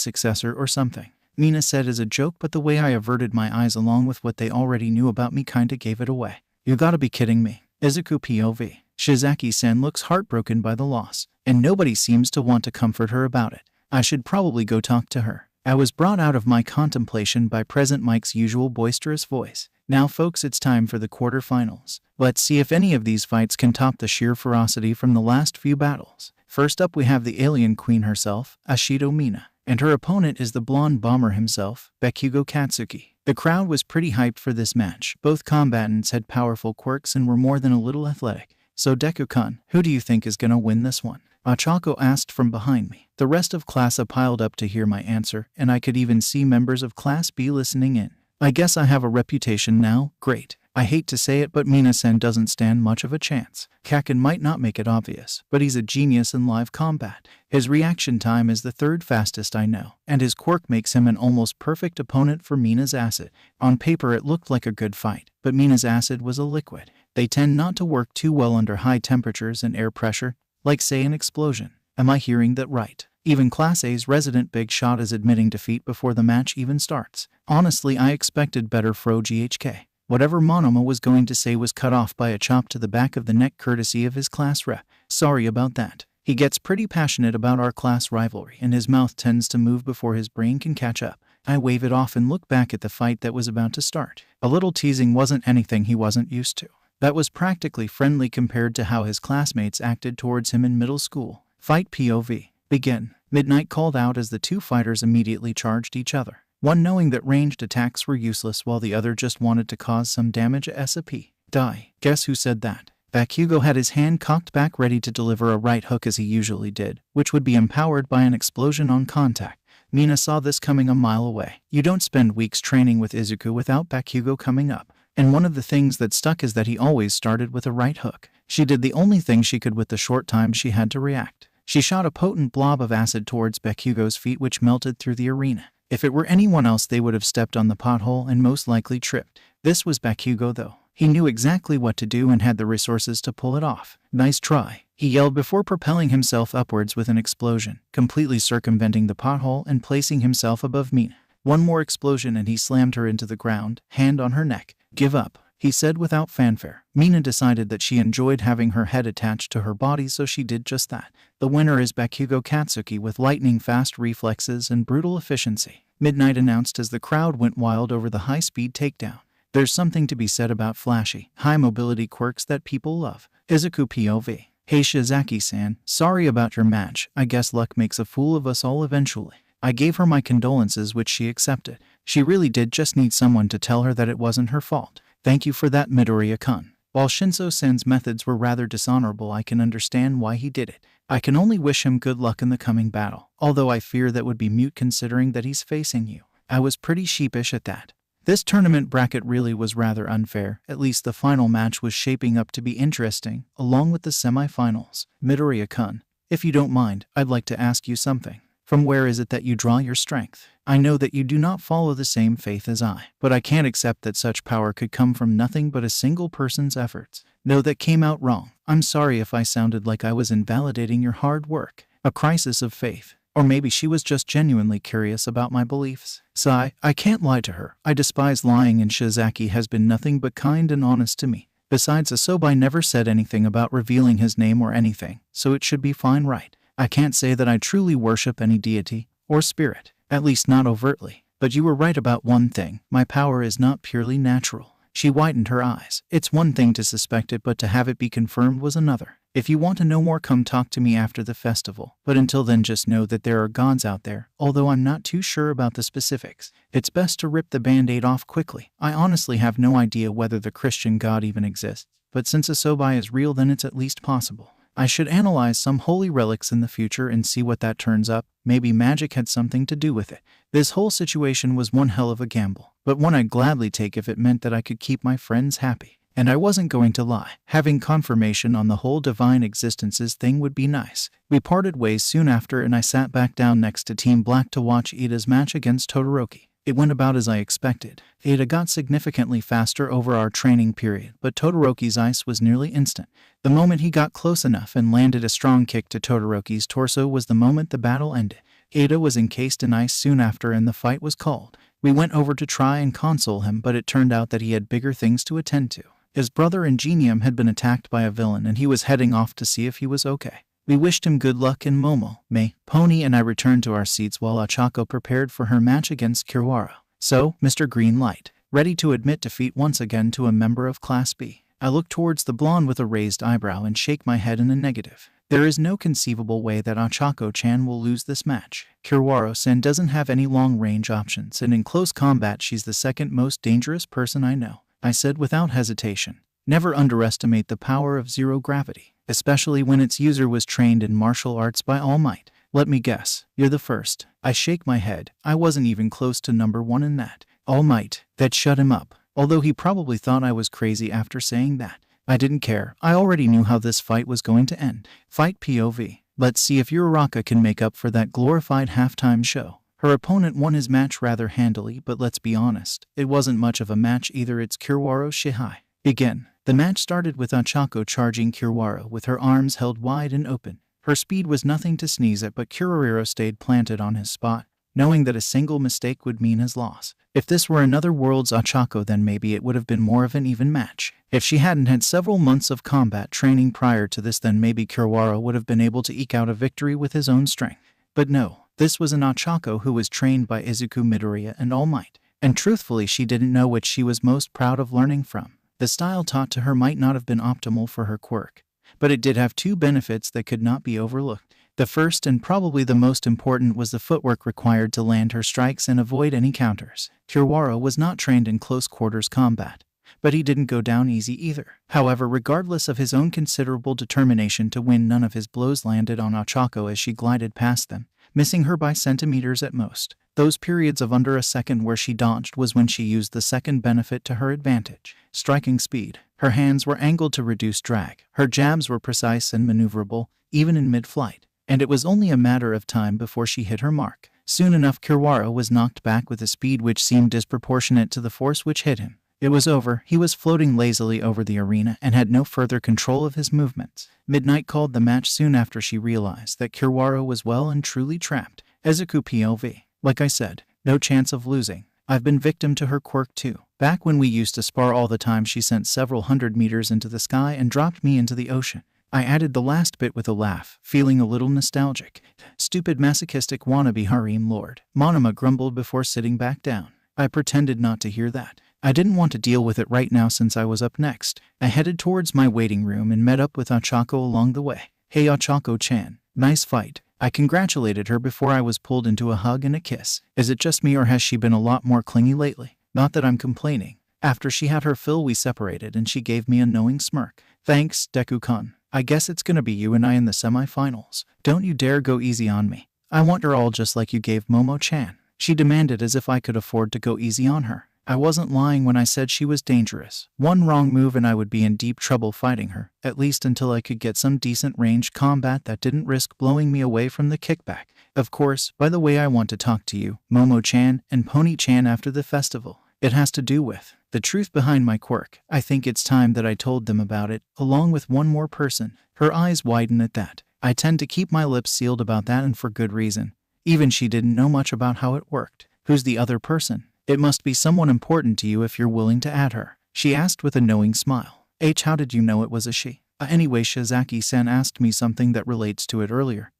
successor or something. Mina said as a joke, but the way I averted my eyes along with what they already knew about me kinda gave it away. You gotta be kidding me. Izuku POV. Shizaki-san looks heartbroken by the loss, and nobody seems to want to comfort her about it. I should probably go talk to her. I was brought out of my contemplation by Present Mike's usual boisterous voice. Now folks, it's time for the quarterfinals. Let's see if any of these fights can top the sheer ferocity from the last few battles. First up we have the alien queen herself, Ashido Mina, and her opponent is the blonde bomber himself, Bakugou Katsuki. The crowd was pretty hyped for this match. Both combatants had powerful quirks and were more than a little athletic. So Deku-kun, who do you think is gonna win this one? Ochako asked from behind me. The rest of Class A piled up to hear my answer, and I could even see members of Class B listening in. I guess I have a reputation now. Great. I hate to say it, but Mina-sen doesn't stand much of a chance. Kaken might not make it obvious, but he's a genius in live combat. His reaction time is the third fastest I know, and his quirk makes him an almost perfect opponent for Mina's acid. On paper it looked like a good fight, but Mina's acid was a liquid. They tend not to work too well under high temperatures and air pressure, like say an explosion. Am I hearing that right? Even Class A's resident big shot is admitting defeat before the match even starts. Honestly, I expected better fro GHK. Whatever Monoma was going to say was cut off by a chop to the back of the neck courtesy of his class rep. Sorry about that. He gets pretty passionate about our class rivalry and his mouth tends to move before his brain can catch up. I wave it off and look back at the fight that was about to start. A little teasing wasn't anything he wasn't used to. That was practically friendly compared to how his classmates acted towards him in middle school. Fight POV. Begin. Midnight called out as the two fighters immediately charged each other. One knowing that ranged attacks were useless while the other just wanted to cause some damage ASAP. Die. Guess who said that? Bakugou had his hand cocked back ready to deliver a right hook as he usually did, which would be empowered by an explosion on contact. Mina saw this coming a mile away. You don't spend weeks training with Izuku without Bakugou coming up. And one of the things that stuck is that he always started with a right hook. She did the only thing she could with the short time she had to react. She shot a potent blob of acid towards Bakugou's feet which melted through the arena. If it were anyone else they would have stepped on the pothole and most likely tripped. This was Bakugou though. He knew exactly what to do and had the resources to pull it off. Nice try, he yelled before propelling himself upwards with an explosion, completely circumventing the pothole and placing himself above Mina. One more explosion and he slammed her into the ground, hand on her neck. Give up. he said without fanfare. Mina decided that she enjoyed having her head attached to her body, so she did just that. The winner is Bakugou Katsuki with lightning-fast reflexes and brutal efficiency, Midnight announced as the crowd went wild over the high-speed takedown. There's something to be said about flashy, high-mobility quirks that people love. Izuku POV. Hey Shizaki-san, sorry about your match. I guess luck makes a fool of us all eventually. I gave her my condolences, which she accepted. She really did just need someone to tell her that it wasn't her fault. Thank you for that, Midoriya-kun. While Shinso-san's methods were rather dishonorable, I can understand why he did it. I can only wish him good luck in the coming battle, although I fear that would be mute considering that he's facing you. I was pretty sheepish at that. This tournament bracket really was rather unfair. At least the final match was shaping up to be interesting, along with the semi-finals. Midoriya-kun, if you don't mind, I'd like to ask you something. From where is it that you draw your strength? I know that you do not follow the same faith as I, but I can't accept that such power could come from nothing but a single person's efforts. No, that came out wrong. I'm sorry if I sounded like I was invalidating your hard work. A crisis of faith. Or maybe she was just genuinely curious about my beliefs. Sigh, I can't lie to her. I despise lying, and Shizaki has been nothing but kind and honest to me. Besides, Asobi never said anything about revealing his name or anything, so it should be fine, right? I can't say that I truly worship any deity or spirit, at least not overtly. But you were right about one thing. My power is not purely natural. She widened her eyes. It's one thing to suspect it, but to have it be confirmed was another. If you want to know more, come talk to me after the festival. But until then, just know that there are gods out there, although I'm not too sure about the specifics. It's best to rip the band-aid off quickly. I honestly have no idea whether the Christian god even exists, but since Asobi is real, then it's at least possible. I should analyze some holy relics in the future and see what that turns up. Maybe magic had something to do with it. This whole situation was one hell of a gamble, but one I'd gladly take if it meant that I could keep my friends happy. And I wasn't going to lie. Having confirmation on the whole divine existences thing would be nice. We parted ways soon after, and I sat back down next to Team Black to watch Ida's match against Todoroki. It went about as I expected. Ida got significantly faster over our training period, but Todoroki's ice was nearly instant. The moment he got close enough and landed a strong kick to Todoroki's torso was the moment the battle ended. Ida was encased in ice soon after, and the fight was called. We went over to try and console him, but it turned out that he had bigger things to attend to. His brother Ingenium had been attacked by a villain, and he was heading off to see if he was okay. We wished him good luck, and Momo, May, Pony, and I returned to our seats while Ochako prepared for her match against Kiwara. So, Mr. Greenlight, ready to admit defeat once again to a member of Class B. I look towards the blonde with a raised eyebrow and shake my head in a negative. There is no conceivable way that Ochako-chan will lose this match. Kiwara-san doesn't have any long-range options, and in close combat she's the second most dangerous person I know, I said without hesitation. Never underestimate the power of zero gravity, especially when its user was trained in martial arts by All Might. Let me guess, you're the first. I shake my head. I wasn't even close to number one in that. All Might. That shut him up, although he probably thought I was crazy after saying that. I didn't care. I already knew how this fight was going to end. Fight POV. Let's see if Uraraka can make up for that glorified halftime show. Her opponent won his match rather handily, but let's be honest, it wasn't much of a match either. It's Kiwara Shihai. Begin. The match started with Ochako charging Kiwara with her arms held wide and open. Her speed was nothing to sneeze at, but Kiwara stayed planted on his spot, knowing that a single mistake would mean his loss. If this were another world's Ochako, then maybe it would have been more of an even match. If she hadn't had several months of combat training prior to this, then maybe Kiwara would have been able to eke out a victory with his own strength. But no, this was an Ochako who was trained by Izuku, Midoriya, and All Might. And truthfully, she didn't know which she was most proud of learning from. The style taught to her might not have been optimal for her quirk, but it did have two benefits that could not be overlooked. The first, and probably the most important, was the footwork required to land her strikes and avoid any counters. Kiwara was not trained in close quarters combat, but he didn't go down easy either. However, regardless of his own considerable determination to win, none of his blows landed on Ochako as she glided past them, missing her by centimeters at most. Those periods of under a second where she dodged was when she used the second benefit to her advantage, striking speed. Her hands were angled to reduce drag. Her jabs were precise and maneuverable, even in mid-flight, and it was only a matter of time before she hit her mark. Soon enough, Kiwara was knocked back with a speed which seemed disproportionate to the force which hit him. It was over. He was floating lazily over the arena and had no further control of his movements. Midnight called the match soon after she realized that Kiwara was well and truly trapped. Izuku POV. Like I said, no chance of losing. I've been victim to her quirk too. Back when we used to spar all the time, she sent several hundred meters into the sky and dropped me into the ocean. I added the last bit with a laugh, feeling a little nostalgic. Stupid masochistic wannabe harem lord, Monoma grumbled before sitting back down. I pretended not to hear that. I didn't want to deal with it right now since I was up next. I headed towards my waiting room and met up with Ochako along the way. Hey Ochako-chan, nice fight. I congratulated her before I was pulled into a hug and a kiss. Is it just me or has she been a lot more clingy lately? Not that I'm complaining. After she had her fill, we separated and she gave me a knowing smirk. Thanks, Deku-kun. I guess it's gonna be you and I in the semifinals. Don't you dare go easy on me. I want her all just like you gave Momo-chan. She demanded as if I could afford to go easy on her. I wasn't lying when I said she was dangerous. One wrong move and I would be in deep trouble fighting her, at least until I could get some decent ranged combat that didn't risk blowing me away from the kickback. Of course, by the way, I want to talk to you, Momo-chan and Pony-chan after the festival. It has to do with the truth behind my quirk. I think it's time that I told them about it, along with one more person. Her eyes widen at that. I tend to keep my lips sealed about that, and for good reason. Even she didn't know much about how it worked. Who's the other person? It must be someone important to you if you're willing to add her, she asked with a knowing smile. How did you know it was a she? Anyway, Shizaki-san asked me something that relates to it earlier.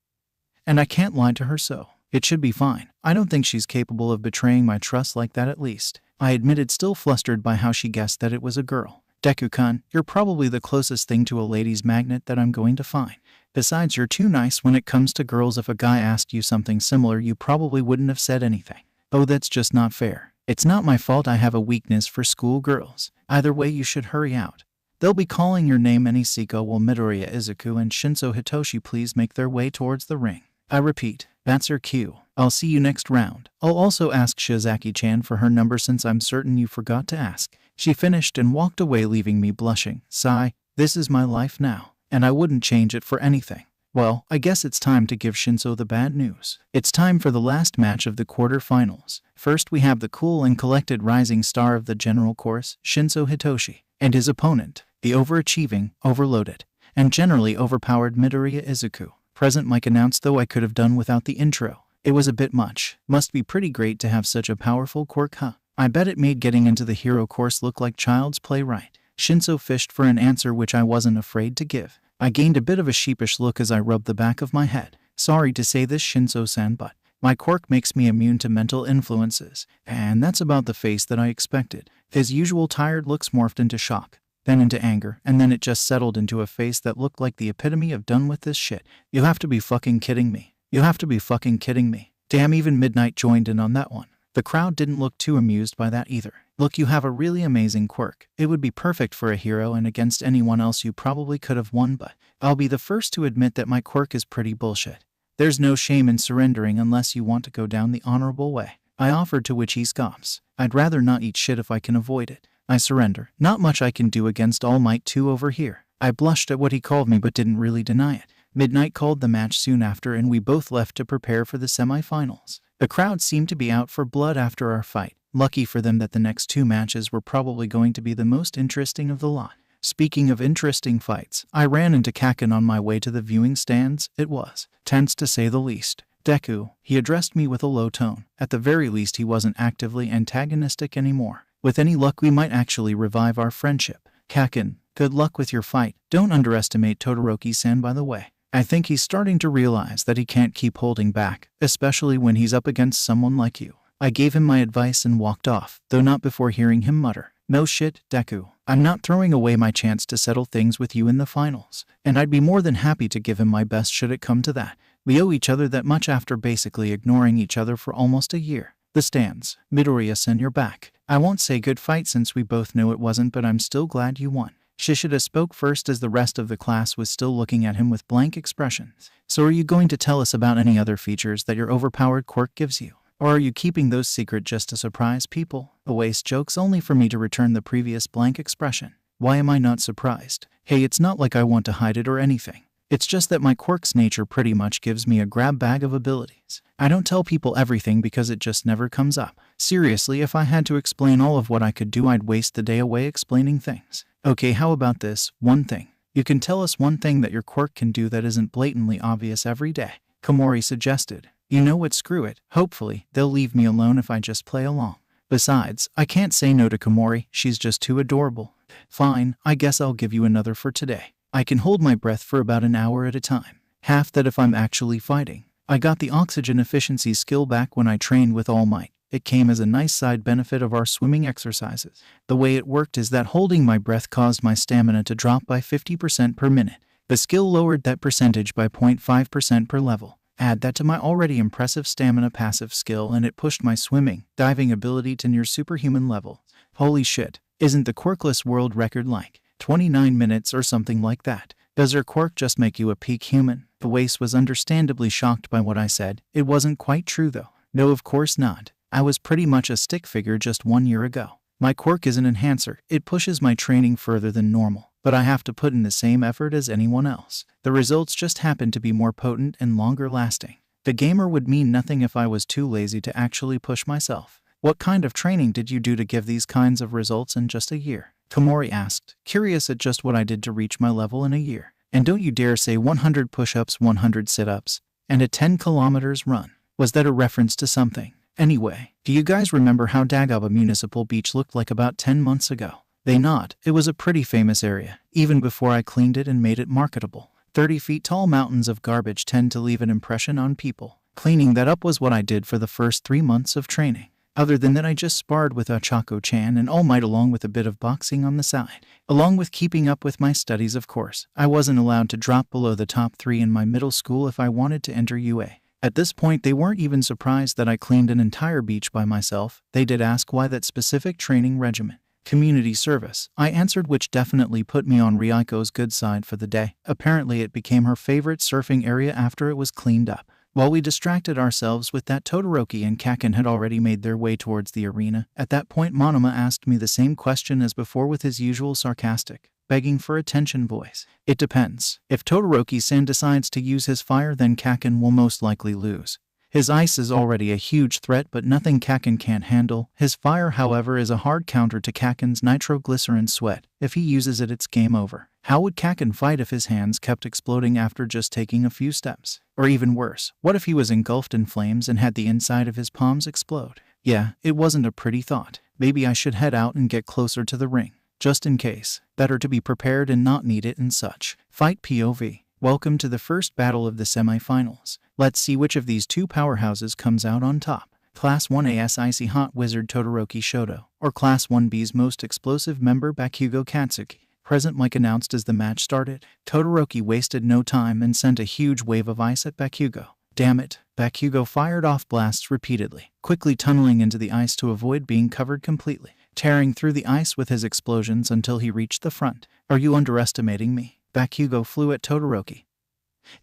And I can't lie to her, so it should be fine. I don't think she's capable of betraying my trust like that, at least. I admitted, still flustered by how she guessed that it was a girl. Deku-kun, you're probably the closest thing to a ladies' magnet that I'm going to find. Besides, you're too nice when it comes to girls. If a guy asked you something similar, you probably wouldn't have said anything. Oh, that's just not fair. It's not my fault. I have a weakness for school girls. Either way, you should hurry out. They'll be calling your name any second. Will Midoriya, Izuku, and Shinso Hitoshi please make their way towards the ring? I repeat, that's her cue. I'll see you next round. I'll also ask Shizaki-chan for her number since I'm certain you forgot to ask. She finished and walked away, leaving me blushing. Sigh, this is my life now, and I wouldn't change it for anything. Well, I guess it's time to give Shinso the bad news. It's time for the last match of the quarterfinals. First, we have the cool and collected rising star of the general course, Shinso Hitoshi, and his opponent, the overachieving, overloaded, and generally overpowered Midoriya Izuku. Present mic announced, though I could have done without the intro. It was a bit much. Must be pretty great to have such a powerful quirk, huh? I bet it made getting into the hero course look like child's play, right? Shinso fished for an answer which I wasn't afraid to give. I gained a bit of a sheepish look as I rubbed the back of my head. Sorry to say this, Shinso-san, but my quirk makes me immune to mental influences, and that's about the face that I expected. His usual tired looks morphed into shock, then into anger, and then it just settled into a face that looked like the epitome of done with this shit. You have to be fucking kidding me. You have to be fucking kidding me. Damn, even Midnight joined in on that one. The crowd didn't look too amused by that either. Look, you have a really amazing quirk. It would be perfect for a hero, and against anyone else you probably could have won, but I'll be the first to admit that my quirk is pretty bullshit. There's no shame in surrendering unless you want to go down the honorable way. I offered, to which he scoffs. I'd rather not eat shit if I can avoid it. I surrender. Not much I can do against All Might 2 over here. I blushed at what he called me but didn't really deny it. Midnight called the match soon after, and we both left to prepare for the semifinals. The crowd seemed to be out for blood after our fight. Lucky for them that the next two matches were probably going to be the most interesting of the lot. Speaking of interesting fights, I ran into Kaken on my way to the viewing stands. It was tense to say the least. Deku, he addressed me with a low tone. At the very least, he wasn't actively antagonistic anymore. With any luck, we might actually revive our friendship. Kaken, good luck with your fight. Don't underestimate Todoroki-san, by the way. I think he's starting to realize that he can't keep holding back, especially when he's up against someone like you. I gave him my advice and walked off, though not before hearing him mutter, "No shit, Deku. I'm not throwing away my chance to settle things with you in the finals, and I'd be more than happy to give him my best should it come to that. We owe each other that much after basically ignoring each other for almost a year." The stands. Midoriya-san, you're back. I won't say good fight since we both know it wasn't, but I'm still glad you won. Shishida spoke first as the rest of the class was still looking at him with blank expressions. So are you going to tell us about any other features that your overpowered quirk gives you? Or are you keeping those secret just to surprise people? A waste jokes only for me to return the previous blank expression. Why am I not surprised? Hey, it's not like I want to hide it or anything. It's just that my quirk's nature pretty much gives me a grab bag of abilities. I don't tell people everything because it just never comes up. Seriously, if I had to explain all of what I could do, I'd waste the day away explaining things. Okay, how about this? One thing. You can tell us one thing that your quirk can do that isn't blatantly obvious every day. Komori suggested. You know what, screw it. Hopefully, they'll leave me alone if I just play along. Besides, I can't say no to Komori, she's just too adorable. Fine, I guess I'll give you another for today. I can hold my breath for about an hour at a time. Half that if I'm actually fighting. I got the oxygen efficiency skill back when I trained with All Might. It came as a nice side benefit of our swimming exercises. The way it worked is that holding my breath caused my stamina to drop by 50% per minute. The skill lowered that percentage by 0.5% per level. Add that to my already impressive stamina passive skill and it pushed my swimming, diving ability to near superhuman level. Holy shit, isn't the quirkless world record like 29 minutes or something like that? Does her quirk just make you a peak human? The waste was understandably shocked by what I said. It wasn't quite true though. No, of course not. I was pretty much a stick figure just 1 year ago. My quirk is an enhancer. It pushes my training further than normal, but I have to put in the same effort as anyone else. The results just happen to be more potent and longer lasting. The gamer would mean nothing if I was too lazy to actually push myself. What kind of training did you do to give these kinds of results in just a year? Komori asked, curious at just what I did to reach my level in a year. And don't you dare say 100 push-ups, 100 sit-ups, and a 10 kilometers run. Was that a reference to something? Anyway, do you guys remember how Dagaba Municipal Beach looked like about 10 months ago? They nod. It was a pretty famous area, even before I cleaned it and made it marketable. 30 feet tall mountains of garbage tend to leave an impression on people. Cleaning that up was what I did for the first 3 months of training. Other than that, I just sparred with Ochako-chan and All Might along with a bit of boxing on the side. Along with keeping up with my studies, of course. I wasn't allowed to drop below the top 3 in my middle school if I wanted to enter UA. At this point, they weren't even surprised that I cleaned an entire beach by myself. They did ask why that specific training regimen. Community service, I answered, which definitely put me on Ryuko's good side for the day. Apparently it became her favorite surfing area after it was cleaned up. While we distracted ourselves with that, Todoroki and Kaken had already made their way towards the arena. At that point, Monoma asked me the same question as before with his usual sarcastic, begging for attention voice. It depends. If Todoroki-san decides to use his fire, then Kaken will most likely lose. His ice is already a huge threat, but nothing Kaken can't handle. His fire, however, is a hard counter to Kaken's nitroglycerin sweat. If he uses it, it's game over. How would Kaken fight if his hands kept exploding after just taking a few steps? Or even worse, what if he was engulfed in flames and had the inside of his palms explode? Yeah, it wasn't a pretty thought. Maybe I should head out and get closer to the ring. Just in case. Better to be prepared and not need it and such. Fight POV. Welcome to the first battle of the semifinals. Let's see which of these two powerhouses comes out on top. Class 1A's icy hot wizard Todoroki Shoto, or Class 1B's most explosive member Bakugou Katsuki. Present mic announced as the match started. Todoroki wasted no time and sent a huge wave of ice at Bakugou. Damn it, Bakugou fired off blasts repeatedly, quickly tunneling into the ice to avoid being covered completely, tearing through the ice with his explosions until he reached the front. Are you underestimating me? Bakugou flew at Todoroki,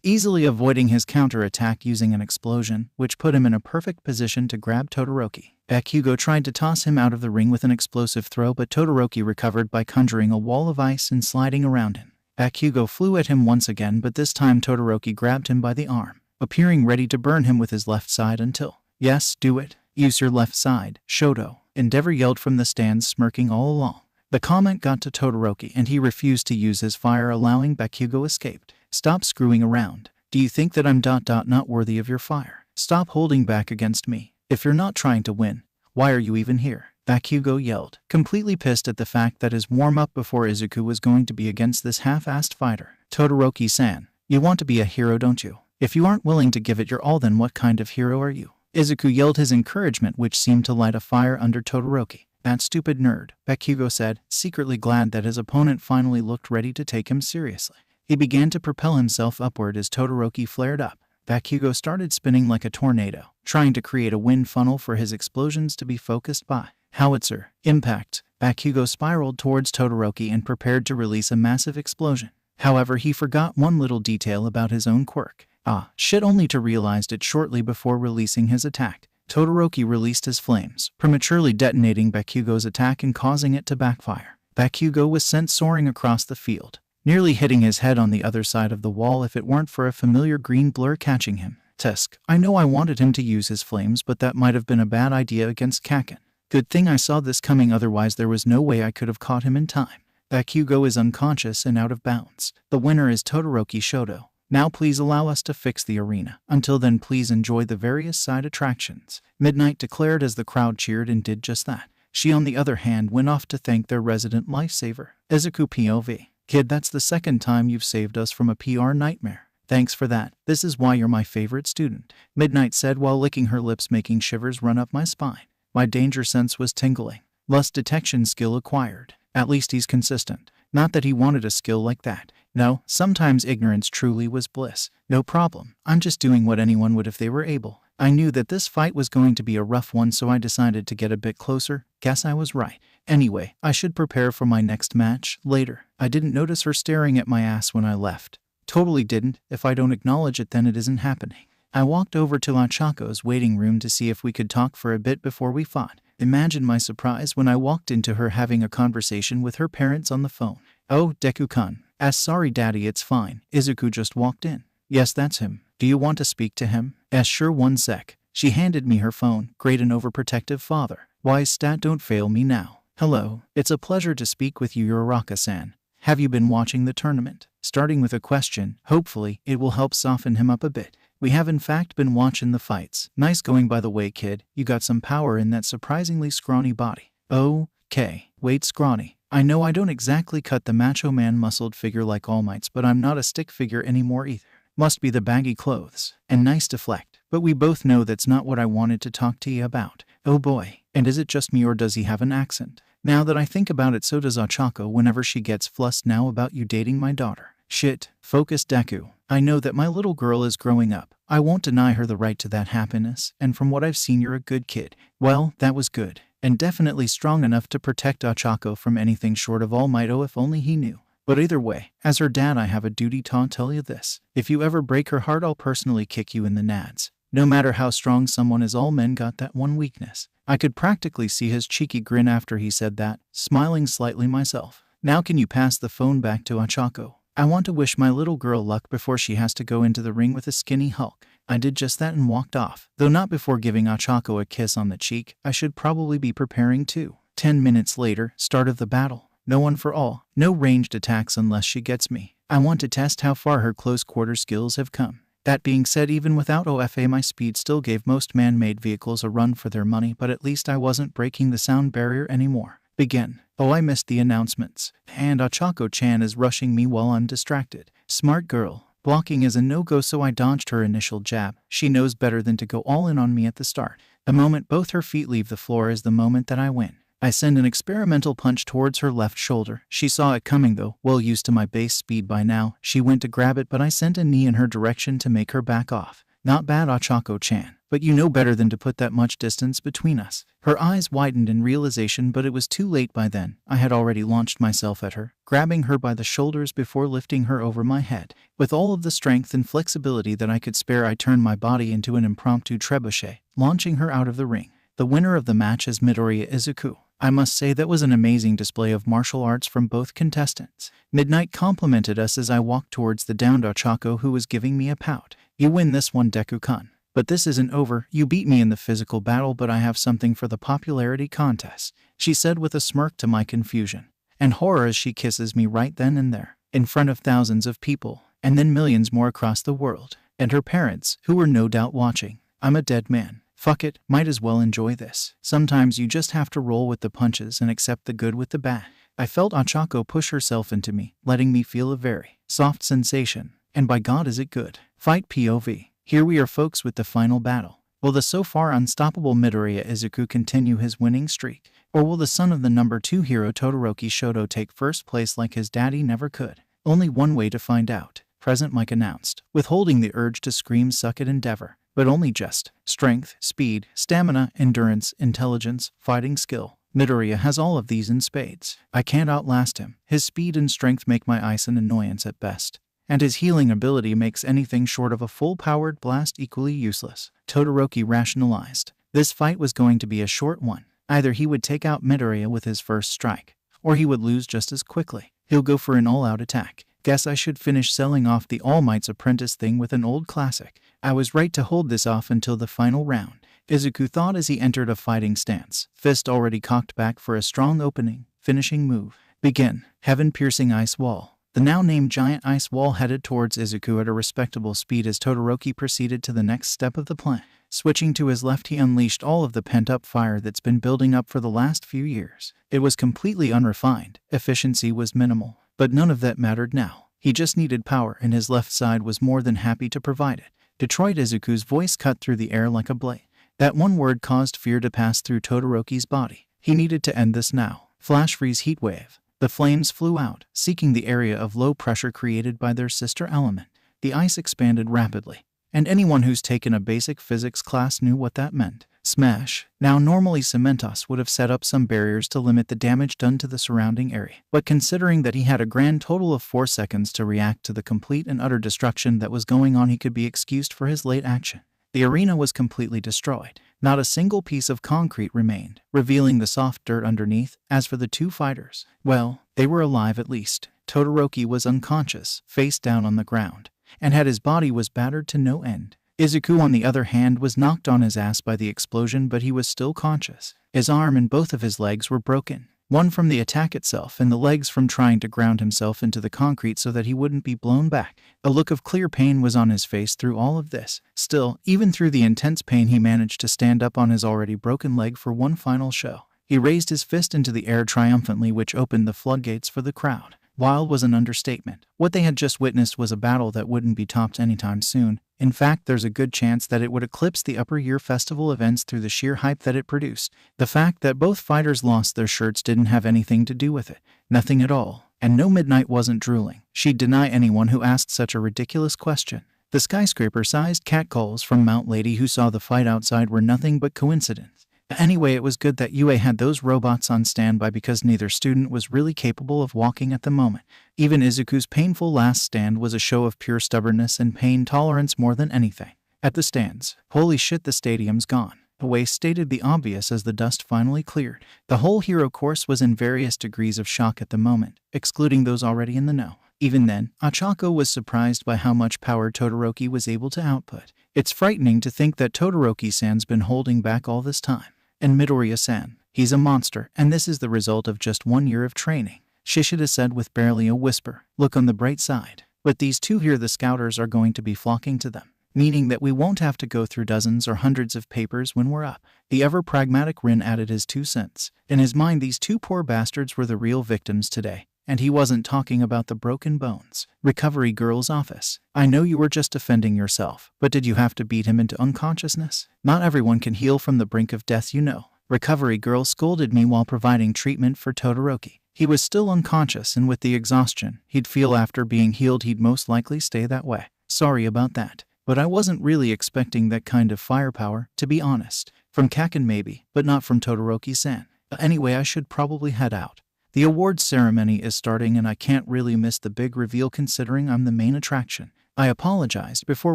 easily avoiding his counter-attack using an explosion, which put him in a perfect position to grab Todoroki. Bakugou tried to toss him out of the ring with an explosive throw, but Todoroki recovered by conjuring a wall of ice and sliding around him. Bakugou flew at him once again, but this time Todoroki grabbed him by the arm, appearing ready to burn him with his left side until, yes, do it. Use your left side, Shoto. Endeavor yelled from the stands, smirking all along. The comment got to Todoroki and he refused to use his fire, allowing Bakugou escaped. Stop screwing around. Do you think that I'm not worthy of your fire? Stop holding back against me. If you're not trying to win, why are you even here? Bakugou yelled, completely pissed at the fact that his warm-up before Izuku was going to be against this half-assed fighter. Todoroki-san, you want to be a hero, don't you? If you aren't willing to give it your all, then what kind of hero are you? Izuku yelled his encouragement, which seemed to light a fire under Todoroki. That stupid nerd, Bakugou said, secretly glad that his opponent finally looked ready to take him seriously. He began to propel himself upward as Todoroki flared up. Bakugou started spinning like a tornado, trying to create a wind funnel for his explosions to be focused by. Howitzer, impact. Bakugou spiraled towards Todoroki and prepared to release a massive explosion. However, he forgot one little detail about his own quirk. Ah, shit, only to realize it shortly before releasing his attack. Todoroki released his flames, prematurely detonating Bakugou's attack and causing it to backfire. Bakugou was sent soaring across the field, nearly hitting his head on the other side of the wall if it weren't for a familiar green blur catching him. Tusk, I know I wanted him to use his flames, but that might have been a bad idea against Kaken. Good thing I saw this coming, otherwise there was no way I could have caught him in time. Bakugou is unconscious and out of bounds. The winner is Todoroki Shoto. Now please allow us to fix the arena. Until then, please enjoy the various side attractions," Midnight declared as the crowd cheered and did just that. She, on the other hand, went off to thank their resident lifesaver, Izuku POV. "Kid, that's the second time you've saved us from a PR nightmare. Thanks for that. This is why you're my favorite student," Midnight said while licking her lips, making shivers run up my spine. My danger sense was tingling. Lust detection skill acquired. At least he's consistent. Not that he wanted a skill like that. No, sometimes ignorance truly was bliss. No problem. I'm just doing what anyone would if they were able. I knew that this fight was going to be a rough one, so I decided to get a bit closer. Guess I was right. Anyway, I should prepare for my next match later. I didn't notice her staring at my ass when I left. Totally didn't. If I don't acknowledge it, then it isn't happening. I walked over to Achako's waiting room to see if we could talk for a bit before we fought. Imagine my surprise when I walked into her having a conversation with her parents on the phone. "Oh, Deku-kun." "Sorry daddy, it's fine. Izuku just walked in." "Yes, that's him. Do you want to speak to him?" Sure, one sec." She handed me her phone. Great and overprotective father. Wise stat, don't fail me now. "Hello. It's a pleasure to speak with you, Uraraka-san. Have you been watching the tournament?" Starting with a question, hopefully it will help soften him up a bit. "We have in fact been watching the fights. Nice going, by the way, kid. You got some power in that surprisingly scrawny body." "Okay. Wait, scrawny. I know I don't exactly cut the macho man muscled figure like All Might's, but I'm not a stick figure anymore either. Must be the baggy clothes. And nice deflect. But we both know that's not what I wanted to talk to you about." "Oh boy. And is it just me, or does he have an accent?" "Now that I think about it, so does Achako whenever she gets flustered now about you dating my daughter." "Shit. Focus, Deku. I know that my little girl is growing up. I won't deny her the right to that happiness, and from what I've seen, you're a good kid." Well, that was good. And definitely strong enough to protect Achako from anything short of All Might. Oh, if only he knew. But either way, as her dad, I have a duty to tell you this. If you ever break her heart, I'll personally kick you in the nads. No matter how strong someone is, all men got that one weakness. I could practically see his cheeky grin after he said that, smiling slightly myself. "Now can you pass the phone back to Achako? I want to wish my little girl luck before she has to go into the ring with a skinny Hulk." I did just that and walked off, though not before giving Achako a kiss on the cheek. I should probably be preparing too. 10 minutes later, start of the battle. No one for all. No ranged attacks unless she gets me. I want to test how far her close quarter skills have come. That being said, even without OFA, my speed still gave most man-made vehicles a run for their money, but at least I wasn't breaking the sound barrier anymore. Begin. Oh, I missed the announcements. And Achako-chan is rushing me while I'm distracted. Smart girl. Blocking is a no-go, so I dodged her initial jab. She knows better than to go all in on me at the start. The moment both her feet leave the floor is the moment that I win. I send an experimental punch towards her left shoulder. She saw it coming though. Well used to my base speed by now, she went to grab it, but I sent a knee in her direction to make her back off. Not bad, Achako-chan. But you know better than to put that much distance between us. Her eyes widened in realization, but it was too late by then. I had already launched myself at her, grabbing her by the shoulders before lifting her over my head. With all of the strength and flexibility that I could spare, I turned my body into an impromptu trebuchet, launching her out of the ring. The winner of the match is Midoriya Izuku. I must say that was an amazing display of martial arts from both contestants. Midnight complimented us as I walked towards the downed Achako, who was giving me a pout. "You win this one, Deku-kun. But this isn't over. You beat me in the physical battle, but I have something for the popularity contest," she said with a smirk to my confusion. And horror as she kisses me right then and there, in front of thousands of people, and then millions more across the world, and her parents, who were no doubt watching. I'm a dead man. Fuck it, might as well enjoy this. Sometimes you just have to roll with the punches and accept the good with the bad. I felt Achako push herself into me, letting me feel a very soft sensation. And by God is it good. Fight POV. Here we are, folks, with the final battle. Will the so far unstoppable Midoriya Izuku continue his winning streak? Or will the son of the number 2 hero Todoroki Shoto take first place like his daddy never could? Only one way to find out. Present Mike announced, withholding the urge to scream suck it endeavor. But only just. Strength, speed, stamina, endurance, intelligence, fighting skill. Midoriya has all of these in spades. I can't outlast him. His speed and strength make my ice an annoyance at best. And his healing ability makes anything short of a full-powered blast equally useless. Todoroki rationalized. This fight was going to be a short one. Either he would take out Midoriya with his first strike, or he would lose just as quickly. He'll go for an all-out attack. Guess I should finish selling off the All Might's apprentice thing with an old classic. I was right to hold this off until the final round. Izuku thought as he entered a fighting stance, fist already cocked back for a strong opening, finishing move. Begin. Heaven-piercing ice wall. The now-named giant ice wall headed towards Izuku at a respectable speed as Todoroki proceeded to the next step of the plan. Switching to his left, he unleashed all of the pent-up fire that's been building up for the last few years. It was completely unrefined, efficiency was minimal, but none of that mattered now. He just needed power, and his left side was more than happy to provide it. Detroit Izuku's voice cut through the air like a blade. That one word caused fear to pass through Todoroki's body. He needed to end this now. Flash freeze heat wave. The flames flew out, seeking the area of low pressure created by their sister element. The ice expanded rapidly, and anyone who's taken a basic physics class knew what that meant. Smash. Now normally Cementos would have set up some barriers to limit the damage done to the surrounding area, but considering that he had a grand total of 4 seconds to react to the complete and utter destruction that was going on, he could be excused for his late action. The arena was completely destroyed. Not a single piece of concrete remained, revealing the soft dirt underneath. As for the two fighters, well, they were alive at least. Todoroki was unconscious, face down on the ground, and his body was battered to no end. Izuku, on the other hand, was knocked on his ass by the explosion, but he was still conscious. His arm and both of his legs were broken, one from the attack itself and the legs from trying to ground himself into the concrete so that he wouldn't be blown back. A look of clear pain was on his face through all of this. Still, even through the intense pain, he managed to stand up on his already broken leg for one final show. He raised his fist into the air triumphantly, which opened the floodgates for the crowd. Wild was an understatement. What they had just witnessed was a battle that wouldn't be topped anytime soon. In fact, there's a good chance that it would eclipse the Upper Year Festival events through the sheer hype that it produced. The fact that both fighters lost their shirts didn't have anything to do with it. Nothing at all. And no, Midnight wasn't drooling. She'd deny anyone who asked such a ridiculous question. The skyscraper-sized catcalls from Mount Lady who saw the fight outside were nothing but coincidence. Anyway, it was good that UA had those robots on standby because neither student was really capable of walking at the moment. Even Izuku's painful last stand was a show of pure stubbornness and pain tolerance more than anything. At the stands, holy shit, the stadium's gone. Away stated the obvious as the dust finally cleared. The whole hero course was in various degrees of shock at the moment, excluding those already in the know. Even then, Ochako was surprised by how much power Todoroki was able to output. It's frightening to think that Todoroki-san's been holding back all this time. And Midoriya-san, he's a monster, and this is the result of just 1 year of training. Shishida said with barely a whisper. Look on the bright side. But these two here, the scouters, are going to be flocking to them, meaning that we won't have to go through dozens or hundreds of papers when we're up. The ever-pragmatic Rin added his 2 cents. In his mind, these two poor bastards were the real victims today. And he wasn't talking about the broken bones. Recovery girl's office. I know you were just defending yourself, but did you have to beat him into unconsciousness? Not everyone can heal from the brink of death, you know. Recovery girl scolded me while providing treatment for Todoroki. He was still unconscious, and with the exhaustion he'd feel after being healed, he'd most likely stay that way. Sorry about that, but I wasn't really expecting that kind of firepower, to be honest. From Kaken maybe, but not from Todoroki-san. Anyway, I should probably head out. The awards ceremony is starting and I can't really miss the big reveal considering I'm the main attraction. I apologized before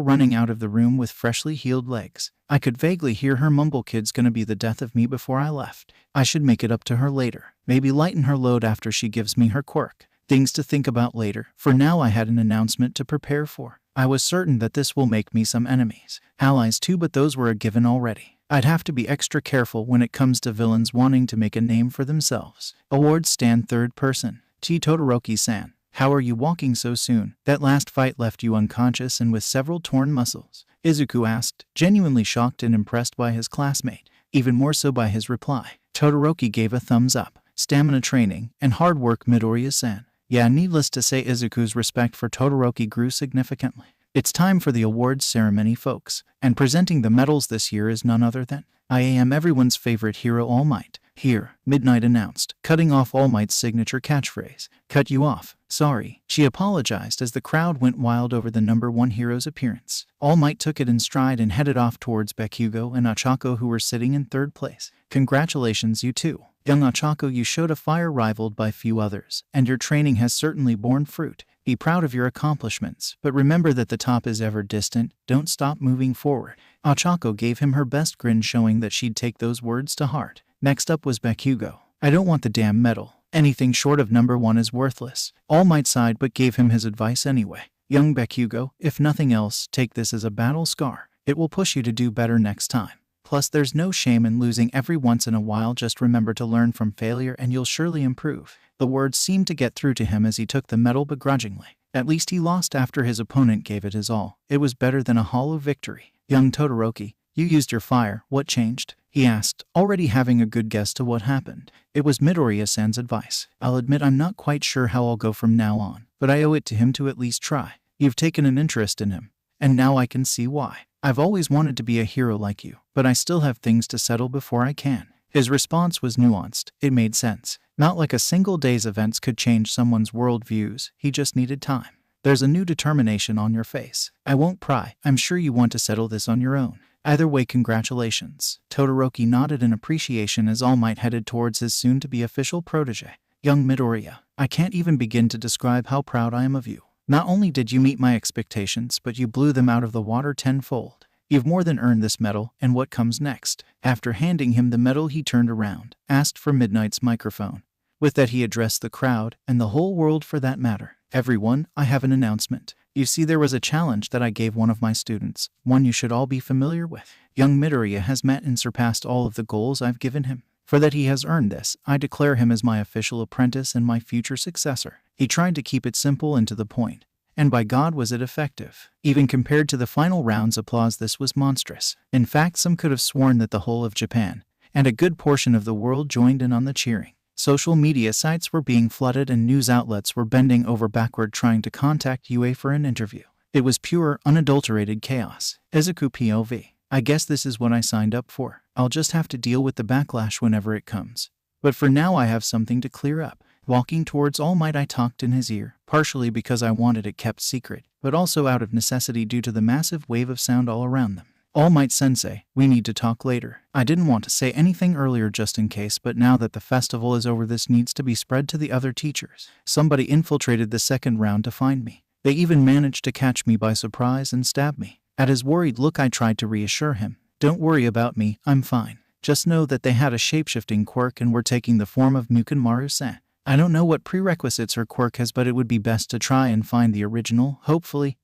running out of the room with freshly healed legs. I could vaguely hear her mumble, "Kid's gonna be the death of me," before I left. I should make it up to her later. Maybe lighten her load after she gives me her quirk. Things to think about later. For now, I had an announcement to prepare for. I was certain that this will make me some enemies. Allies too, but those were a given already. I'd have to be extra careful when it comes to villains wanting to make a name for themselves. Awards stand third person. Todoroki-san, how are you walking so soon? That last fight left you unconscious and with several torn muscles. Izuku asked, genuinely shocked and impressed by his classmate, even more so by his reply. Todoroki gave a thumbs up. Stamina training and hard work, Midoriya-san. Yeah, needless to say, Izuku's respect for Todoroki grew significantly. It's time for the awards ceremony, folks, and presenting the medals this year is none other than I am everyone's favorite hero, All Might. Here, Midnight announced, cutting off All Might's signature catchphrase. Cut you off. Sorry. She apologized as the crowd went wild over the #1 hero's appearance. All Might took it in stride and headed off towards Bakugou and Ochako, who were sitting in third place. Congratulations, you two. Young Ochako, you showed a fire rivaled by few others, and your training has certainly borne fruit. Be proud of your accomplishments, but remember that the top is ever distant. Don't stop moving forward. Ochako gave him her best grin, showing that she'd take those words to heart. Next up was Bakugou. I don't want the damn medal. Anything short of #1 is worthless. All Might sighed but gave him his advice anyway. Young Bakugou, if nothing else, take this as a battle scar. It will push you to do better next time. Plus, there's no shame in losing every once in a while. Just remember to learn from failure and you'll surely improve. The words seemed to get through to him as he took the medal begrudgingly. At least he lost after his opponent gave it his all. It was better than a hollow victory. Young Todoroki, you used your fire. What changed? He asked, already having a good guess to what happened. It was Midoriya-san's advice. I'll admit I'm not quite sure how I'll go from now on, but I owe it to him to at least try. You've taken an interest in him, and now I can see why. I've always wanted to be a hero like you, but I still have things to settle before I can. His response was nuanced. It made sense. Not like a single day's events could change someone's worldviews. He just needed time. There's a new determination on your face. I won't pry. I'm sure you want to settle this on your own. Either way, congratulations. Todoroki nodded in appreciation as All Might headed towards his soon-to-be official protege. Young Midoriya, I can't even begin to describe how proud I am of you. Not only did you meet my expectations, but you blew them out of the water tenfold. You've more than earned this medal, and what comes next? After handing him the medal, he turned around, asked for Midnight's microphone. With that, he addressed the crowd, and the whole world for that matter. Everyone, I have an announcement. You see, there was a challenge that I gave one of my students, one you should all be familiar with. Young Midoriya has met and surpassed all of the goals I've given him. For that he has earned this, I declare him as my official apprentice and my future successor. He tried to keep it simple and to the point, and by God was it effective. Even compared to the final round's applause, this was monstrous. In fact, some could have sworn that the whole of Japan, and a good portion of the world, joined in on the cheering. Social media sites were being flooded and news outlets were bending over backward trying to contact UA for an interview. It was pure, unadulterated chaos. Izuku POV. I guess this is what I signed up for. I'll just have to deal with the backlash whenever it comes. But for now I have something to clear up. Walking towards All Might, I talked in his ear, partially because I wanted it kept secret, but also out of necessity due to the massive wave of sound all around them. All Might Sensei, we need to talk later. I didn't want to say anything earlier just in case, but now that the festival is over, this needs to be spread to the other teachers. Somebody infiltrated the second round to find me. They even managed to catch me by surprise and stab me. At his worried look, I tried to reassure him. Don't worry about me, I'm fine. Just know that they had a shapeshifting quirk and were taking the form of Nukenmaru-san. I don't know what prerequisites her quirk has, but it would be best to try and find the original, hopefully.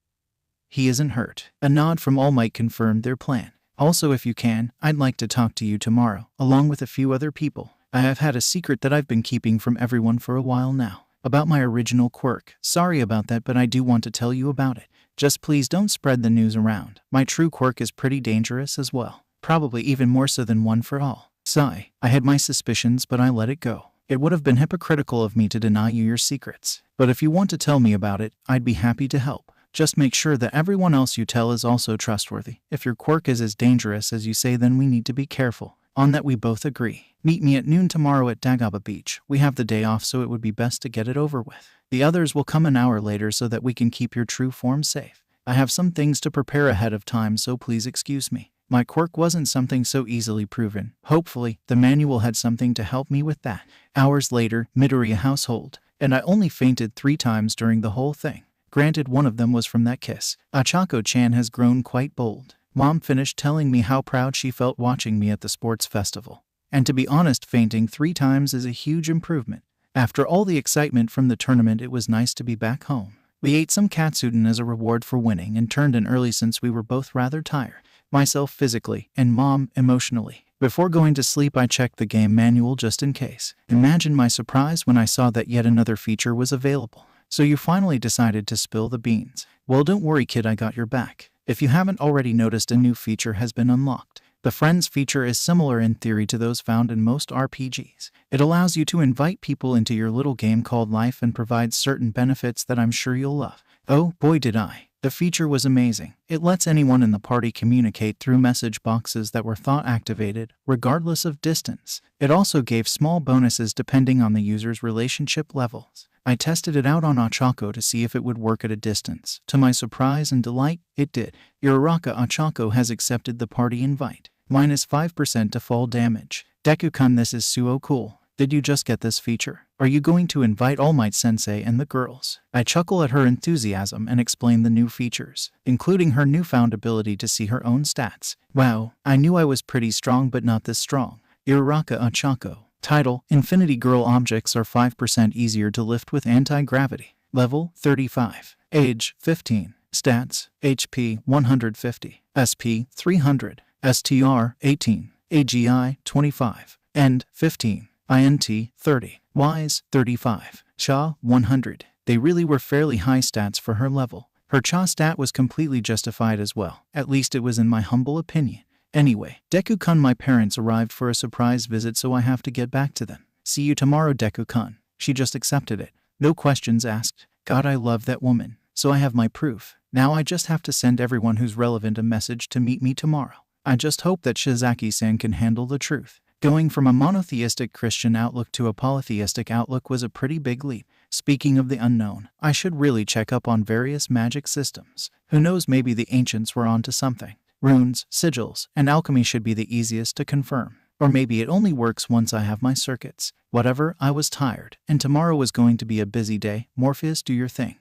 He isn't hurt. A nod from All Might confirmed their plan. Also, if you can, I'd like to talk to you tomorrow, along with a few other people. I have had a secret that I've been keeping from everyone for a while now. About my original quirk. Sorry about that, but I do want to tell you about it. Just please don't spread the news around. My true quirk is pretty dangerous as well. Probably even more so than One for All. Sigh. I had my suspicions, but I let it go. It would have been hypocritical of me to deny you your secrets. But if you want to tell me about it, I'd be happy to help. Just make sure that everyone else you tell is also trustworthy. If your quirk is as dangerous as you say, then we need to be careful. On that we both agree. Meet me at noon tomorrow at Dagaba Beach. We have the day off, so it would be best to get it over with. The others will come an hour later so that we can keep your true form safe. I have some things to prepare ahead of time, so please excuse me. My quirk wasn't something so easily proven. Hopefully, the manual had something to help me with that. Hours later, Midoriya household, and I only fainted 3 times during the whole thing. Granted, one of them was from that kiss. Achako-chan has grown quite bold. Mom finished telling me how proud she felt watching me at the sports festival. And to be honest, fainting 3 times is a huge improvement. After all the excitement from the tournament, it was nice to be back home. We ate some katsudon as a reward for winning and turned in early since we were both rather tired. Myself physically, and Mom emotionally. Before going to sleep, I checked the game manual just in case. Imagine my surprise when I saw that yet another feature was available. So you finally decided to spill the beans. Well, don't worry, kid, I got your back. If you haven't already noticed, a new feature has been unlocked. The Friends feature is similar in theory to those found in most RPGs. It allows you to invite people into your little game called Life and provides certain benefits that I'm sure you'll love. Oh, boy did I. The feature was amazing. It lets anyone in the party communicate through message boxes that were thought-activated, regardless of distance. It also gave small bonuses depending on the user's relationship levels. I tested it out on Ochako to see if it would work at a distance. To my surprise and delight, it did. Uraraka Ochako has accepted the party invite. Minus 5% to fall damage. Deku-kun, this is so cool. Did you just get this feature? Are you going to invite All Might Sensei and the girls? I chuckle at her enthusiasm and explain the new features, including her newfound ability to see her own stats. Wow, I knew I was pretty strong, but not this strong. Uraraka Ochako. Title: Infinity Girl. Objects are 5% easier to lift with anti-gravity. Level 35. Age 15. Stats: HP 150, SP 300, STR 18, AGI 25, End 15. INT 30, Wise 35, Cha 100. They really were fairly high stats for her level. Her Cha stat was completely justified as well, at least it was in my humble opinion. Anyway, Deku-kun, my parents arrived for a surprise visit, so I have to get back to them. See you tomorrow, Deku-kun. She just accepted it. No questions asked. God, I love that woman. So I have my proof. Now I just have to send everyone who's relevant a message to meet me tomorrow. I just hope that Shizaki-san can handle the truth. Going from a monotheistic Christian outlook to a polytheistic outlook was a pretty big leap. Speaking of the unknown, I should really check up on various magic systems. Who knows, maybe the ancients were onto something. Runes, sigils, and alchemy should be the easiest to confirm. Or maybe it only works once I have my circuits. Whatever, I was tired, and tomorrow was going to be a busy day. Morpheus, do your thing.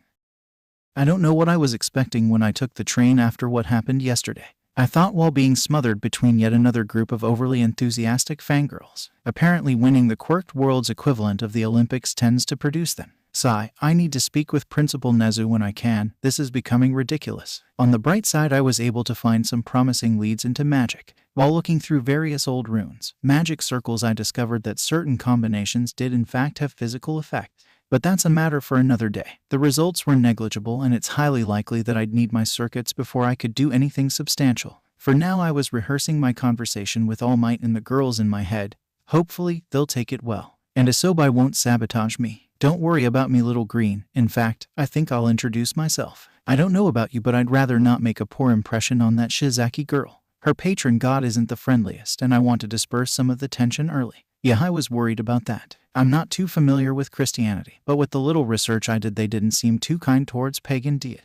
I don't know what I was expecting when I took the train after what happened yesterday. I thought, while being smothered between yet another group of overly enthusiastic fangirls, apparently winning the Quirked World's equivalent of the Olympics tends to produce them. Sigh, I need to speak with Principal Nezu when I can. This is becoming ridiculous. On the bright side, I was able to find some promising leads into magic. While looking through various old runes, magic circles, I discovered that certain combinations did in fact have physical effects. But that's a matter for another day. The results were negligible, and it's highly likely that I'd need my circuits before I could do anything substantial. For now, I was rehearsing my conversation with All Might and the girls in my head. Hopefully, they'll take it well. And Asobi won't sabotage me. Don't worry about me, little green. In fact, I think I'll introduce myself. I don't know about you, but I'd rather not make a poor impression on that Shizaki girl. Her patron god isn't the friendliest, and I want to disperse some of the tension early. Yeah, I was worried about that. I'm not too familiar with Christianity, but with the little research I did, they didn't seem too kind towards pagan deities.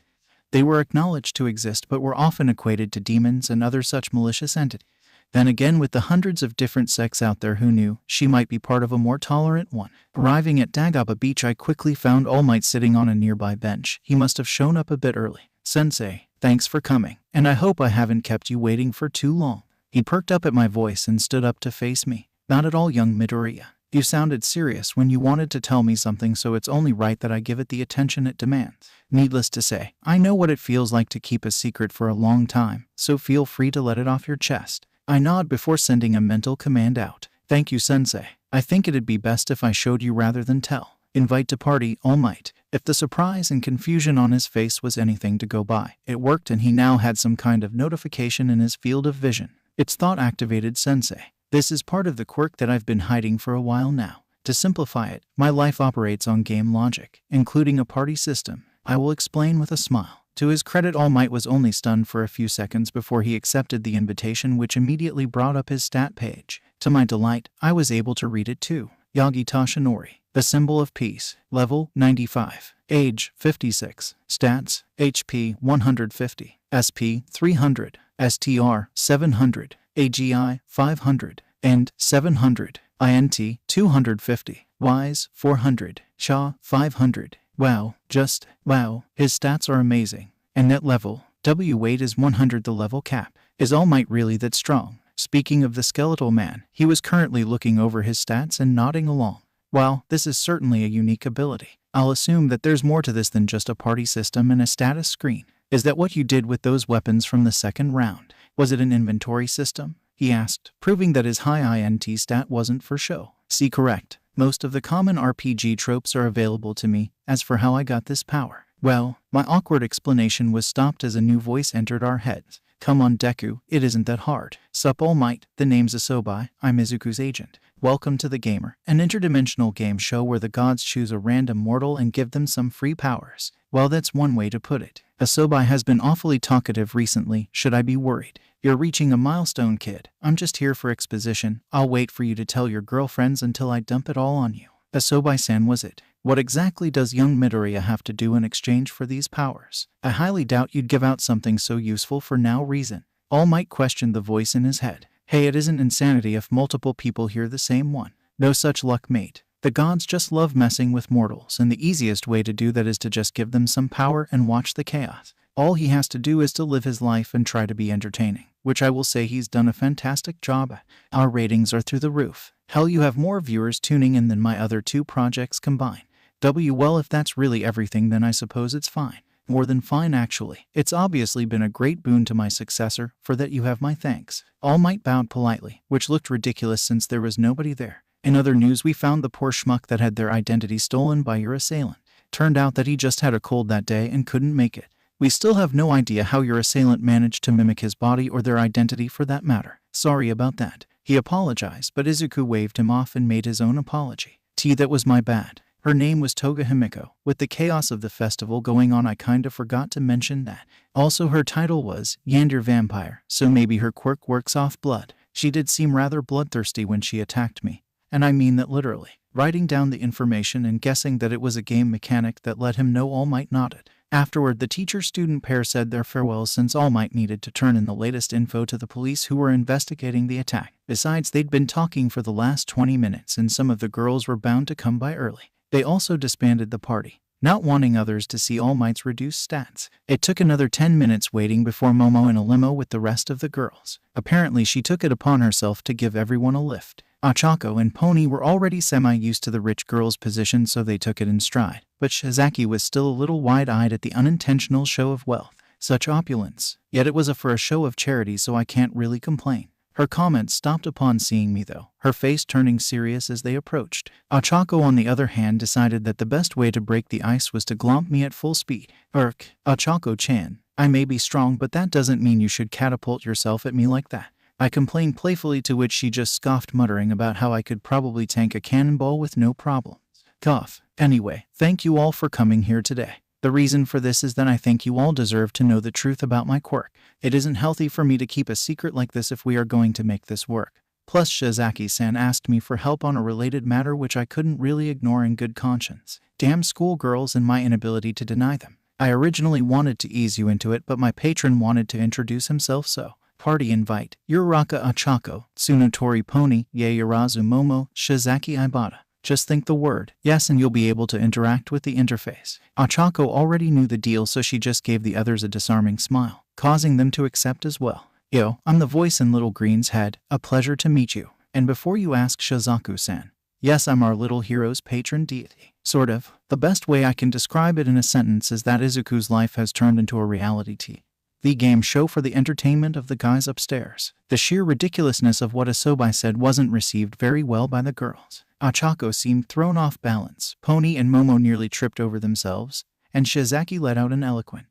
They were acknowledged to exist, but were often equated to demons and other such malicious entities. Then again, with the hundreds of different sects out there, who knew she might be part of a more tolerant one? Arriving at Dagaba Beach, I quickly found All Might sitting on a nearby bench. He must have shown up a bit early. Sensei, thanks for coming, and I hope I haven't kept you waiting for too long. He perked up at my voice and stood up to face me. Not at all, young Midoriya. You sounded serious when you wanted to tell me something, so it's only right that I give it the attention it demands. Needless to say, I know what it feels like to keep a secret for a long time, so feel free to let it off your chest. I nod before sending a mental command out. Thank you, Sensei. I think it'd be best if I showed you rather than tell. Invite to party, All Might. If the surprise and confusion on his face was anything to go by, it worked, and he now had some kind of notification in his field of vision. It's thought-activated, Sensei. This is part of the quirk that I've been hiding for a while now. To simplify it, my life operates on game logic, including a party system. I will explain with a smile. To his credit, All Might was only stunned for a few seconds before he accepted the invitation, which immediately brought up his stat page. To my delight, I was able to read it too. Yagi Tashinori, the symbol of peace, level 95, age 56, stats, HP 150, SP 300, STR 700, AGI 500, and 700, INT 250, Wise 400, Cha 500. Wow, just wow, his stats are amazing. And net level, W weight is 100. The level cap. Is All Might really that strong? Speaking of the skeletal man, he was currently looking over his stats and nodding along. Well, this is certainly a unique ability. I'll assume that there's more to this than just a party system and a status screen. Is that what you did with those weapons from the second round? Was it an inventory system? He asked, proving that his high INT stat wasn't for show. See, correct. Most of the common RPG tropes are available to me. As for how I got this power, well, my awkward explanation was stopped as a new voice entered our heads. Come on, Deku, it isn't that hard. Sup, All Might, the name's Asobi, I'm Izuku's agent. Welcome to The Gamer, an interdimensional game show where the gods choose a random mortal and give them some free powers. Well, that's one way to put it. Asobi has been awfully talkative recently. Should I be worried? You're reaching a milestone, kid. I'm just here for exposition. I'll wait for you to tell your girlfriends until I dump it all on you. Asobi-san, was it? What exactly does young Midoriya have to do in exchange for these powers? I highly doubt you'd give out something so useful for no reason. All Might questioned the voice in his head. Hey, it isn't insanity if multiple people hear the same one. No such luck, mate. The gods just love messing with mortals, and the easiest way to do that is to just give them some power and watch the chaos. All he has to do is to live his life and try to be entertaining, which I will say he's done a fantastic job at. Our ratings are through the roof. Hell, you have more viewers tuning in than my other two projects combined. Well, if that's really everything, then I suppose it's fine. More than fine, actually. It's obviously been a great boon to my successor. For that you have my thanks. All Might bowed politely, which looked ridiculous since there was nobody there. In other news, we found the poor schmuck that had their identity stolen by your assailant. Turned out that he just had a cold that day and couldn't make it. We still have no idea how your assailant managed to mimic his body or their identity for that matter. Sorry about that. He apologized, but Izuku waved him off and made his own apology. That was my bad. Her name was Toga Himiko. With the chaos of the festival going on, I kinda forgot to mention that. Also, her title was Yandere Vampire, so maybe her quirk works off blood. She did seem rather bloodthirsty when she attacked me. And I mean that literally. Writing down the information and guessing that it was a game mechanic that let him know All Might nodded. Afterward, the teacher-student pair said their farewells since All Might needed to turn in the latest info to the police who were investigating the attack. Besides, they'd been talking for the last 20 minutes and some of the girls were bound to come by early. They also disbanded the party, not wanting others to see All Might's reduced stats. It took another 10 minutes waiting before Momo in a limo with the rest of the girls. Apparently, she took it upon herself to give everyone a lift. Ochako and Pony were already semi-used to the rich girl's position, so they took it in stride. But Shizaki was still a little wide-eyed at the unintentional show of wealth. Such opulence. Yet it was for a show of charity, so I can't really complain. Her comments stopped upon seeing me though, her face turning serious as they approached. Ochako on the other hand decided that the best way to break the ice was to glomp me at full speed. Ochako-chan, I may be strong, but that doesn't mean you should catapult yourself at me like that. I complained playfully, to which she just scoffed, muttering about how I could probably tank a cannonball with no problems. Cough. Anyway, thank you all for coming here today. The reason for this is that I think you all deserve to know the truth about my quirk. It isn't healthy for me to keep a secret like this if we are going to make this work. Plus, Shizaki-san asked me for help on a related matter which I couldn't really ignore in good conscience. Damn schoolgirls and my inability to deny them. I originally wanted to ease you into it, but my patron wanted to introduce himself, so. Party invite. Uraraka Ochako, Tsunotori Pony, Yaoyorozu Momo, Shizaki Ibata. Just think the word yes and you'll be able to interact with the interface. Ochako already knew the deal, so she just gave the others a disarming smile, causing them to accept as well. Yo, I'm the voice in Little Green's head. A pleasure to meet you. And before you ask, Shizaku-san, yes, I'm our little hero's patron deity. Sort of. The best way I can describe it in a sentence is that Izuku's life has turned into a reality TV game show for the entertainment of the guys upstairs. The sheer ridiculousness of what Asobi said wasn't received very well by the girls. Ochako seemed thrown off balance, Pony and Momo nearly tripped over themselves, and Shizaki let out an eloquent,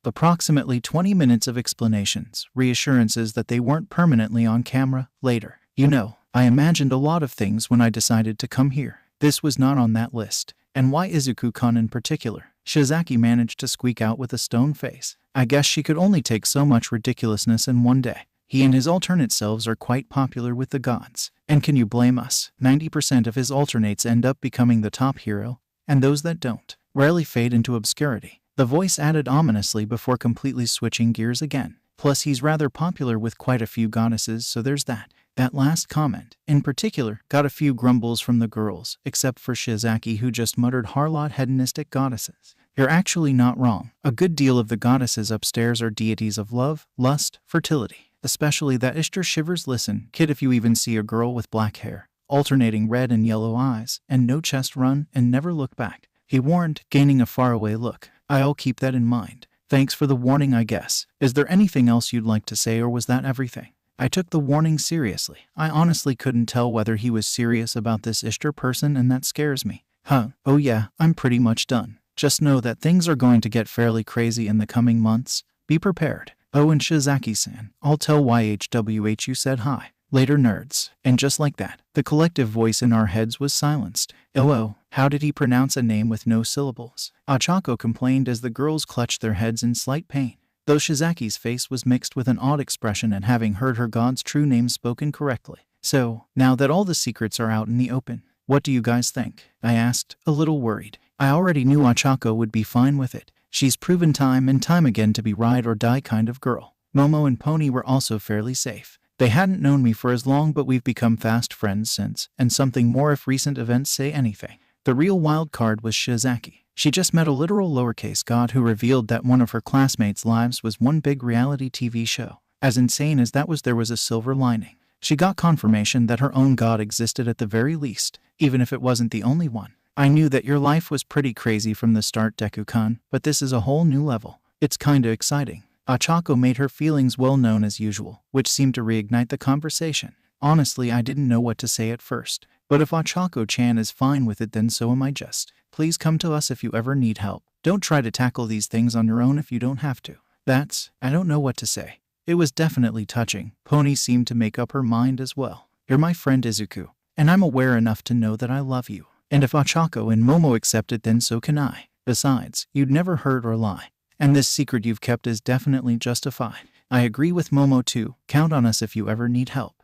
approximately 20 minutes of explanations, reassurances that they weren't permanently on camera. Later, I imagined a lot of things when I decided to come here. This was not on that list. And why Izuku-kun in particular? Shizaki managed to squeak out with a stone face. I guess she could only take so much ridiculousness in one day. He and his alternate selves are quite popular with the gods. And can you blame us? 90% of his alternates end up becoming the top hero, and those that don't rarely fade into obscurity. The voice added ominously before completely switching gears again. Plus, he's rather popular with quite a few goddesses, so there's that. That last comment, in particular, got a few grumbles from the girls, except for Shizaki, who just muttered harlot hedonistic goddesses. You're actually not wrong. A good deal of the goddesses upstairs are deities of love, lust, fertility. Especially that Ishtar shivers. Listen, kid, if you even see a girl with black hair, alternating red and yellow eyes, and no chest, run and never look back. He warned, gaining a faraway look. I'll keep that in mind. Thanks for the warning, I guess. Is there anything else you'd like to say, or was that everything? I took the warning seriously. I honestly couldn't tell whether he was serious about this Ishtar person, and that scares me. Oh yeah, I'm pretty much done. Just know that things are going to get fairly crazy in the coming months. Be prepared. Oh, and Shizaki-san, I'll tell YHWH you said hi. Later, nerds. And just like that, the collective voice in our heads was silenced. Oh, how did he pronounce a name with no syllables? Ochako complained as the girls clutched their heads in slight pain. Though Shizaki's face was mixed with an odd expression at having heard her god's true name spoken correctly. So, now that all the secrets are out in the open, what do you guys think? I asked, a little worried. I already knew Ochako would be fine with it. She's proven time and time again to be ride or die kind of girl. Momo and Pony were also fairly safe. They hadn't known me for as long, but we've become fast friends since, and something more if recent events say anything. The real wild card was Shizaki. She just met a literal lowercase god who revealed that one of her classmates' lives was one big reality TV show. As insane as that was, there was a silver lining. She got confirmation that her own god existed at the very least, even if it wasn't the only one. I knew that your life was pretty crazy from the start, Deku-kun, but this is a whole new level. It's kinda exciting. Ochako made her feelings well known as usual, which seemed to reignite the conversation. Honestly, I didn't know what to say at first. But if Ochako-chan is fine with it, then so am I. Just please come to us if you ever need help. Don't try to tackle these things on your own if you don't have to. I don't know what to say. It was definitely touching. Pony seemed to make up her mind as well. You're my friend Izuku, and I'm aware enough to know that I love you. And if Ochako and Momo accept it, then so can I. Besides, you'd never hurt or lie. And this secret you've kept is definitely justified. I agree with Momo too. Count on us if you ever need help.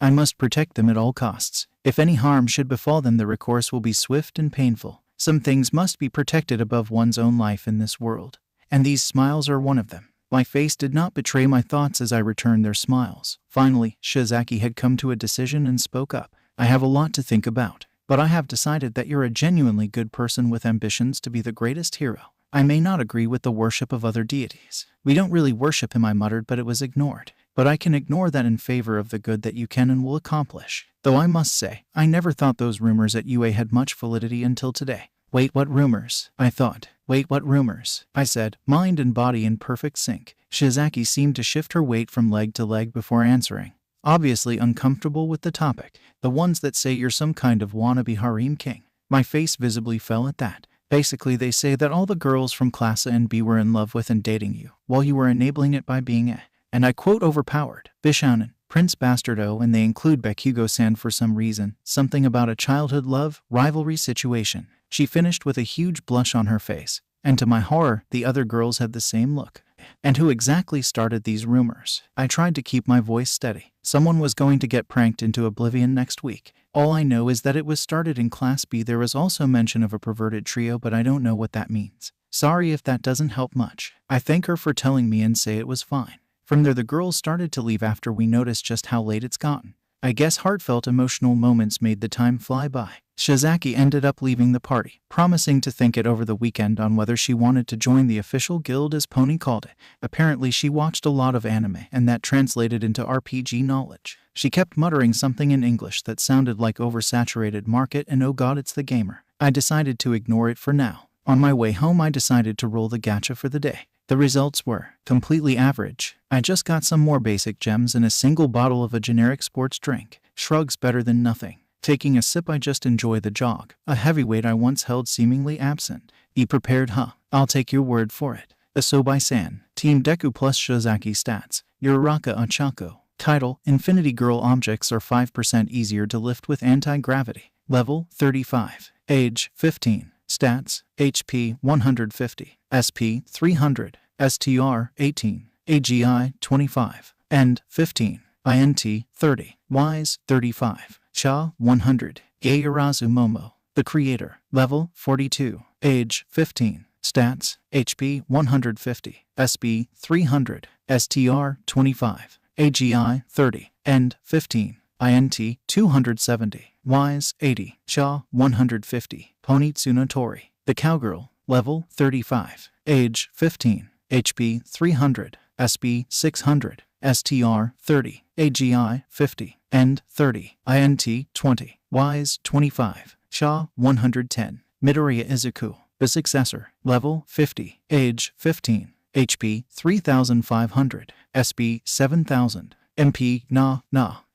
I must protect them at all costs. If any harm should befall them, the recourse will be swift and painful. Some things must be protected above one's own life in this world. And these smiles are one of them. My face did not betray my thoughts as I returned their smiles. Finally, Shizaki had come to a decision and spoke up. I have a lot to think about, but I have decided that you're a genuinely good person with ambitions to be the greatest hero. I may not agree with the worship of other deities. We don't really worship him, I muttered, but it was ignored. But I can ignore that in favor of the good that you can and will accomplish. Though I must say, I never thought those rumors at UA had much validity until today. Wait, what rumors? I thought. Wait, what rumors? I said, mind and body in perfect sync. Shizaki seemed to shift her weight from leg to leg before answering, obviously uncomfortable with the topic. The ones that say you're some kind of wannabe harem king. My face visibly fell at that. Basically, they say that all the girls from Class A and B were in love with and dating you, while you were enabling it by being a, and I quote, overpowered, Bishounen, Prince Bastardo, and they include Bakugou-san for some reason, something about a childhood love, rivalry situation. She finished with a huge blush on her face, and to my horror, the other girls had the same look. And who exactly started these rumors? I tried to keep my voice steady. Someone was going to get pranked into oblivion next week. All I know is that it was started in Class B. There was also mention of a perverted trio, but I don't know what that means. Sorry if that doesn't help much. I thank her for telling me and say it was fine. From there, the girls started to leave after we noticed just how late it's gotten. I guess heartfelt emotional moments made the time fly by. Shizaki ended up leaving the party, promising to think it over the weekend on whether she wanted to join the official guild, as Pony called it. Apparently she watched a lot of anime, and that translated into RPG knowledge. She kept muttering something in English that sounded like oversaturated market and oh god, it's the gamer. I decided to ignore it for now. On my way home, I decided to roll the gacha for the day. The results were completely average. I just got some more basic gems and a single bottle of a generic sports drink. Shrugs, better than nothing. Taking a sip, I just enjoy the jog. A heavyweight I once held seemingly absent. Be prepared, huh? I'll take your word for it. Asobi-san. Team Deku plus Shizaki stats. Uraraka Ochako. Title: Infinity Girl objects are 5% easier to lift with anti-gravity. Level: 35. Age: 15. Stats: HP 150, SP 300, STR 18, AGI 25, End 15, INT 30, Wise 35, Sha 100, Yairazu Momo. The creator. Level 42, Age 15, Stats: HP 150, SP 300, STR 25, AGI 30, End 15, INT 270, Wise 80, Sha 150, Pony Tsunotori. The cowgirl. Level 35, Age 15, HP 300, SP 600, STR 30, AGI 50, End 30, INT 20, Wise 25, Sha 110. Midoriya Izuku. The successor. Level 50, Age 15, HP 3500, SP 7000, MP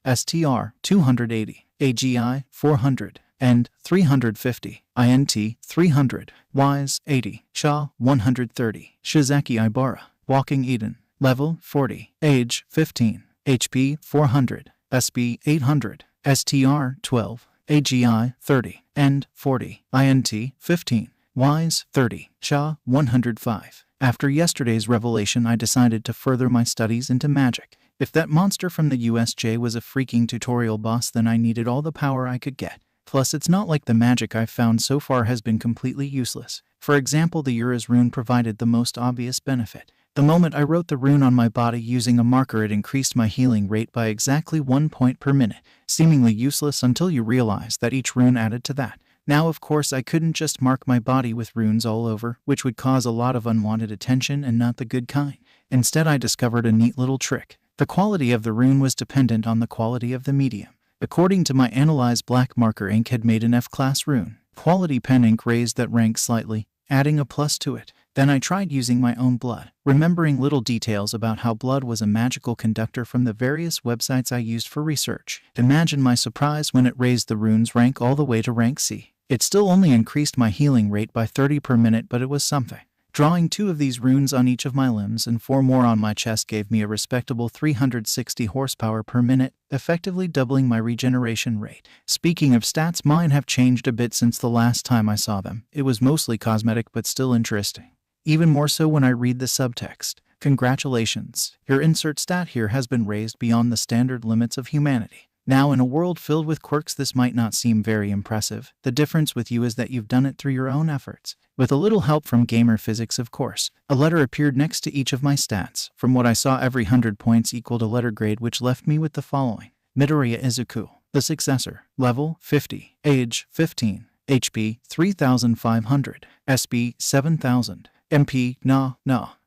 STR 280, AGI 400, End 350, INT 300, Wise 80, Sha 130. Shizaki Ibara. Walking Eden. Level 40, Age 15, HP 400, SP 800, STR 12, AGI 30, End 40, INT 15, Wise 30, Sha 105. After yesterday's revelation, I decided to further my studies into magic. If that monster from the USJ was a freaking tutorial boss, then I needed all the power I could get. Plus, it's not like the magic I've found so far has been completely useless. For example, the Ura's rune provided the most obvious benefit. The moment I wrote the rune on my body using a marker, it increased my healing rate by exactly 1 point per minute. Seemingly useless until you realize that each rune added to that. Now, of course, I couldn't just mark my body with runes all over, which would cause a lot of unwanted attention and not the good kind. Instead, I discovered a neat little trick. The quality of the rune was dependent on the quality of the medium. According to my analyze, black marker ink had made an F-class rune. Quality pen ink raised that rank slightly, adding a plus to it. Then I tried using my own blood, remembering little details about how blood was a magical conductor from the various websites I used for research. Imagine my surprise when it raised the rune's rank all the way to rank C. It still only increased my healing rate by 30 per minute, but it was something. Drawing 2 of these runes on each of my limbs and 4 more on my chest gave me a respectable 360 horsepower per minute, effectively doubling my regeneration rate. Speaking of stats, mine have changed a bit since the last time I saw them. It was mostly cosmetic but still interesting. Even more so when I read the subtext. Congratulations, your insert stat here has been raised beyond the standard limits of humanity. Now, in a world filled with quirks, this might not seem very impressive. The difference with you is that you've done it through your own efforts. With a little help from gamer physics, of course. A letter appeared next to each of my stats. From what I saw, every 100 points equaled a letter grade, which left me with the following. Midoriya Izuku, the successor. Level 50. Age 15. HP 3500. SB 7000. MP Na,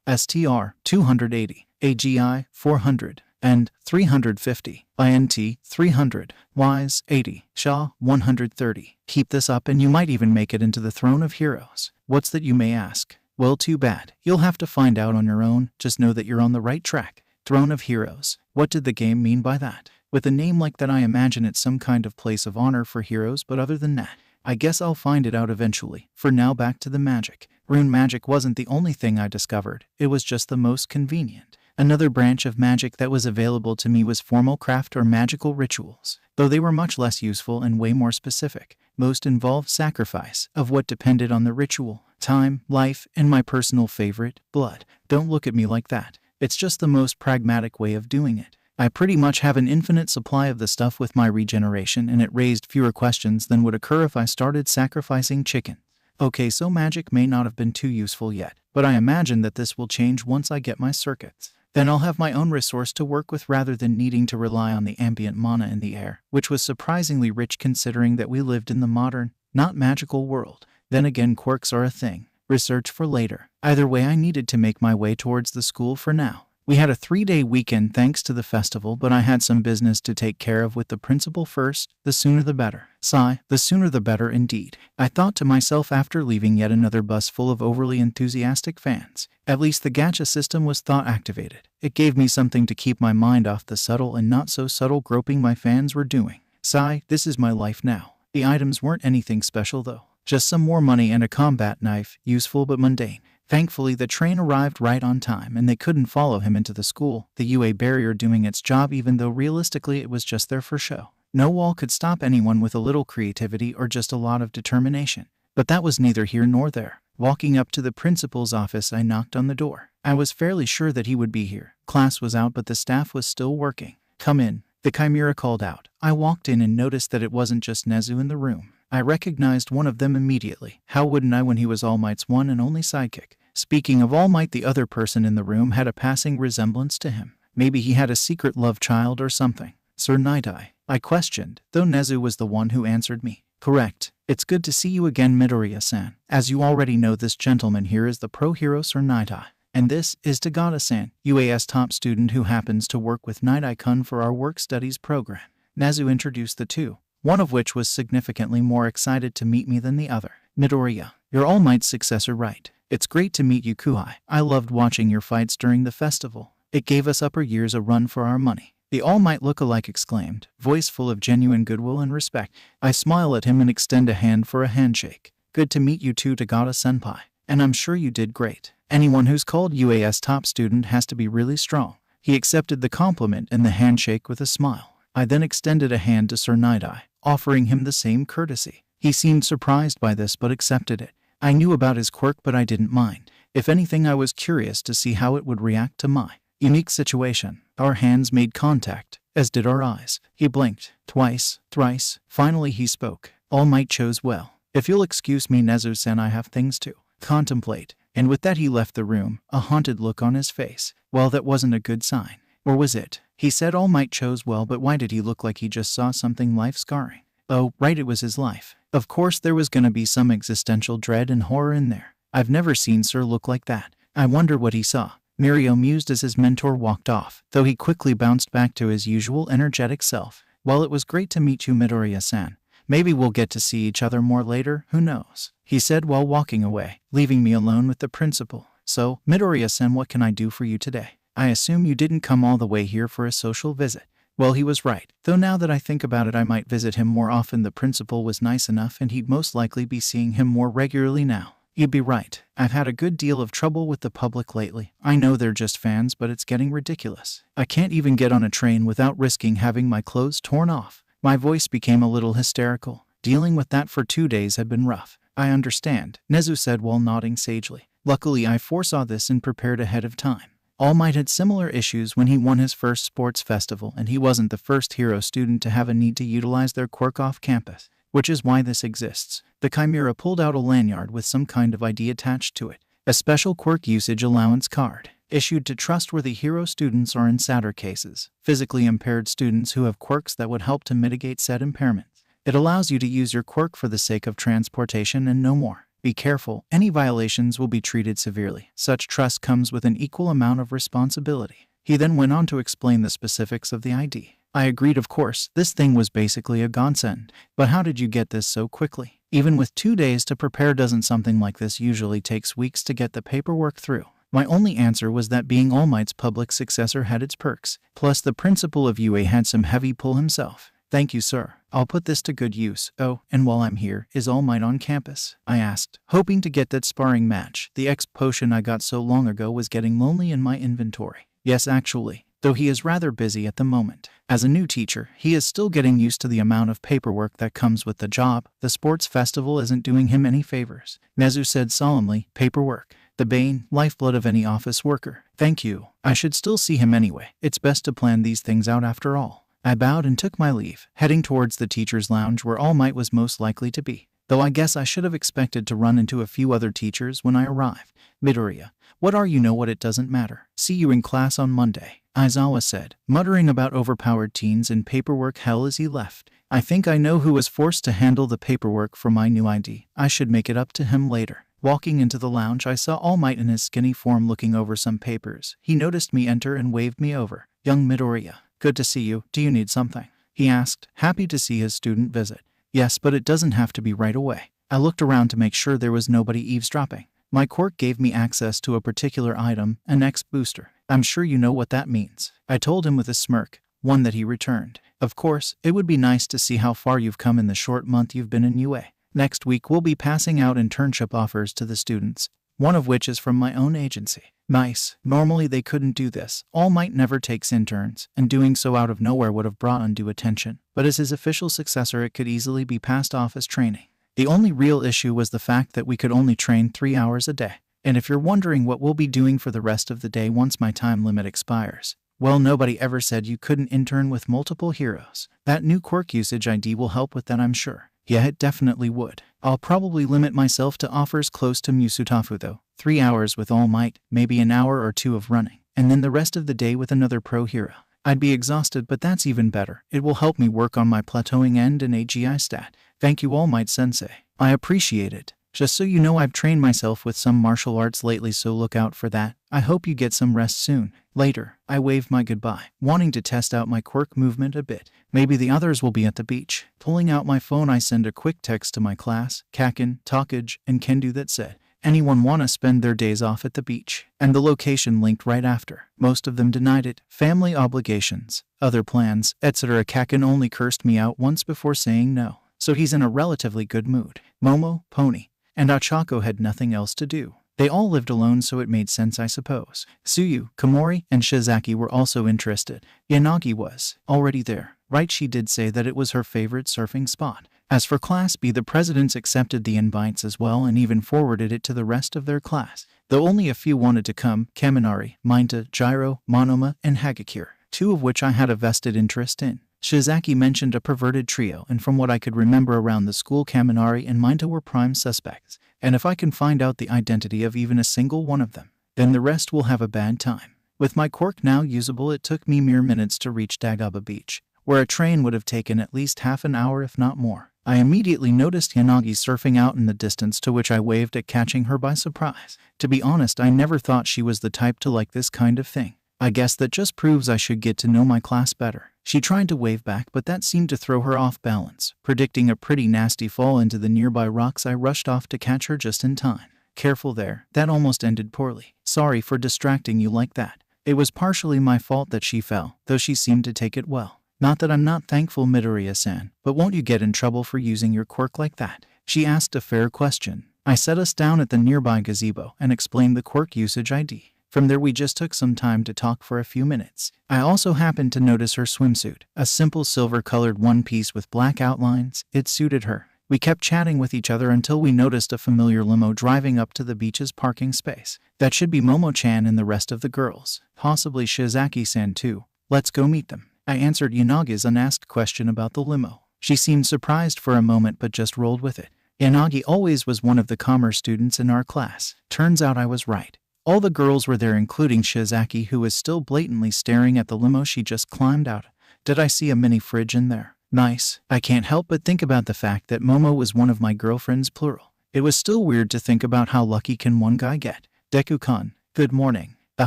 STR 280. AGI 400. And 350, INT 300, Wise 80, Sha 130. Keep this up and you might even make it into the Throne of Heroes. What's that, you may ask? Well, too bad. You'll have to find out on your own. Just know that you're on the right track. Throne of Heroes. What did the game mean by that? With a name like that, I imagine it's some kind of place of honor for heroes, but other than that, I guess I'll find it out eventually. For now, back to the magic. Rune magic wasn't the only thing I discovered. It was just the most convenient. Another branch of magic that was available to me was formal craft or magical rituals, though they were much less useful and way more specific. Most involved sacrifice of what depended on the ritual, time, life, and my personal favorite, blood. Don't look at me like that. It's just the most pragmatic way of doing it. I pretty much have an infinite supply of the stuff with my regeneration, and it raised fewer questions than would occur if I started sacrificing chicken. Okay, so magic may not have been too useful yet, but I imagine that this will change once I get my circuits. Then I'll have my own resource to work with rather than needing to rely on the ambient mana in the air, which was surprisingly rich considering that we lived in the modern, not magical world. Then again, quirks are a thing. Research for later. Either way, I needed to make my way towards the school for now. We had a 3-day weekend thanks to the festival, but I had some business to take care of with the principal first. The sooner the better. Sigh, the sooner the better indeed. I thought to myself after leaving yet another bus full of overly enthusiastic fans. At least the gacha system was thought activated. It gave me something to keep my mind off the subtle and not so subtle groping my fans were doing. Sigh, this is my life now. The items weren't anything special though. Just some more money and a combat knife, useful but mundane. Thankfully, the train arrived right on time and they couldn't follow him into the school, the UA barrier doing its job even though realistically it was just there for show. No wall could stop anyone with a little creativity or just a lot of determination. But that was neither here nor there. Walking up to the principal's office, I knocked on the door. I was fairly sure that he would be here. Class was out, but the staff was still working. Come in, the chimera called out. I walked in and noticed that it wasn't just Nezu in the room. I recognized one of them immediately. How wouldn't I when he was All Might's one and only sidekick? Speaking of All Might, the other person in the room had a passing resemblance to him. Maybe he had a secret love child or something. Sir Night-Eye, I questioned, though Nezu was the one who answered me. Correct. It's good to see you again, Midoriya-san. As you already know, this gentleman here is the pro hero Sir Night-Eye. And this is Tagada-san, UA's top student who happens to work with Night-Eye-kun for our work studies program. Nezu introduced the two, one of which was significantly more excited to meet me than the other. Midoriya, you're All Might's successor, right? It's great to meet you, Kuhai. I loved watching your fights during the festival. It gave us upper years a run for our money. The All Might look-alike exclaimed, voice full of genuine goodwill and respect. I smile at him and extend a hand for a handshake. Good to meet you too, Tagada-senpai. And I'm sure you did great. Anyone who's called UA's top student has to be really strong. He accepted the compliment and the handshake with a smile. I then extended a hand to Sir Night-Eye, offering him the same courtesy. He seemed surprised by this but accepted it. I knew about his quirk, but I didn't mind. If anything, I was curious to see how it would react to my unique situation. Our hands made contact, as did our eyes. He blinked, twice, thrice. Finally he spoke. All Might chose well. If you'll excuse me, Nezu-san, I have things to contemplate. And with that he left the room, a haunted look on his face. Well, that wasn't a good sign. Or was it? He said All Might chose well, but why did he look like he just saw something life-scarring? Oh, right, it was his life. Of course there was gonna be some existential dread and horror in there. I've never seen Sir look like that. I wonder what he saw. Mirio mused as his mentor walked off, though he quickly bounced back to his usual energetic self. Well, it was great to meet you, Midoriya-san. Maybe we'll get to see each other more later, who knows? He said while walking away, leaving me alone with the principal. So, Midoriya-san, what can I do for you today? I assume you didn't come all the way here for a social visit. Well, he was right, though now that I think about it I might visit him more often. The principal was nice enough and he'd most likely be seeing him more regularly now. You'd be right. I've had a good deal of trouble with the public lately. I know they're just fans, but it's getting ridiculous. I can't even get on a train without risking having my clothes torn off. My voice became a little hysterical. Dealing with that for 2 days had been rough. I understand, Nezu said while nodding sagely. Luckily, I foresaw this and prepared ahead of time. All Might had similar issues when he won his first sports festival, and he wasn't the first hero student to have a need to utilize their quirk off campus, which is why this exists. The Chimera pulled out a lanyard with some kind of ID attached to it, a special quirk usage allowance card, issued to trustworthy hero students or in sadder cases, physically impaired students who have quirks that would help to mitigate said impairments. It allows you to use your quirk for the sake of transportation and no more. Be careful, any violations will be treated severely. Such trust comes with an equal amount of responsibility. He then went on to explain the specifics of the ID. I agreed, of course, this thing was basically a godsend. But how did you get this so quickly? Even with 2 days to prepare, doesn't something like this usually takes weeks to get the paperwork through? My only answer was that being All Might's public successor had its perks. Plus the principal of UA had some heavy pull himself. Thank you, sir. I'll put this to good use. Oh, and while I'm here, is All Might on campus? I asked, hoping to get that sparring match. The X potion I got so long ago was getting lonely in my inventory. Yes, actually, though he is rather busy at the moment. As a new teacher, he is still getting used to the amount of paperwork that comes with the job. The sports festival isn't doing him any favors. Nezu said solemnly, paperwork, the bane, lifeblood of any office worker. Thank you. I should still see him anyway. It's best to plan these things out after all. I bowed and took my leave, heading towards the teacher's lounge where All Might was most likely to be. Though I guess I should have expected to run into a few other teachers when I arrived. Midoriya, what are you? Know what, it doesn't matter. See you in class on Monday, Aizawa said, muttering about overpowered teens and paperwork hell as he left. I think I know who was forced to handle the paperwork for my new ID. I should make it up to him later. Walking into the lounge, I saw All Might in his skinny form looking over some papers. He noticed me enter and waved me over. Young Midoriya, good to see you. Do you need something? He asked, happy to see his student visit. Yes, but it doesn't have to be right away. I looked around to make sure there was nobody eavesdropping. My quirk gave me access to a particular item, an X booster. I'm sure you know what that means. I told him with a smirk, one that he returned. Of course, it would be nice to see how far you've come in the short month you've been in UA. Next week we'll be passing out internship offers to the students, one of which is from my own agency. Nice. Normally they couldn't do this. All Might never takes interns, and doing so out of nowhere would have brought undue attention. But as his official successor it could easily be passed off as training. The only real issue was the fact that we could only train 3 hours a day. And if you're wondering what we'll be doing for the rest of the day once my time limit expires, well, nobody ever said you couldn't intern with multiple heroes. That new quirk usage ID will help with that, I'm sure. Yeah, it definitely would. I'll probably limit myself to offers close to Musutafu though. 3 hours with All Might, maybe an hour or 2 of running, and then the rest of the day with another pro hero. I'd be exhausted, but that's even better. It will help me work on my plateauing end and AGI stat. Thank you, All Might Sensei. I appreciate it. Just so you know, I've trained myself with some martial arts lately, so look out for that. I hope you get some rest soon. Later, I waved my goodbye, wanting to test out my quirk movement a bit. Maybe the others will be at the beach. Pulling out my phone, I send a quick text to my class, Kaken, Takage, and Kendu that said, anyone wanna spend their days off at the beach? And the location linked right after. Most of them denied it. Family obligations, other plans, etc. Kaken only cursed me out once before saying no. So he's in a relatively good mood. Momo, Pony, and Ochako had nothing else to do. They all lived alone, so it made sense, I suppose. Tsuyu, Komori, and Shizaki were also interested. Yanagi was already there. Right, she did say that it was her favorite surfing spot. As for Class B, the presidents accepted the invites as well and even forwarded it to the rest of their class. Though only a few wanted to come, Kaminari, Mainta, Gyro, Monoma, and Hagakure, 2 of which I had a vested interest in. Shizaki mentioned a perverted trio, and from what I could remember around the school, Kaminari and Mainta were prime suspects. And if I can find out the identity of even a single one of them, then the rest will have a bad time. With my quirk now usable, it took me mere minutes to reach Dagaba Beach, where a train would have taken at least half an hour if not more. I immediately noticed Yanagi surfing out in the distance, to which I waved at, catching her by surprise. To be honest, I never thought she was the type to like this kind of thing. I guess that just proves I should get to know my class better. She tried to wave back, but that seemed to throw her off balance. Predicting a pretty nasty fall into the nearby rocks, I rushed off to catch her just in time. Careful there, that almost ended poorly. Sorry for distracting you like that. It was partially my fault that she fell, though she seemed to take it well. Not that I'm not thankful, Midoriya-san, but won't you get in trouble for using your quirk like that? She asked a fair question. I set us down at the nearby gazebo and explained the quirk usage ID. From there we just took some time to talk for a few minutes. I also happened to notice her swimsuit, a simple silver-colored one-piece with black outlines. It suited her. We kept chatting with each other until we noticed a familiar limo driving up to the beach's parking space. That should be Momo-chan and the rest of the girls. Possibly Shizaki-san too. Let's go meet them. I answered Yanagi's unasked question about the limo. She seemed surprised for a moment but just rolled with it. Yanagi always was one of the commerce students in our class. Turns out I was right. All the girls were there, including Shizaki, who was still blatantly staring at the limo she just climbed out. Did I see a mini fridge in there? Nice. I can't help but think about the fact that Momo was one of my girlfriends, plural. It was still weird to think about how lucky can one guy get. Deku-kun, good morning. The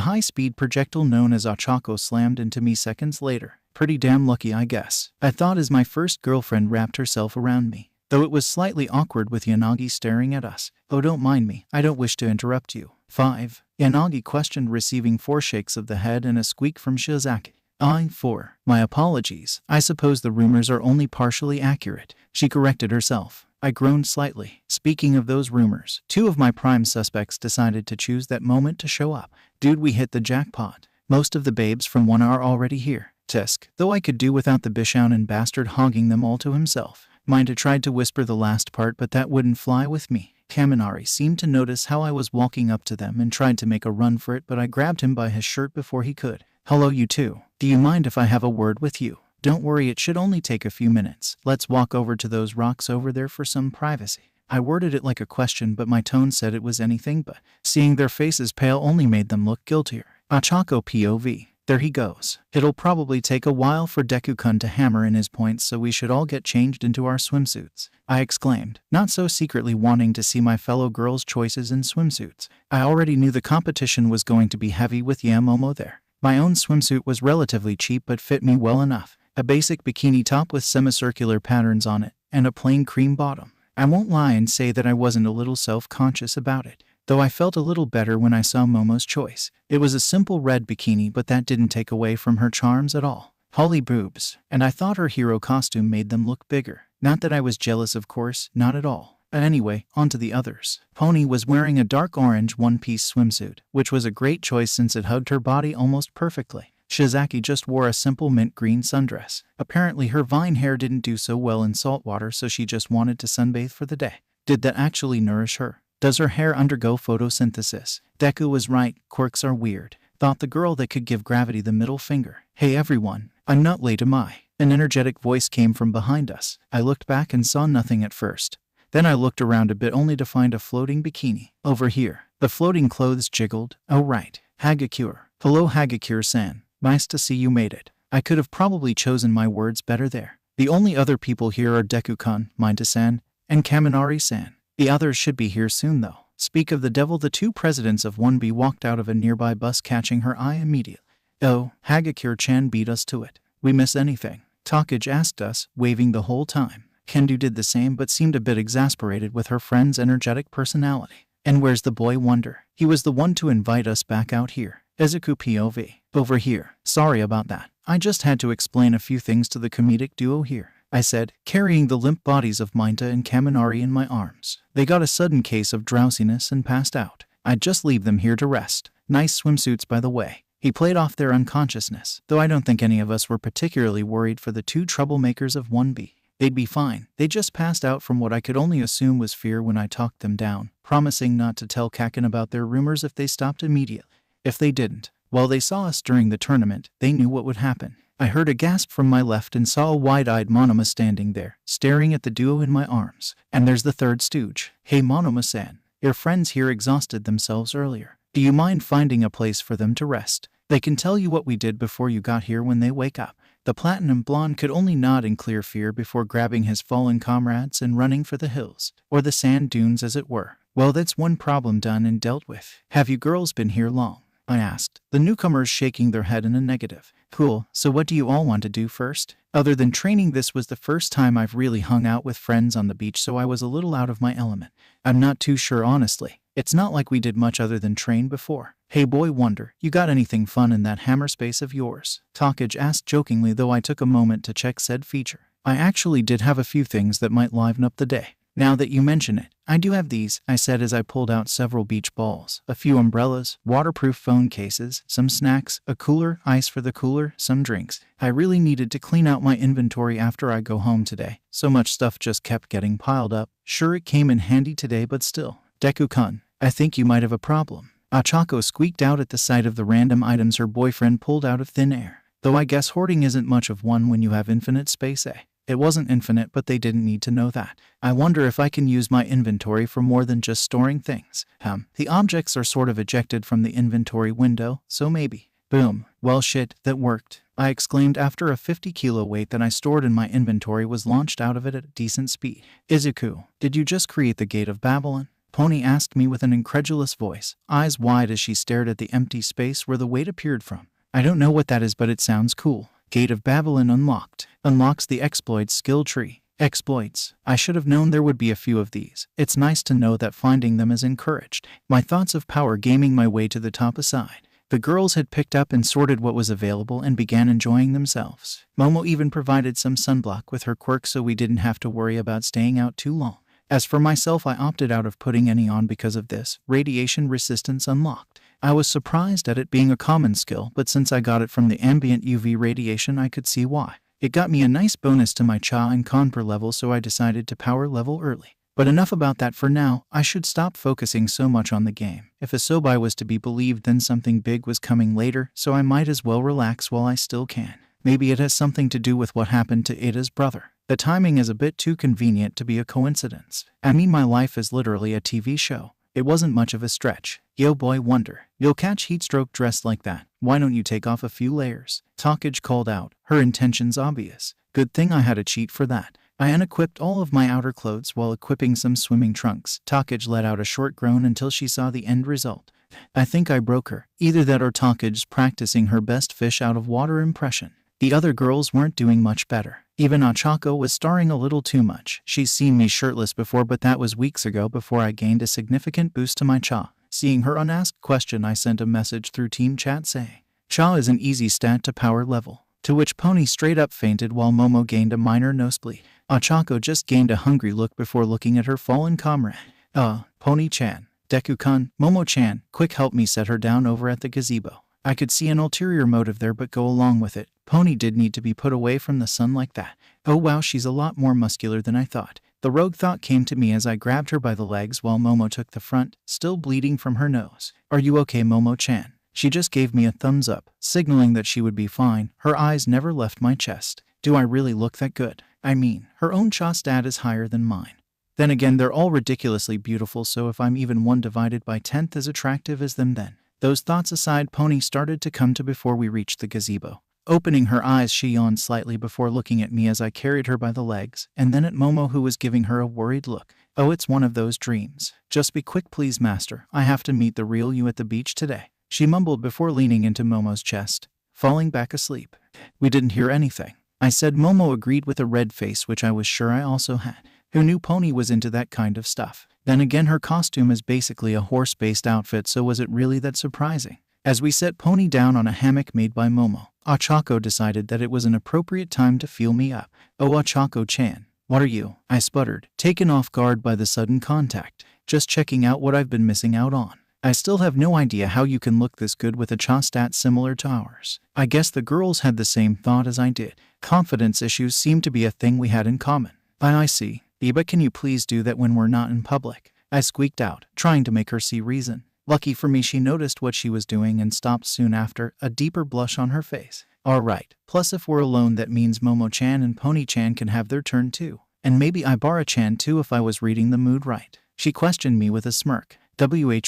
high-speed projectile known as Ochako slammed into me seconds later. Pretty damn lucky, I guess. I thought as my first girlfriend wrapped herself around me. Though it was slightly awkward with Yanagi staring at us. Oh, don't mind me. I don't wish to interrupt you. 5. Yanagi questioned, receiving 4 shakes of the head and a squeak from Shizaki. 4. My apologies. I suppose the rumors are only partially accurate. She corrected herself. I groaned slightly. Speaking of those rumors, 2 of my prime suspects decided to choose that moment to show up. Dude, we hit the jackpot. Most of the babes from 1 are already here. Tisk. Though I could do without the Bishounen bastard hogging them all to himself. Minda tried to whisper the last part, but that wouldn't fly with me. Kaminari seemed to notice how I was walking up to them and tried to make a run for it, but I grabbed him by his shirt before he could. Hello, you two. Do you mind if I have a word with you? Don't worry, it should only take a few minutes. Let's walk over to those rocks over there for some privacy. I worded it like a question, but my tone said it was anything but. Seeing their faces pale only made them look guiltier. Ochako POV. There he goes. It'll probably take a while for Deku-kun to hammer in his points, so we should all get changed into our swimsuits, I exclaimed, not so secretly wanting to see my fellow girls' choices in swimsuits. I already knew the competition was going to be heavy with Yamomo there. My own swimsuit was relatively cheap but fit me well enough. A basic bikini top with semicircular patterns on it, and a plain cream bottom. I won't lie and say that I wasn't a little self-conscious about it. Though I felt a little better when I saw Momo's choice. It was a simple red bikini, but that didn't take away from her charms at all. Holly boobs, and I thought her hero costume made them look bigger. Not that I was jealous, of course, not at all. Anyway, on to the others. Pony was wearing a dark orange one-piece swimsuit, which was a great choice since it hugged her body almost perfectly. Shizaki just wore a simple mint green sundress. Apparently her vine hair didn't do so well in salt water, so she just wanted to sunbathe for the day. Did that actually nourish her? Does her hair undergo photosynthesis? Deku was right, quirks are weird. Thought the girl that could give gravity the middle finger. Hey everyone, I'm not late, am I? An energetic voice came from behind us. I looked back and saw nothing at first. Then I looked around a bit only to find a floating bikini. Over here. The floating clothes jiggled. Oh right. Hagakure. Hello Hagakure-san. Nice to see you made it. I could have probably chosen my words better there. The only other people here are Deku-kun, Minta-san, and Kaminari-san. The others should be here soon though. Speak of the devil, the 2 presidents of 1B walked out of a nearby bus, catching her eye immediately. Oh, Hagakure-chan beat us to it. We miss anything? Takage asked us, waving the whole time. Kendo did the same but seemed a bit exasperated with her friend's energetic personality. And where's the boy wonder? He was the one to invite us back out here. Izuku POV. Over here. Sorry about that. I just had to explain a few things to the comedic duo here, I said, carrying the limp bodies of Minta and Kaminari in my arms. They got a sudden case of drowsiness and passed out. I'd just leave them here to rest. Nice swimsuits, by the way. He played off their unconsciousness, though I don't think any of us were particularly worried for the 2 troublemakers of 1B. They'd be fine. They just passed out from what I could only assume was fear when I talked them down, promising not to tell Kakin about their rumors if they stopped immediately. If they didn't, while they saw us during the tournament, they knew what would happen. I heard a gasp from my left and saw a wide-eyed Monoma standing there, staring at the duo in my arms. And there's the third stooge. Hey Monoma-san, your friends here exhausted themselves earlier. Do you mind finding a place for them to rest? They can tell you what we did before you got here when they wake up. The platinum blonde could only nod in clear fear before grabbing his fallen comrades and running for the hills, or the sand dunes as it were. Well, that's one problem done and dealt with. Have you girls been here long? I asked, the newcomers shaking their head in a negative. Cool, so what do you all want to do first? Other than training, this was the first time I've really hung out with friends on the beach, so I was a little out of my element. I'm not too sure, honestly. It's not like we did much other than train before. Hey boy Wonder, you got anything fun in that hammer space of yours? Takage asked jokingly, though I took a moment to check said feature. I actually did have a few things that might liven up the day. Now that you mention it, I do have these, I said as I pulled out several beach balls, a few umbrellas, waterproof phone cases, some snacks, a cooler, ice for the cooler, some drinks. I really needed to clean out my inventory after I go home today. So much stuff just kept getting piled up. Sure, it came in handy today, but still. Deku-kun, I think you might have a problem. Ochako squeaked out at the sight of the random items her boyfriend pulled out of thin air. Though I guess hoarding isn't much of one when you have infinite space, eh? It wasn't infinite, but they didn't need to know that. I wonder if I can use my inventory for more than just storing things. The objects are sort of ejected from the inventory window, so maybe. Boom. Well shit, that worked. I exclaimed after a 50-kilo weight that I stored in my inventory was launched out of it at a decent speed. Izuku, did you just create the Gate of Babylon? Pony asked me with an incredulous voice, eyes wide as she stared at the empty space where the weight appeared from. I don't know what that is, but it sounds cool. Gate of Babylon unlocked. Unlocks the exploits skill tree. Exploits. I should have known there would be a few of these. It's nice to know that finding them is encouraged. My thoughts of power gaming my way to the top aside. The girls had picked up and sorted what was available and began enjoying themselves. Momo even provided some sunblock with her quirk so we didn't have to worry about staying out too long. As for myself, I opted out of putting any on because of this. Radiation resistance unlocked. I was surprised at it being a common skill, but since I got it from the ambient UV radiation, I could see why. It got me a nice bonus to my Cha and Conper level, so I decided to power level early. But enough about that for now. I should stop focusing so much on the game. If Asobi was to be believed, then something big was coming later, so I might as well relax while I still can. Maybe it has something to do with what happened to Ida's brother. The timing is a bit too convenient to be a coincidence. I mean, my life is literally a TV show. It wasn't much of a stretch. Yo boy Wonder, you'll catch heatstroke dressed like that. Why don't you take off a few layers? Takage called out, her intentions obvious. Good thing I had a cheat for that. I unequipped all of my outer clothes while equipping some swimming trunks. Takage let out a short groan until she saw the end result. I think I broke her. Either that or Takage's practicing her best fish out of water impression. The other girls weren't doing much better. Even Ochako was starring a little too much. She's seen me shirtless before, but that was weeks ago before I gained a significant boost to my Cha. Seeing her unasked question, I sent a message through team chat saying, Cha is an easy stat to power level. To which Pony straight up fainted while Momo gained a minor nosebleed. Ochako just gained a hungry look before looking at her fallen comrade. Pony-chan. Deku-kun, Momo-chan, quick help me set her down over at the gazebo. I could see an ulterior motive there, but go along with it. Pony did need to be put away from the sun like that. Oh wow, she's a lot more muscular than I thought. The rogue thought came to me as I grabbed her by the legs while Momo took the front, still bleeding from her nose. Are you okay, Momo-chan? She just gave me a thumbs up, signaling that she would be fine. Her eyes never left my chest. Do I really look that good? I mean, her own Cha stat is higher than mine. Then again, they're all ridiculously beautiful, so if I'm even 1 divided by 10th as attractive as them, then. Those thoughts aside, Pony started to come to before we reached the gazebo. Opening her eyes, she yawned slightly before looking at me as I carried her by the legs, and then at Momo, who was giving her a worried look. Oh, it's one of those dreams. Just be quick please, master. I have to meet the real you at the beach today, she mumbled before leaning into Momo's chest, falling back asleep. We didn't hear anything, I said. Momo agreed with a red face, which I was sure I also had. Who knew Pony was into that kind of stuff? Then again, her costume is basically a horse-based outfit, so was it really that surprising? As we set Pony down on a hammock made by Momo, Ochako decided that it was an appropriate time to feel me up. Oh, Ochako-chan, what are you? I sputtered, taken off guard by the sudden contact. Just checking out what I've been missing out on. I still have no idea how you can look this good with a Cha stat similar to ours. I guess the girls had the same thought as I did. Confidence issues seemed to be a thing we had in common. I see. But can you please do that when we're not in public? I squeaked out, trying to make her see reason. Lucky for me, she noticed what she was doing and stopped soon after, a deeper blush on her face. Alright, plus if we're alone, that means Momo-chan and Pony-chan can have their turn too. And maybe Ibara-chan too if I was reading the mood right. She questioned me with a smirk.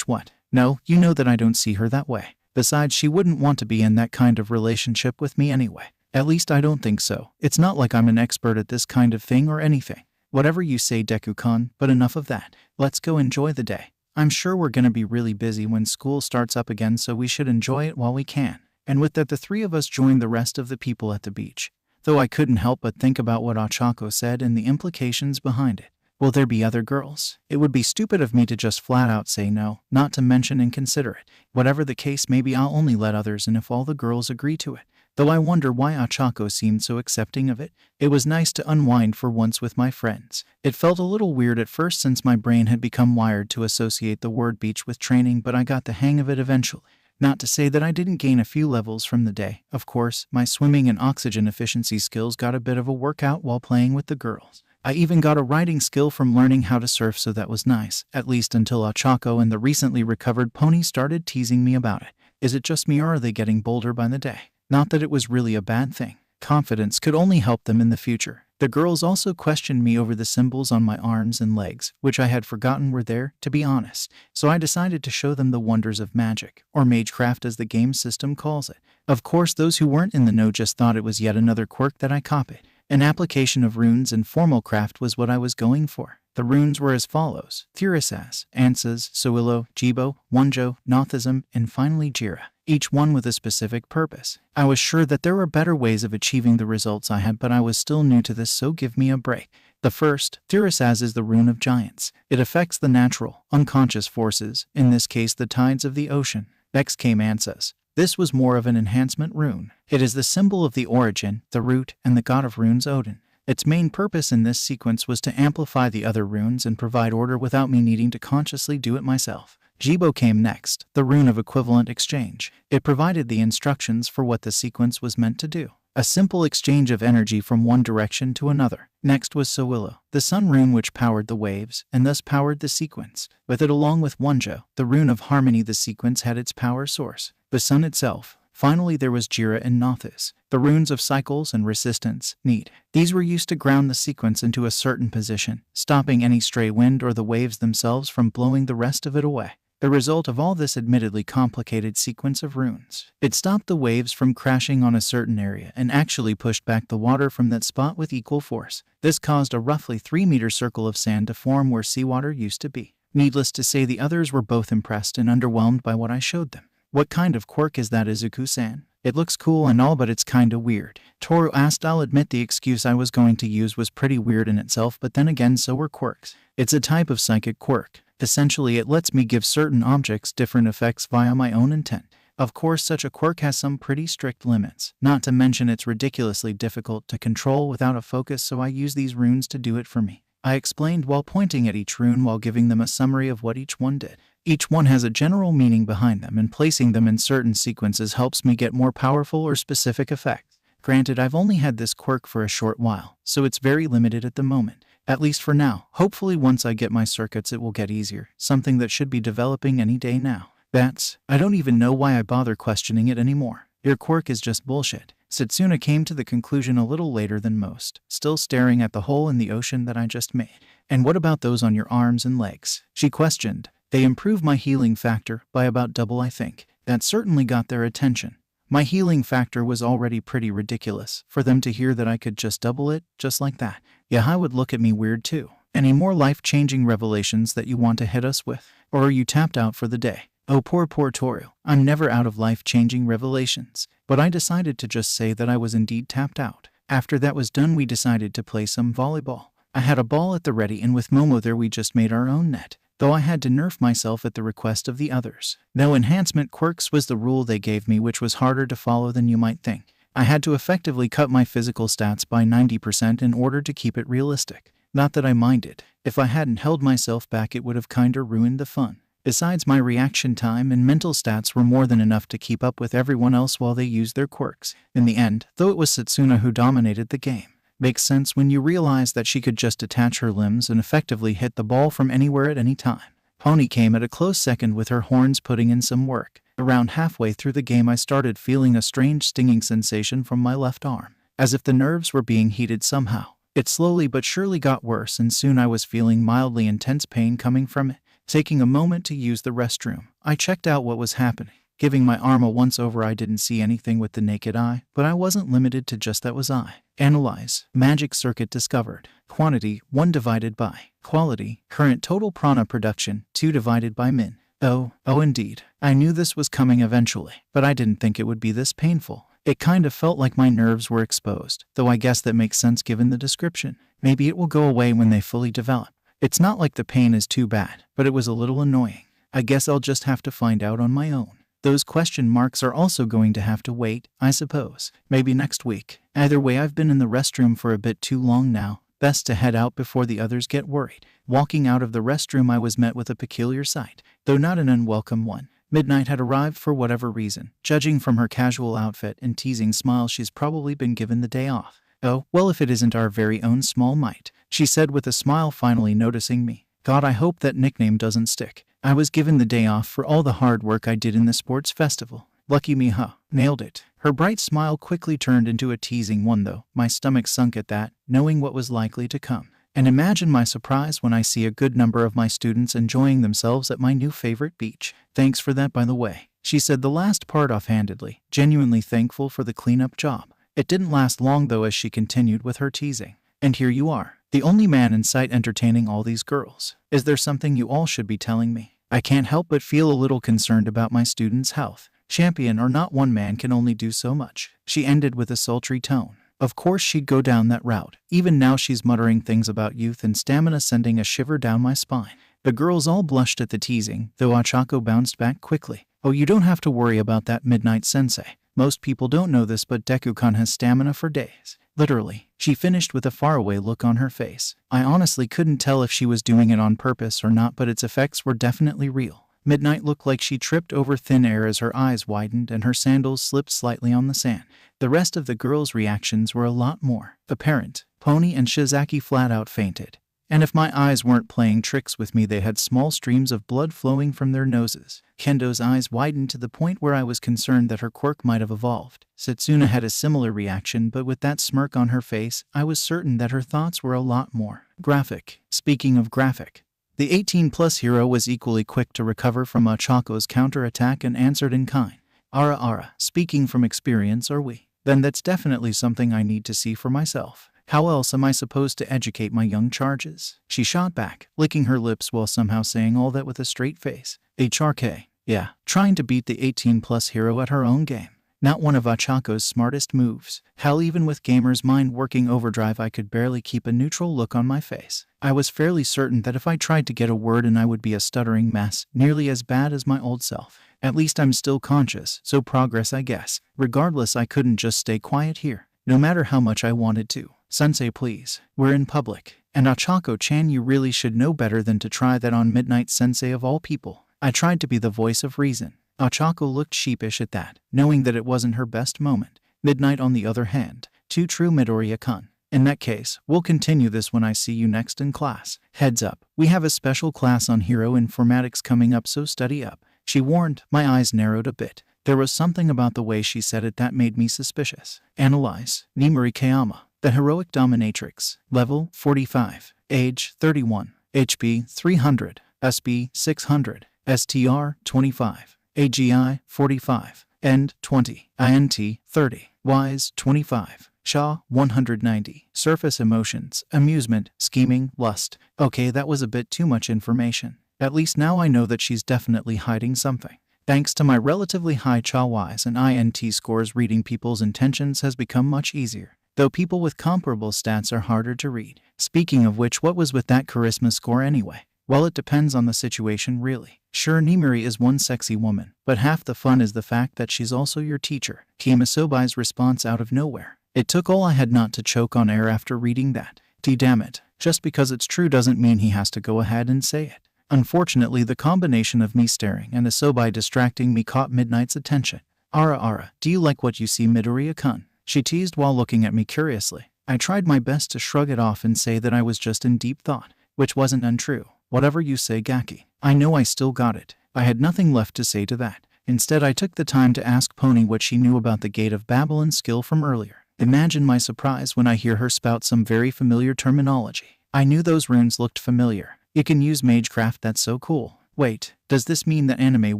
What? No, you know that I don't see her that way. Besides, she wouldn't want to be in that kind of relationship with me anyway. At least I don't think so. It's not like I'm an expert at this kind of thing or anything. Whatever you say, Deku-kun, but enough of that. Let's go enjoy the day. I'm sure we're gonna be really busy when school starts up again, so we should enjoy it while we can. And with that, the three of us joined the rest of the people at the beach. Though I couldn't help but think about what Ochako said and the implications behind it. Will there be other girls? It would be stupid of me to just flat out say no, not to mention inconsiderate. Whatever the case may be, I'll only let others in if all the girls agree to it. Though I wonder why Ochako seemed so accepting of it. It was nice to unwind for once with my friends. It felt a little weird at first since my brain had become wired to associate the word beach with training, but I got the hang of it eventually. Not to say that I didn't gain a few levels from the day. Of course, my swimming and oxygen efficiency skills got a bit of a workout while playing with the girls. I even got a riding skill from learning how to surf, so that was nice, at least until Ochako and the recently recovered pony started teasing me about it. Is it just me, or are they getting bolder by the day? Not that it was really a bad thing. Confidence could only help them in the future. The girls also questioned me over the symbols on my arms and legs, which I had forgotten were there, to be honest. So I decided to show them the wonders of magic, or magecraft as the game system calls it. Of course, those who weren't in the know just thought it was yet another quirk that I copied. An application of runes and formal craft was what I was going for. The runes were as follows: Thurisaz, Ansas, Soilo, Jibo, Wonjo, Nothism, and finally Jira, each one with a specific purpose. I was sure that there were better ways of achieving the results I had, but I was still new to this, so give me a break. The first, Thurisaz, is the rune of giants. It affects the natural, unconscious forces, in this case the tides of the ocean. Next came Ansas. This was more of an enhancement rune. It is the symbol of the origin, the root, and the god of runes, Odin. Its main purpose in this sequence was to amplify the other runes and provide order without me needing to consciously do it myself. Jibo came next, the rune of equivalent exchange. It provided the instructions for what the sequence was meant to do. A simple exchange of energy from one direction to another. Next was Soilo, the sun rune, which powered the waves, and thus powered the sequence. With it, along with Wonjo, the rune of harmony, the sequence had its power source, the sun itself. Finally, there was Jira and Nothis, the runes of cycles and resistance, need. These were used to ground the sequence into a certain position, stopping any stray wind or the waves themselves from blowing the rest of it away. The result of all this admittedly complicated sequence of runes. It stopped the waves from crashing on a certain area and actually pushed back the water from that spot with equal force. This caused a roughly 3-meter circle of sand to form where seawater used to be. Needless to say, the others were both impressed and underwhelmed by what I showed them. What kind of quirk is that, Izuku-san? It looks cool and all, but it's kinda weird. Toru asked. I'll admit the excuse I was going to use was pretty weird in itself, but then again, so were quirks. It's a type of psychic quirk. Essentially, it lets me give certain objects different effects via my own intent. Of course, such a quirk has some pretty strict limits, not to mention it's ridiculously difficult to control without a focus, so I use these runes to do it for me. I explained while pointing at each rune while giving them a summary of what each one did. Each one has a general meaning behind them, and placing them in certain sequences helps me get more powerful or specific effects. Granted, I've only had this quirk for a short while, so it's very limited at the moment. At least for now. Hopefully once I get my circuits it will get easier, something that should be developing any day now. I don't even know why I bother questioning it anymore. Your quirk is just bullshit. Setsuna came to the conclusion a little later than most, still staring at the hole in the ocean that I just made. And what about those on your arms and legs? She questioned. They improve my healing factor by about double, I think. That certainly got their attention. My healing factor was already pretty ridiculous. For them to hear that I could just double it, just like that. Yahai would look at me weird too. Any more life-changing revelations that you want to hit us with? Or are you tapped out for the day? Oh, poor Toru. I'm never out of life-changing revelations. But I decided to just say that I was indeed tapped out. After that was done, we decided to play some volleyball. I had a ball at the ready, and with Momo there we just made our own net. Though I had to nerf myself at the request of the others. No enhancement quirks was the rule they gave me, which was harder to follow than you might think. I had to effectively cut my physical stats by 90% in order to keep it realistic. Not that I minded. If I hadn't held myself back, it would have kinda ruined the fun. Besides, my reaction time and mental stats were more than enough to keep up with everyone else while they used their quirks. In the end, though, it was Setsuna who dominated the game. Makes sense when you realize that she could just detach her limbs and effectively hit the ball from anywhere at any time. Pony came at a close second with her horns putting in some work. Around halfway through the game I started feeling a strange stinging sensation from my left arm, as if the nerves were being heated somehow. It slowly but surely got worse, and soon I was feeling mildly intense pain coming from it. Taking a moment to use the restroom, I checked out what was happening. giving my arm a once-over. I didn't see anything with the naked eye, but I wasn't limited to just that was I. Analyze. Magic circuit discovered. Quantity, 1 divided by. Quality, current total prana production, 2 divided by min. Oh indeed. I knew this was coming eventually, but I didn't think it would be this painful. It kind of felt like my nerves were exposed, though I guess that makes sense given the description. Maybe it will go away when they fully develop. It's not like the pain is too bad, but it was a little annoying. I guess I'll just have to find out on my own. Those question marks are also going to have to wait, I suppose. Maybe next week. Either way, I've been in the restroom for a bit too long now. Best to head out before the others get worried. Walking out of the restroom, I was met with a peculiar sight, though not an unwelcome one. Midnight had arrived for whatever reason. Judging from her casual outfit and teasing smile, she's probably been given the day off. Oh, well, if it isn't our very own Small Mite, she said with a smile, finally noticing me. God, I hope that nickname doesn't stick. I was given the day off for all the hard work I did in the sports festival. Lucky me, huh? Nailed it. Her bright smile quickly turned into a teasing one, though. My stomach sunk at that, knowing what was likely to come. And imagine my surprise when I see a good number of my students enjoying themselves at my new favorite beach. Thanks for that, by the way. She said the last part offhandedly, genuinely thankful for the cleanup job. It didn't last long, though, as she continued with her teasing. And here you are, the only man in sight entertaining all these girls. Is there something you all should be telling me? I can't help but feel a little concerned about my students' health. Champion or not, one man can only do so much. She ended with a sultry tone. Of course she'd go down that route. Even now she's muttering things about youth and stamina, sending a shiver down my spine. The girls all blushed at the teasing, though Ochako bounced back quickly. Oh, you don't have to worry about that, Midnight Sensei. Most people don't know this, but Deku-kun has stamina for days. Literally. She finished with a faraway look on her face. I honestly couldn't tell if she was doing it on purpose or not, but its effects were definitely real. Midnight looked like she tripped over thin air as her eyes widened and her sandals slipped slightly on the sand. The rest of the girls' reactions were a lot more apparent. Pony and Shizaki flat out fainted. And if my eyes weren't playing tricks with me, they had small streams of blood flowing from their noses. Kendo's eyes widened to the point where I was concerned that her quirk might have evolved. Setsuna had a similar reaction, but with that smirk on her face, I was certain that her thoughts were a lot more graphic. Speaking of graphic, the 18-plus hero was equally quick to recover from Ochako's counterattack and answered in kind. Ara, speaking from experience, are we? Then that's definitely something I need to see for myself. How else am I supposed to educate my young charges? She shot back, licking her lips while somehow saying all that with a straight face. HRK. Yeah, trying to beat the 18-plus hero at her own game. Not one of Ochako's smartest moves. Hell, even with Gamer's mind working overdrive, I could barely keep a neutral look on my face. I was fairly certain that if I tried to get a word in, I would be a stuttering mess, nearly as bad as my old self. At least I'm still conscious, so progress, I guess. Regardless, I couldn't just stay quiet here, no matter how much I wanted to. Sensei, please. We're in public. And Ochako-chan, you really should know better than to try that on Midnight Sensei of all people. I tried to be the voice of reason. Ochako looked sheepish at that, knowing that it wasn't her best moment. Midnight, on the other hand, too true, Midoriya-kun. In that case, we'll continue this when I see you next in class. Heads up, we have a special class on hero informatics coming up, so study up. She warned. My eyes narrowed a bit. There was something about the way she said it that made me suspicious. Analyze. Nimuri Kayama. The Heroic Dominatrix. Level 45. Age 31. HP 300. SB 600. STR 25. AGI 45. End 20. INT 30. Wise 25. Shaw 190. Surface emotions. Amusement. Scheming. Lust. Okay, that was a bit too much information. At least now I know that she's definitely hiding something. Thanks to my relatively high Cha-wise and INT scores, reading people's intentions has become much easier, though people with comparable stats are harder to read. Speaking of which, what was with that charisma score anyway? Well, it depends on the situation, really. Sure, Nimuri is one sexy woman, but half the fun is the fact that she's also your teacher. Came Asobi's response out of nowhere. It took all I had not to choke on air after reading that. Damn it. Just because it's true doesn't mean he has to go ahead and say it. Unfortunately, the combination of me staring and Asobi distracting me caught Midnight's attention. Ara, do you like what you see, Midoriya-kun? She teased while looking at me curiously. I tried my best to shrug it off and say that I was just in deep thought, which wasn't untrue. Whatever you say, Gaki. I know I still got it. I had nothing left to say to that. Instead, I took the time to ask Pony what she knew about the Gate of Babylon skill from earlier. Imagine my surprise when I hear her spout some very familiar terminology. I knew those runes looked familiar. You can use magecraft, that's so cool. Wait, does this mean that anime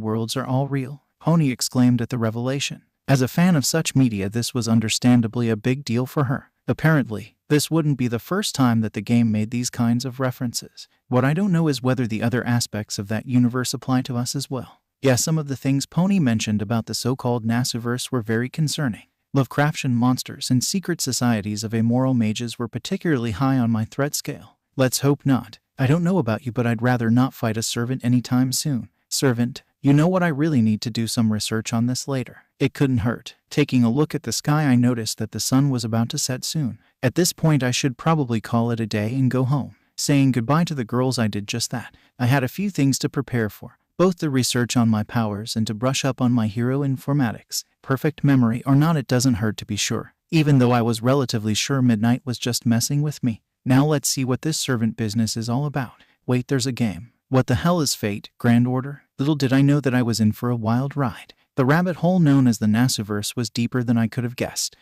worlds are all real? Pony exclaimed at the revelation. As a fan of such media, this was understandably a big deal for her. Apparently, this wouldn't be the first time that the game made these kinds of references. What I don't know is whether the other aspects of that universe apply to us as well. Yeah, some of the things Pony mentioned about the so-called Nasuverse were very concerning. Lovecraftian monsters and secret societies of amoral mages were particularly high on my threat scale. Let's hope not. I don't know about you, but I'd rather not fight a servant anytime soon. Servant, you know what, I really need to do some research on this later. It couldn't hurt. Taking a look at the sky, I noticed that the sun was about to set soon. At this point, I should probably call it a day and go home. Saying goodbye to the girls, I did just that. I had a few things to prepare for, both the research on my powers and to brush up on my hero informatics. Perfect memory or not, it doesn't hurt to be sure, even though I was relatively sure Midnight was just messing with me. Now let's see what this servant business is all about. Wait, there's a game. What the hell is fate? Grand Order? Little did I know that I was in for a wild ride. The rabbit hole known as the Nasuverse was deeper than I could have guessed.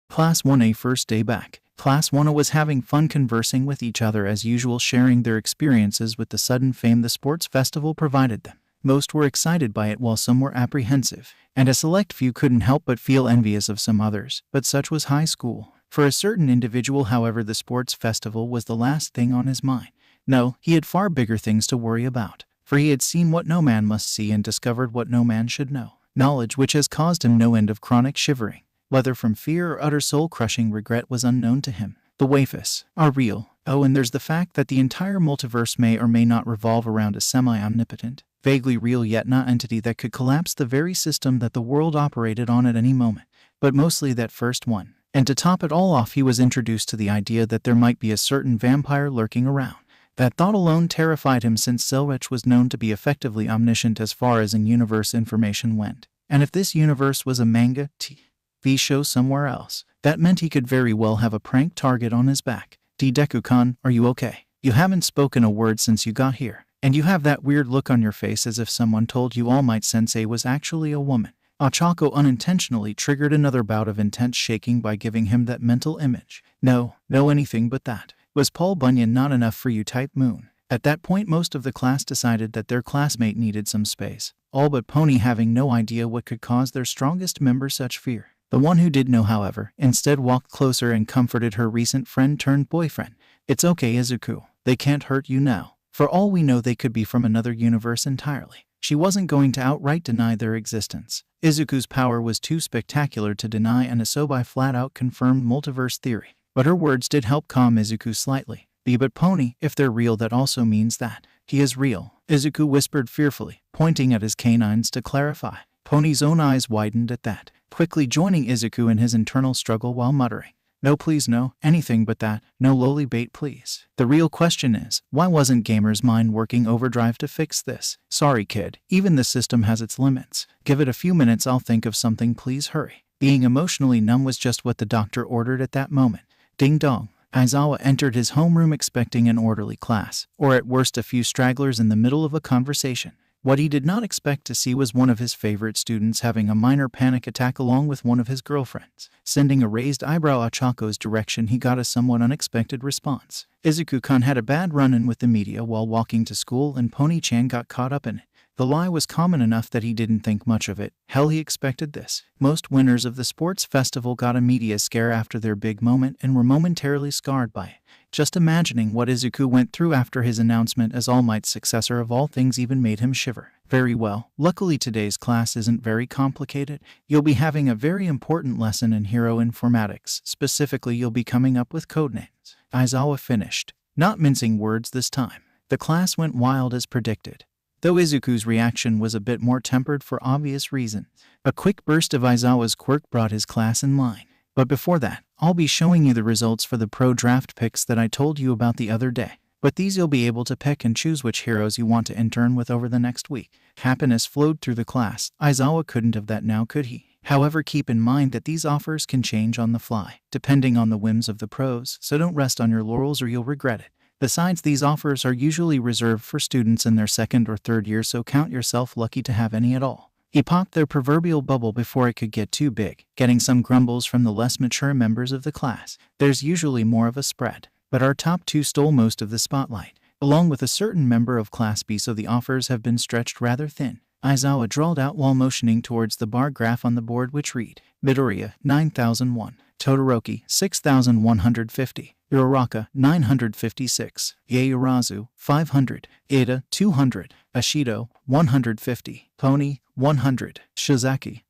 Class 1A first day back. Class 1A was having fun conversing with each other as usual, sharing their experiences with the sudden fame the sports festival provided them. Most were excited by it while some were apprehensive, and a select few couldn't help but feel envious of some others, but such was high school. For a certain individual, however, the sports festival was the last thing on his mind. No, he had far bigger things to worry about, for he had seen what no man must see and discovered what no man should know. Knowledge which has caused him no end of chronic shivering, whether from fear or utter soul-crushing regret, was unknown to him. The waifus are real. Oh, and there's the fact that the entire multiverse may or may not revolve around a semi-omnipotent, vaguely real yet not entity that could collapse the very system that the world operated on at any moment, but mostly that first one. And to top it all off, he was introduced to the idea that there might be a certain vampire lurking around. That thought alone terrified him, since Selrich was known to be effectively omniscient as far as in-universe information went. And if this universe was a manga, TV show somewhere else, that meant he could very well have a prank target on his back. Deku-kun, are you okay? You haven't spoken a word since you got here, and you have that weird look on your face as if someone told you All Might Sensei was actually a woman. Ochako unintentionally triggered another bout of intense shaking by giving him that mental image. No, anything but that. Was Paul Bunyan not enough for you, type Moon? At that point, most of the class decided that their classmate needed some space, all but Pony, having no idea what could cause their strongest member such fear. The one who did know, however, instead walked closer and comforted her recent friend-turned-boyfriend. It's okay, Izuku. They can't hurt you now. For all we know, they could be from another universe entirely. She wasn't going to outright deny their existence. Izuku's power was too spectacular to deny, and Asobi flat-out confirmed multiverse theory. But her words did help calm Izuku slightly. But Pony, if they're real, that also means that he is real, Izuku whispered fearfully, pointing at his canines to clarify. Pony's own eyes widened at that, quickly joining Izuku in his internal struggle while muttering, "No, please, no, anything but that, no lowly bait, please." The real question is, why wasn't Gamer's mind working overdrive to fix this? Sorry, kid, even the system has its limits. Give it a few minutes, I'll think of something, please hurry. Being emotionally numb was just what the doctor ordered at that moment. Ding dong. Aizawa entered his homeroom expecting an orderly class, or at worst a few stragglers in the middle of a conversation. What he did not expect to see was one of his favorite students having a minor panic attack along with one of his girlfriends. Sending a raised eyebrow Achako's direction, he got a somewhat unexpected response. Izuku-kun had a bad run-in with the media while walking to school, and Pony-chan got caught up in it. The lie was common enough that he didn't think much of it. Hell, he expected this. Most winners of the sports festival got a media scare after their big moment and were momentarily scarred by it. Just imagining what Izuku went through after his announcement as All Might's successor of all things even made him shiver. Very well, luckily today's class isn't very complicated. You'll be having a very important lesson in hero informatics. Specifically, you'll be coming up with codenames. Aizawa finished, not mincing words this time. The class went wild as predicted, though Izuku's reaction was a bit more tempered for obvious reasons. A quick burst of Aizawa's quirk brought his class in line. But before that, I'll be showing you the results for the pro draft picks that I told you about the other day. With these, you'll be able to pick and choose which heroes you want to intern with over the next week. Happiness flowed through the class. Aizawa couldn't have that, now could he? However, keep in mind that these offers can change on the fly, depending on the whims of the pros, so don't rest on your laurels or you'll regret it. Besides, these offers are usually reserved for students in their second or third year, so count yourself lucky to have any at all. He popped their proverbial bubble before it could get too big, getting some grumbles from the less mature members of the class. There's usually more of a spread, but our top two stole most of the spotlight, along with a certain member of Class B, so the offers have been stretched rather thin. Aizawa drawled out while motioning towards the bar graph on the board, which read, Midoriya, 9001, Todoroki, 6150, Uraraka, 956, Yaoyorozu, 500, Ida, 200, Ashido, 150, Pony, 100, Shizaki,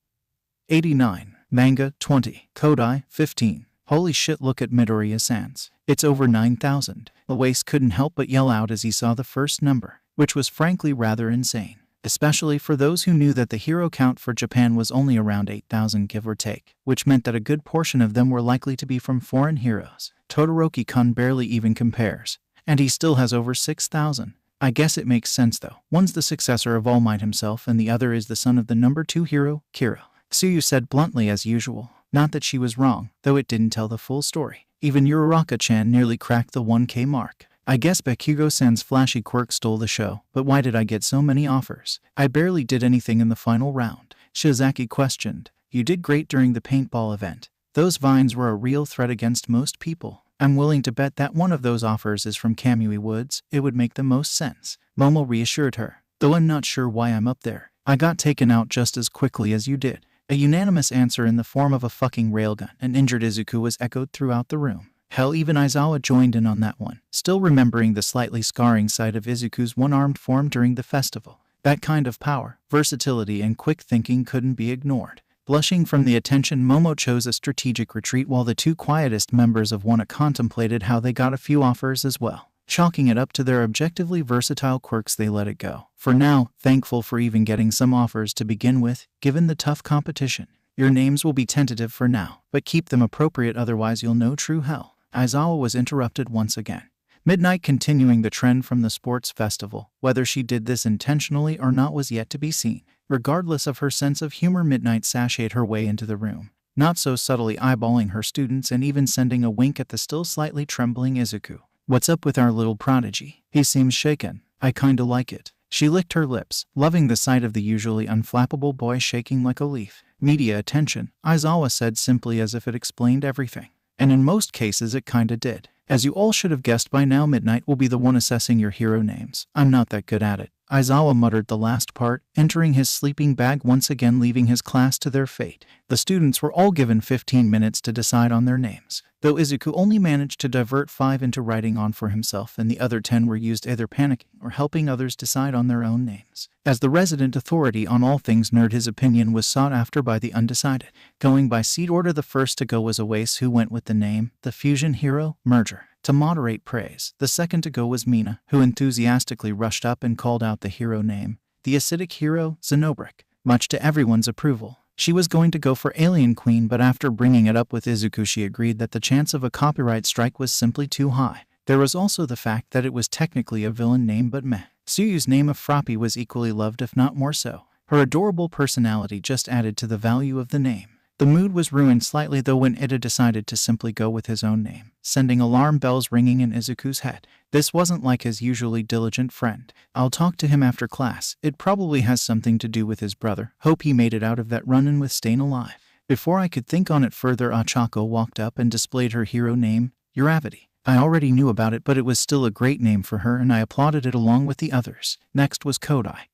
89, Manga, 20, Kodai, 15. Holy shit, look at Midoriya-sans. It's over 9,000. Oase couldn't help but yell out as he saw the first number, which was frankly rather insane, especially for those who knew that the hero count for Japan was only around 8,000 give or take, which meant that a good portion of them were likely to be from foreign heroes. Todoroki-kun barely even compares, and he still has over 6,000. I guess it makes sense though. One's the successor of All Might himself and the other is the son of the number 2 hero, Kiro. Tsuyu said bluntly as usual. Not that she was wrong, though it didn't tell the full story. Even Uraraka-chan nearly cracked the 1K mark. I guess Bakugou-san's flashy quirk stole the show, but why did I get so many offers? I barely did anything in the final round. Shizaki questioned. You did great during the paintball event. Those vines were a real threat against most people. I'm willing to bet that one of those offers is from Kamui Woods. It would make the most sense. Momo reassured her. Though I'm not sure why I'm up there. I got taken out just as quickly as you did. A unanimous answer in the form of a fucking railgun and injured Izuku was echoed throughout the room. Hell, even Aizawa joined in on that one, still remembering the slightly scarring sight of Izuku's one-armed form during the festival. That kind of power, versatility, and quick thinking couldn't be ignored. Blushing from the attention, Momo chose a strategic retreat while the two quietest members of WANA contemplated how they got a few offers as well. Chalking it up to their objectively versatile quirks, they let it go. For now, thankful for even getting some offers to begin with, given the tough competition. Your names will be tentative for now, but keep them appropriate, otherwise you'll know true hell. Aizawa was interrupted once again. Midnight, continuing the trend from the sports festival. Whether she did this intentionally or not was yet to be seen. Regardless of her sense of humor, Midnight sashayed her way into the room, not so subtly eyeballing her students and even sending a wink at the still slightly trembling Izuku. What's up with our little prodigy? He seems shaken. I kinda like it. She licked her lips, loving the sight of the usually unflappable boy shaking like a leaf. Media attention, Aizawa said simply as if it explained everything. And in most cases it kinda did. As you all should have guessed by now, Midnight will be the one assessing your hero names. I'm not that good at it. Aizawa muttered the last part, entering his sleeping bag once again, leaving his class to their fate. The students were all given 15 minutes to decide on their names, though Izuku only managed to divert 5 into writing on for himself, and the other 10 were used either panicking or helping others decide on their own names. As the resident authority on all things nerd, his opinion was sought after by the undecided. Going by seed order, the first to go was Oase, who went with the name, the fusion hero, Merger, to moderate praise. The second to go was Mina, who enthusiastically rushed up and called out the hero name, the acidic hero, Xenobrick, much to everyone's approval. She was going to go for Alien Queen, but after bringing it up with Izuku, she agreed that the chance of a copyright strike was simply too high. There was also the fact that it was technically a villain name, but meh. Tsuyu's name of Froppy was equally loved, if not more so. Her adorable personality just added to the value of the name. The mood was ruined slightly though when Ida decided to simply go with his own name, sending alarm bells ringing in Izuku's head. This wasn't like his usually diligent friend. I'll talk to him after class. It probably has something to do with his brother. Hope he made it out of that run-in with Stain alive. Before I could think on it further, Achako walked up and displayed her hero name, Uravity. I already knew about it, but it was still a great name for her, and I applauded it along with the others. Next was Kodai.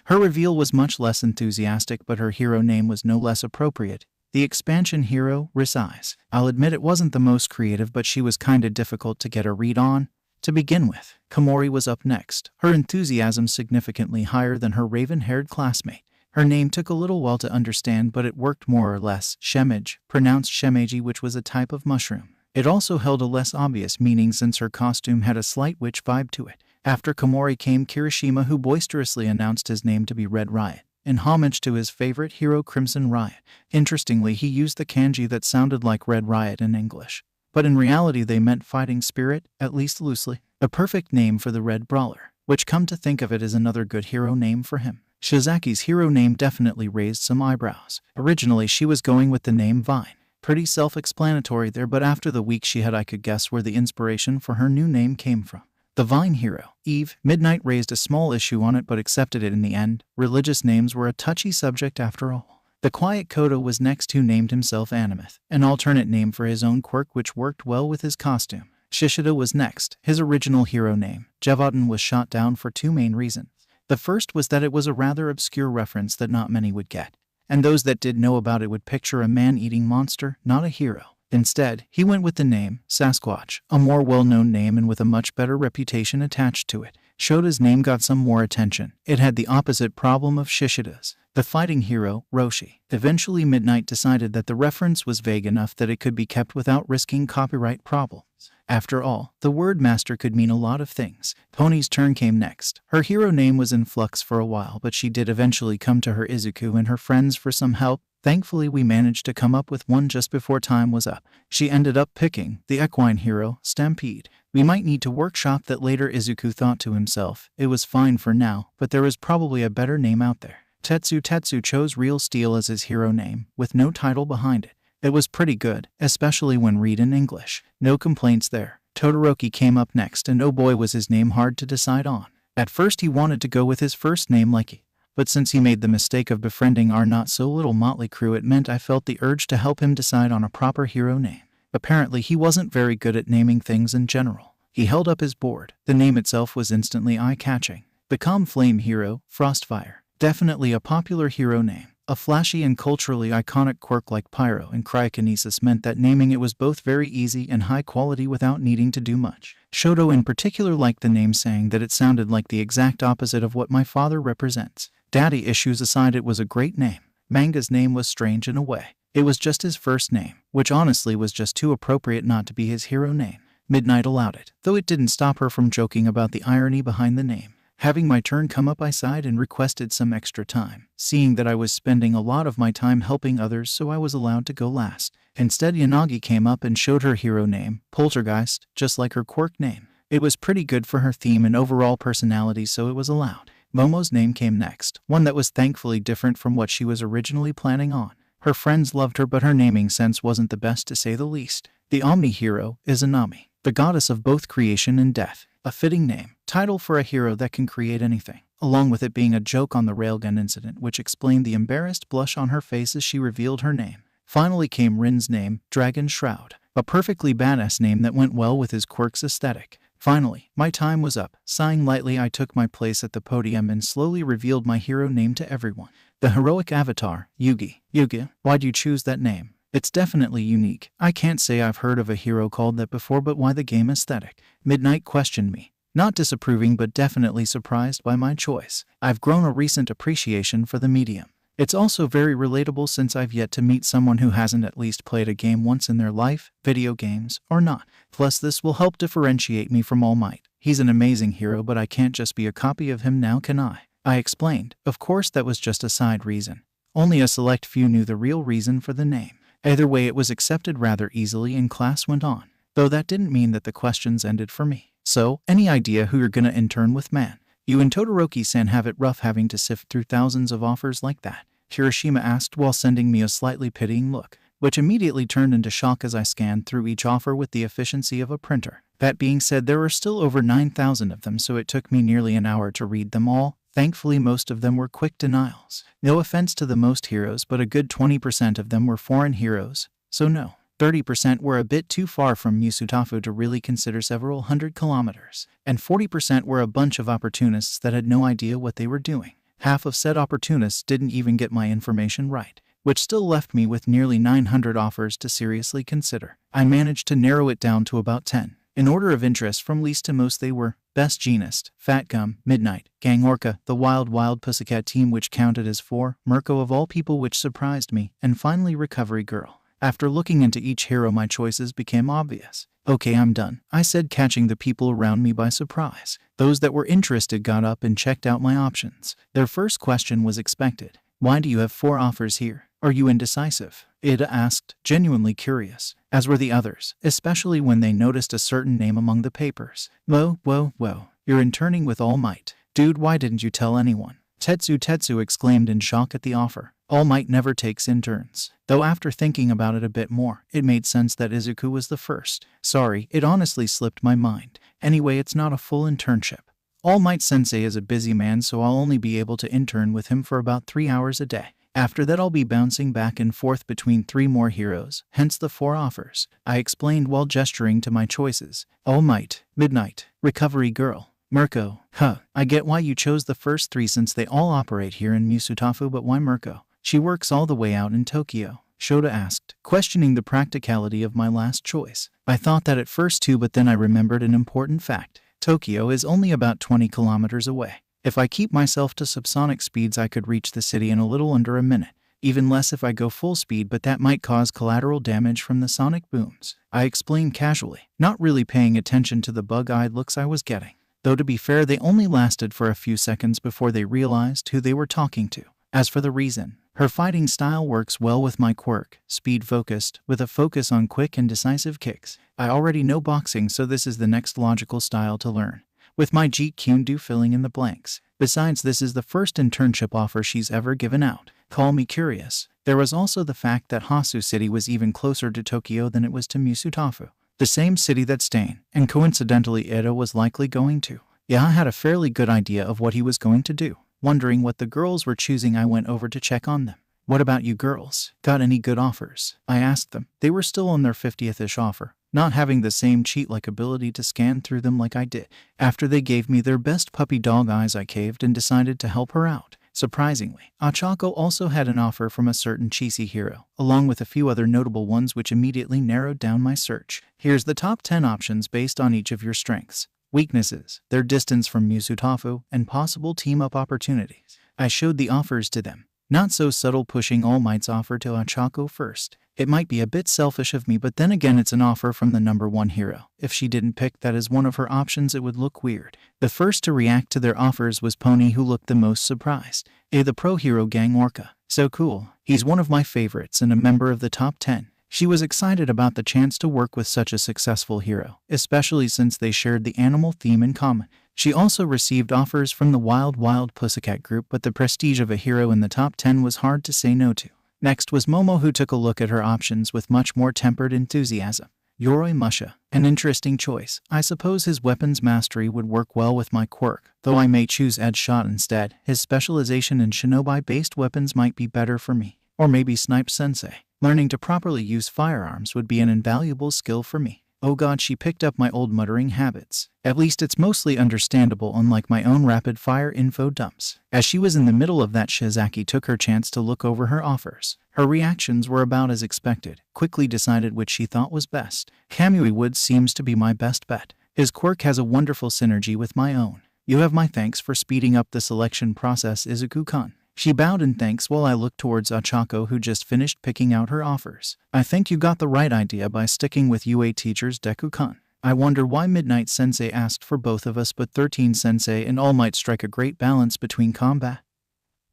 Her reveal was much less enthusiastic, but her hero name was no less appropriate. The expansion hero, Risai's. I'll admit it wasn't the most creative, but she was kinda difficult to get a read on. To begin with, Komori was up next, her enthusiasm significantly higher than her raven-haired classmate. Her name took a little while to understand, but it worked more or less. Shemage, pronounced Shemeji, which was a type of mushroom. It also held a less obvious meaning since her costume had a slight witch vibe to it. After Komori came Kirishima, who boisterously announced his name to be Red Riot, in homage to his favorite hero Crimson Riot. Interestingly, he used the kanji that sounded like Red Riot in English, but in reality they meant fighting spirit, at least loosely. A perfect name for the Red Brawler, which, come to think of it, is another good hero name for him. Shizaki's hero name definitely raised some eyebrows. Originally she was going with the name Vine. Pretty self-explanatory there, but after the week she had, I could guess where the inspiration for her new name came from. The Vine hero, Eve. Midnight raised a small issue on it but accepted it in the end. Religious names were a touchy subject after all. The quiet Kodo was next, who named himself Animeth, an alternate name for his own quirk which worked well with his costume. Shishida was next. His original hero name, Jevaten, was shot down for two main reasons. The first was that it was a rather obscure reference that not many would get, and those that did know about it would picture a man-eating monster, not a hero. Instead, he went with the name Sasquatch, a more well-known name and with a much better reputation attached to it. Shota's name got some more attention. It had the opposite problem of Shishida's, the fighting hero, Roshi. Eventually, Midnight decided that the reference was vague enough that it could be kept without risking copyright problems. After all, the word master could mean a lot of things. Pony's turn came next. Her hero name was in flux for a while, but she did eventually come to her Izuku and her friends for some help. Thankfully, we managed to come up with one just before time was up. She ended up picking the equine hero, Stampede. We might need to workshop that later, Izuku thought to himself. It was fine for now, but there was probably a better name out there. Tetsu chose Real Steel as his hero name, with no title behind it. It was pretty good, especially when read in English. No complaints there. Todoroki came up next, and oh boy was his name hard to decide on. At first he wanted to go with his first name, Likey, but since he made the mistake of befriending our not-so-little motley crew, it meant I felt the urge to help him decide on a proper hero name. Apparently he wasn't very good at naming things in general. He held up his board. The name itself was instantly eye-catching. The Calm Flame hero, Frostfire. Definitely a popular hero name. A flashy and culturally iconic quirk like pyro and cryokinesis meant that naming it was both very easy and high quality without needing to do much. Shoto in particular liked the name, saying that it sounded like the exact opposite of what my father represents. Daddy issues aside, it was a great name. Manga's name was strange in a way. It was just his first name, which honestly was just too appropriate not to be his hero name. Midnight allowed it, though it didn't stop her from joking about the irony behind the name. Having my turn come up, I sighed and requested some extra time, seeing that I was spending a lot of my time helping others, so I was allowed to go last. Instead, Yanagi came up and showed her hero name, Poltergeist, just like her quirk name. It was pretty good for her theme and overall personality, so it was allowed. Momo's name came next, one that was thankfully different from what she was originally planning on. Her friends loved her, but her naming sense wasn't the best, to say the least. The Omni hero is Inami, the goddess of both creation and death. A fitting name, title for a hero that can create anything, along with it being a joke on the railgun incident, which explained the embarrassed blush on her face as she revealed her name. Finally came Rin's name, Dragon Shroud, a perfectly badass name that went well with his quirk's aesthetic. Finally, my time was up. Sighing lightly, I took my place at the podium and slowly revealed my hero name to everyone. The heroic avatar, Yugi. Yugi, why'd you choose that name? It's definitely unique. I can't say I've heard of a hero called that before, but why the game aesthetic? Midnight questioned me, not disapproving but definitely surprised by my choice. I've grown a recent appreciation for the medium. It's also very relatable since I've yet to meet someone who hasn't at least played a game once in their life, video games or not. Plus, this will help differentiate me from All Might. He's an amazing hero, but I can't just be a copy of him now, can I? I explained. Of course, that was just a side reason. Only a select few knew the real reason for the name. Either way, it was accepted rather easily and class went on. Though that didn't mean that the questions ended for me. So, any idea who you're gonna intern with, man? You and Todoroki-san have it rough having to sift through thousands of offers like that, Hiroshima asked while sending me a slightly pitying look, which immediately turned into shock as I scanned through each offer with the efficiency of a printer. That being said, there were still over 9,000 of them, so it took me nearly an hour to read them all. Thankfully, most of them were quick denials. No offense to the most heroes, but a good 20% of them were foreign heroes, so no. 30% were a bit too far from Musutafu to really consider several hundred kilometers, and 40% were a bunch of opportunists that had no idea what they were doing. Half of said opportunists didn't even get my information right, which still left me with nearly 900 offers to seriously consider. I managed to narrow it down to about 10. In order of interest from least to most, they were Best Genist, Fat Gum, Midnight, Gang Orca, the Wild Pussycat Team, which counted as 4, Mirko of all people, which surprised me, and finally Recovery Girl. After looking into each hero, my choices became obvious. Okay, I'm done, I said, catching the people around me by surprise. Those that were interested got up and checked out my options. Their first question was expected. Why do you have 4 offers here? Are you indecisive? Ida asked, genuinely curious, as were the others, especially when they noticed a certain name among the papers. Whoa, you're interning with All Might. Dude, why didn't you tell anyone? Tetsu exclaimed in shock at the offer. All Might never takes interns. Though after thinking about it a bit more, it made sense that Izuku was the first. Sorry, it honestly slipped my mind. Anyway, it's not a full internship. All Might Sensei is a busy man, so I'll only be able to intern with him for about 3 hours a day. After that, I'll be bouncing back and forth between 3 more heroes, hence the 4 offers. I explained while gesturing to my choices. All Might, Midnight, Recovery Girl. Mirko. Huh. I get why you chose the first three since they all operate here in Musutafu, but why Mirko? She works all the way out in Tokyo, Shota asked, questioning the practicality of my last choice. I thought that at first too, but then I remembered an important fact. Tokyo is only about 20 kilometers away. If I keep myself to subsonic speeds, I could reach the city in a little under a minute. Even less if I go full speed, but that might cause collateral damage from the sonic booms. I explained casually, not really paying attention to the bug-eyed looks I was getting. Though to be fair, they only lasted for a few seconds before they realized who they were talking to. As for the reason, her fighting style works well with my quirk, speed-focused, with a focus on quick and decisive kicks. I already know boxing, so this is the next logical style to learn, with my Jeet Kune Do filling in the blanks. Besides, this is the first internship offer she's ever given out. Call me curious. There was also the fact that Hasu City was even closer to Tokyo than it was to Musutafu, the same city that Stain, and coincidentally Edo, was likely going to. Yeah, I had a fairly good idea of what he was going to do. Wondering what the girls were choosing, I went over to check on them. What about you girls? Got any good offers? I asked them. They were still on their 50th-ish offer, not having the same cheat-like ability to scan through them like I did. After they gave me their best puppy dog eyes, I caved and decided to help her out. Surprisingly, Achako also had an offer from a certain cheesy hero, along with a few other notable ones, which immediately narrowed down my search. Here's the top 10 options based on each of your strengths, weaknesses, their distance from Musutafu, and possible team-up opportunities. I showed the offers to them. Not so subtle, pushing All Might's offer to Achako first. It might be a bit selfish of me, but then again, it's an offer from the number one hero. If she didn't pick that as one of her options, it would look weird. The first to react to their offers was Pony, who looked the most surprised. The pro hero gang Orca. So cool. He's one of my favorites and a member of the top 10. She was excited about the chance to work with such a successful hero, especially since they shared the animal theme in common. She also received offers from the Wild Pussycat group, but the prestige of a hero in the top 10 was hard to say no to. Next was Momo, who took a look at her options with much more tempered enthusiasm. Yoroi Musha. An interesting choice. I suppose his weapons mastery would work well with my quirk, though I may choose Edge Shot instead. His specialization in shinobi-based weapons might be better for me. Or maybe Snipe Sensei. Learning to properly use firearms would be an invaluable skill for me. Oh god, she picked up my old muttering habits. At least it's mostly understandable, unlike my own rapid-fire info dumps. As she was in the middle of that, Shizaki took her chance to look over her offers. Her reactions were about as expected, quickly decided which she thought was best. Kamui Woods seems to be my best bet. His quirk has a wonderful synergy with my own. You have my thanks for speeding up the selection process, Izuku-kun. She bowed in thanks while I looked towards Achako, who just finished picking out her offers. I think you got the right idea by sticking with UA teachers, Deku-kun. I wonder why Midnight Sensei asked for both of us, but 13 Sensei and All Might strike a great balance between combat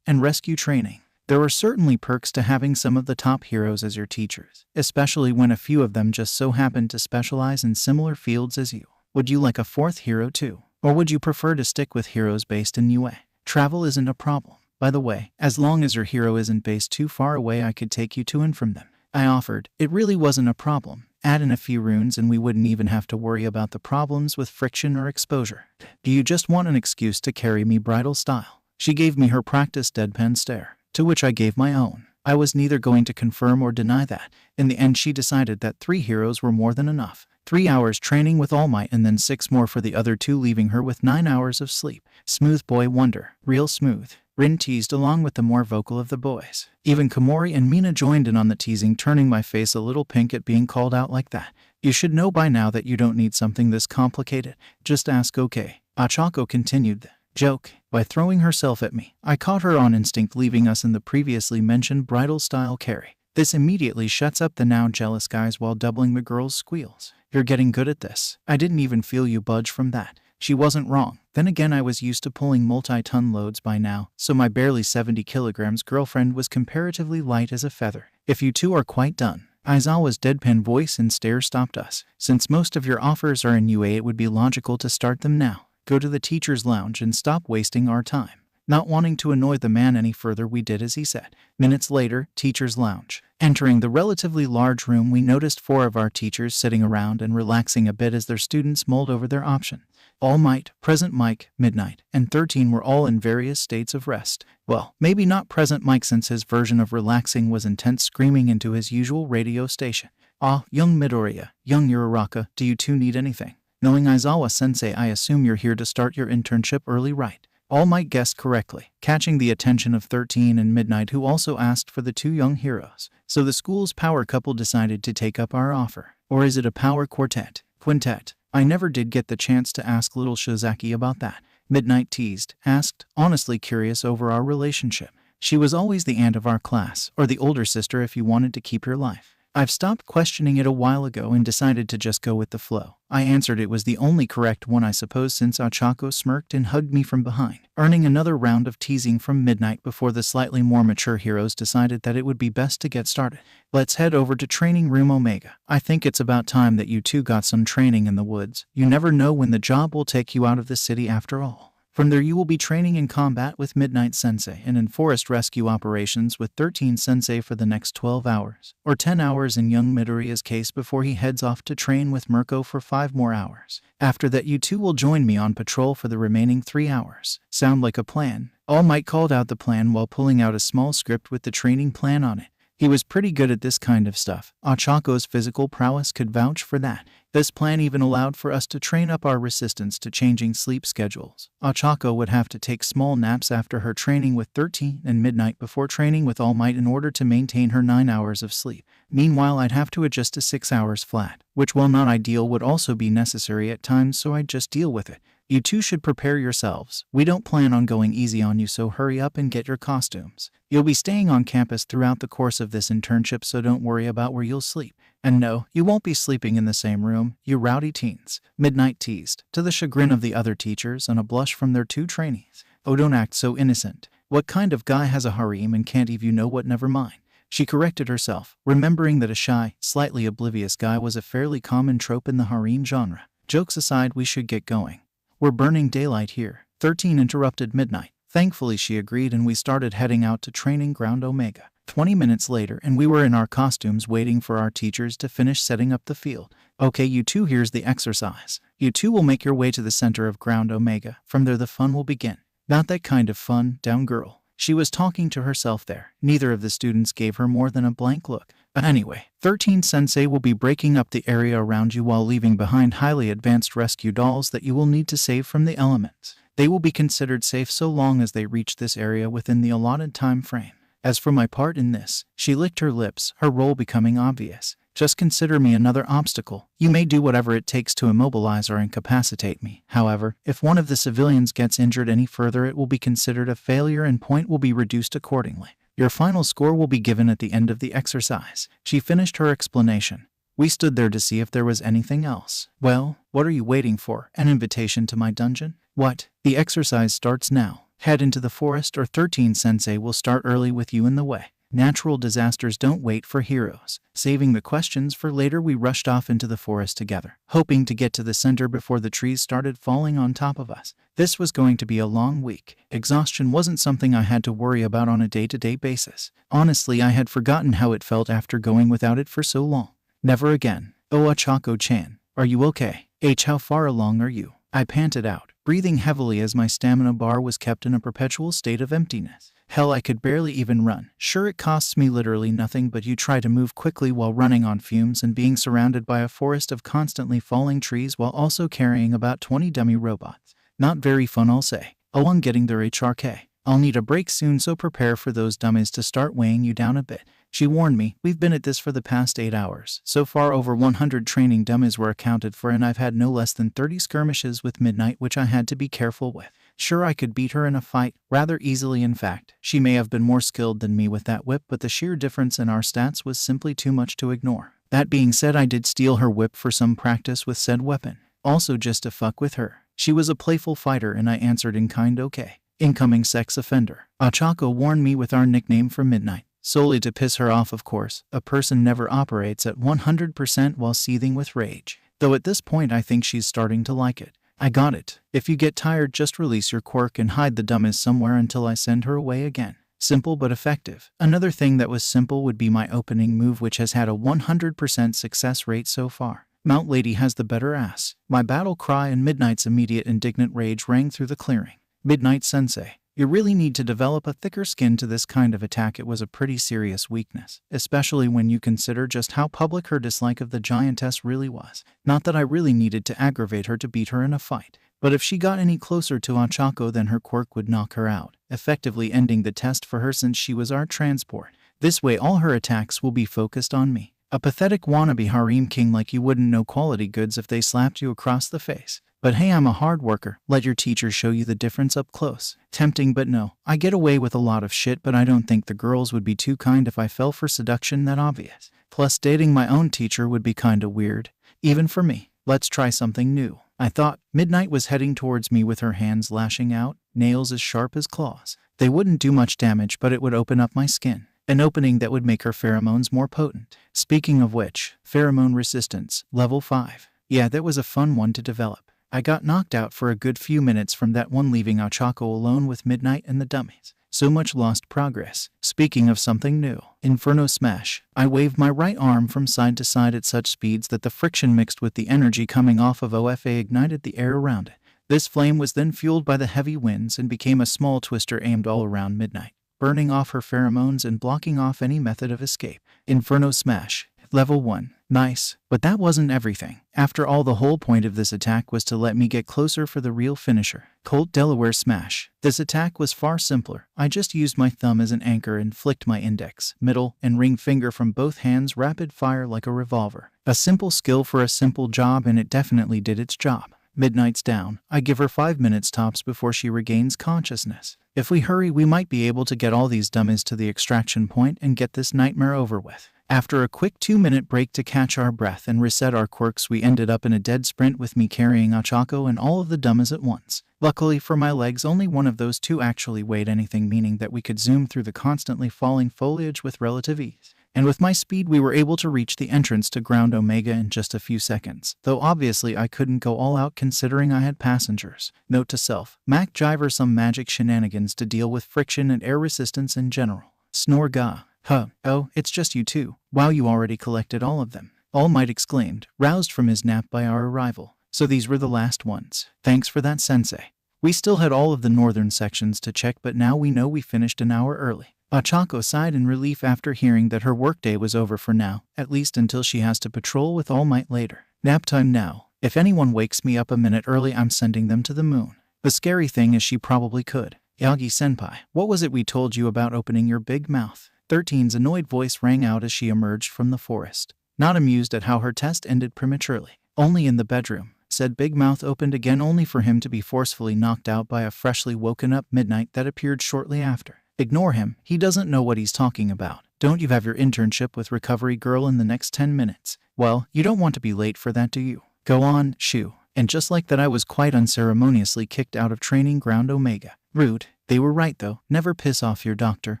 and rescue training. There are certainly perks to having some of the top heroes as your teachers, especially when a few of them just so happen to specialize in similar fields as you. Would you like a fourth hero too? Or would you prefer to stick with heroes based in UA? Travel isn't a problem. By the way, as long as your hero isn't based too far away, I could take you to and from them. I offered. It really wasn't a problem. Add in a few runes and we wouldn't even have to worry about the problems with friction or exposure. Do you just want an excuse to carry me bridal style? She gave me her practiced deadpan stare, to which I gave my own. I was neither going to confirm or deny that. In the end, she decided that 3 heroes were more than enough. 3 hours training with All Might and then 6 more for the other 2, leaving her with 9 hours of sleep. Smooth boy wonder. Real smooth. Rin teased along with the more vocal of the boys. Even Komori and Mina joined in on the teasing, turning my face a little pink at being called out like that. You should know by now that you don't need something this complicated. Just ask, okay? Achako continued the joke by throwing herself at me. I caught her on instinct, leaving us in the previously mentioned bridal style carry. This immediately shuts up the now jealous guys while doubling the girls' squeals. You're getting good at this. I didn't even feel you budge from that. She wasn't wrong. Then again, I was used to pulling multi-ton loads by now, so my barely 70 kilograms girlfriend was comparatively light as a feather. If you two are quite done. Aizawa's deadpan voice and stare stopped us. Since most of your offers are in UA, it would be logical to start them now. Go to the teacher's lounge and stop wasting our time. Not wanting to annoy the man any further, we did as he said. Minutes later, teacher's lounge. Entering the relatively large room, we noticed 4 of our teachers sitting around and relaxing a bit as their students mulled over their options. All Might, Present Mike, Midnight, and 13 were all in various states of rest. Well, maybe not Present Mike, since his version of relaxing was intense screaming into his usual radio station. Ah, young Midoriya, young Uraraka, do you two need anything? Knowing Aizawa-sensei, I assume you're here to start your internship early, right? All Might guessed correctly, catching the attention of 13 and Midnight, who also asked for the two young heroes. So the school's power couple decided to take up our offer. Or is it a power quartet? Quintet? I never did get the chance to ask little Shizaki about that. Midnight teased, asked, honestly curious over our relationship. She was always the aunt of our class, or the older sister if you wanted to keep your life. I've stopped questioning it a while ago and decided to just go with the flow. I answered it was the only correct one, I suppose, since Ochako smirked and hugged me from behind, earning another round of teasing from Midnight before the slightly more mature heroes decided that it would be best to get started. Let's head over to Training Room Omega. I think it's about time that you two got some training in the woods. You never know when the job will take you out of the city after all. From there you will be training in combat with Midnight Sensei and in forest rescue operations with 13 Sensei for the next 12 hours, or 10 hours in young Midoriya's case before he heads off to train with Mirko for 5 more hours. After that you two will join me on patrol for the remaining 3 hours. Sound like a plan? All Might called out the plan while pulling out a small script with the training plan on it. He was pretty good at this kind of stuff. Ochako's physical prowess could vouch for that. This plan even allowed for us to train up our resistance to changing sleep schedules. Ochako would have to take small naps after her training with 13 and Midnight before training with All Might in order to maintain her 9 hours of sleep. Meanwhile, I'd have to adjust to 6 hours flat, which, while not ideal, would also be necessary at times, so I'd just deal with it. You two should prepare yourselves. We don't plan on going easy on you, so hurry up and get your costumes. You'll be staying on campus throughout the course of this internship, so don't worry about where you'll sleep. And no, you won't be sleeping in the same room, you rowdy teens. Midnight teased, to the chagrin of the other teachers and a blush from their 2 trainees. Oh, don't act so innocent. What kind of guy has a harem and can't even know what? Never mind. She corrected herself, remembering that a shy, slightly oblivious guy was a fairly common trope in the harem genre. Jokes aside, we should get going. We're burning daylight here. 13 interrupted Midnight. Thankfully she agreed and we started heading out to Training Ground Omega. 20 minutes later and we were in our costumes waiting for our teachers to finish setting up the field. Okay, you two, here's the exercise. You two will make your way to the center of Ground Omega. From there the fun will begin. Not that kind of fun, down girl. She was talking to herself there. Neither of the students gave her more than a blank look. But anyway, 13 Sensei will be breaking up the area around you while leaving behind highly advanced rescue dolls that you will need to save from the elements. They will be considered safe so long as they reach this area within the allotted time frame. As for my part in this, she licked her lips, her role becoming obvious. Just consider me another obstacle. You may do whatever it takes to immobilize or incapacitate me. However, if one of the civilians gets injured any further, it will be considered a failure and point will be reduced accordingly. Your final score will be given at the end of the exercise. She finished her explanation. We stood there to see if there was anything else. Well, what are you waiting for? An invitation to my dungeon? What? The exercise starts now. Head into the forest or 13 Sensei will start early with you in the way. Natural disasters don't wait for heroes. Saving the questions for later, we rushed off into the forest together, hoping to get to the center before the trees started falling on top of us. This was going to be a long week. Exhaustion wasn't something I had to worry about on a day-to-day basis. Honestly, I had forgotten how it felt after going without it for so long. Never again. Oh, Ochako-chan, are you okay? How far along are you? I panted out, breathing heavily as my stamina bar was kept in a perpetual state of emptiness. Hell, I could barely even run. Sure, it costs me literally nothing, but you try to move quickly while running on fumes and being surrounded by a forest of constantly falling trees while also carrying about 20 dummy robots. Not very fun, I'll say. Oh, I'm getting there, HRK. I'll need a break soon, so prepare for those dummies to start weighing you down a bit. She warned me. We've been at this for the past 8 hours. So far, over 100 training dummies were accounted for, and I've had no less than 30 skirmishes with Midnight, which I had to be careful with. Sure, I could beat her in a fight, rather easily in fact. She may have been more skilled than me with that whip, but the sheer difference in our stats was simply too much to ignore. That being said, I did steal her whip for some practice with said weapon. Also just to fuck with her. She was a playful fighter and I answered in kind. Okay. Incoming sex offender. Ochako warned me with our nickname for Midnight. Solely to piss her off, of course. A person never operates at 100% while seething with rage. Though at this point I think she's starting to like it. I got it. If you get tired, just release your quirk and hide the dummies somewhere until I send her away again. Simple but effective. Another thing that was simple would be my opening move, which has had a 100% success rate so far. Mount Lady has the better ass. My battle cry and Midnight's immediate indignant rage rang through the clearing. Midnight Sensei, You really need to develop a thicker skin to this kind of attack. It was a pretty serious weakness, especially when you consider just how public her dislike of the giantess really was. Not that I really needed to aggravate her to beat her in a fight, but if she got any closer to Ochako, then her quirk would knock her out, effectively ending the test for her since she was our transport. This way all her attacks will be focused on me. A pathetic wannabe harem king like you wouldn't know quality goods if they slapped you across the face. But hey, I'm a hard worker. Let your teacher show you the difference up close. Tempting, but no. I get away with a lot of shit, but I don't think the girls would be too kind if I fell for seduction that obvious. Plus, dating my own teacher would be kinda weird. Even for me. Let's try something new, I thought. Midnight was heading towards me with her hands lashing out, nails as sharp as claws. They wouldn't do much damage, but it would open up my skin. An opening that would make her pheromones more potent. Speaking of which, pheromone resistance, level 5. Yeah, that was a fun one to develop. I got knocked out for a good few minutes from that one, leaving Ochako alone with Midnight and the dummies. So much lost progress. Speaking of something new, Inferno Smash. I waved my right arm from side to side at such speeds that the friction mixed with the energy coming off of OFA ignited the air around it. This flame was then fueled by the heavy winds and became a small twister aimed all around Midnight, burning off her pheromones and blocking off any method of escape. Inferno Smash. Level 1. Nice. But that wasn't everything. After all, the whole point of this attack was to let me get closer for the real finisher. Colt Delaware Smash. This attack was far simpler. I just used my thumb as an anchor and flicked my index, middle, and ring finger from both hands rapid fire like a revolver. A simple skill for a simple job, and it definitely did its job. Midnight's down. I give her 5 minutes tops before she regains consciousness. If we hurry, we might be able to get all these dummies to the extraction point and get this nightmare over with. After a quick 2-minute break to catch our breath and reset our quirks, we ended up in a dead sprint with me carrying Ochako and all of the dummies at once. Luckily for my legs, only one of those two actually weighed anything, meaning that we could zoom through the constantly falling foliage with relative ease. And with my speed, we were able to reach the entrance to Ground Omega in just a few seconds, though obviously I couldn't go all out considering I had passengers. Note to self, MacGyver some magic shenanigans to deal with friction and air resistance in general. Snorga. Huh, oh, it's just you two. Wow, you already collected all of them. All Might exclaimed, roused from his nap by our arrival. So these were the last ones. Thanks for that, Sensei. We still had all of the northern sections to check, but now we know we finished an hour early. Ochako sighed in relief after hearing that her workday was over for now, at least until she has to patrol with All Might later. Nap time now. If anyone wakes me up a minute early, I'm sending them to the moon. The scary thing is she probably could. Yagi-senpai, what was it we told you about opening your big mouth? 13's annoyed voice rang out as she emerged from the forest. Not amused at how her test ended prematurely. Only in the bedroom. Said Big Mouth opened again, only for him to be forcefully knocked out by a freshly woken up Midnight that appeared shortly after. Ignore him. He doesn't know what he's talking about. Don't you have your internship with Recovery Girl in the next 10 minutes? Well, you don't want to be late for that, do you? Go on, shoo. And just like that, I was quite unceremoniously kicked out of Training Ground Omega. Rude. They were right though. Never piss off your doctor.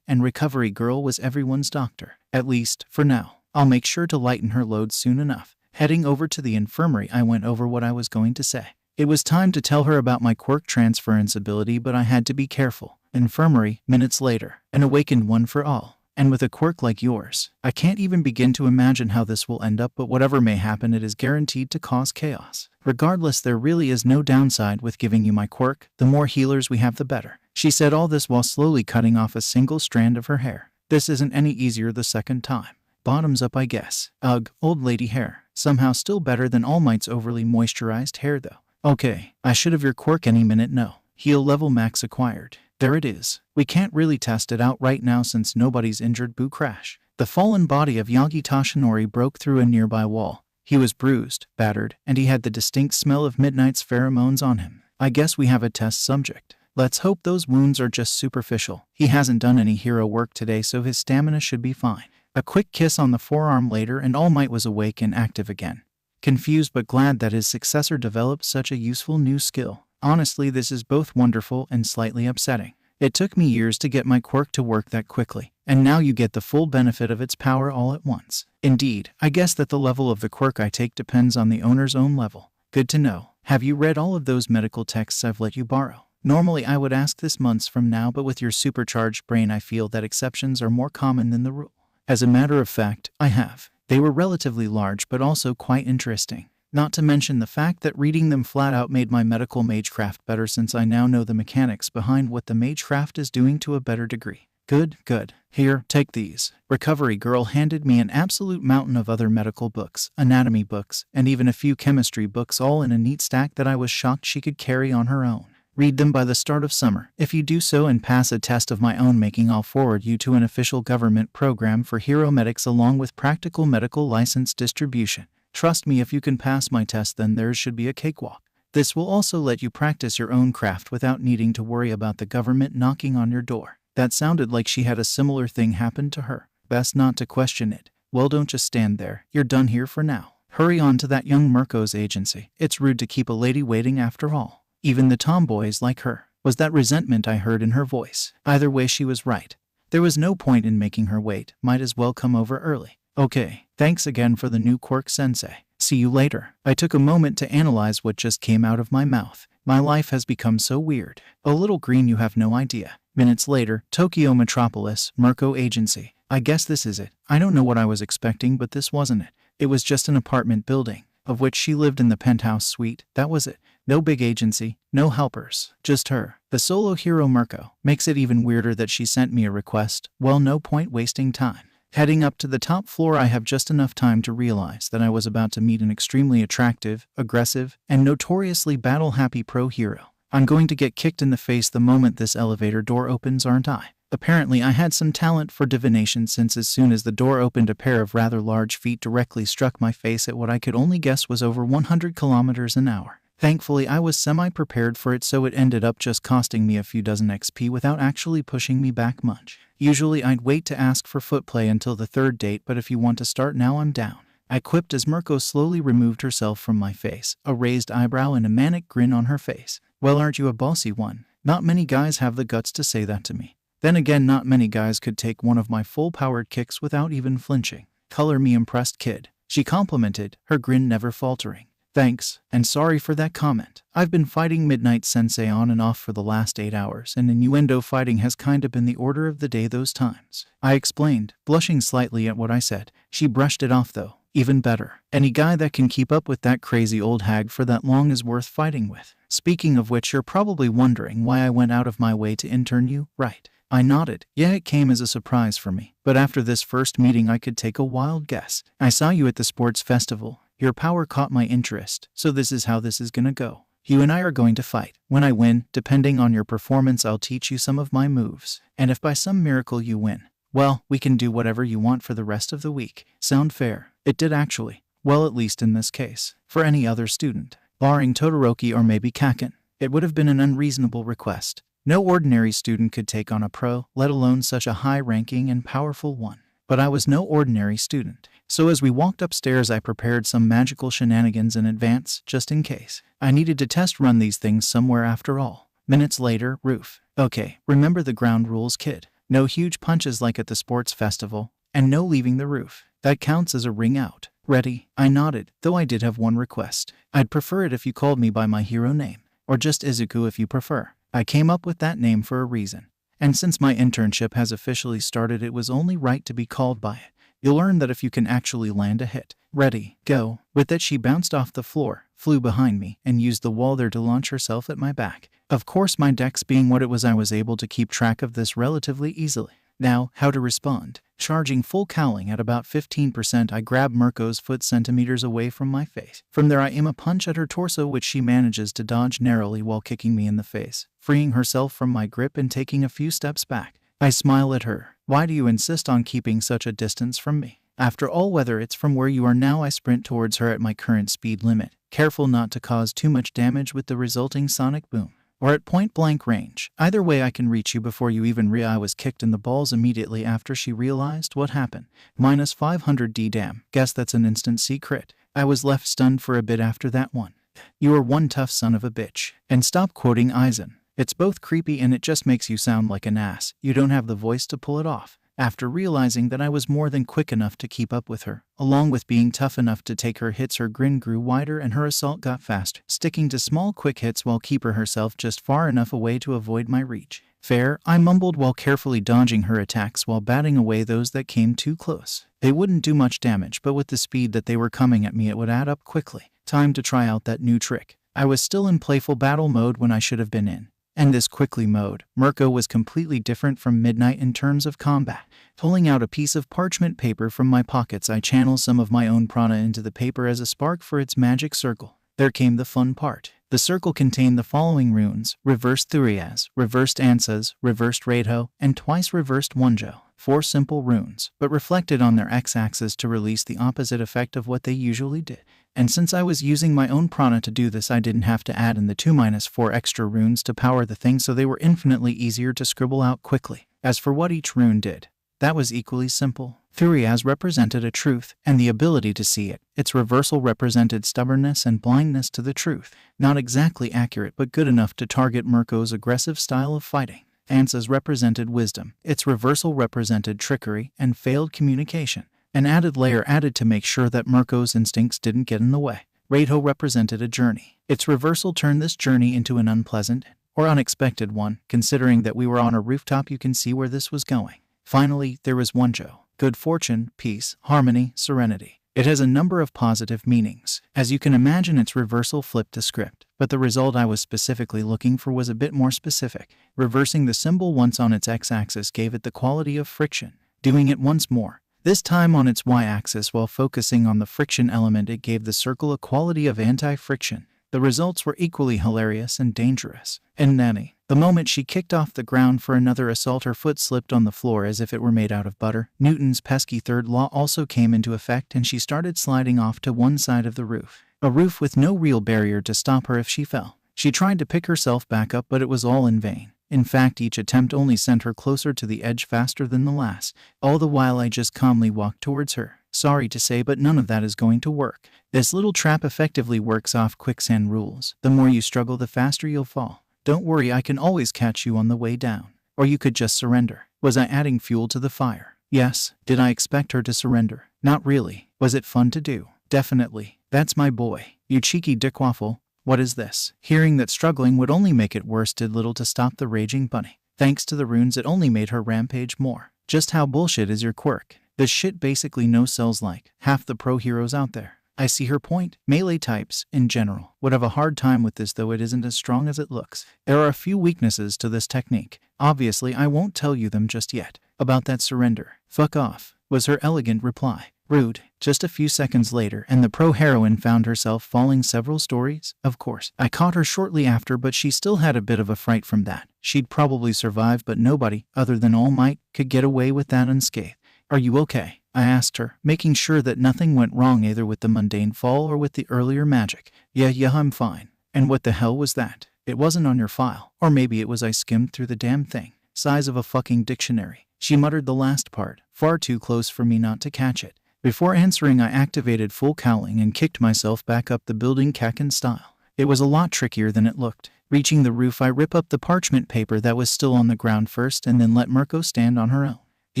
And Recovery Girl was everyone's doctor. At least, for now. I'll make sure to lighten her load soon enough. Heading over to the infirmary, I went over what I was going to say. It was time to tell her about my quirk transference ability, but I had to be careful. Infirmary, minutes later. An awakened one for all. And with a quirk like yours, I can't even begin to imagine how this will end up, but whatever may happen, it is guaranteed to cause chaos. Regardless, there really is no downside with giving you my quirk. The more healers we have, the better. She said all this while slowly cutting off a single strand of her hair. This isn't any easier the second time. Bottoms up, I guess. Ugh, old lady hair. Somehow still better than All Might's overly moisturized hair though. Okay, I should have your quirk any minute. No. Heal level max acquired. There it is. We can't really test it out right now since nobody's injured. Boo crash. The fallen body of Yagi Tashinori broke through a nearby wall. He was bruised, battered, and he had the distinct smell of Midnight's pheromones on him. I guess we have a test subject. Let's hope those wounds are just superficial. He hasn't done any hero work today, so his stamina should be fine. A quick kiss on the forearm later, and All Might was awake and active again. Confused but glad that his successor developed such a useful new skill. Honestly, this is both wonderful and slightly upsetting. It took me years to get my quirk to work that quickly, and now you get the full benefit of its power all at once. Indeed, I guess that the level of the quirk I take depends on the owner's own level. Good to know. Have you read all of those medical texts I've let you borrow? Normally I would ask this months from now, but with your supercharged brain I feel that exceptions are more common than the rule. As a matter of fact, I have. They were relatively large but also quite interesting. Not to mention the fact that reading them flat out made my medical magecraft better, since I now know the mechanics behind what the magecraft is doing to a better degree. Good, good. Here, take these. Recovery Girl handed me an absolute mountain of other medical books, anatomy books, and even a few chemistry books, all in a neat stack that I was shocked she could carry on her own. Read them by the start of summer. If you do so and pass a test of my own making, I'll forward you to an official government program for hero medics along with practical medical license distribution. Trust me, if you can pass my test, then theirs should be a cakewalk. This will also let you practice your own craft without needing to worry about the government knocking on your door. That sounded like she had a similar thing happen to her. Best not to question it. Well, don't just stand there. You're done here for now. Hurry on to that young Mirko's agency. It's rude to keep a lady waiting after all. Even the tomboys like her. Was that resentment I heard in her voice? Either way, she was right. There was no point in making her wait. Might as well come over early. Okay, thanks again for the new Quirk sensei. See you later. I took a moment to analyze what just came out of my mouth. My life has become so weird. A little green, you have no idea. Minutes later, Tokyo Metropolis, Mirko Agency. I guess this is it. I don't know what I was expecting, but this wasn't it. It was just an apartment building, of which she lived in the penthouse suite. That was it. No big agency, no helpers, just her. The solo hero Mirko. Makes it even weirder that she sent me a request. Well, no point wasting time. Heading up to the top floor, I have just enough time to realize that I was about to meet an extremely attractive, aggressive, and notoriously battle-happy pro hero. I'm going to get kicked in the face the moment this elevator door opens, aren't I? Apparently I had some talent for divination, since as soon as the door opened, a pair of rather large feet directly struck my face at what I could only guess was over 100 kilometers an hour. Thankfully I was semi-prepared for it, so it ended up just costing me a few dozen XP without actually pushing me back much. Usually I'd wait to ask for footplay until the third date, but if you want to start now, I'm down. I quipped as Mirko slowly removed herself from my face, a raised eyebrow and a manic grin on her face. Well, aren't you a bossy one? Not many guys have the guts to say that to me. Then again, not many guys could take one of my full-powered kicks without even flinching. Color me impressed, kid. She complimented, her grin never faltering. Thanks, and sorry for that comment. I've been fighting Midnight Sensei on and off for the last 8 hours, and innuendo fighting has kinda been the order of the day those times. I explained, blushing slightly at what I said. She brushed it off though. Even better. Any guy that can keep up with that crazy old hag for that long is worth fighting with. Speaking of which, you're probably wondering why I went out of my way to intern you, right? I nodded. Yeah, it came as a surprise for me. But after this first meeting, I could take a wild guess. I saw you at the sports festival. Your power caught my interest, so this is how this is gonna go. You and I are going to fight. When I win, depending on your performance, I'll teach you some of my moves. And if by some miracle you win, well, we can do whatever you want for the rest of the week. Sound fair? It did actually. Well, at least in this case. For any other student, barring Todoroki or maybe Kaken, it would have been an unreasonable request. No ordinary student could take on a pro, let alone such a high-ranking and powerful one. But I was no ordinary student. So as we walked upstairs, I prepared some magical shenanigans in advance, just in case. I needed to test run these things somewhere after all. Minutes later, roof. Okay, remember the ground rules, kid. No huge punches like at the sports festival, and no leaving the roof. That counts as a ring out. Ready? I nodded, though I did have one request. I'd prefer it if you called me by my hero name, or just Izuku if you prefer. I came up with that name for a reason. And since my internship has officially started, it was only right to be called by it. You'll learn that if you can actually land a hit. Ready, go. With that, she bounced off the floor, flew behind me, and used the wall there to launch herself at my back. Of course, my dex being what it was, I was able to keep track of this relatively easily. Now, how to respond. Charging full cowling at about 15%, I grab Mirko's foot centimeters away from my face. From there, I aim a punch at her torso, which she manages to dodge narrowly while kicking me in the face, freeing herself from my grip and taking a few steps back. I smile at her. Why do you insist on keeping such a distance from me? After all, whether it's from where you are now, I sprint towards her at my current speed limit, careful not to cause too much damage with the resulting sonic boom. Or at point-blank range. Either way, I can reach you before you even I was kicked in the balls immediately after she realized what happened. Minus 500 D damn. Guess that's an instant secret. I was left stunned for a bit after that one. You are one tough son of a bitch. And stop quoting Aizen. It's both creepy and it just makes you sound like an ass. You don't have the voice to pull it off. After realizing that I was more than quick enough to keep up with her, along with being tough enough to take her hits, her grin grew wider and her assault got faster, sticking to small quick hits while keeping herself just far enough away to avoid my reach. Fair, I mumbled while carefully dodging her attacks while batting away those that came too close. They wouldn't do much damage, but with the speed that they were coming at me it would add up quickly. Time to try out that new trick. I was still in playful battle mode when I should have been in. And this quickly mode, Mirko, was completely different from Midnight in terms of combat. Pulling out a piece of parchment paper from my pockets, I channel some of my own prana into the paper as a spark for its magic circle. There came the fun part. The circle contained the following runes: reversed Thurias, reversed Ansas, reversed Raidho, and twice reversed Wonjo. 4 simple runes, but reflected on their x-axis to release the opposite effect of what they usually did. And since I was using my own prana to do this, I didn't have to add in the 2-4 extra runes to power the thing, so they were infinitely easier to scribble out quickly. As for what each rune did, that was equally simple. Thurias represented a truth and the ability to see it. Its reversal represented stubbornness and blindness to the truth. Not exactly accurate, but good enough to target Mirko's aggressive style of fighting. Ansas represented wisdom. Its reversal represented trickery and failed communication. An added layer added to make sure that Mirko's instincts didn't get in the way. Raidho represented a journey. Its reversal turned this journey into an unpleasant or unexpected one. Considering that we were on a rooftop, you can see where this was going. Finally, there was Wonjo. Good fortune, peace, harmony, serenity. It has a number of positive meanings. As you can imagine, its reversal flipped the script, but the result I was specifically looking for was a bit more specific. Reversing the symbol once on its x-axis gave it the quality of friction. Doing it once more, this time on its y-axis while focusing on the friction element, it gave the circle a quality of anti-friction. The results were equally hilarious and dangerous. And Nanny, the moment she kicked off the ground for another assault, her foot slipped on the floor as if it were made out of butter. Newton's pesky third law also came into effect, and she started sliding off to one side of the roof. A roof with no real barrier to stop her if she fell. She tried to pick herself back up, but it was all in vain. In fact, each attempt only sent her closer to the edge faster than the last. All the while I just calmly walked towards her. Sorry to say, but none of that is going to work. This little trap effectively works off quicksand rules. The more you struggle, the faster you'll fall. Don't worry, I can always catch you on the way down. Or you could just surrender. Was I adding fuel to the fire? Yes. Did I expect her to surrender? Not really. Was it fun to do? Definitely. That's my boy. You cheeky dickwaffle. What is this? Hearing that struggling would only make it worse did little to stop the raging bunny. Thanks to the runes, it only made her rampage more. Just how bullshit is your quirk? This shit basically no-sells like half the pro heroes out there. I see her point. Melee types, in general, would have a hard time with this, though it isn't as strong as it looks. There are a few weaknesses to this technique. Obviously, I won't tell you them just yet. About that surrender. Fuck off, was her elegant reply. Rude. Just a few seconds later, and the pro heroine found herself falling several stories. Of course, I caught her shortly after, but she still had a bit of a fright from that. She'd probably survive, but nobody, other than All Might, could get away with that unscathed. Are you okay? I asked her, making sure that nothing went wrong either with the mundane fall or with the earlier magic. Yeah, I'm fine. And what the hell was that? It wasn't on your file. Or maybe it was I skimmed through the damn thing. Size of a fucking dictionary. She muttered the last part, far too close for me not to catch it. Before answering, I activated full cowling and kicked myself back up the building Kaken style. It was a lot trickier than it looked. Reaching the roof, I rip up the parchment paper that was still on the ground first and then let Mirko stand on her own. Do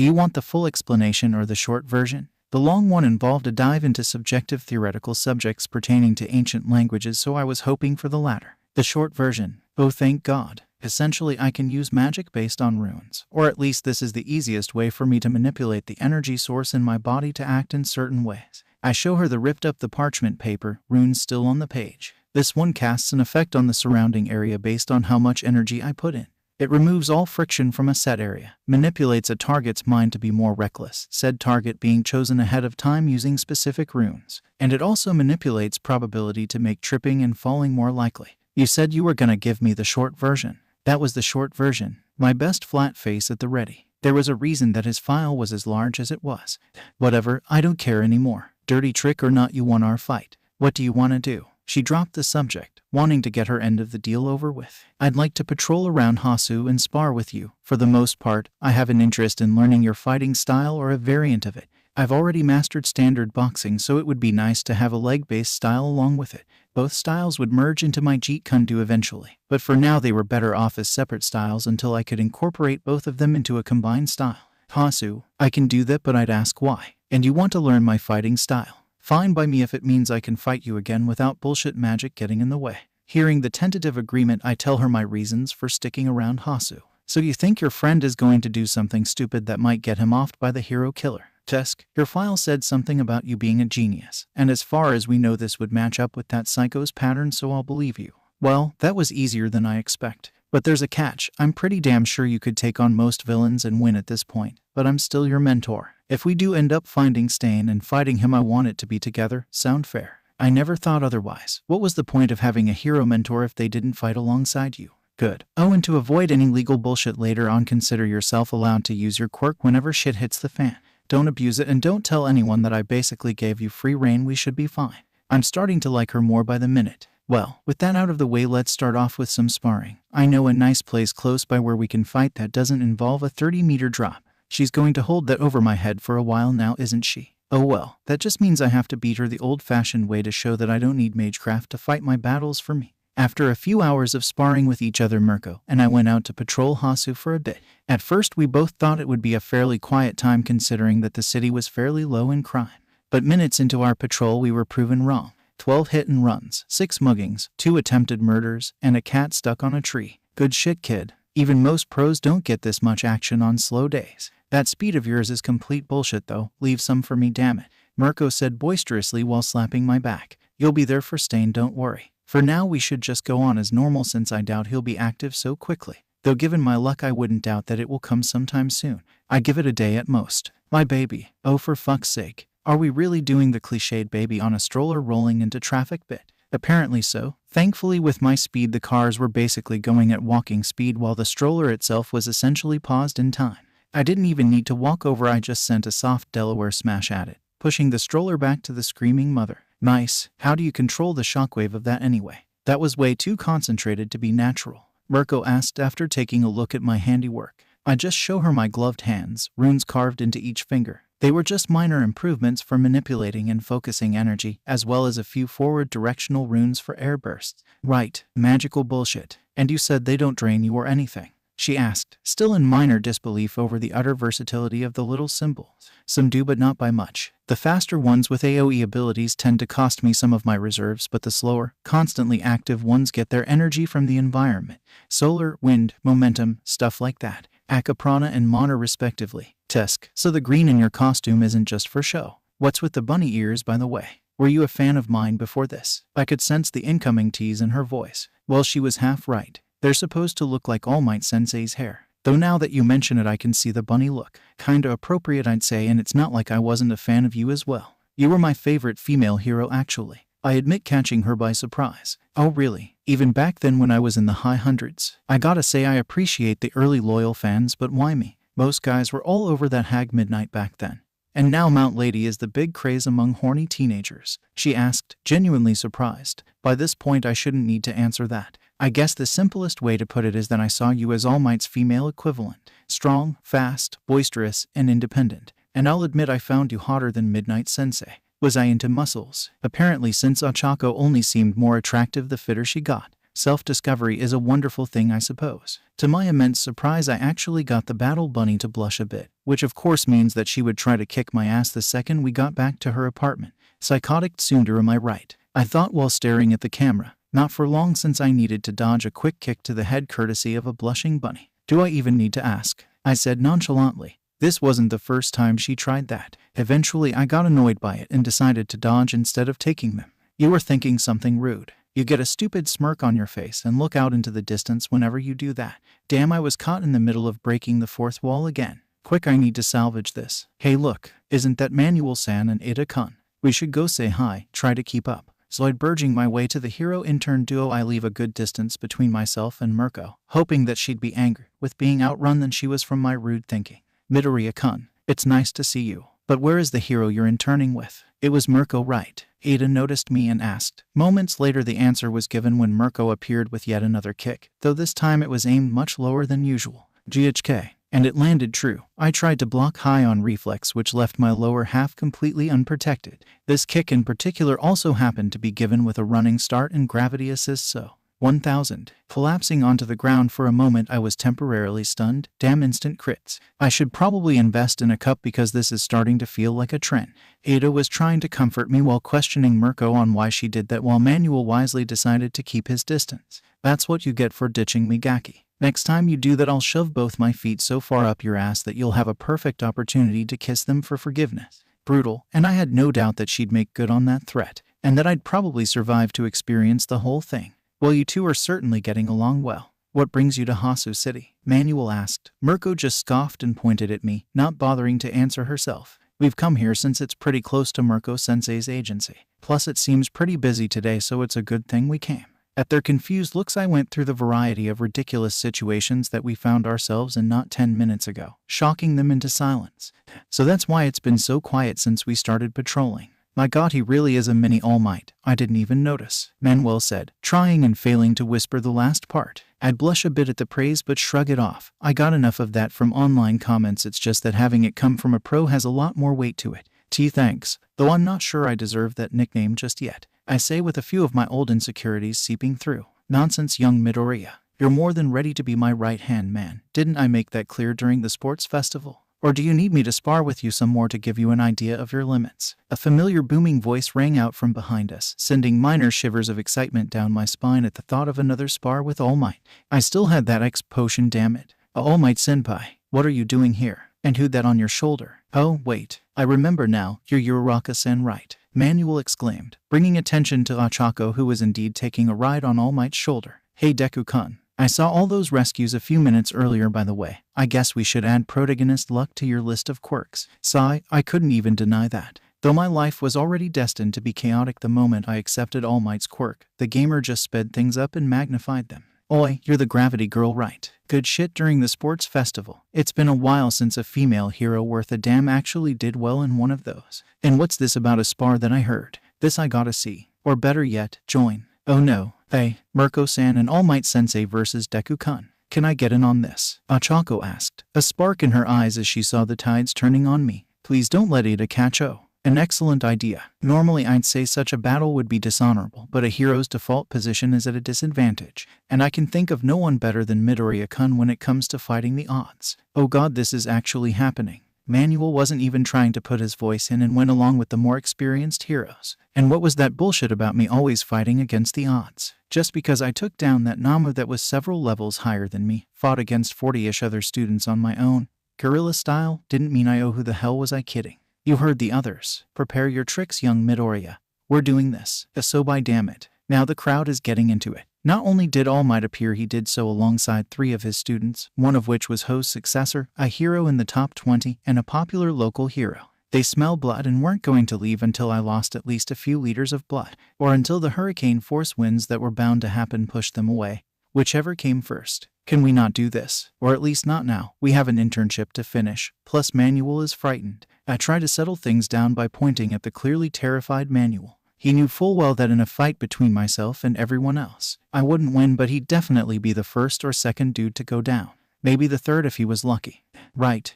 you want the full explanation or the short version? The long one involved a dive into subjective theoretical subjects pertaining to ancient languages, so I was hoping for the latter. The short version. Oh, thank God. Essentially, I can use magic based on runes. Or at least this is the easiest way for me to manipulate the energy source in my body to act in certain ways. I show her the ripped up the parchment paper, runes still on the page. This one casts an effect on the surrounding area based on how much energy I put in. It removes all friction from a set area, manipulates a target's mind to be more reckless, said target being chosen ahead of time using specific runes. And it also manipulates probability to make tripping and falling more likely. You said you were gonna give me the short version. That was the short version. My best flat face at the ready. There was a reason that his file was as large as it was. Whatever, I don't care anymore. Dirty trick or not, you won our fight. What do you want to do? She dropped the subject, wanting to get her end of the deal over with. I'd like to patrol around Hasu and spar with you. For the most part, I have an interest in learning your fighting style or a variant of it. I've already mastered standard boxing, so it would be nice to have a leg-based style along with it. Both styles would merge into my Jeet Kune Do eventually, but for now they were better off as separate styles until I could incorporate both of them into a combined style. Hasu, I can do that, but I'd ask why. And you want to learn my fighting style? Fine by me if it means I can fight you again without bullshit magic getting in the way. Hearing the tentative agreement, I tell her my reasons for sticking around Hasu. So you think your friend is going to do something stupid that might get him offed by the hero killer? Tusk, your file said something about you being a genius, and as far as we know this would match up with that psycho's pattern, so I'll believe you. Well, that was easier than I expect. But there's a catch. I'm pretty damn sure you could take on most villains and win at this point, but I'm still your mentor. If we do end up finding Stain and fighting him, I want it to be together. Sound fair? I never thought otherwise. What was the point of having a hero mentor if they didn't fight alongside you? Good. Oh, and to avoid any legal bullshit later on, consider yourself allowed to use your quirk whenever shit hits the fan. Don't abuse it, and don't tell anyone that I basically gave you free rein. We should be fine. I'm starting to like her more by the minute. Well, with that out of the way, let's start off with some sparring. I know a nice place close by where we can fight that doesn't involve a 30-meter drop. She's going to hold that over my head for a while now, isn't she? Oh well, that just means I have to beat her the old-fashioned way to show that I don't need magecraft to fight my battles for me. After a few hours of sparring with each other, Mirko and I went out to patrol Hasu for a bit. At first, we both thought it would be a fairly quiet time considering that the city was fairly low in crime. But minutes into our patrol, we were proven wrong. 12 hit-and-runs, 6 muggings, 2 attempted murders, and a cat stuck on a tree. Good shit, kid. Even most pros don't get this much action on slow days. That speed of yours is complete bullshit though. Leave some for me, damn it, Mirko said boisterously while slapping my back. You'll be there for Stain, don't worry. For now, we should just go on as normal since I doubt he'll be active so quickly. Though given my luck, I wouldn't doubt that it will come sometime soon. I give it a day at most. My baby. Oh, for fuck's sake. Are we really doing the cliched baby on a stroller rolling into traffic bit? Apparently so. Thankfully, with my speed, the cars were basically going at walking speed while the stroller itself was essentially paused in time. I didn't even need to walk over, I just sent a soft Delaware smash at it, pushing the stroller back to the screaming mother. Nice. How do you control the shockwave of that anyway? That was way too concentrated to be natural, Mirko asked after taking a look at my handiwork. I just show her my gloved hands, runes carved into each finger. They were just minor improvements for manipulating and focusing energy, as well as a few forward directional runes for air bursts. Right, magical bullshit. And you said they don't drain you or anything? She asked, still in minor disbelief over the utter versatility of the little symbols. Some do, but not by much. The faster ones with AoE abilities tend to cost me some of my reserves, but the slower, constantly active ones get their energy from the environment. Solar, wind, momentum, stuff like that. Akaprana and mana respectively. Tusk, so the green in your costume isn't just for show. What's with the bunny ears, by the way? Were you a fan of mine before this? I could sense the incoming tease in her voice. Well, she was half right. They're supposed to look like All Might Sensei's hair. Though now that you mention it, I can see the bunny look. Kinda appropriate, I'd say, and it's not like I wasn't a fan of you as well. You were my favorite female hero, actually. I admit, catching her by surprise. Oh really? Even back then when I was in the high hundreds? I gotta say I appreciate the early loyal fans, but why me? Most guys were all over that hag Midnight back then. And now Mount Lady is the big craze among horny teenagers, she asked, genuinely surprised. By this point I shouldn't need to answer that. I guess the simplest way to put it is that I saw you as All Might's female equivalent. Strong, fast, boisterous, and independent. And I'll admit I found you hotter than Midnight Sensei. Was I into muscles? Apparently, since Ochako only seemed more attractive the fitter she got. Self-discovery is a wonderful thing, I suppose. To my immense surprise, I actually got the battle bunny to blush a bit, which of course means that she would try to kick my ass the second we got back to her apartment. Psychotic tsundere, am I right? I thought while staring at the camera. Not for long, since I needed to dodge a quick kick to the head courtesy of a blushing bunny. Do I even need to ask? I said nonchalantly. This wasn't the first time she tried that. Eventually I got annoyed by it and decided to dodge instead of taking them. You were thinking something rude. You get a stupid smirk on your face and look out into the distance whenever you do that. Damn, I was caught in the middle of breaking the fourth wall again. Quick, I need to salvage this. Hey look, isn't that Manuel-san and Ida-kun? We should go say hi, try to keep up. Slowly burging my way to the hero-intern duo, I leave a good distance between myself and Mirko, hoping that she'd be angry with being outrun than she was from my rude thinking. Midoriya-kun, it's nice to see you. But where is the hero you're interning with? It was Mirko, right? Ada noticed me and asked. Moments later the answer was given when Mirko appeared with yet another kick, though this time it was aimed much lower than usual. GHK. And it landed true. I tried to block high on reflex, which left my lower half completely unprotected. This kick in particular also happened to be given with a running start and gravity assist, so 1000. Collapsing onto the ground for a moment, I was temporarily stunned. Damn, instant crits. I should probably invest in a cup because this is starting to feel like a trend. Ada was trying to comfort me while questioning Mirko on why she did that, while Manuel wisely decided to keep his distance. That's what you get for ditching me, Gaki. Next time you do that, I'll shove both my feet so far up your ass that you'll have a perfect opportunity to kiss them for forgiveness. Brutal, and I had no doubt that she'd make good on that threat, and that I'd probably survive to experience the whole thing. Well, you two are certainly getting along well. What brings you to Hasu City? Manuel asked. Mirko just scoffed and pointed at me, not bothering to answer herself. We've come here since it's pretty close to Mirko-sensei's agency. Plus it seems pretty busy today, so it's a good thing we came. At their confused looks, I went through the variety of ridiculous situations that we found ourselves in not 10 minutes ago, shocking them into silence. So that's why it's been so quiet since we started patrolling. My God, he really is a mini All Might. I didn't even notice, Manuel said, trying and failing to whisper the last part. I'd blush a bit at the praise but shrug it off. I got enough of that from online comments. It's just that having it come from a pro has a lot more weight to it. Thanks, though I'm not sure I deserve that nickname just yet, I say with a few of my old insecurities seeping through. Nonsense, young Midoriya. You're more than ready to be my right-hand man. Didn't I make that clear during the sports festival? Or do you need me to spar with you some more to give you an idea of your limits? A familiar booming voice rang out from behind us, sending minor shivers of excitement down my spine at the thought of another spar with All Might. I still had that X potion, damn it. All Might senpai, what are you doing here? And who'd that on your shoulder? Oh, wait. I remember now. You're Uraraka-sen, right? Manuel exclaimed, bringing attention to Ochako, who was indeed taking a ride on All Might's shoulder. Hey Deku-kun. I saw all those rescues a few minutes earlier, by the way. I guess we should add protagonist luck to your list of quirks. Sigh, I couldn't even deny that. Though my life was already destined to be chaotic the moment I accepted All Might's quirk, the gamer just sped things up and magnified them. Oi, you're the gravity girl, right? Good shit during the sports festival. It's been a while since a female hero worth a damn actually did well in one of those. And what's this about a spar that I heard? This I gotta see. Or better yet, join. Oh no. Hey, Mirko-san and All Might Sensei versus Deku-kun. Can I get in on this? Ochako asked, a spark in her eyes as she saw the tides turning on me. Please don't let Ada catch O. An excellent idea. Normally I'd say such a battle would be dishonorable, but a hero's default position is at a disadvantage, and I can think of no one better than Midoriya-kun when it comes to fighting the odds. Oh god, this is actually happening. Manuel wasn't even trying to put his voice in and went along with the more experienced heroes. And what was that bullshit about me always fighting against the odds? Just because I took down that Namu that was several levels higher than me, fought against 40-ish other students on my own, guerrilla style, didn't mean who the hell was I kidding? You heard the others. Prepare your tricks, young Midoriya. We're doing this. So by damn it. Now the crowd is getting into it. Not only did All Might appear, he did so alongside 3 of his students, one of which was Ho's successor, a hero in the top 20, and a popular local hero. They smell blood and weren't going to leave until I lost at least a few liters of blood, or until the hurricane force winds that were bound to happen pushed them away. Whichever came first. Can we not do this? Or at least not now. We have an internship to finish, plus Manuel is frightened. I tried to settle things down by pointing at the clearly terrified Manuel. He knew full well that in a fight between myself and everyone else, I wouldn't win, but he'd definitely be the first or second dude to go down. Maybe the third if he was lucky. Right.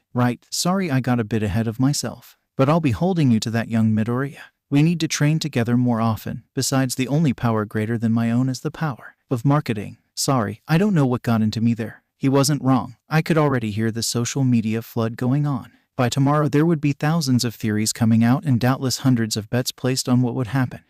Sorry I got a bit ahead of myself. But I'll be holding you to that, young Midoriya. We need to train together more often. Besides, the only power greater than my own is the power of marketing. Sorry, I don't know what got into me there. He wasn't wrong. I could already hear the social media flood going on. By tomorrow there would be thousands of theories coming out and doubtless hundreds of bets placed on what would happen.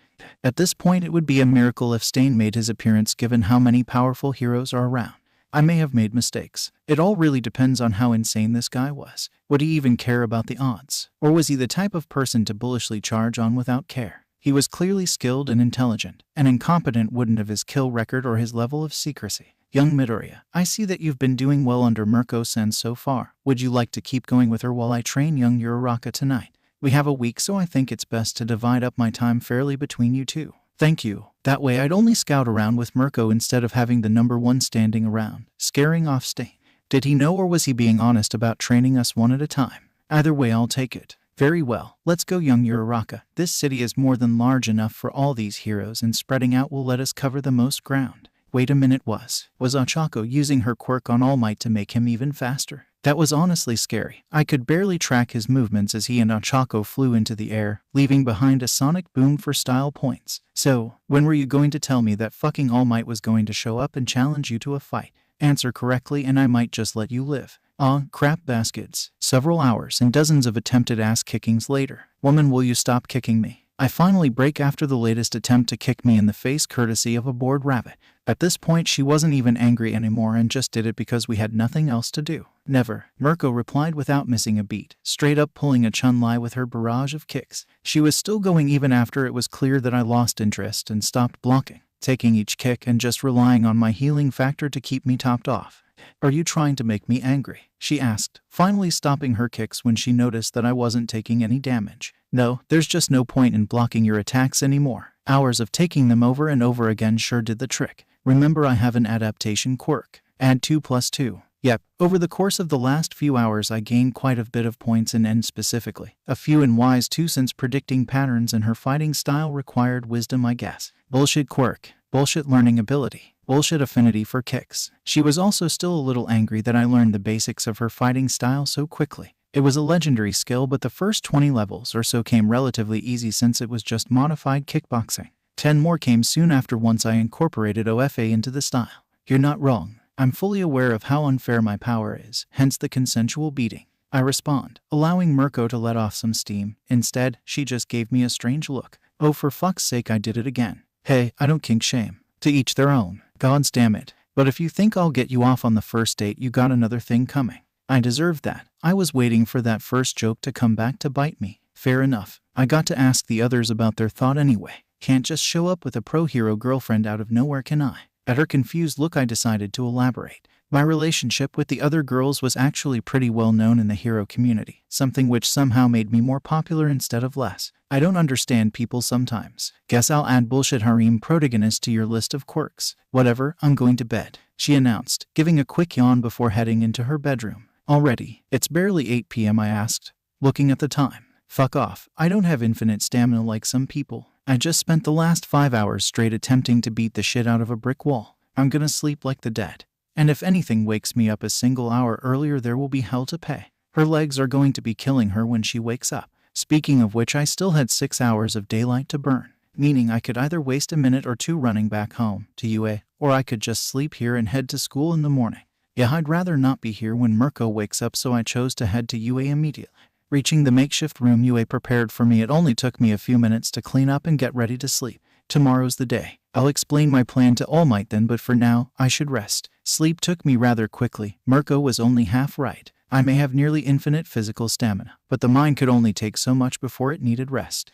At this point it would be a miracle if Stain made his appearance given how many powerful heroes are around. I may have made mistakes. It all really depends on how insane this guy was. Would he even care about the odds? Or was he the type of person to bullishly charge on without care? He was clearly skilled and intelligent, and incompetent wouldn't have his kill record or his level of secrecy. Young Midoriya, I see that you've been doing well under Mirko-sen so far. Would you like to keep going with her while I train young Uraraka tonight? We have a week, so I think it's best to divide up my time fairly between you two. Thank you. That way I'd only scout around with Mirko instead of having the number 1 standing around, scaring off Stain. Did he know, or was he being honest about training us one at a time? Either way, I'll take it. Very well, let's go, young Uraraka. This city is more than large enough for all these heroes, and spreading out will let us cover the most ground. Wait a minute, was Ochako using her quirk on All Might to make him even faster? That was honestly scary. I could barely track his movements as he and Ochako flew into the air, leaving behind a sonic boom for style points. So, when were you going to tell me that fucking All Might was going to show up and challenge you to a fight? Answer correctly and I might just let you live. Aw, crap baskets. Several hours and dozens of attempted ass kickings later. Woman, will you stop kicking me? I finally break after the latest attempt to kick me in the face courtesy of a bored rabbit. At this point she wasn't even angry anymore and just did it because we had nothing else to do. Never, Mirko replied without missing a beat, straight up pulling a Chun-Li with her barrage of kicks. She was still going even after it was clear that I lost interest and stopped blocking, taking each kick and just relying on my healing factor to keep me topped off. Are you trying to make me angry? She asked, finally stopping her kicks when she noticed that I wasn't taking any damage. No, there's just no point in blocking your attacks anymore. Hours of taking them over and over again sure did the trick. Remember, I have an adaptation quirk. Add 2 + 2. Yep, over the course of the last few hours I gained quite a bit of points in N specifically. A few in Ys too, since predicting patterns in her fighting style required wisdom, I guess. Bullshit quirk. Bullshit learning ability. Bullshit affinity for kicks. She was also still a little angry that I learned the basics of her fighting style so quickly. It was a legendary skill, but the first 20 levels or so came relatively easy since it was just modified kickboxing. 10 more came soon after once I incorporated OFA into the style. You're not wrong. I'm fully aware of how unfair my power is, hence the consensual beating. I respond, allowing Mirko to let off some steam. Instead, she just gave me a strange look. Oh, for fuck's sake, I did it again. Hey, I don't kink shame. To each their own. Gods damn it. But if you think I'll get you off on the first date, you got another thing coming. I deserved that. I was waiting for that first joke to come back to bite me. Fair enough. I got to ask the others about their thought anyway. Can't just show up with a pro-hero girlfriend out of nowhere, can I? At her confused look, I decided to elaborate. My relationship with the other girls was actually pretty well known in the hero community, something which somehow made me more popular instead of less. I don't understand people sometimes. Guess I'll add bullshit harem protagonist to your list of quirks. Whatever, I'm going to bed, she announced, giving a quick yawn before heading into her bedroom. Already? It's barely 8 p.m. I asked, looking at the time. Fuck off. I don't have infinite stamina like some people. I just spent the last 5 hours straight attempting to beat the shit out of a brick wall. I'm gonna sleep like the dead. And if anything wakes me up a single hour earlier, there will be hell to pay. Her legs are going to be killing her when she wakes up. Speaking of which, I still had 6 hours of daylight to burn, meaning I could either waste a minute or two running back home to UA, or I could just sleep here and head to school in the morning. Yeah, I'd rather not be here when Mirko wakes up, so I chose to head to UA immediately. Reaching the makeshift room UA prepared for me, it only took me a few minutes to clean up and get ready to sleep. Tomorrow's the day. I'll explain my plan to All Might then, but for now, I should rest. Sleep took me rather quickly. Mirko was only half right. I may have nearly infinite physical stamina, but the mind could only take so much before it needed rest.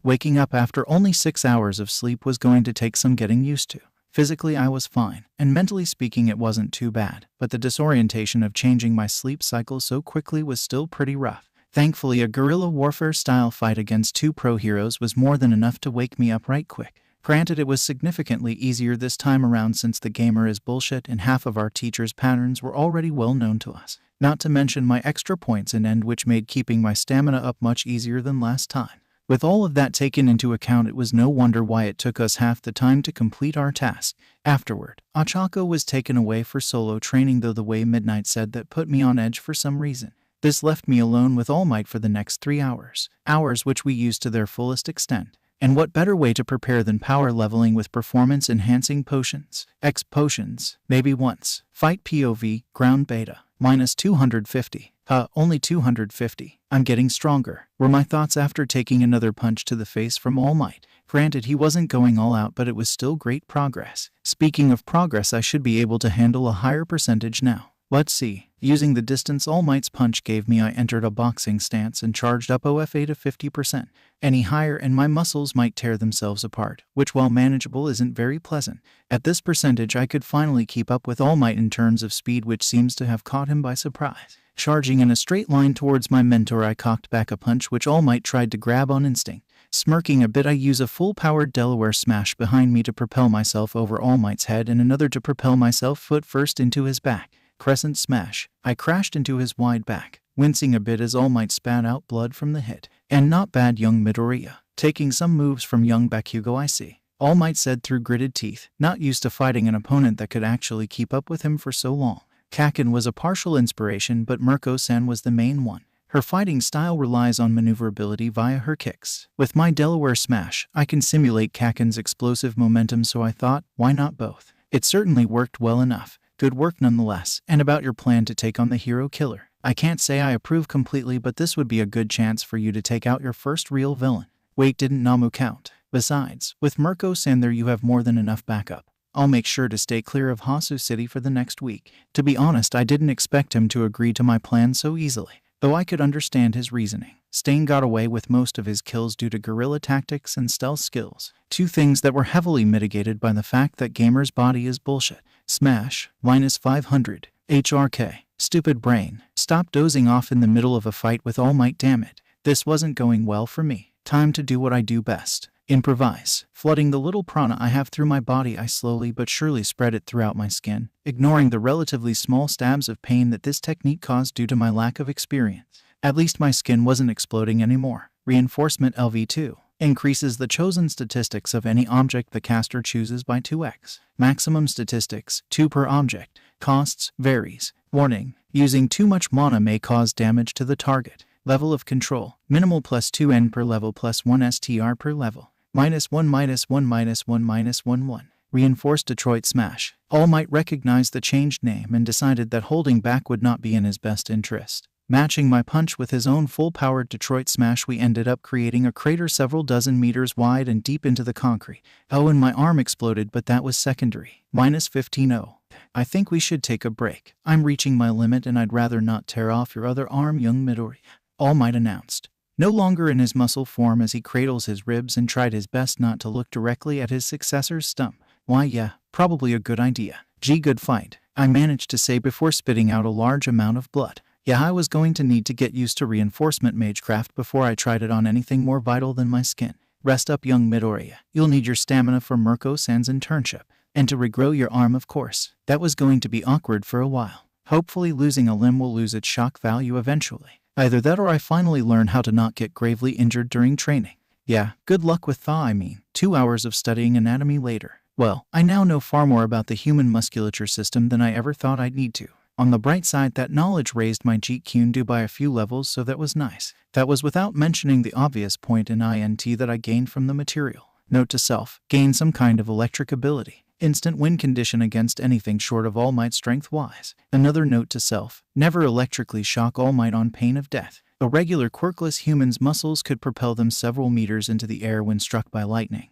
Waking up after only 6 hours of sleep was going to take some getting used to. Physically, I was fine, and mentally speaking, it wasn't too bad, but the disorientation of changing my sleep cycle so quickly was still pretty rough. Thankfully, a guerrilla warfare-style fight against 2 pro heroes was more than enough to wake me up right quick. Granted, it was significantly easier this time around since the gamer is bullshit and half of our teacher's patterns were already well known to us. Not to mention my extra points in End, which made keeping my stamina up much easier than last time. With all of that taken into account, it was no wonder why it took us half the time to complete our task. Afterward, Ochako was taken away for solo training, though the way Midnight said that put me on edge for some reason. This left me alone with All Might for the next 3 hours. Hours which we used to their fullest extent. And what better way to prepare than power leveling with performance-enhancing potions? X potions, maybe once. Fight POV, ground beta, minus 250. Only 250. I'm getting stronger, were my thoughts after taking another punch to the face from All Might. Granted, he wasn't going all out, but it was still great progress. Speaking of progress, I should be able to handle a higher percentage now. Let's see. Using the distance All Might's punch gave me, I entered a boxing stance and charged up OFA to 50%. Any higher and my muscles might tear themselves apart, which while manageable isn't very pleasant. At this percentage, I could finally keep up with All Might in terms of speed, which seems to have caught him by surprise. Charging in a straight line towards my mentor, I cocked back a punch which All Might tried to grab on instinct. Smirking a bit, I use a full-powered Delaware smash behind me to propel myself over All Might's head and another to propel myself foot first into his back. Crescent smash. I crashed into his wide back, wincing a bit as All Might spat out blood from the hit. And not bad, young Midoriya. Taking some moves from young Bakugou, I see. All Might said through gritted teeth, not used to fighting an opponent that could actually keep up with him for so long. Kaken was a partial inspiration, but Mirko-san was the main one. Her fighting style relies on maneuverability via her kicks. With my Delaware smash, I can simulate Kaken's explosive momentum, so I thought, why not both? It certainly worked well enough. Good work nonetheless. And about your plan to take on the hero killer. I can't say I approve completely, but this would be a good chance for you to take out your first real villain. Wait, didn't Namu count? Besides, with Mirko-san there you have more than enough backup. I'll make sure to stay clear of Hasu City for the next week. To be honest, I didn't expect him to agree to my plan so easily, though I could understand his reasoning. Stain got away with most of his kills due to guerrilla tactics and stealth skills, two things that were heavily mitigated by the fact that Gamer's body is bullshit. Smash, -500, HRK, stupid brain, stop dozing off in the middle of a fight with All Might, damn it. This wasn't going well for me. Time to do what I do best. Improvise. Flooding the little prana I have through my body, I slowly but surely spread it throughout my skin, ignoring the relatively small stabs of pain that this technique caused due to my lack of experience. At least my skin wasn't exploding anymore. Reinforcement LV2 increases the chosen statistics of any object the caster chooses by 2x. Maximum statistics, 2 per object. Costs, varies. Warning, using too much mana may cause damage to the target. Level of control, minimal +2n per level +1 STR per level. -1 -1 -1 -1 Reinforced Detroit Smash. All Might recognized the changed name and decided that holding back would not be in his best interest. Matching my punch with his own full-powered Detroit Smash, we ended up creating a crater several dozen meters wide and deep into the concrete. Oh, and my arm exploded, but that was secondary. -15-0. I think we should take a break. I'm reaching my limit and I'd rather not tear off your other arm, young Midori, All Might announced. No longer in his muscle form as he cradles his ribs and tried his best not to look directly at his successor's stump. Why yeah, probably a good idea. Gee, good fight, I managed to say before spitting out a large amount of blood. Yeah, I was going to need to get used to reinforcement magecraft before I tried it on anything more vital than my skin. Rest up, young Midoriya. You'll need your stamina for Mirko-san's internship. And to regrow your arm, of course. That was going to be awkward for a while. Hopefully losing a limb will lose its shock value eventually. Either that or I finally learn how to not get gravely injured during training. Yeah, good luck with thaw, I mean. 2 hours of studying anatomy later. Well, I now know far more about the human musculature system than I ever thought I'd need to. On the bright side, that knowledge raised my Jeet-Kune-Do by a few levels, so that was nice. That was without mentioning the obvious point in INT that I gained from the material. Note to self, gain some kind of electric ability. Instant win condition against anything short of All Might strength-wise. Another note to self, never electrically shock All Might on pain of death. A regular quirkless human's muscles could propel them several meters into the air when struck by lightning.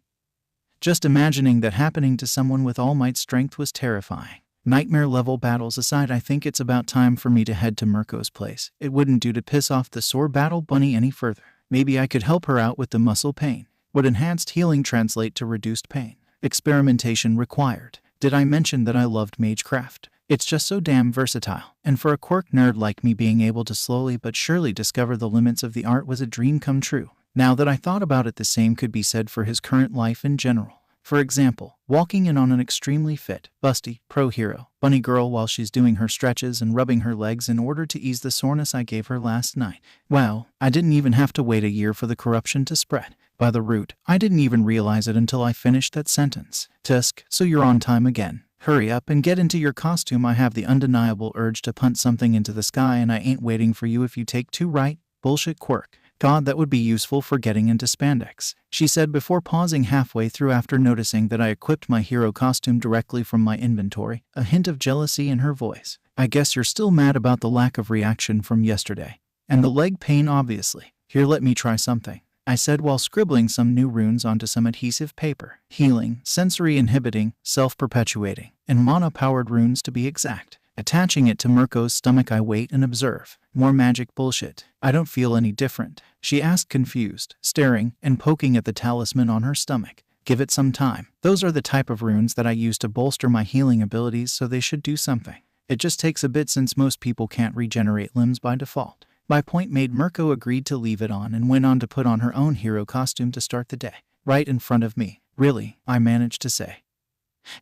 Just imagining that happening to someone with All Might's strength was terrifying. Nightmare-level battles aside, I think it's about time for me to head to Mirko's place. It wouldn't do to piss off the sore battle bunny any further. Maybe I could help her out with the muscle pain. Would enhanced healing translate to reduced pain? Experimentation required. Did I mention that I loved magecraft? It's just so damn versatile. And for a quirk nerd like me, being able to slowly but surely discover the limits of the art was a dream come true. Now that I thought about it, the same could be said for his current life in general. For example, walking in on an extremely fit, busty, pro hero, bunny girl while she's doing her stretches and rubbing her legs in order to ease the soreness I gave her last night. Wow, I didn't even have to wait a year for the corruption to spread. By the root, I didn't even realize it until I finished that sentence. Tusk, so you're on time again. Hurry up and get into your costume. I have the undeniable urge to punt something into the sky and I ain't waiting for you if you take two, right? Bullshit quirk. God, that would be useful for getting into spandex, she said before pausing halfway through after noticing that I equipped my hero costume directly from my inventory, a hint of jealousy in her voice. I guess you're still mad about the lack of reaction from yesterday. And the leg pain, obviously. Here, let me try something, I said while scribbling some new runes onto some adhesive paper. Healing, sensory inhibiting, self-perpetuating, and mana-powered runes to be exact. Attaching it to Mirko's stomach, I wait and observe. More magic bullshit. I don't feel any different, she asked, confused, staring and poking at the talisman on her stomach. Give it some time. Those are the type of runes that I use to bolster my healing abilities, so they should do something. It just takes a bit since most people can't regenerate limbs by default. My point made, Mirko agreed to leave it on and went on to put on her own hero costume to start the day. Right in front of me. Really, I managed to say,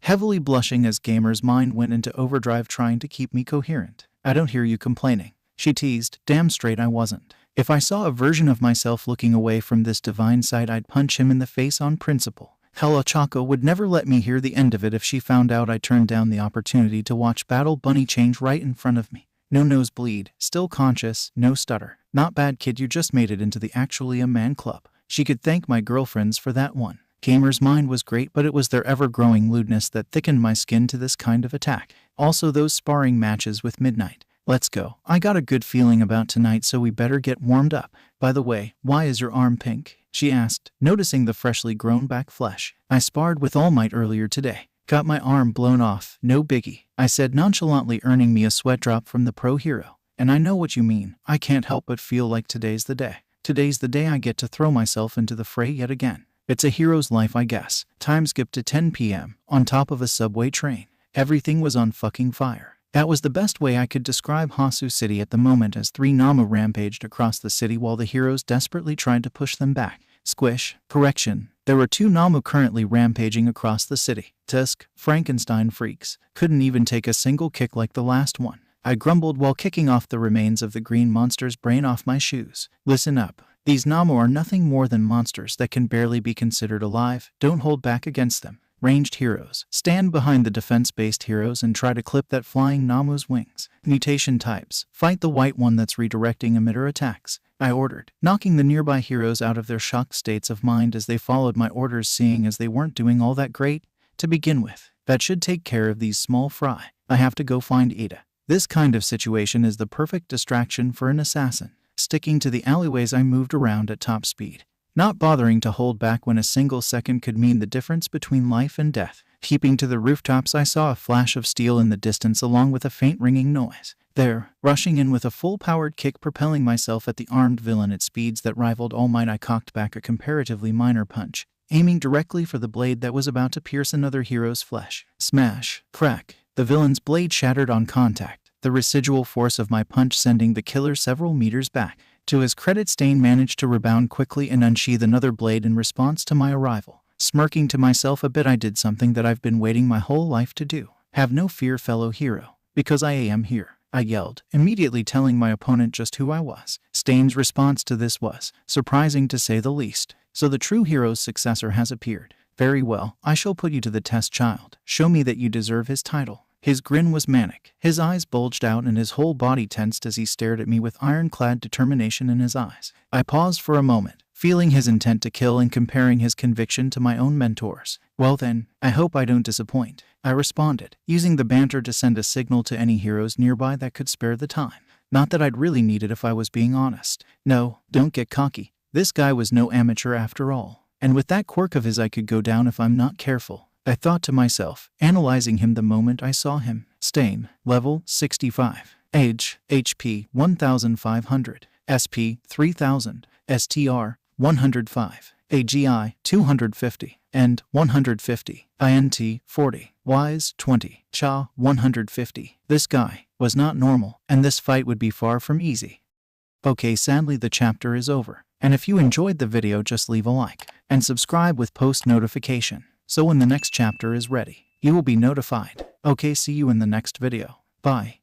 heavily blushing as Gamer's mind went into overdrive trying to keep me coherent. I don't hear you complaining, she teased. Damn straight I wasn't. If I saw a version of myself looking away from this divine sight, I'd punch him in the face on principle. Hella Choco would never let me hear the end of it if she found out I turned down the opportunity to watch Battle Bunny change right in front of me. No nosebleed, still conscious, no stutter. Not bad, kid, you just made it into the Actually a Man club. She could thank my girlfriends for that one. Gamer's mind was great, but it was their ever-growing lewdness that thickened my skin to this kind of attack. Also those sparring matches with Midnight. Let's go. I got a good feeling about tonight, so we better get warmed up. By the way, why is your arm pink? She asked, noticing the freshly grown back flesh. I sparred with All Might earlier today. Got my arm blown off. No biggie, I said nonchalantly, earning me a sweat drop from the pro hero. And I know what you mean. I can't help but feel like today's the day. Today's the day I get to throw myself into the fray yet again. It's a hero's life, I guess. Time skipped to 10 p.m. on top of a subway train. Everything was on fucking fire. That was the best way I could describe Hasu City at the moment, as 3 Namu rampaged across the city while the heroes desperately tried to push them back. Squish. Correction. There were 2 Namu currently rampaging across the city. Tusk, Frankenstein freaks. Couldn't even take a single kick like the last one. I grumbled while kicking off the remains of the green monster's brain off my shoes. Listen up. These Namu are nothing more than monsters that can barely be considered alive. Don't hold back against them. Ranged heroes. Stand behind the defense-based heroes and try to clip that flying Namu's wings. Mutation types. Fight the white one that's redirecting emitter attacks, I ordered, knocking the nearby heroes out of their shocked states of mind as they followed my orders, seeing as they weren't doing all that great to begin with. That should take care of these small fry. I have to go find Ada. This kind of situation is the perfect distraction for an assassin. Sticking to the alleyways, I moved around at top speed, not bothering to hold back when a single second could mean the difference between life and death. Keeping to the rooftops, I saw a flash of steel in the distance along with a faint ringing noise. There, rushing in with a full-powered kick, propelling myself at the armed villain at speeds that rivaled All Might, I cocked back a comparatively minor punch, aiming directly for the blade that was about to pierce another hero's flesh. Smash. Crack. The villain's blade shattered on contact, the residual force of my punch sending the killer several meters back. To his credit, Stain managed to rebound quickly and unsheath another blade in response to my arrival. Smirking to myself a bit, I did something that I've been waiting my whole life to do. Have no fear, fellow hero, because I am here, I yelled, immediately telling my opponent just who I was. Stain's response to this was surprising to say the least. So the true hero's successor has appeared. Very well, I shall put you to the test, child. Show me that you deserve his title. His grin was manic. His eyes bulged out and his whole body tensed as he stared at me with ironclad determination in his eyes. I paused for a moment, feeling his intent to kill and comparing his conviction to my own mentor's. Well then, I hope I don't disappoint, I responded, using the banter to send a signal to any heroes nearby that could spare the time. Not that I'd really need it if I was being honest. No, don't get cocky. This guy was no amateur after all. And with that quirk of his, I could go down if I'm not careful, I thought to myself, analyzing him the moment I saw him. Stain, level 65. Age, HP 1500. SP 3000. STR 105. AGI 250. End 150. INT 40. Wise 20. Cha 150. This guy was not normal, and this fight would be far from easy. Okay, sadly the chapter is over. And if you enjoyed the video, just leave a like and subscribe with post notification, so when the next chapter is ready, you will be notified. Okay, see you in the next video. Bye.